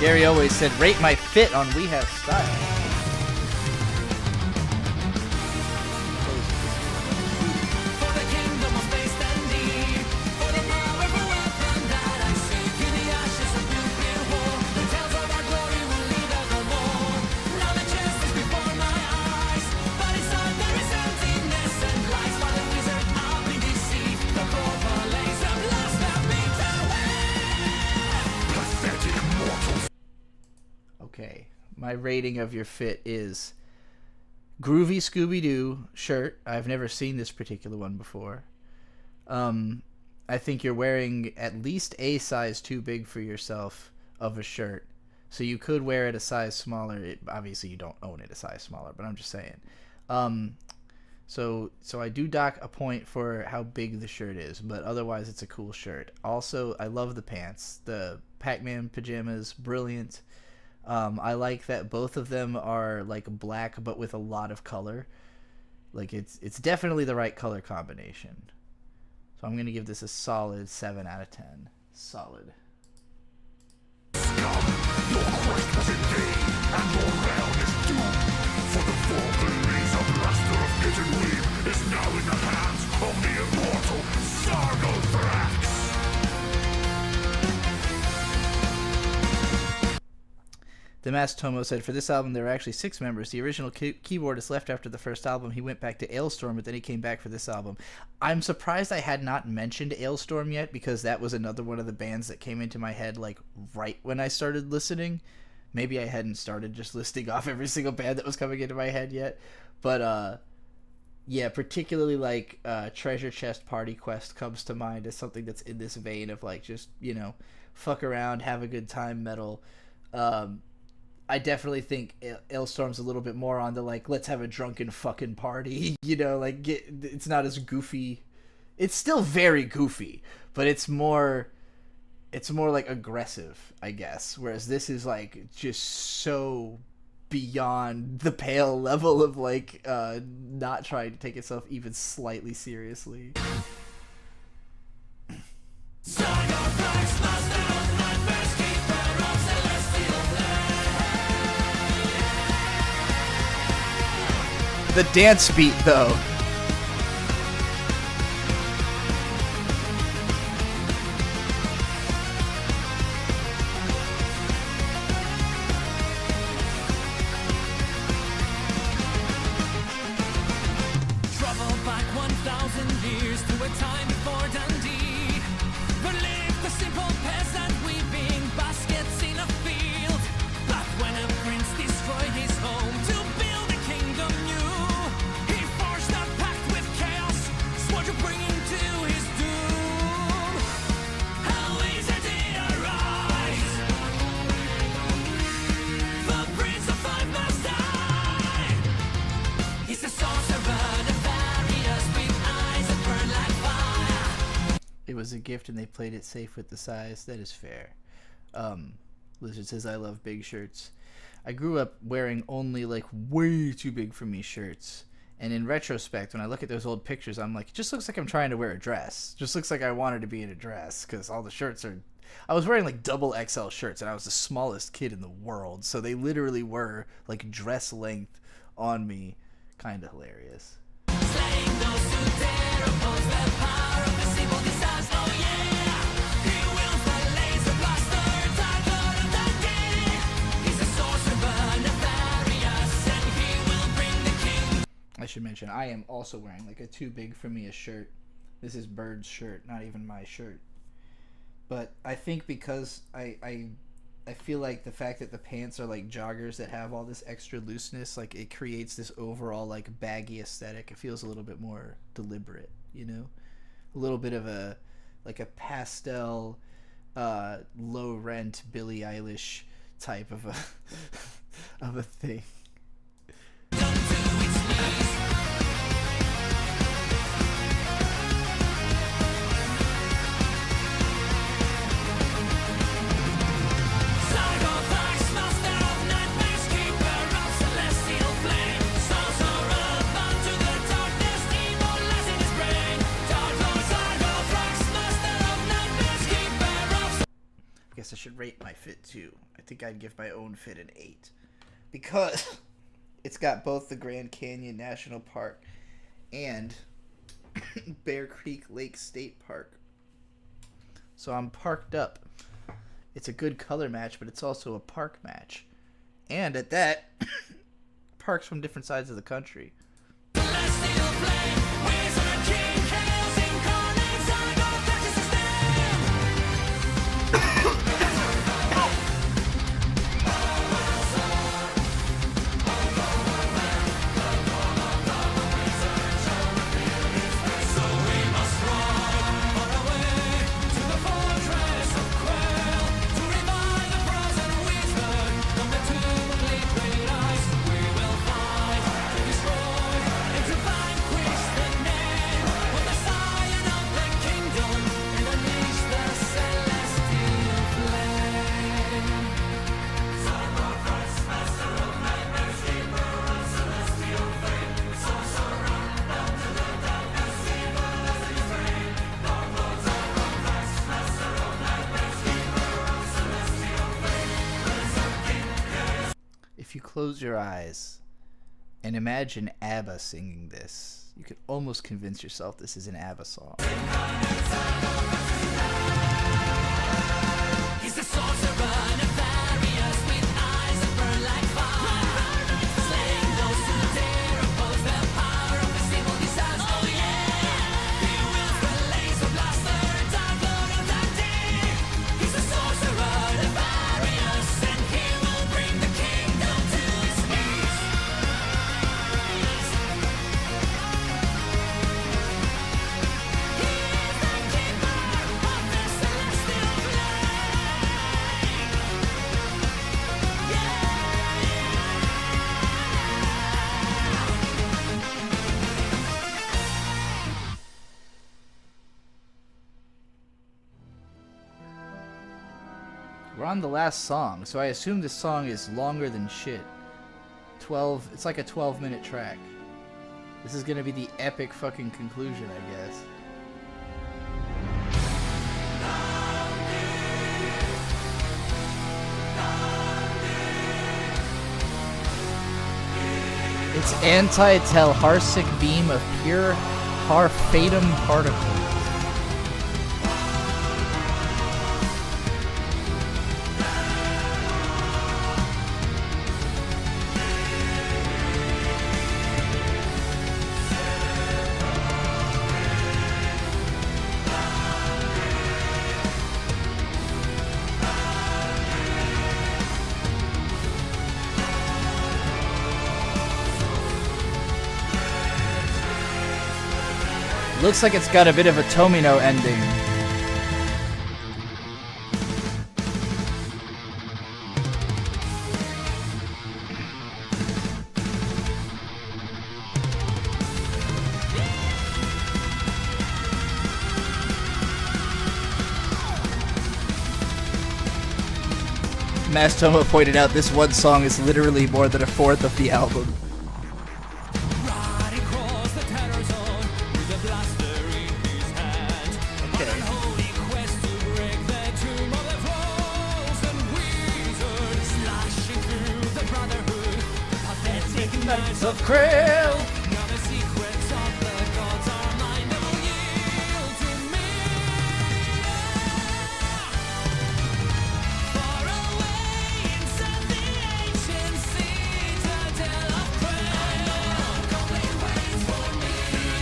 Gary always said, rate my fit on We Have Style. Okay, my rating of your fit is Groovy Scooby-Doo shirt. I've never seen this particular one before. I think you're wearing at least a size too big for yourself of a shirt. So you could wear it a size smaller. Obviously, you don't own it a size smaller, but I'm just saying. So I do dock a point for how big the shirt is, but otherwise it's a cool shirt. Also, I love the pants. The Pac-Man pajamas, brilliant. I like that both of them are like black but with a lot of color. Like it's definitely the right color combination. So I'm gonna give this a solid 7 out of 10. Solid. The Masked Tomo said, for this album, there were actually 6 members. The original keyboardist left after the first album. He went back to Ailstorm, but then he came back for this album. I'm surprised I had not mentioned Ailstorm yet, because that was another one of the bands that came into my head, like, right when I started listening. Maybe I hadn't started just listing off every single band that was coming into my head yet. But, yeah, particularly, like, Treasure Chest Party Quest comes to mind as something that's in this vein of, like, just, you know, fuck around, have a good time metal. I definitely think Ailstorm's a little bit more on the, like, let's have a drunken fucking party, you know, like, it's not as goofy. It's still very goofy, but it's more like aggressive, I guess, whereas this is, like, just so beyond the pale level of, like, not trying to take itself even slightly seriously. The dance beat, though. Travel back 1,000 years to a time before Dundee. Relive the simple peasant weaving baskets in a field. Back when a prince destroyed his home to build a kingdom new. He forged a It was a gift and they played it safe with the size. That is fair. Lizard says, I love big shirts. I grew up wearing only like way too big for me shirts. And in retrospect, when I look at those old pictures, I'm like, it just looks like I'm trying to wear a dress. Just looks like I wanted to be in a dress because all the shirts are... I was wearing like double XL shirts and I was the smallest kid in the world. So they literally were like dress length on me. Kind of hilarious. I should mention, I am also wearing like a too big for me a shirt. This is Bird's shirt, not even my shirt. But I think because I feel like the fact that the pants are like joggers that have all this extra looseness, like it creates this overall like baggy aesthetic. It feels a little bit more deliberate, you know? A little bit of a like a pastel low rent Billie Eilish type of a of a thing. I guess I should rate my fit too. I think I'd give my own fit an 8 because it's got both the Grand Canyon National Park and Bear Creek Lake State Park. So I'm parked up. It's a good color match, but it's also a park match. And at that, parks from different sides of the country. If you close your eyes and imagine ABBA singing this, you could almost convince yourself this is an ABBA song. He's the sorcerer, nefarious, with eyes that burn like fire. Slaying those who dare oppose the power of his evil desires. Oh yeah! He wields the laser blaster, dark lord of that day. He's the sorcerer, nefarious, and he will bring the kingdom to his knees. He is the keeper of the celestial We're on the last song, so I assume this song is longer than shit. 12, it's like a 12-minute track. This is gonna be the epic fucking conclusion, I guess. It's anti-telharsic beam of pure Harfatum particles. Looks like it's got a bit of a Tomino ending. Mastoma pointed out, this one song is literally more than a fourth of the album. Of Krill.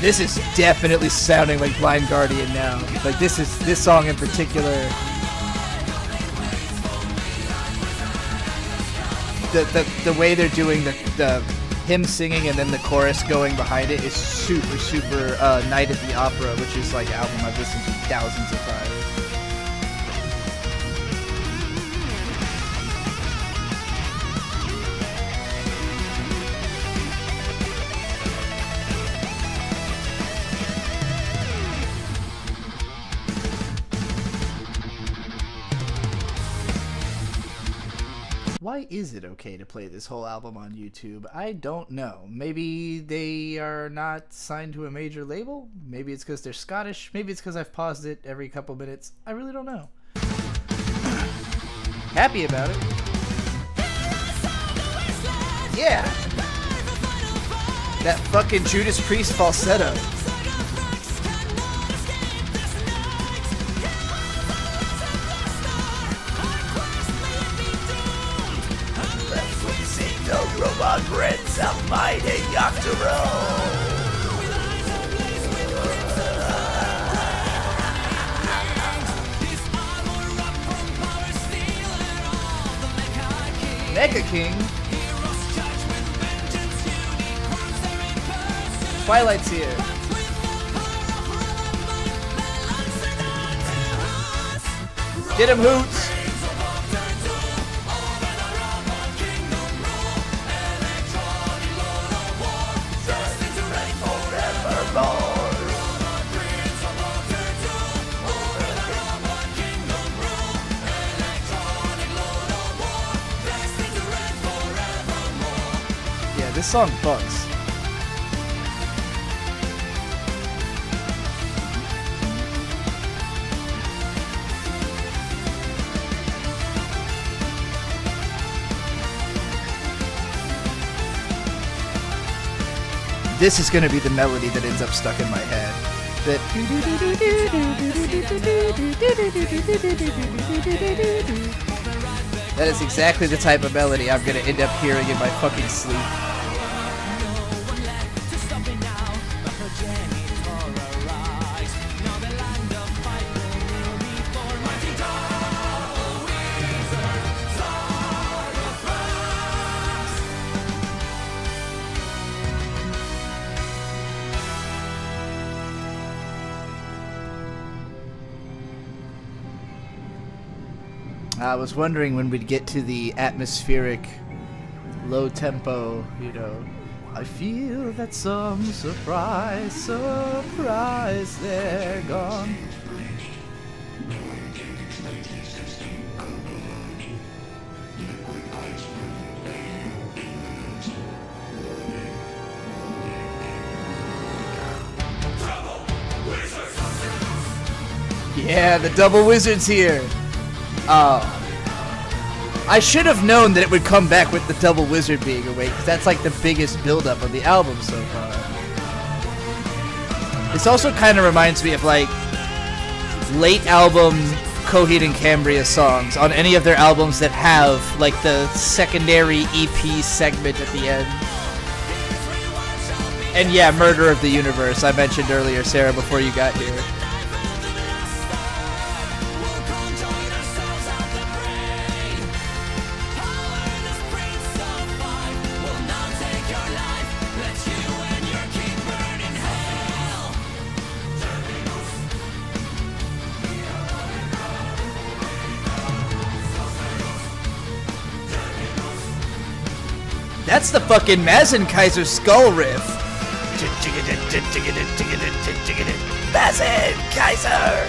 This is definitely sounding like Blind Guardian now. Like this song in particular. The way they're doing the him singing and then the chorus going behind it is super Night at the Opera, which is like an album I've listened to thousands of times. Why is it okay to play this whole album on YouTube? I don't know. Maybe they are not signed to a major label? Maybe it's because they're Scottish? Maybe it's because I've paused it every couple minutes? I really don't know. Happy about it. Yeah! That fucking Judas Priest falsetto. Robot Prince of Mighty Octorow. Mecha King. Twilight's here. Get him, Hoots. This song fucks. This is going to be the melody that ends up stuck in my head. That is exactly the type of melody I'm going to end up hearing in my fucking sleep. I was wondering when we'd get to the atmospheric, low tempo, you know. I feel that some surprise, they're gone. Yeah, the double wizard's here. I should have known that it would come back with the double wizard being awake, because that's like the biggest build-up of the album so far. This also kind of reminds me of like late album Coheed and Cambria songs on any of their albums that have like the secondary EP segment at the end. And yeah, Murder of the Universe, I mentioned earlier, Sarah, before you got here. That's the fucking Mazinkaiser skull riff. Mazinkaiser!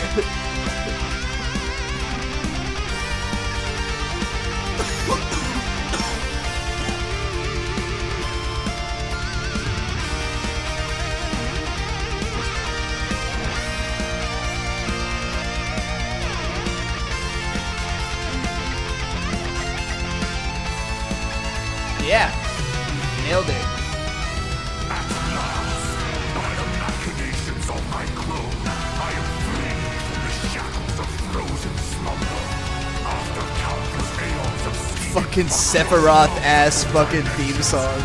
fucking Sephiroth ass fucking theme song.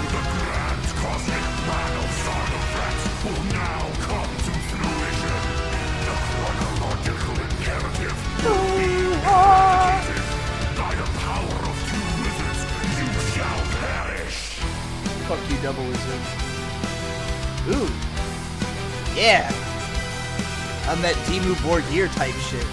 Fuck you, Double Wizard. Ooh. Yeah. On that Demu Borgir type shit.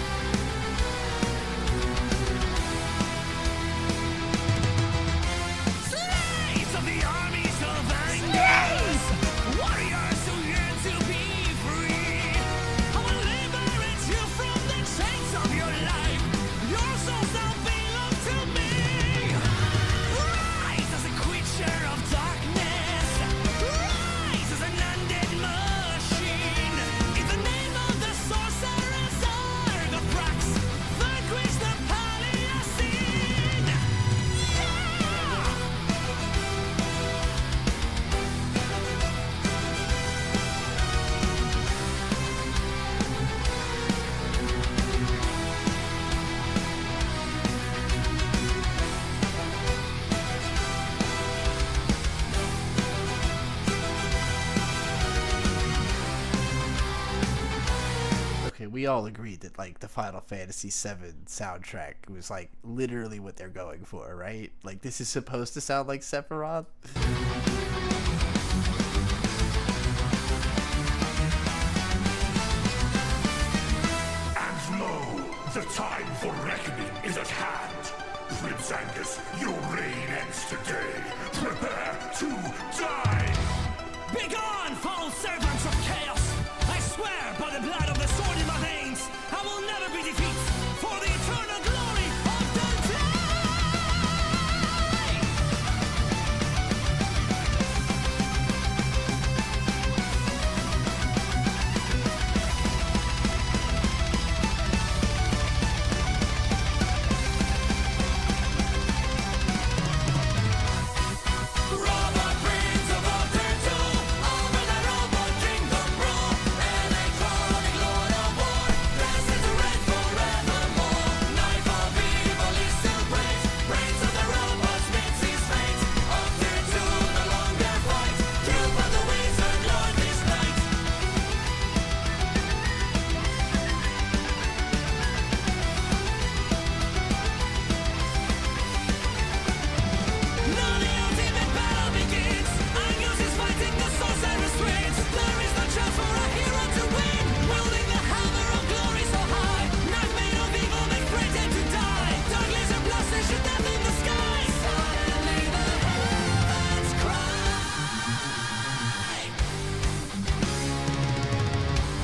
We all agreed that like the Final Fantasy VII soundtrack was like literally what they're going for, right? Like this is supposed to sound like Sephiroth. And lo, the time for reckoning is at hand. Prince Angus, your reign ends today. Prepare to die! Begone, foul servants of chaos! I swear by the blood of the sword in my veins, I will never be defeated for the eternal glory of the day! Robot Prince of Alter 2, over the robot kingdom rule, and I chronic Lord of War, blessed to reign forevermore. Knife of evil is still praised, brains of the robots meets his fate. Alter 2 no longer fight, killed by the wizard lord this night. Now the ultimate battle begins. Angus is fighting the sorcerer's twins. There is no chance for a hero to win. Wielding the hammer of glory so high. Knife made of evil makes threatened to die. Dark laser blaster shoot death in the sky. Suddenly the heavens cry.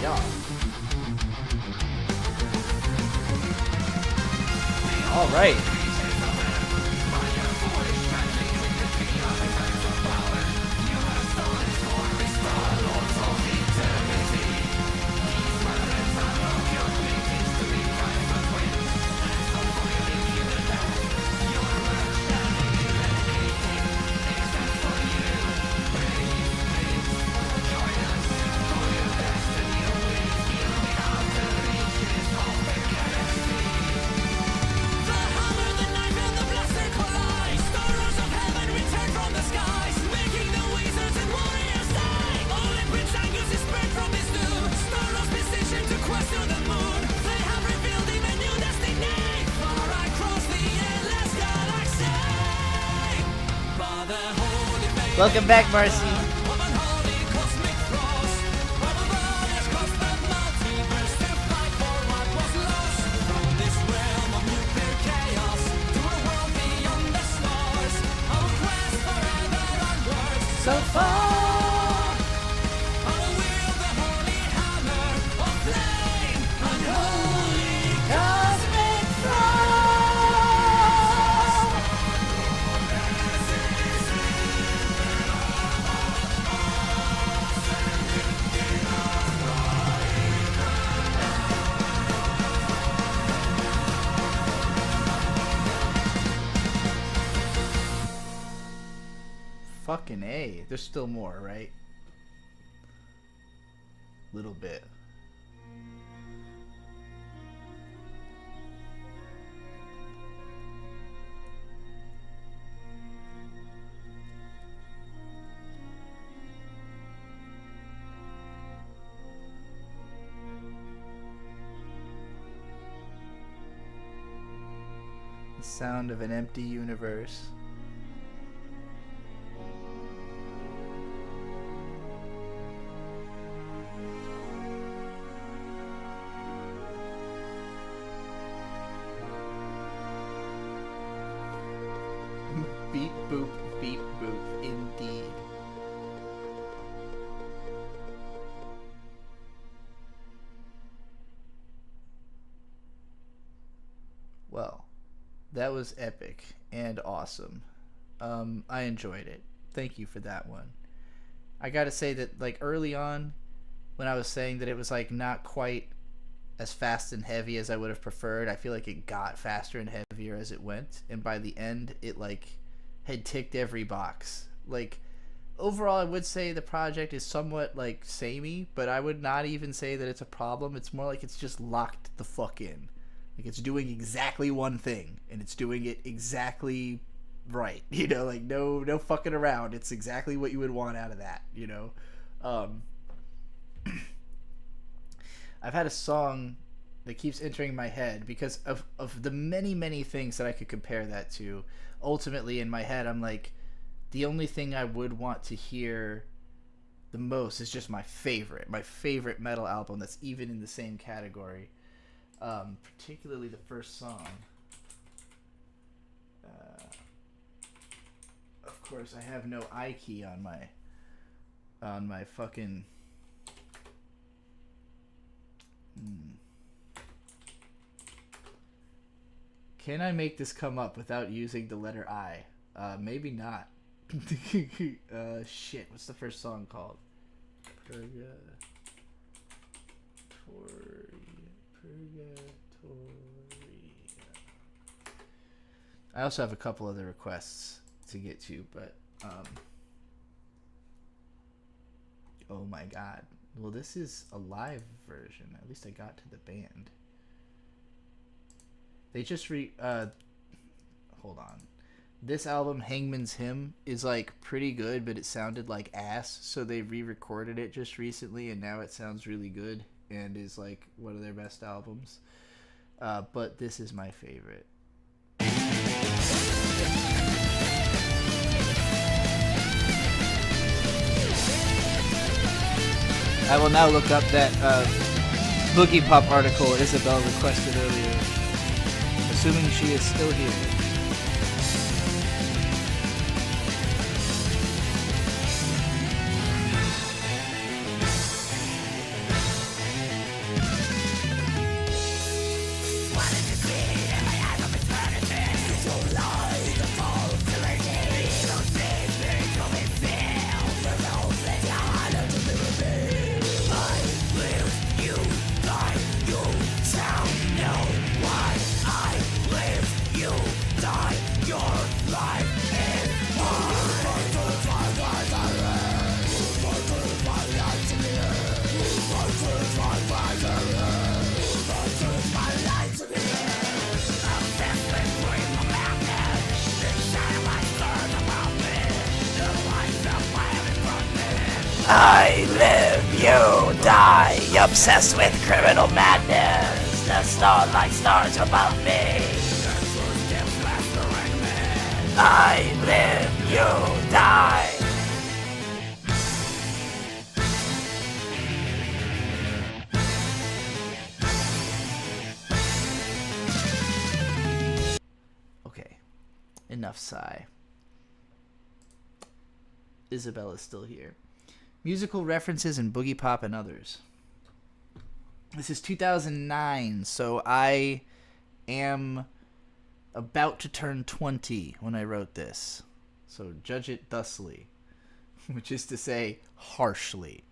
Yeah. All right. The hammer, the knife, and the blaster collide. Stars of heaven return from the skies, making the wizards and warriors die. Only Prince Angus is spared from his doom. Stars positioned to question the moon. They have revealed him a new destiny, far across the endless galaxy. By the holy faith Welcome back, Marcy. of unholy cosmic frost, of a varnish crossed the multiverse to fight for what was lost. From this realm of nuclear chaos to a world beyond the stars, our quest forever onwards. So far, I will wield the holy hammer of flame, unholy cosmic frost. Fucking A. There's still more, right? Little bit. The sound of an empty universe. Beep boop, beep boop, indeed. Well, that was epic and awesome. I enjoyed it. Thank you for that one. I gotta say that, like, early on, when I was saying that it was, like, not quite as fast and heavy as I would have preferred, I feel like it got faster and heavier as it went, and by the end, it, like, had ticked every box. Like, overall, I would say the project is somewhat, like, samey, but I would not even say that it's a problem. It's more like it's just locked the fuck in. Like, it's doing exactly one thing, and it's doing it exactly right. You know, like, no fucking around. It's exactly what you would want out of that, you know? I've had a song that keeps entering my head because of the many, many things that I could compare that to. Ultimately, in my head, I'm like, the only thing I would want to hear the most is just my favorite metal album that's even in the same category. Particularly the first song. Of course, I have no I key on my fucking. Can I make this come up without using the letter I? Maybe not. Shit. What's the first song called? Purgatory. I also have a couple other requests to get to, but oh my god. Well, this is a live version. At least I got to the band. They just hold on. This album, Hangman's Hymn, is like pretty good, but it sounded like ass, so they re-recorded it just recently, and now it sounds really good and is like one of their best albums. But this is my favorite. I will now look up that Boogie Pop article Isabel requested earlier, assuming she is still here. I live, you die, obsessed with criminal madness. The starlight stars above me. I live, you die. Okay, enough sigh. Isabella's still here. Musical references in Boogie Pop and Others. This is 2009, so I am about to turn 20 when I wrote this. So judge it thusly, which is to say, harshly.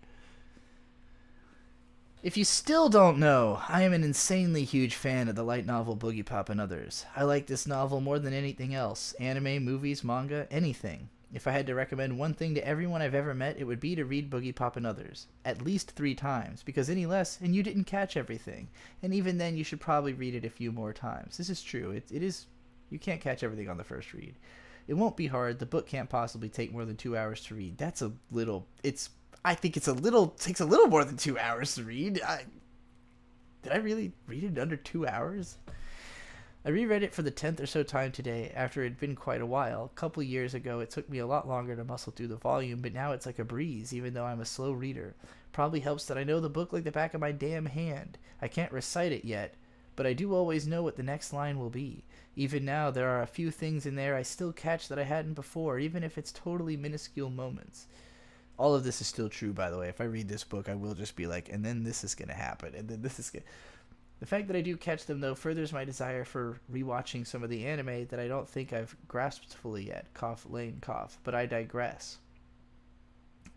If you still don't know, I am an insanely huge fan of the light novel Boogie Pop and Others. I like this novel more than anything else. Anime, movies, manga, anything. If I had to recommend one thing to everyone I've ever met, it would be to read Boogie Pop and Others. At least 3 times, because any less, and you didn't catch everything. And even then, you should probably read it a few more times. This is true. It is... You can't catch everything on the first read. It won't be hard. The book can't possibly take more than 2 hours to read. That's a little... I think takes a little more than 2 hours to read. Did I really read it under 2 hours? I reread it for the 10th or so time today, after it had been quite a while. A couple years ago, it took me a lot longer to muscle through the volume, but now it's like a breeze, even though I'm a slow reader. Probably helps that I know the book like the back of my damn hand. I can't recite it yet, but I do always know what the next line will be. Even now, there are a few things in there I still catch that I hadn't before, even if it's totally minuscule moments. All of this is still true, by the way. If I read this book, I will just be like, and then this is going to happen, and then this is going to... The fact that I do catch them, though, furthers my desire for rewatching some of the anime that I don't think I've grasped fully yet. Cough, lane, cough. But I digress.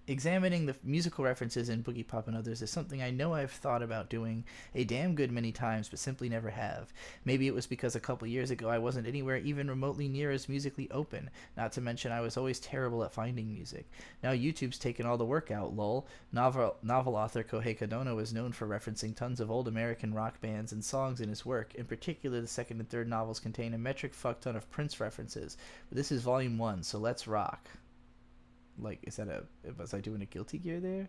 Examining the musical references in Boogie Pop and others is something I know I've thought about doing a damn good many times, but simply never have. Maybe it was because a couple years ago I wasn't anywhere even remotely near as musically open, not to mention I was always terrible at finding music. Now YouTube's taken all the work out, lol. Novel author Kohei Kadono is known for referencing tons of old American rock bands and songs in his work. In particular, the second and third novels contain a metric fuck ton of Prince references. But this is volume 1, so let's rock. Like, is that was I doing a Guilty Gear there?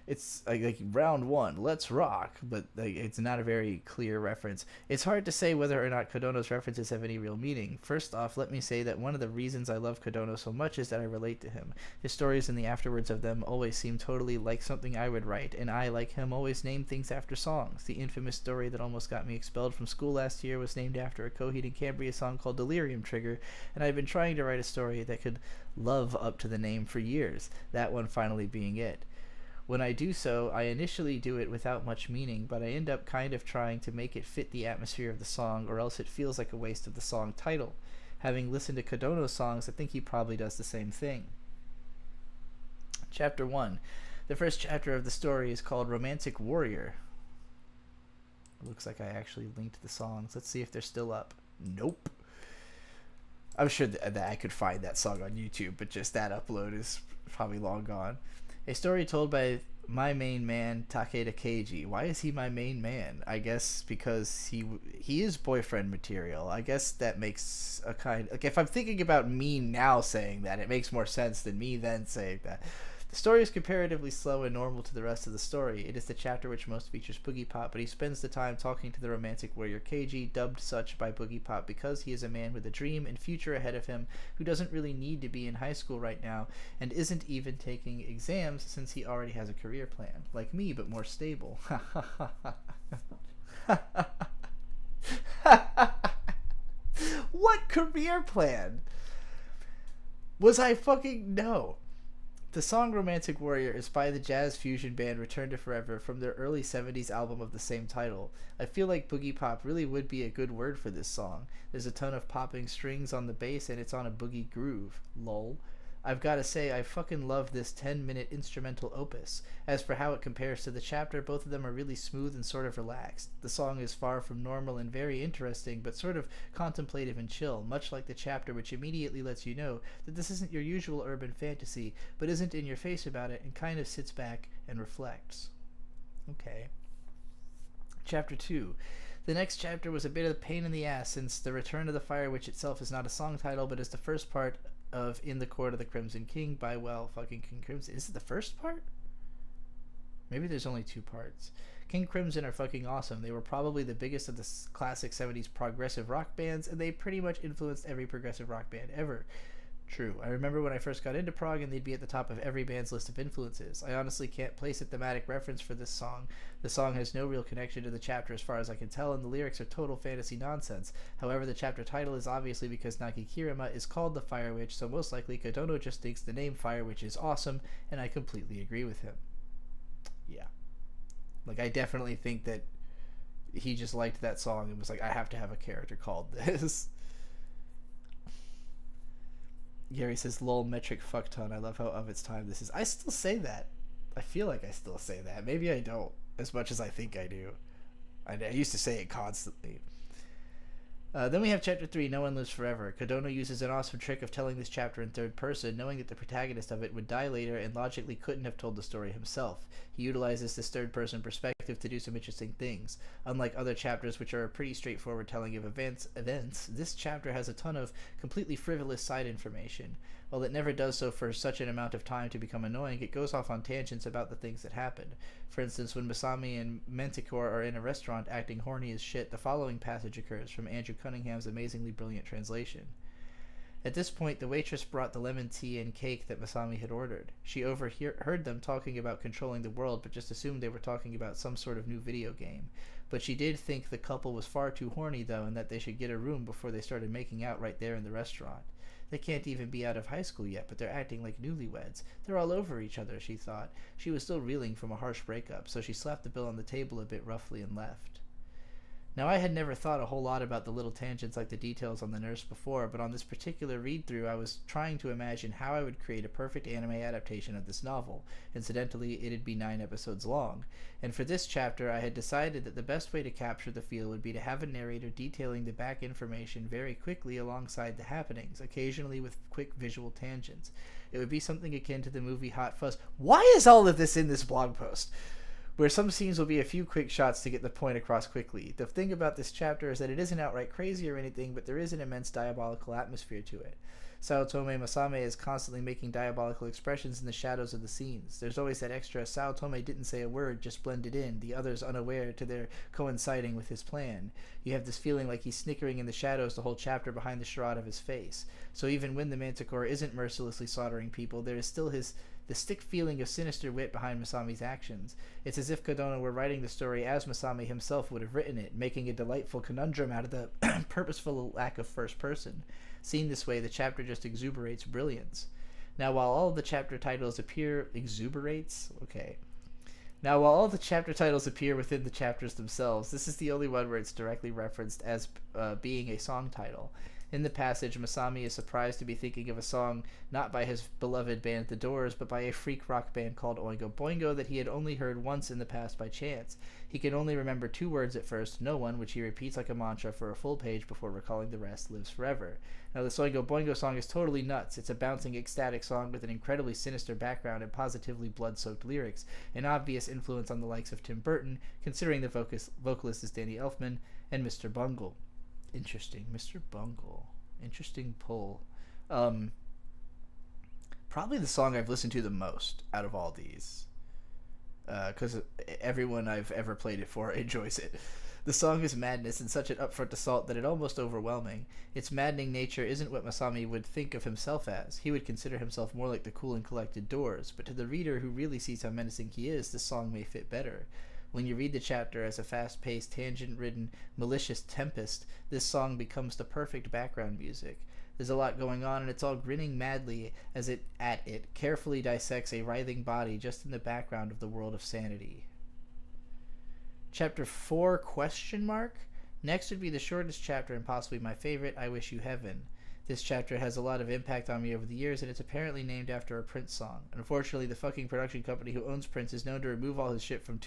It's like round 1, let's rock, but like, it's not a very clear reference. It's hard to say whether or not Kodono's references have any real meaning. First off, let me say that one of the reasons I love Kodono so much is that I relate to him. His stories and the afterwards of them always seem totally like something I would write, and I, like him, always name things after songs. The infamous story that almost got me expelled from school last year was named after a Coheed and Cambria song called Delirium Trigger, and I've been trying to write a story that could love up to the name for years, that one finally being it. When I do so, I initially do it without much meaning, but I end up kind of trying to make it fit the atmosphere of the song, or else it feels like a waste of the song title. Having listened to Kodono's songs, I think he probably does the same thing. Chapter 1. The first chapter of the story is called Romantic Warrior. It looks like I actually linked the songs. Let's see if they're still up. Nope. I'm sure that I could find that song on YouTube, but just that upload is probably long gone. A story told by my main man, Takeda Keiji. Why is he my main man? I guess because he is boyfriend material. I guess that makes a kind... Like, if I'm thinking about me now saying that, it makes more sense than me then saying that. The story is comparatively slow and normal to the rest of the story. It is the chapter which most features Boogie Pop, but he spends the time talking to the romantic warrior Keiji, dubbed such by Boogie Pop because he is a man with a dream and future ahead of him who doesn't really need to be in high school right now and isn't even taking exams since he already has a career plan. Like me, but more stable. What career plan? Was I fucking... No. The song Romantic Warrior is by the jazz fusion band Return to Forever from their early 70s album of the same title. I feel like Boogie Pop really would be a good word for this song. There's a ton of popping strings on the bass and it's on a boogie groove. Lol. I've gotta say, I fucking love this 10-minute instrumental opus. As for how it compares to the chapter, both of them are really smooth and sort of relaxed. The song is far from normal and very interesting, but sort of contemplative and chill, much like the chapter, which immediately lets you know that this isn't your usual urban fantasy, but isn't in your face about it and kind of sits back and reflects. Okay. Chapter 2. The next chapter was a bit of a pain in the ass, since The Return of the Fire Witch itself is not a song title, but is the first part of In the Court of the Crimson King by, well, fucking King Crimson. Is it the first part? Maybe there's only 2 parts. King Crimson are fucking awesome. They were probably the biggest of the classic 70s progressive rock bands, and they pretty much influenced every progressive rock band ever. True. I remember when I first got into prog and they'd be at the top of every band's list of influences. I honestly can't place a thematic reference for this song. The song has no real connection to the chapter as far as I can tell, and the lyrics are total fantasy nonsense. However, the chapter title is obviously because Naki Kirima is called the Fire Witch, so most likely Kodono just thinks the name Fire Witch is awesome, and I completely agree with him. Yeah. Like, I definitely think that he just liked that song and was like, I have to have a character called this. Gary says, lol, metric fuckton. I love how of its time this is. I still say that. I feel like I still say that. Maybe I don't, as much as I think I do. I used to say it constantly. Then we have Chapter 3, No One Lives Forever. Kodono uses an awesome trick of telling this chapter in third person, knowing that the protagonist of it would die later and logically couldn't have told the story himself. He utilizes this third person perspective perspective to do some interesting things. Unlike other chapters, which are a pretty straightforward telling of events, this chapter has a ton of completely frivolous side information. While it never does so for such an amount of time to become annoying, it goes off on tangents about the things that happened. For instance, when Masami and Manticore are in a restaurant acting horny as shit, the following passage occurs from Andrew Cunningham's amazingly brilliant translation. At this point, the waitress brought the lemon tea and cake that Masami had ordered. She overheard them talking about controlling the world, but just assumed they were talking about some sort of new video game. But she did think the couple was far too horny, though, and that they should get a room before they started making out right there in the restaurant. They can't even be out of high school yet, but they're acting like newlyweds. They're all over each other, she thought. She was still reeling from a harsh breakup, so she slapped the bill on the table a bit roughly and left. Now, I had never thought a whole lot about the little tangents like the details on the nurse before, but on this particular read-through I was trying to imagine how I would create a perfect anime adaptation of this novel. Incidentally, it'd be 9 episodes long. And for this chapter, I had decided that the best way to capture the feel would be to have a narrator detailing the back information very quickly alongside the happenings, occasionally with quick visual tangents. It would be something akin to the movie Hot Fuzz. Why is all of this in this blog post? Where some scenes will be a few quick shots to get the point across quickly. The thing about this chapter is that it isn't outright crazy or anything, but there is an immense diabolical atmosphere to it. Saotome Masame is constantly making diabolical expressions in the shadows of the scenes. There's always that extra Saotome didn't say a word, just blended in, the others unaware to their coinciding with his plan. You have this feeling like he's snickering in the shadows the whole chapter behind the charade of his face. So even when the Manticore isn't mercilessly slaughtering people, there is still the stick feeling of sinister wit behind Masami's actions. It's as if Kodono were writing the story as Masami himself would have written it, making a delightful conundrum out of the purposeful lack of first person. Seen this way, the chapter just exuberates brilliance. Now, while all the chapter titles appear... Exuberates? Okay. Now, while all the chapter titles appear within the chapters themselves, this is the only one where it's directly referenced as being a song title. In the passage, Masami is surprised to be thinking of a song not by his beloved band The Doors, but by a freak rock band called Oingo Boingo that he had only heard once in the past by chance. He can only remember 2 words at first, no one, which he repeats like a mantra for a full page before recalling the rest lives forever. Now, this Oingo Boingo song is totally nuts. It's a bouncing, ecstatic song with an incredibly sinister background and positively blood-soaked lyrics, an obvious influence on the likes of Tim Burton, considering the vocalist is Danny Elfman, and Mr. Bungle. Interesting. Mr. Bungle. Interesting pull. Probably the song I've listened to the most out of all these. Because everyone I've ever played it for enjoys it. The song is madness and such an upfront assault that it's almost overwhelming. Its maddening nature isn't what Masami would think of himself as. He would consider himself more like the cool and collected Doors, but to the reader who really sees how menacing he is, this song may fit better. When you read the chapter as a fast-paced, tangent-ridden, malicious tempest, this song becomes the perfect background music. There's a lot going on, and it's all grinning madly as it carefully dissects a writhing body just in the background of the world of sanity. Chapter 4, ? Next would be the shortest chapter and possibly my favorite, I Wish You Heaven. This chapter has a lot of impact on me over the years, and it's apparently named after a Prince song. Unfortunately, the fucking production company who owns Prince is known to remove all his shit from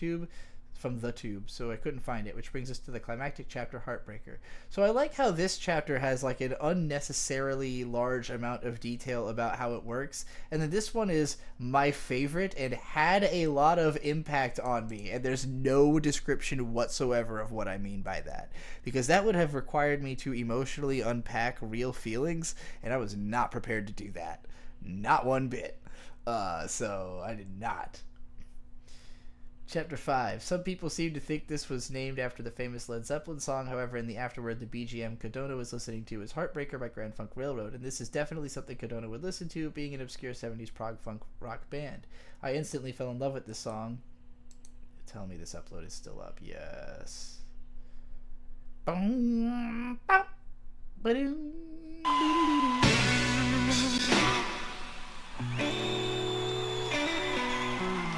the tube, so I couldn't find it, which brings us to the climactic chapter, Heartbreaker. So I like how this chapter has like an unnecessarily large amount of detail about how it works, and then this one is my favorite and had a lot of impact on me, and there's no description whatsoever of what I mean by that, because that would have required me to emotionally unpack real feelings, and I was not prepared to do that. Not one bit. So I did not. Chapter 5. Some people seem to think this was named after the famous Led Zeppelin song. However, in the afterword, the BGM Kodono was listening to is Heartbreaker by Grand Funk Railroad, and this is definitely something Kodono would listen to, being an obscure 70s prog funk rock band. I instantly fell in love with this song. Tell me this upload is still up. Yes.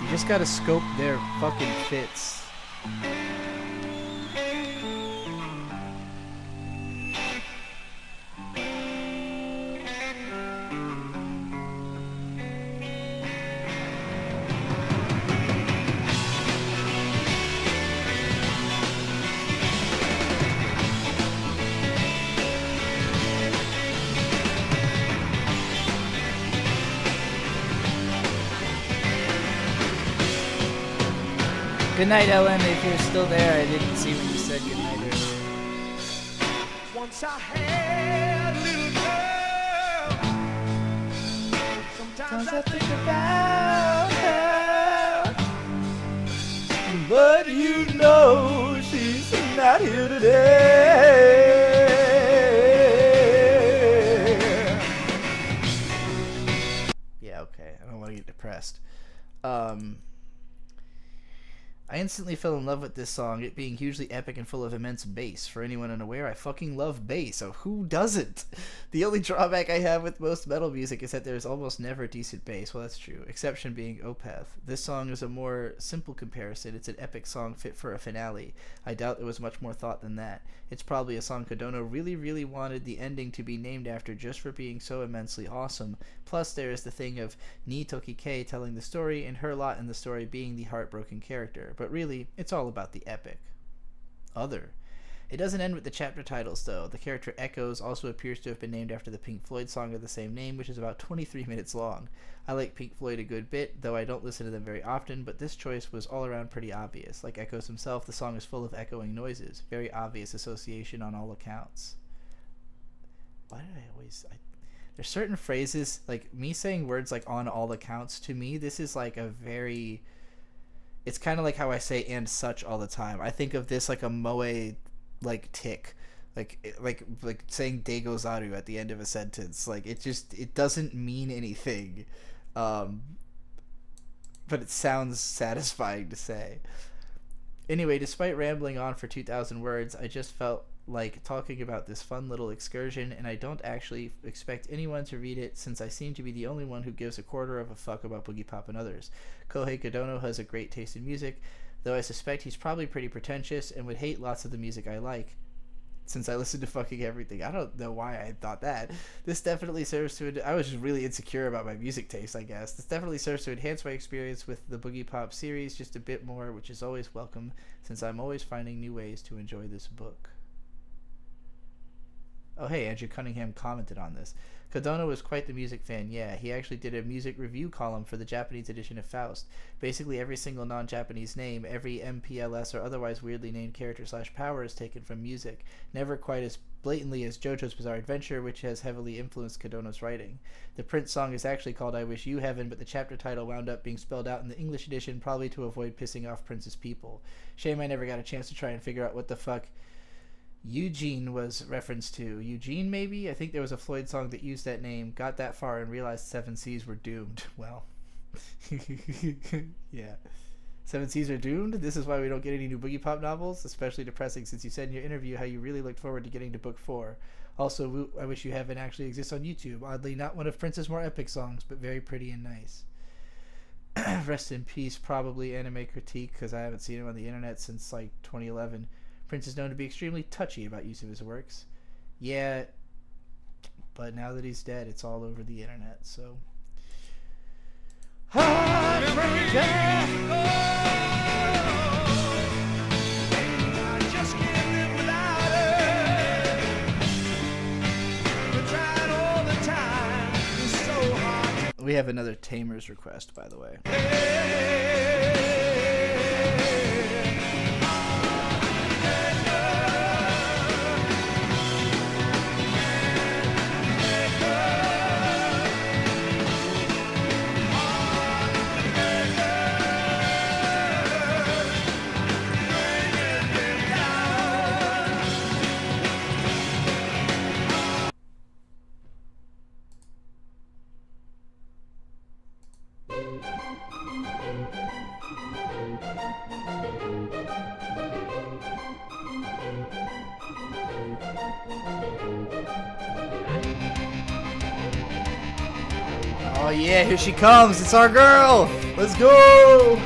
You just gotta scope their fucking fits. Good night, Ellen, if you're still there. I didn't see when you said good night earlier. Once I had a little girl. Sometimes I think about her. But you know she's not here today. Yeah, okay. I don't want to get depressed. I instantly fell in love with this song, it being hugely epic and full of immense bass. For anyone unaware, I fucking love bass, so who doesn't? The only drawback I have with most metal music is that there's almost never decent bass. Well, that's true. Exception being Opeth. This song is a more simple comparison. It's an epic song fit for a finale. I doubt there was much more thought than that. It's probably a song Kodono really, really wanted the ending to be named after just for being so immensely awesome. Plus, there is the thing of Ni Toki Kei telling the story and her lot in the story being the heartbroken character. But really, it's all about the epic. It doesn't end with the chapter titles, though. The character Echoes also appears to have been named after the Pink Floyd song of the same name, which is about 23 minutes long. I like Pink Floyd a good bit, though I don't listen to them very often, but this choice was all around pretty obvious. Like Echoes himself, the song is full of echoing noises. Very obvious association on all accounts. Why did I always... There's certain phrases, like me saying words like on all accounts, to me this is like a very... It's kind of like how I say and such all the time. I think of this like a moe like tick. Like saying Deigozaru at the end of a sentence. Like it doesn't mean anything. But it sounds satisfying to say. Anyway, despite rambling on for 2,000 words, I just felt like talking about this fun little excursion, and I don't actually expect anyone to read it since I seem to be the only one who gives a quarter of a fuck about Boogie Pop and others. Kohei Kodono has a great taste in music, though I suspect he's probably pretty pretentious and would hate lots of the music I like, since I listen to fucking everything. I don't know why I thought that. This definitely serves to... I was just really insecure about my music taste, I guess. This definitely serves to enhance my experience with the Boogie Pop series just a bit more, which is always welcome, since I'm always finding new ways to enjoy this book. Oh hey, Andrew Cunningham commented on this. Kodono was quite the music fan, yeah. He actually did a music review column for the Japanese edition of Faust. Basically every single non-Japanese name, every MPLS or otherwise weirdly named character/power is taken from music. Never quite as blatantly as JoJo's Bizarre Adventure, which has heavily influenced Kodono's writing. The Prince song is actually called I Wish You Heaven, but the chapter title wound up being spelled out in the English edition, probably to avoid pissing off Prince's people. Shame I never got a chance to try and figure out what the fuck Eugene was referenced to. Eugene, maybe? I think there was a Floyd song that used that name, got that far, and realized Seven Seas were doomed. Well, yeah. Seven Seas are doomed? This is why we don't get any new Boogie Pop novels? Especially depressing, since you said in your interview how you really looked forward to getting to book 4. Also, I Wish You Heaven actually exists on YouTube. Oddly, not one of Prince's more epic songs, but very pretty and nice. Rest in peace, probably Anime Critique, because I haven't seen him on the internet since, like, 2011. Prince is known to be extremely touchy about use of his works. Yeah, but now that he's dead, it's all over the internet, so... We have another Tamer's request, by the way. Oh yeah, here she comes. It's our girl. Let's go.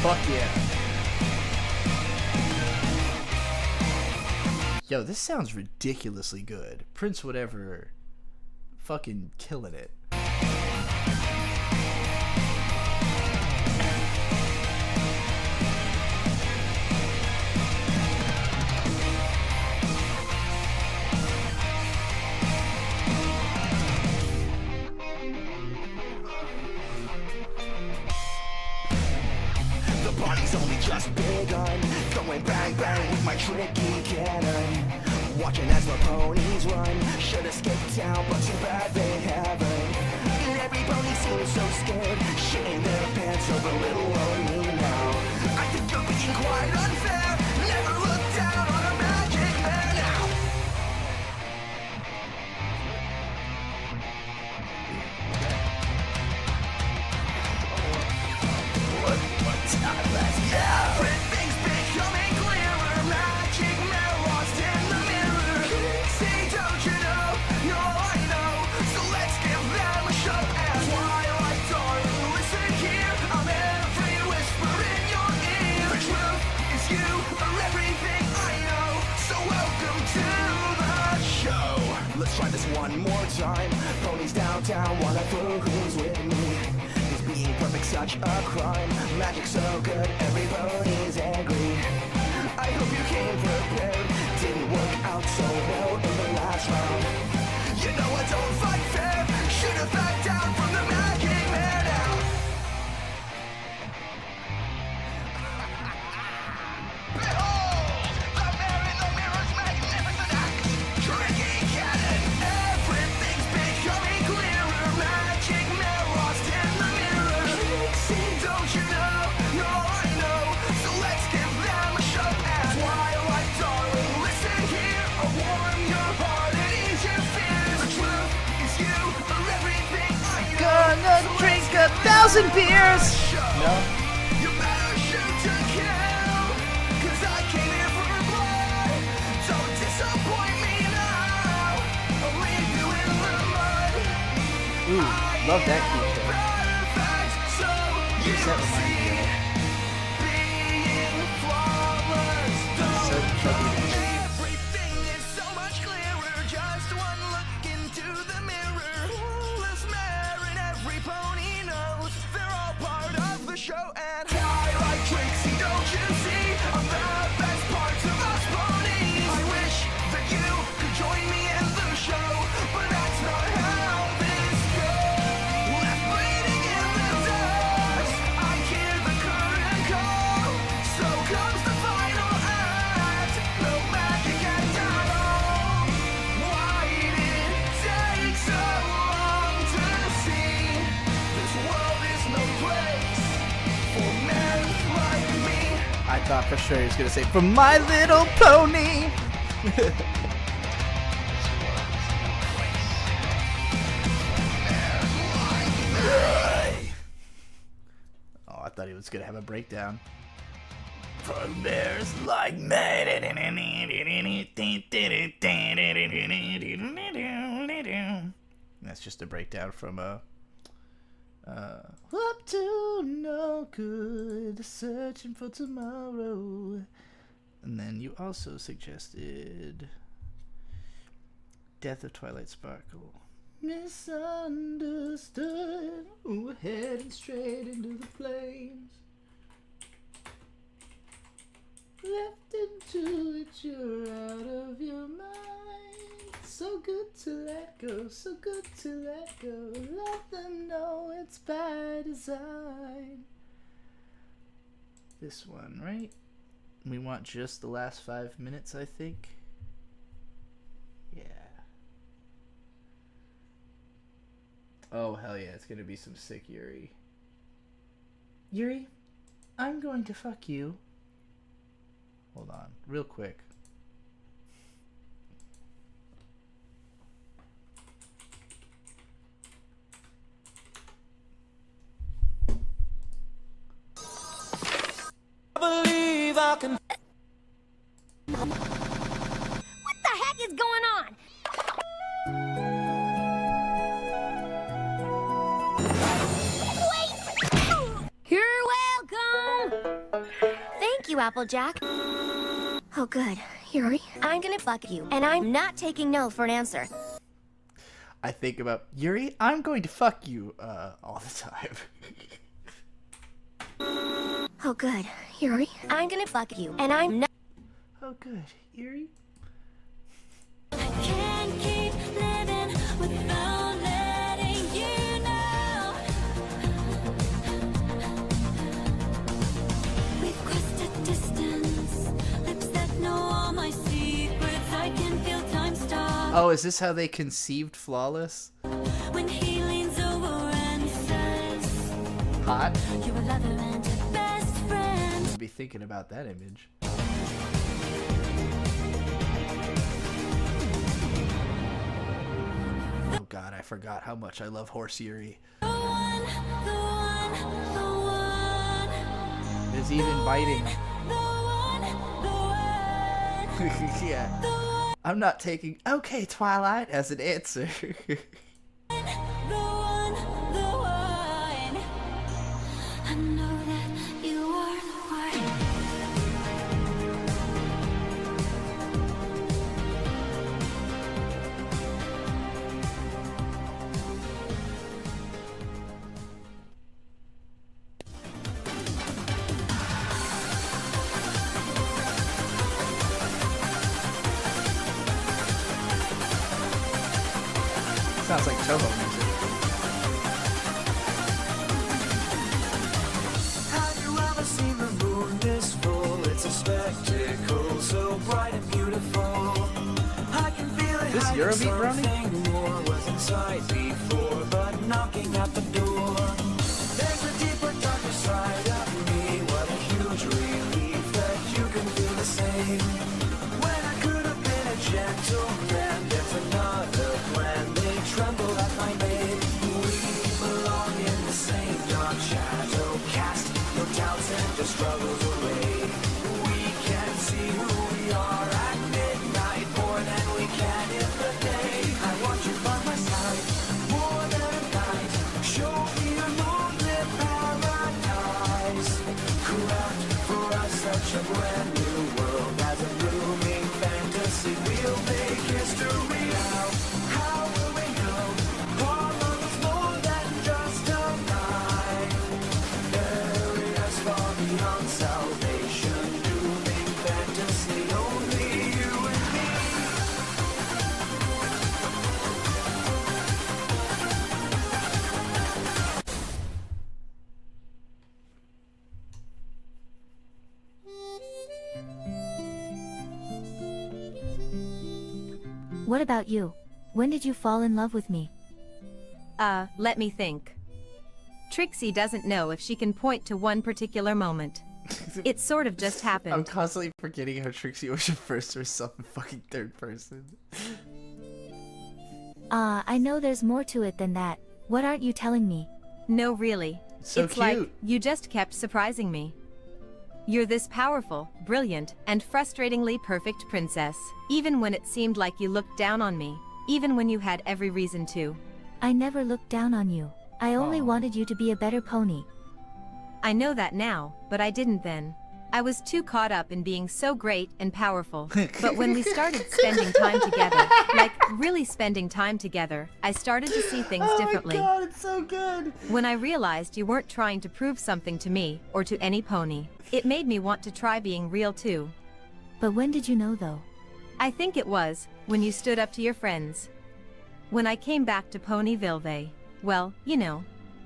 Fuck yeah. Yo, this sounds ridiculously good. Prince whatever, fucking killing it. party's only just begun. Going bang bang with my tricky cannon. Watching as the ponies run. Should've skipped town, but too bad they haven't. And every pony seems so scared, shitting their pants over little old me now. I think you're being quite unfair. Never look down on a magic man now. One time, let's go. Everything's becoming clearer. Magic man lost in the mirror. Trixie, don't you know? No, I know. So let's give them a show. And Twilight, darling, listen here. I'm every whisper in your ear. The truth is you are everything I know. So welcome to the show. Let's try this one more time. Ponies downtown, wanna prove who's with me. Is being perfect such a crime? Magic so good, everybody's angry. I hope you came prepared. Didn't work out so well in the last round. You know I don't fight fair. Should've backed down from the magic man now. Behold, the man in the mirror's magnificent act. Tricky cannon. Everything's becoming clearer. Magic man lost in the mirror. Trixie, don't you know? No, I know. So let's give them a show. And Twilight, darling, listen here. I warm your heart and ease your fears. The truth is you are everything I know. Gonna drink 1,000 beers. No. You better shoot to kill, 'cause I came here for blood. Don't disappoint me now. I'll leave you in the mud. Ooh, love that key shift. Perfect, so you That reminds me of being flawless. so chubby and Everything is so much clearer. Just one look into the mirror. Flawless mare and every pony knows they're all part of the show. And Twilight, Trixie, don't you see? I'm the best parts of us ponies. I wish that you could join me in the show, but that's not how this goes. Left bleeding in the dust. I hear the curtain call. So comes the final act. No magic at all. Why did it take so long to see? This world is no place for men like me. I thought for sure he was gonna say, "For My Little Pony." Oh, I thought he was gonna have a breakdown. For bears like me. That's just a breakdown from up to no good, searching for tomorrow. And then you also suggested Death of Twilight Sparkle. Misunderstood, we're heading straight into the flames. Left into it, you're out of your mind. So good to let go, so good to let go. Let them know it's by design. This one, right? We want just the last 5 minutes, I think. Yeah. Oh, hell yeah, it's gonna be some sick Yuri. Yuri, I'm going to fuck you. Hold on, real quick. I believe I can. What the heck is going on? Wait! You're welcome! Thank you, Applejack. Oh, good. Yuri, I'm gonna fuck you, and I'm not taking no for an answer. I think about Yuri, I'm going to fuck you all the time. Oh, good. Yuri, I'm gonna fuck you, and I'm not. Oh, good. Yuri. Can't keep living without letting you know. Oh, is this how they conceived Flawless? When he leans over and says, Hot. you're a lover and a best friend. I'd be thinking about that image. Oh god, I forgot how much I love Horse Yuri. It's even biting. Yeah. I'm not taking okay, Twilight, as an answer. I know that you are the one. Sounds like Toho music. Have you ever seen the moon this full? It's a spectacle so bright and beautiful. I can feel it. This Eurobeat running? Something more was inside before, but knocking at the door. There's a deeper, darker side of me. What a huge relief that you can feel the same. When I could have been a gentleman, there's another plan. They tremble at my name. We belong in the same dark shadow. Cast your doubts and your struggles away. We can see who we are at midnight more than we can in the day. I want you by my side more than a night. Show me a moonlit paradise. Craft for us such a brand new world as a blooming fantasy. We'll make history now. How will we know? Our love is more than just a night. Carry us far beyond salvation. Blooming fantasy, only you and me. What about you? When did you fall in love with me? Let me think. Trixie doesn't know if she can point to one particular moment. It sort of just happened. I'm constantly forgetting how Trixie always refers to herself in fucking third person. I know there's more to it than that. What aren't you telling me? No, really. So it's like cute. you just kept surprising me. You're this powerful, brilliant, and frustratingly perfect princess, even when it seemed like you looked down on me, even when you had every reason to. I never looked down on you. I only wanted you to be a better pony. I know that now, but I didn't then. I was too caught up in being so great and powerful. But when we started spending time together, like really spending time together, I started to see things differently. Oh my god, it's so good! When I realized you weren't trying to prove something to me or to any pony, it made me want to try being real too. But when did you know though? I think it was when you stood up to your friends. When I came back to Ponyville, well, you know.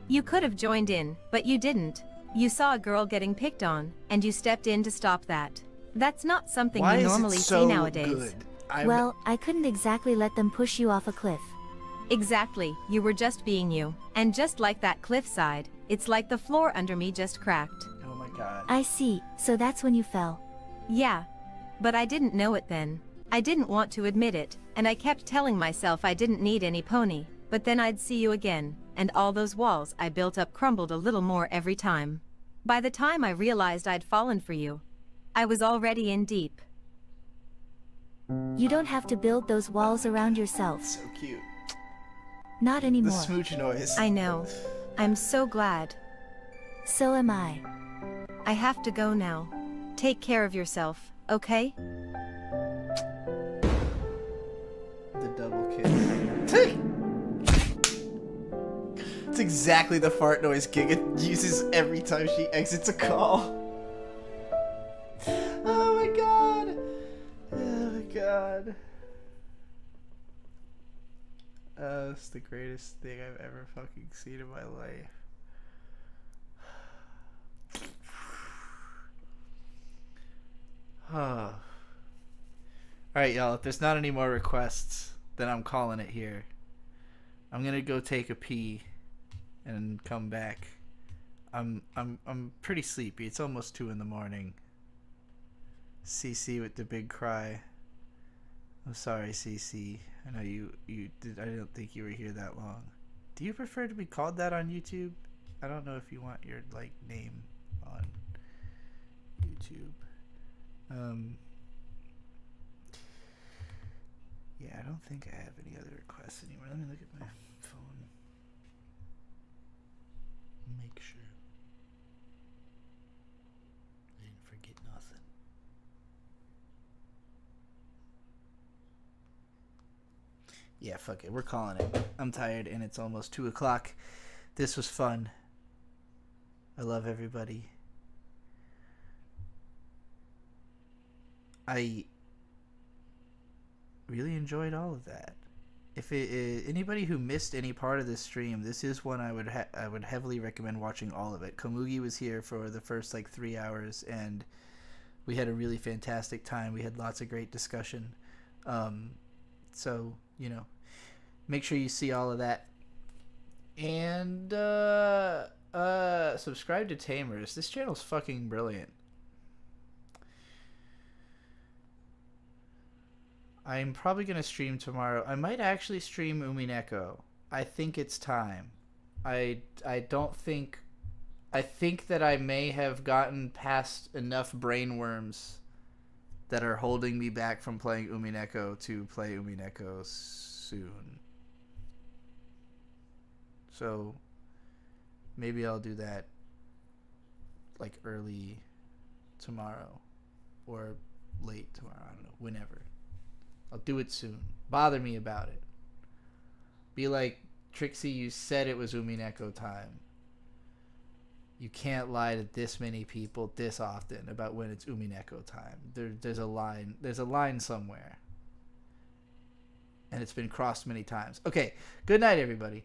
You could have joined in, but you didn't. You saw a girl getting picked on, and you stepped in to stop that. That's not something Why you is it normally so see nowadays. good? Well, I couldn't exactly let them push you off a cliff. Exactly, you were just being you. And just like that cliffside, it's like the floor under me just cracked. Oh my god. I see, so that's when you fell. Yeah. But I didn't know it then. I didn't want to admit it, and I kept telling myself I didn't need any pony, but then I'd see you again, and all those walls I built up crumbled a little more every time. By the time I realized I'd fallen for you, I was already in deep. You don't have to build those walls around yourself. So cute. Not anymore. The smooch noise. I know. I'm so glad. So am I. I have to go now. Take care of yourself, okay? The double kiss. It's exactly the fart noise Giga uses every time she exits a call. Oh my god. Oh my god. It's the greatest thing I've ever fucking seen in my life. Alright, y'all, if there's not any more requests, then I'm calling it here. I'm gonna go take a pee and come back. I'm pretty sleepy. It's almost 2 in the morning. CC with the big cry. I'm sorry, CC. I know you did. I didn't think you were here that long. Do you prefer to be called that on YouTube? I don't know if you want your like name on YouTube. Yeah, I don't think I have any other requests anymore. Let me look at my phone. Make sure I didn't forget nothing. Yeah, fuck it. We're calling it. I'm tired and it's almost 2 o'clock. This was fun. I love everybody. I really enjoyed all of that. If anybody who missed any part of this stream, this is one I would heavily recommend watching all of it. Komugi was here for the first like 3 hours, and we had a really fantastic time. We had lots of great discussion. So you know, make sure you see all of that, and subscribe to Tamers. This channel's fucking brilliant. I'm probably going to stream tomorrow. I might actually stream Umineko. I think it's time. I think that I may have gotten past enough brainworms that are holding me back from playing Umineko to play Umineko soon. So maybe I'll do that like early tomorrow or late tomorrow. I don't know. Whenever. I'll do it soon. Bother me about it. Be like, Trixie, you said it was Umineko time. You can't lie to this many people this often about when it's Umineko time. There's a line. There's a line somewhere. And it's been crossed many times. Okay. Good night, everybody.